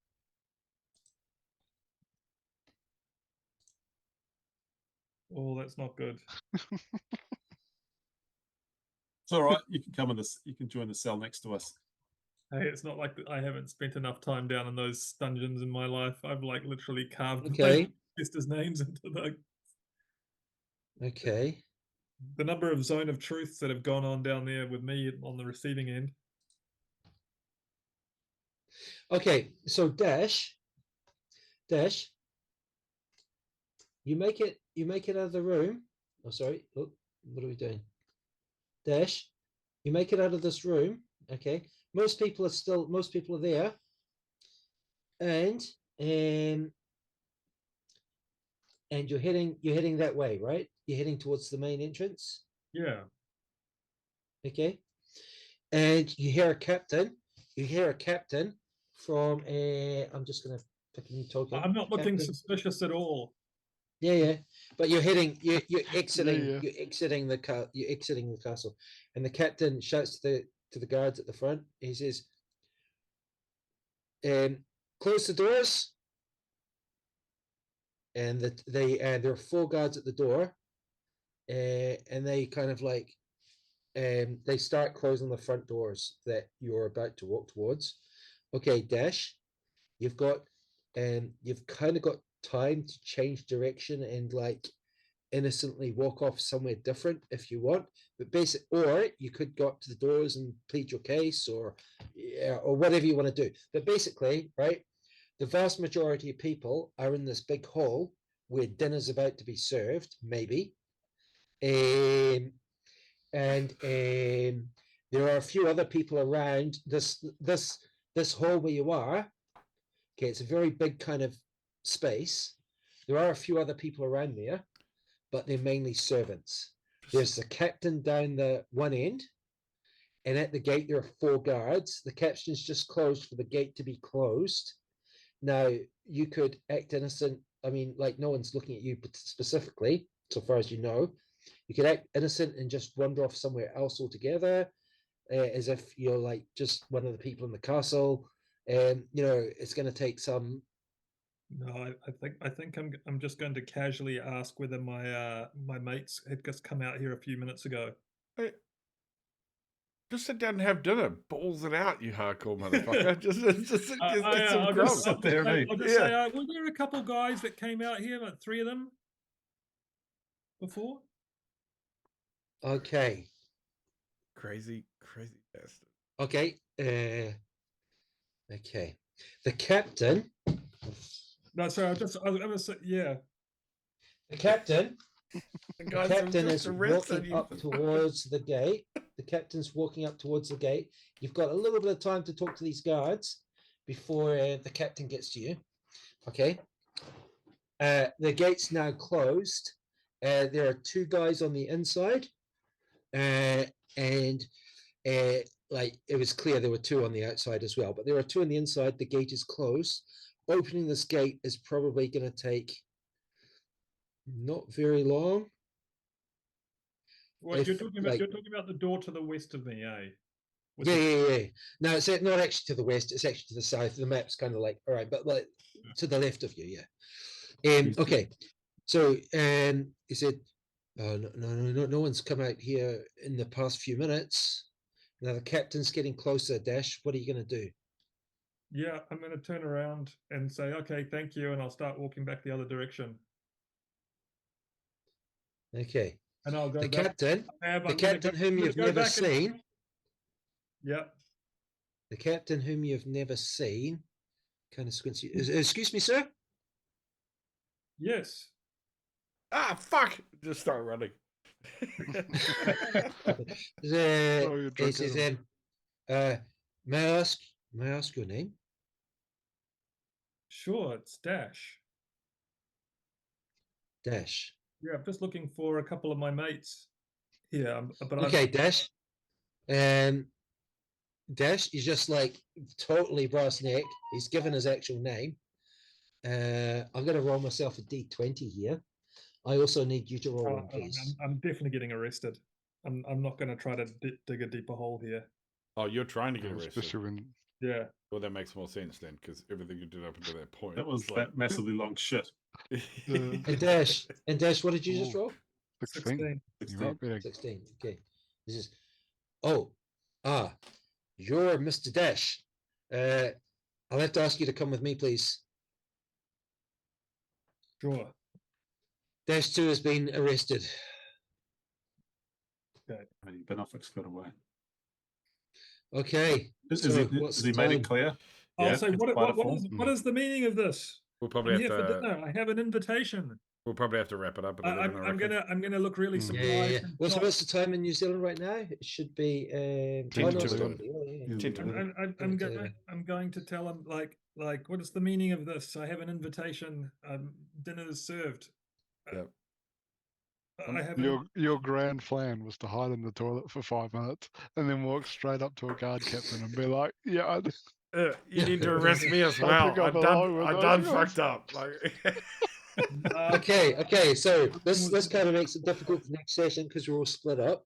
Speaker 3: Oh, that's not good.
Speaker 5: It's all right. You can come in this. You can join the cell next to us.
Speaker 3: Hey, it's not like I haven't spent enough time down in those dungeons in my life. I've like literally carved
Speaker 2: Okay.
Speaker 3: my sisters' names into
Speaker 2: Okay.
Speaker 3: the number of zone of truths that have gone on down there with me on the receiving end.
Speaker 2: Okay, so Dash, you make it out of the room. Oh, sorry. Oh, what are we doing? Dash, you make it out of this room. Okay. Most people are there. And you're heading that way, right? You're heading towards the main entrance.
Speaker 3: Yeah.
Speaker 2: Okay. And you hear a captain. From I'm just gonna pick a new token.
Speaker 3: I'm not looking
Speaker 2: Captain.
Speaker 3: suspicious at all.
Speaker 2: Yeah. But you're exiting
Speaker 4: Yeah.
Speaker 2: you're exiting the castle. And the captain shouts to the guards at the front. He says, close the doors. And there are 4 guards at the door. And they kind of like they start closing the front doors that you're about to walk towards. Okay, Dash, you've kind of got time to change direction and like innocently walk off somewhere different if you want. But or you could go up to the doors and plead your case, or whatever you want to do. But basically, right, the vast majority of people are in this big hall where dinner's about to be served, maybe. And there are a few other people around this hall where you are. Okay, it's a very big kind of space. There are a few other people around there, but they're mainly servants. There's the captain down the one end, and at the gate there are 4 guards. The captain's just closed for the gate to be closed. Now, you could act innocent. I mean, like, no one's looking at you specifically, so far as you know. You could act innocent and just wander off somewhere else altogether, as if you're like just one of the people in the castle. It's going to take some.
Speaker 3: No, I think I'm just going to casually ask whether my mates had just come out here a few minutes ago.
Speaker 1: Hey, just sit down and have dinner. Balls it out, you hardcore motherfucker. just get some
Speaker 3: I'll
Speaker 1: grub.
Speaker 3: just, I'll
Speaker 5: there, mate.
Speaker 3: I'll just say, were there a couple guys that came out here, like 3 of them, before?
Speaker 2: Okay.
Speaker 1: Crazy bastard.
Speaker 2: Okay. Okay. The captain.
Speaker 3: No, sorry, I was gonna say, yeah.
Speaker 2: The captain.
Speaker 1: The
Speaker 2: The
Speaker 1: guys
Speaker 2: captain
Speaker 1: are
Speaker 2: is
Speaker 1: just arrested
Speaker 2: walking
Speaker 1: you.
Speaker 2: up towards the gate. The captain's walking up towards the gate. You've got a little bit of time to talk to these guards before the captain gets to you. Okay. The gate's now closed. There are 2 guys on the inside, and like it was clear there were 2 on the outside as well. But there are 2 on the inside. The gate is closed. Opening this gate is probably going to take not very long.
Speaker 3: What
Speaker 2: if,
Speaker 3: you're talking about?
Speaker 2: like-
Speaker 3: You're talking about the door to the west of me, eh? With
Speaker 2: Yeah,
Speaker 3: the-
Speaker 2: yeah. No, it's not actually to the west. It's actually to the south. The map's kind of like, all right, but like to the left of you, yeah. Okay. So, he said, oh, no one's come out here in the past few minutes. Now the captain's getting closer. Dash, what are you going to do?
Speaker 3: Yeah, I'm going to turn around and say, okay, thank you, and I'll start walking back the other direction.
Speaker 2: Okay.
Speaker 3: And I'll go
Speaker 2: The
Speaker 3: back.
Speaker 2: captain,
Speaker 3: I'm
Speaker 2: the
Speaker 3: gonna
Speaker 2: captain
Speaker 3: go-
Speaker 2: whom
Speaker 3: I'm gonna
Speaker 2: you've
Speaker 3: go
Speaker 2: never
Speaker 3: back and-
Speaker 2: seen,
Speaker 3: Yeah.
Speaker 2: the captain whom you've never seen, kind of squints you. Excuse me, sir.
Speaker 3: Yes.
Speaker 1: Ah, fuck! Just start running.
Speaker 4: you're
Speaker 2: He says,
Speaker 4: drinking.
Speaker 2: may I ask your name?
Speaker 3: Sure, it's Dash.
Speaker 2: Dash.
Speaker 3: Yeah, I'm just looking for a couple of my mates here. But
Speaker 2: Okay, Dash. Dash is just like totally brass neck. He's given his actual name. I'm going to roll myself a d20 here. I also need you to roll one, please.
Speaker 3: I'm definitely getting arrested. I'm not going to try to dig a deeper hole here.
Speaker 1: Oh, you're trying to get arrested.
Speaker 4: Especially when
Speaker 3: Yeah.
Speaker 1: Well, that makes more sense then, because everything you did up until that point.
Speaker 5: That was
Speaker 1: like...
Speaker 5: that massively long shit.
Speaker 2: And Dash, what did you just
Speaker 4: Ooh.
Speaker 2: roll?
Speaker 4: 16. You might be
Speaker 2: 16. Okay. This is. You're Mr. Dash. I'll have to ask you to come with me, please.
Speaker 3: Sure.
Speaker 2: Dash 2 has been arrested.
Speaker 5: Bannofix got away.
Speaker 2: Okay.
Speaker 5: Is
Speaker 2: So,
Speaker 5: he
Speaker 2: what's
Speaker 5: has he
Speaker 2: the
Speaker 5: made
Speaker 2: time?
Speaker 5: it clear?
Speaker 3: I'll
Speaker 1: Yeah,
Speaker 3: say,
Speaker 5: in spite of
Speaker 3: what is the meaning of this?
Speaker 1: We'll probably
Speaker 3: I'm
Speaker 1: have
Speaker 3: here for
Speaker 1: to.
Speaker 3: dinner. I have an invitation.
Speaker 1: We'll probably have to wrap it up. At 11,
Speaker 3: I'm gonna look really
Speaker 4: Mm.
Speaker 3: surprised.
Speaker 2: Yeah.
Speaker 3: and
Speaker 2: Well, so
Speaker 3: shocked.
Speaker 2: what's the time in New Zealand right now? It should be
Speaker 1: 10
Speaker 2: no,
Speaker 1: to
Speaker 2: it's
Speaker 1: 11.
Speaker 2: not. Oh, yeah.
Speaker 5: Yeah.
Speaker 1: 10 to 11.
Speaker 3: I'm going to tell him like what is the meaning of this? I have an invitation. Dinner is served.
Speaker 1: Yep.
Speaker 3: I have
Speaker 4: your grand plan was to hide in the toilet for 5 minutes and then walk straight up to a guard captain and be like, "Yeah,
Speaker 1: You need to arrest me as
Speaker 4: I
Speaker 1: well.
Speaker 4: think I
Speaker 1: I
Speaker 4: belong with
Speaker 1: done
Speaker 4: those
Speaker 1: fucked up. Like,
Speaker 2: Okay. So this kind of makes it difficult for next session because we're all split up.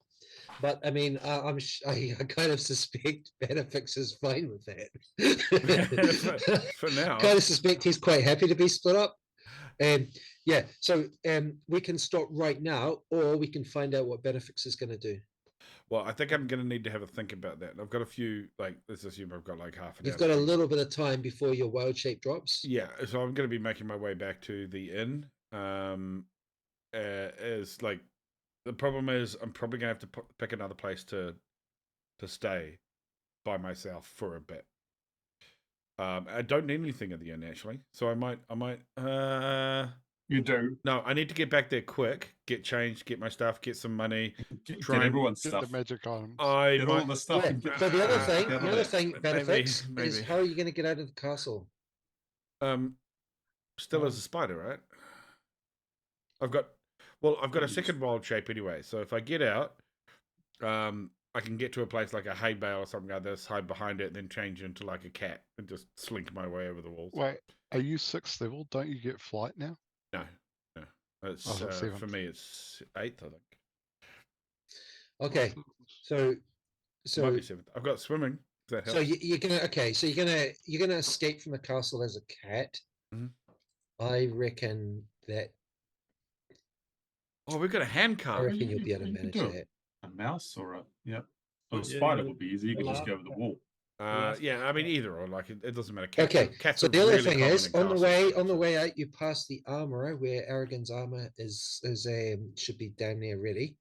Speaker 2: But I mean, I kind of suspect Bannofix is fine with that.
Speaker 1: for now.
Speaker 2: Kind of suspect he's quite happy to be split up. Yeah. So we can stop right now, or we can find out what Bannofix is going to do.
Speaker 1: Well, I think I'm going to need to have a think about that. I've got a few, like, let's assume I've got like half an hour.
Speaker 2: You've got a little bit of time before your wild shape drops.
Speaker 1: Yeah, so I'm going to be making my way back to the inn. As like, the problem is I'm probably going to have to pick another place to stay by myself for a bit. I don't need anything at the inn actually, so I might.
Speaker 5: You do.
Speaker 1: No, I need to get back there quick, get changed, get my stuff, get some money.
Speaker 5: Get
Speaker 1: Try and
Speaker 5: everyone's
Speaker 4: get
Speaker 5: stuff.
Speaker 4: the magic items."
Speaker 1: I
Speaker 5: Get
Speaker 1: might,
Speaker 5: all the stuff.
Speaker 2: Yeah.
Speaker 5: And get
Speaker 2: So the other
Speaker 5: together.
Speaker 2: thing, Bannofix,
Speaker 1: Maybe.
Speaker 2: is how are you going to get out of the castle?
Speaker 1: Still as a spider, right? I've got a second wild shape anyway. So if I get out, I can get to a place like a hay bale or something like this, hide behind it, and then change into like a cat and just slink my way over the walls.
Speaker 4: Wait, are you 6th level? Don't you get flight now?
Speaker 1: No. It's
Speaker 4: Oh, it's
Speaker 1: for
Speaker 4: 7th.
Speaker 1: me. It's 8th, I think.
Speaker 2: Okay. So
Speaker 1: It might be 7th. I've got swimming. If that helps.
Speaker 2: So you're gonna escape from the castle as a cat.
Speaker 1: Mhm.
Speaker 2: I reckon that
Speaker 1: Oh, we've got a hand
Speaker 2: I
Speaker 1: card.
Speaker 2: reckon you'll be able to
Speaker 5: You can
Speaker 2: manage
Speaker 5: do it.
Speaker 2: that.
Speaker 5: A mouse or a Or a
Speaker 3: Yeah,
Speaker 5: spider
Speaker 3: you
Speaker 5: would be easy. You could just go over the wall.
Speaker 1: Yeah, I mean either or. Like it doesn't matter. Cats
Speaker 2: Okay,
Speaker 1: cats
Speaker 2: so
Speaker 1: are
Speaker 2: the other
Speaker 1: really
Speaker 2: thing
Speaker 1: common
Speaker 2: is
Speaker 1: in
Speaker 2: on the
Speaker 1: castles.
Speaker 2: way out, you pass the armorer where Aragon's armor is should be down there ready.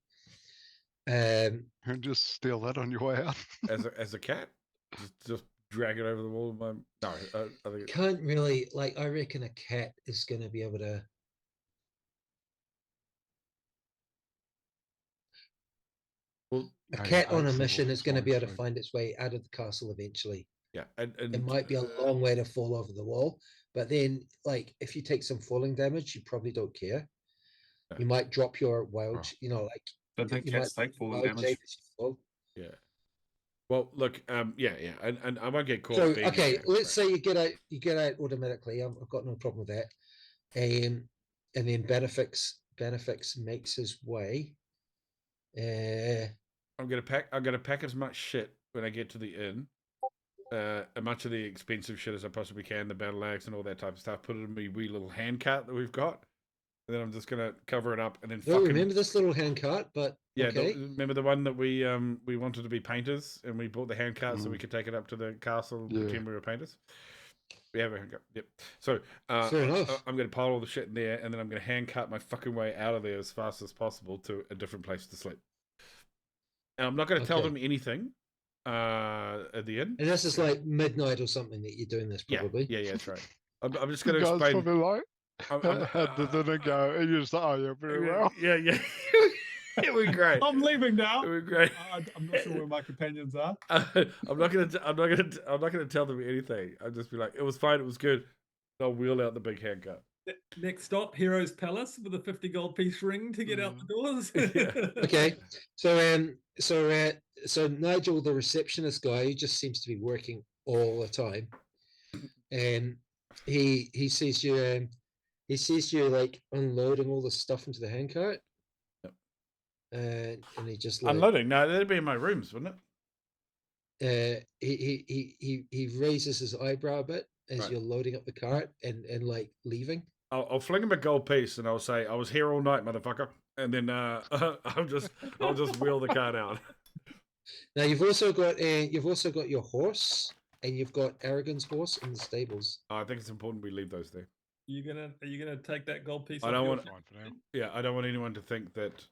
Speaker 4: And just steal that on your way out.
Speaker 1: As a cat, just drag it over the wall. No, I think
Speaker 2: Can't really I reckon a cat is going to be able to.
Speaker 1: well,
Speaker 2: A
Speaker 4: No,
Speaker 2: cat on a
Speaker 4: 8th
Speaker 2: mission
Speaker 4: level
Speaker 2: is going to be able to
Speaker 4: fine,
Speaker 2: find its way out of the castle eventually.
Speaker 1: yeah, and
Speaker 2: It might be a long way to fall over the wall, but then if you take some falling damage, you probably don't care.
Speaker 1: No.
Speaker 2: You might drop your wild,
Speaker 4: Oh.
Speaker 5: Don't think
Speaker 2: you
Speaker 5: cats
Speaker 2: might
Speaker 5: take falling
Speaker 2: wild
Speaker 5: damage.
Speaker 2: shape as you fall.
Speaker 1: Yeah. Well, look, yeah, and I won't get caught.
Speaker 2: So
Speaker 1: being
Speaker 2: okay,
Speaker 1: there,
Speaker 2: let's say you get out automatically. I've got no problem with that. And then Bannofix makes his way
Speaker 1: I'm gonna pack as much shit when I get to the inn. Much of the expensive shit as I possibly can, the battle axe and all that type of stuff. Put it in my wee little hand cart that we've got, and then I'm just gonna cover it up and then
Speaker 2: I don't remember this little hand cart, but
Speaker 1: yeah.
Speaker 2: okay.
Speaker 1: Remember the one that we wanted to be painters and we bought the hand cart so we could take it up to the castle and pretend we were painters. We have a hand cart. Yep. So
Speaker 2: Fair enough.
Speaker 1: I'm gonna pile all the shit in there and then I'm gonna hand cut my fucking way out of there as fast as possible to a different place to sleep. And I'm not gonna tell them anything. At the end,
Speaker 2: and this is like midnight or something that you're doing this, probably.
Speaker 1: Yeah, that's right. I'm just going to
Speaker 4: Guys
Speaker 1: explain.
Speaker 4: probably like, how did it go? And you're just like, oh, yeah, very well.
Speaker 1: Yeah. It was great.
Speaker 5: I'm leaving now.
Speaker 1: It was great.
Speaker 5: I'm not sure where my companions are.
Speaker 1: I'm not gonna tell them anything. I'll just be like, it was fine. It was good. I'll wheel out the big handcut.
Speaker 6: Next stop, Hero's Palace with a 50 gold piece ring to get out the doors.
Speaker 2: Okay, so Nigel, the receptionist guy, who just seems to be working all the time, and he sees you like unloading all the stuff into the handcart, and he just like,
Speaker 1: unloading. No, that'd be in my rooms, wouldn't
Speaker 2: it? He raises his eyebrow a bit as you're loading up the cart and like leaving.
Speaker 1: I'll fling him a gold piece and I'll say, "I was here all night, motherfucker," and then I'll just wheel the cart out.
Speaker 2: Now you've also got your horse, and you've got Aragon's horse in the stables.
Speaker 1: I think it's important we leave those there.
Speaker 6: Are you gonna take that gold piece?
Speaker 1: I don't want. Yeah, I don't want anyone to think that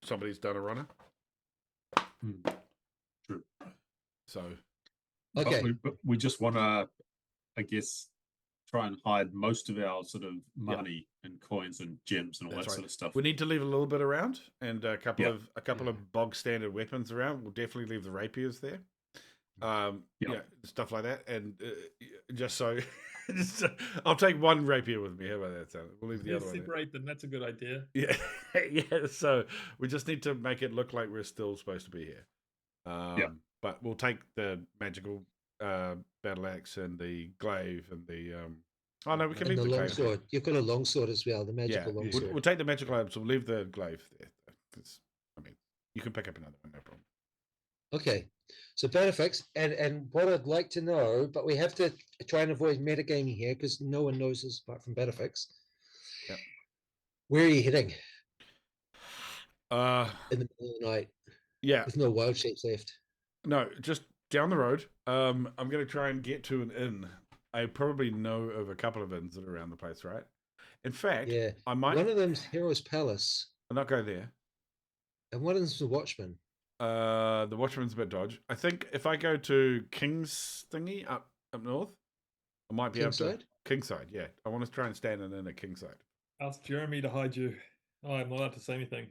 Speaker 1: somebody's done a runner.
Speaker 5: True.
Speaker 1: So.
Speaker 2: Okay.
Speaker 5: But we just want to, I guess, try and hide most of our sort of money and coins and gems and all that sort of stuff.
Speaker 1: We need to leave a little bit around and a couple of bog standard weapons around. We'll definitely leave the rapiers there. Stuff like that, and just so, I'll take one rapier with me. How about that? We'll leave the other one.
Speaker 6: Separate them. That's a good idea.
Speaker 1: Yeah, yeah. So we just need to make it look like we're still supposed to be here. But we'll take the magical battle axe and the glaive and the. Oh no, we can leave the glaive.
Speaker 2: Longsword. You've got a longsword as well. The magical longsword.
Speaker 1: We'll take the magical glaive. So we'll leave the glaive there. I mean, you can pick up another one, no problem.
Speaker 2: Okay, so Bannofix, and what I'd like to know, but we have to try and avoid metagaming here because no one knows this apart from Bannofix.
Speaker 1: Yeah.
Speaker 2: Where are you hitting?
Speaker 1: In
Speaker 2: the middle of the night.
Speaker 1: Yeah.
Speaker 2: With no wild shapes left.
Speaker 1: No, just down the road. I'm going to try and get to an inn. I probably know of a couple of inns that are around the place, right? In fact, I might.
Speaker 2: One of them's Hero's Palace.
Speaker 1: I'll not go there.
Speaker 2: And one of them's the Watchman.
Speaker 1: The Watchman's a bit dodge. I think if I go to King's thingy up north, I might be able to. Kingside, yeah. I want to try and stand in at Kingside.
Speaker 6: Ask Jeremy to hide you. Oh, I'm not allowed to say anything.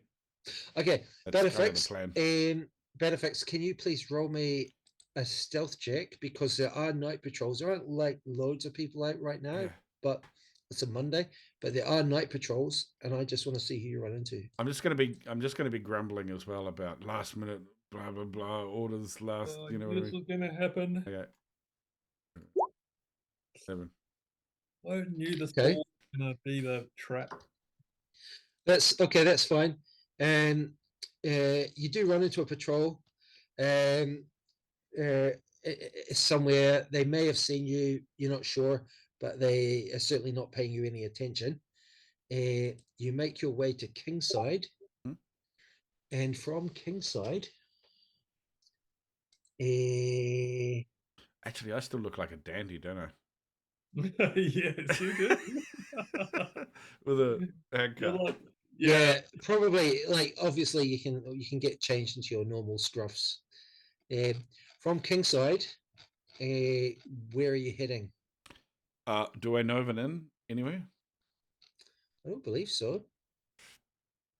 Speaker 2: Okay, Bannofix, can you please roll me a stealth check, because there are night patrols. There aren't like loads of people out right now, but it's a Monday. But there are night patrols, and I just want to see who you run into.
Speaker 1: I'm just gonna be grumbling as well about last minute blah blah blah orders last. You know what I mean?
Speaker 6: This is gonna happen.
Speaker 1: Okay. 7.
Speaker 6: I knew this was gonna be the trap.
Speaker 2: That's okay. That's fine. And you do run into a patrol. Somewhere they may have seen you. You're not sure, but they are certainly not paying you any attention. You make your way to Kingside, and from Kingside,
Speaker 1: actually, I still look like a dandy, don't I?
Speaker 6: Yes, you do.
Speaker 1: With a haircut.
Speaker 6: Like,
Speaker 2: yeah, probably. Like, obviously, you can get changed into your normal scruffs. From Kingside, where are you heading?
Speaker 1: Do I know of an inn anywhere?
Speaker 2: I don't believe so.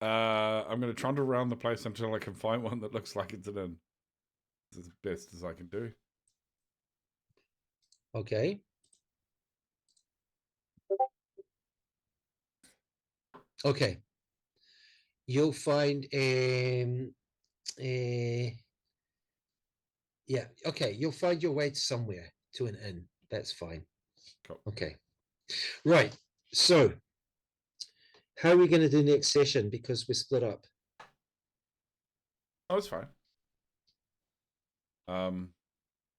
Speaker 1: I'm going to trundle around the place until I can find one that looks like it's an inn. This is as best as I can do.
Speaker 2: Okay. Okay. You'll find yeah, okay. You'll find your way to somewhere, to an inn. That's fine.
Speaker 1: Cool.
Speaker 2: Okay. Right. So how are we going to do next session? Because we're split up.
Speaker 1: Oh, it's fine.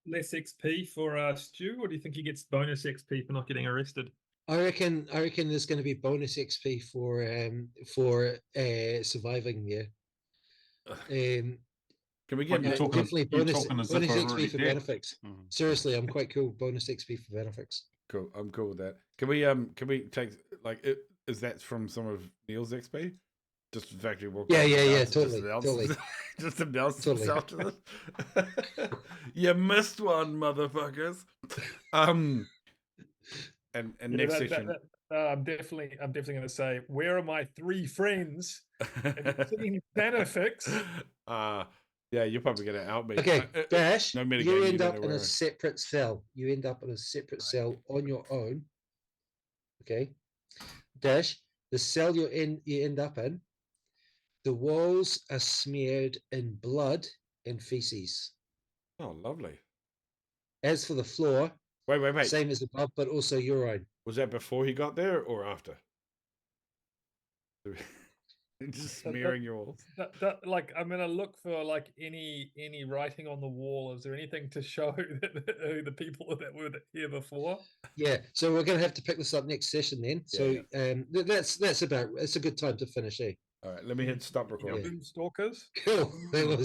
Speaker 3: Less XP for Stu, or do you think he gets bonus XP for not getting arrested?
Speaker 2: I reckon there's going to be bonus XP for surviving there.
Speaker 1: Can we get
Speaker 5: You're talking,
Speaker 2: definitely
Speaker 5: you're
Speaker 2: bonus
Speaker 5: talking as if
Speaker 2: bonus
Speaker 5: we're
Speaker 2: XP
Speaker 5: already
Speaker 2: for
Speaker 5: dead.
Speaker 2: Bannofix.
Speaker 4: Mhm.
Speaker 2: Seriously, I'm quite cool. Bonus XP for Bannofix.
Speaker 1: cool? I'm cool with that. Can we take like is that from some of Neil's XP? Just the fact he walked
Speaker 2: Yeah,
Speaker 1: out the
Speaker 2: yeah,
Speaker 1: guards and
Speaker 2: totally,
Speaker 1: just announced
Speaker 2: totally.
Speaker 1: just announced
Speaker 2: Totally.
Speaker 1: himself to this. You missed one, motherfuckers. And
Speaker 3: Yeah,
Speaker 1: next session.
Speaker 3: I'm definitely going to say, where are my 3 friends? Have you seen Bannofix?
Speaker 1: Yeah, you're probably gonna out me.
Speaker 2: Okay, Dash,
Speaker 1: no
Speaker 2: you
Speaker 1: metagaming,
Speaker 2: end
Speaker 1: don't
Speaker 2: up
Speaker 1: know
Speaker 2: in
Speaker 1: where
Speaker 2: a separate cell. You end up in a separate cell on your own. Okay, Dash, the cell you end up in, the walls are smeared in blood and feces.
Speaker 1: Oh, lovely.
Speaker 2: As for the floor,
Speaker 1: Wait.
Speaker 2: same as above, but also urine.
Speaker 1: Was that before he got there or after? Just smearing your walls.
Speaker 3: Like, I'm going to look for like any writing on the wall. Is there anything to show who the people that were here before?
Speaker 2: Yeah, so we're going to have to pick this up next session then. So
Speaker 1: Yeah.
Speaker 2: that's about. It's a good time to finish, eh?
Speaker 1: All right, let me hit stop recording.
Speaker 3: Boom stalkers.
Speaker 2: Cool. That was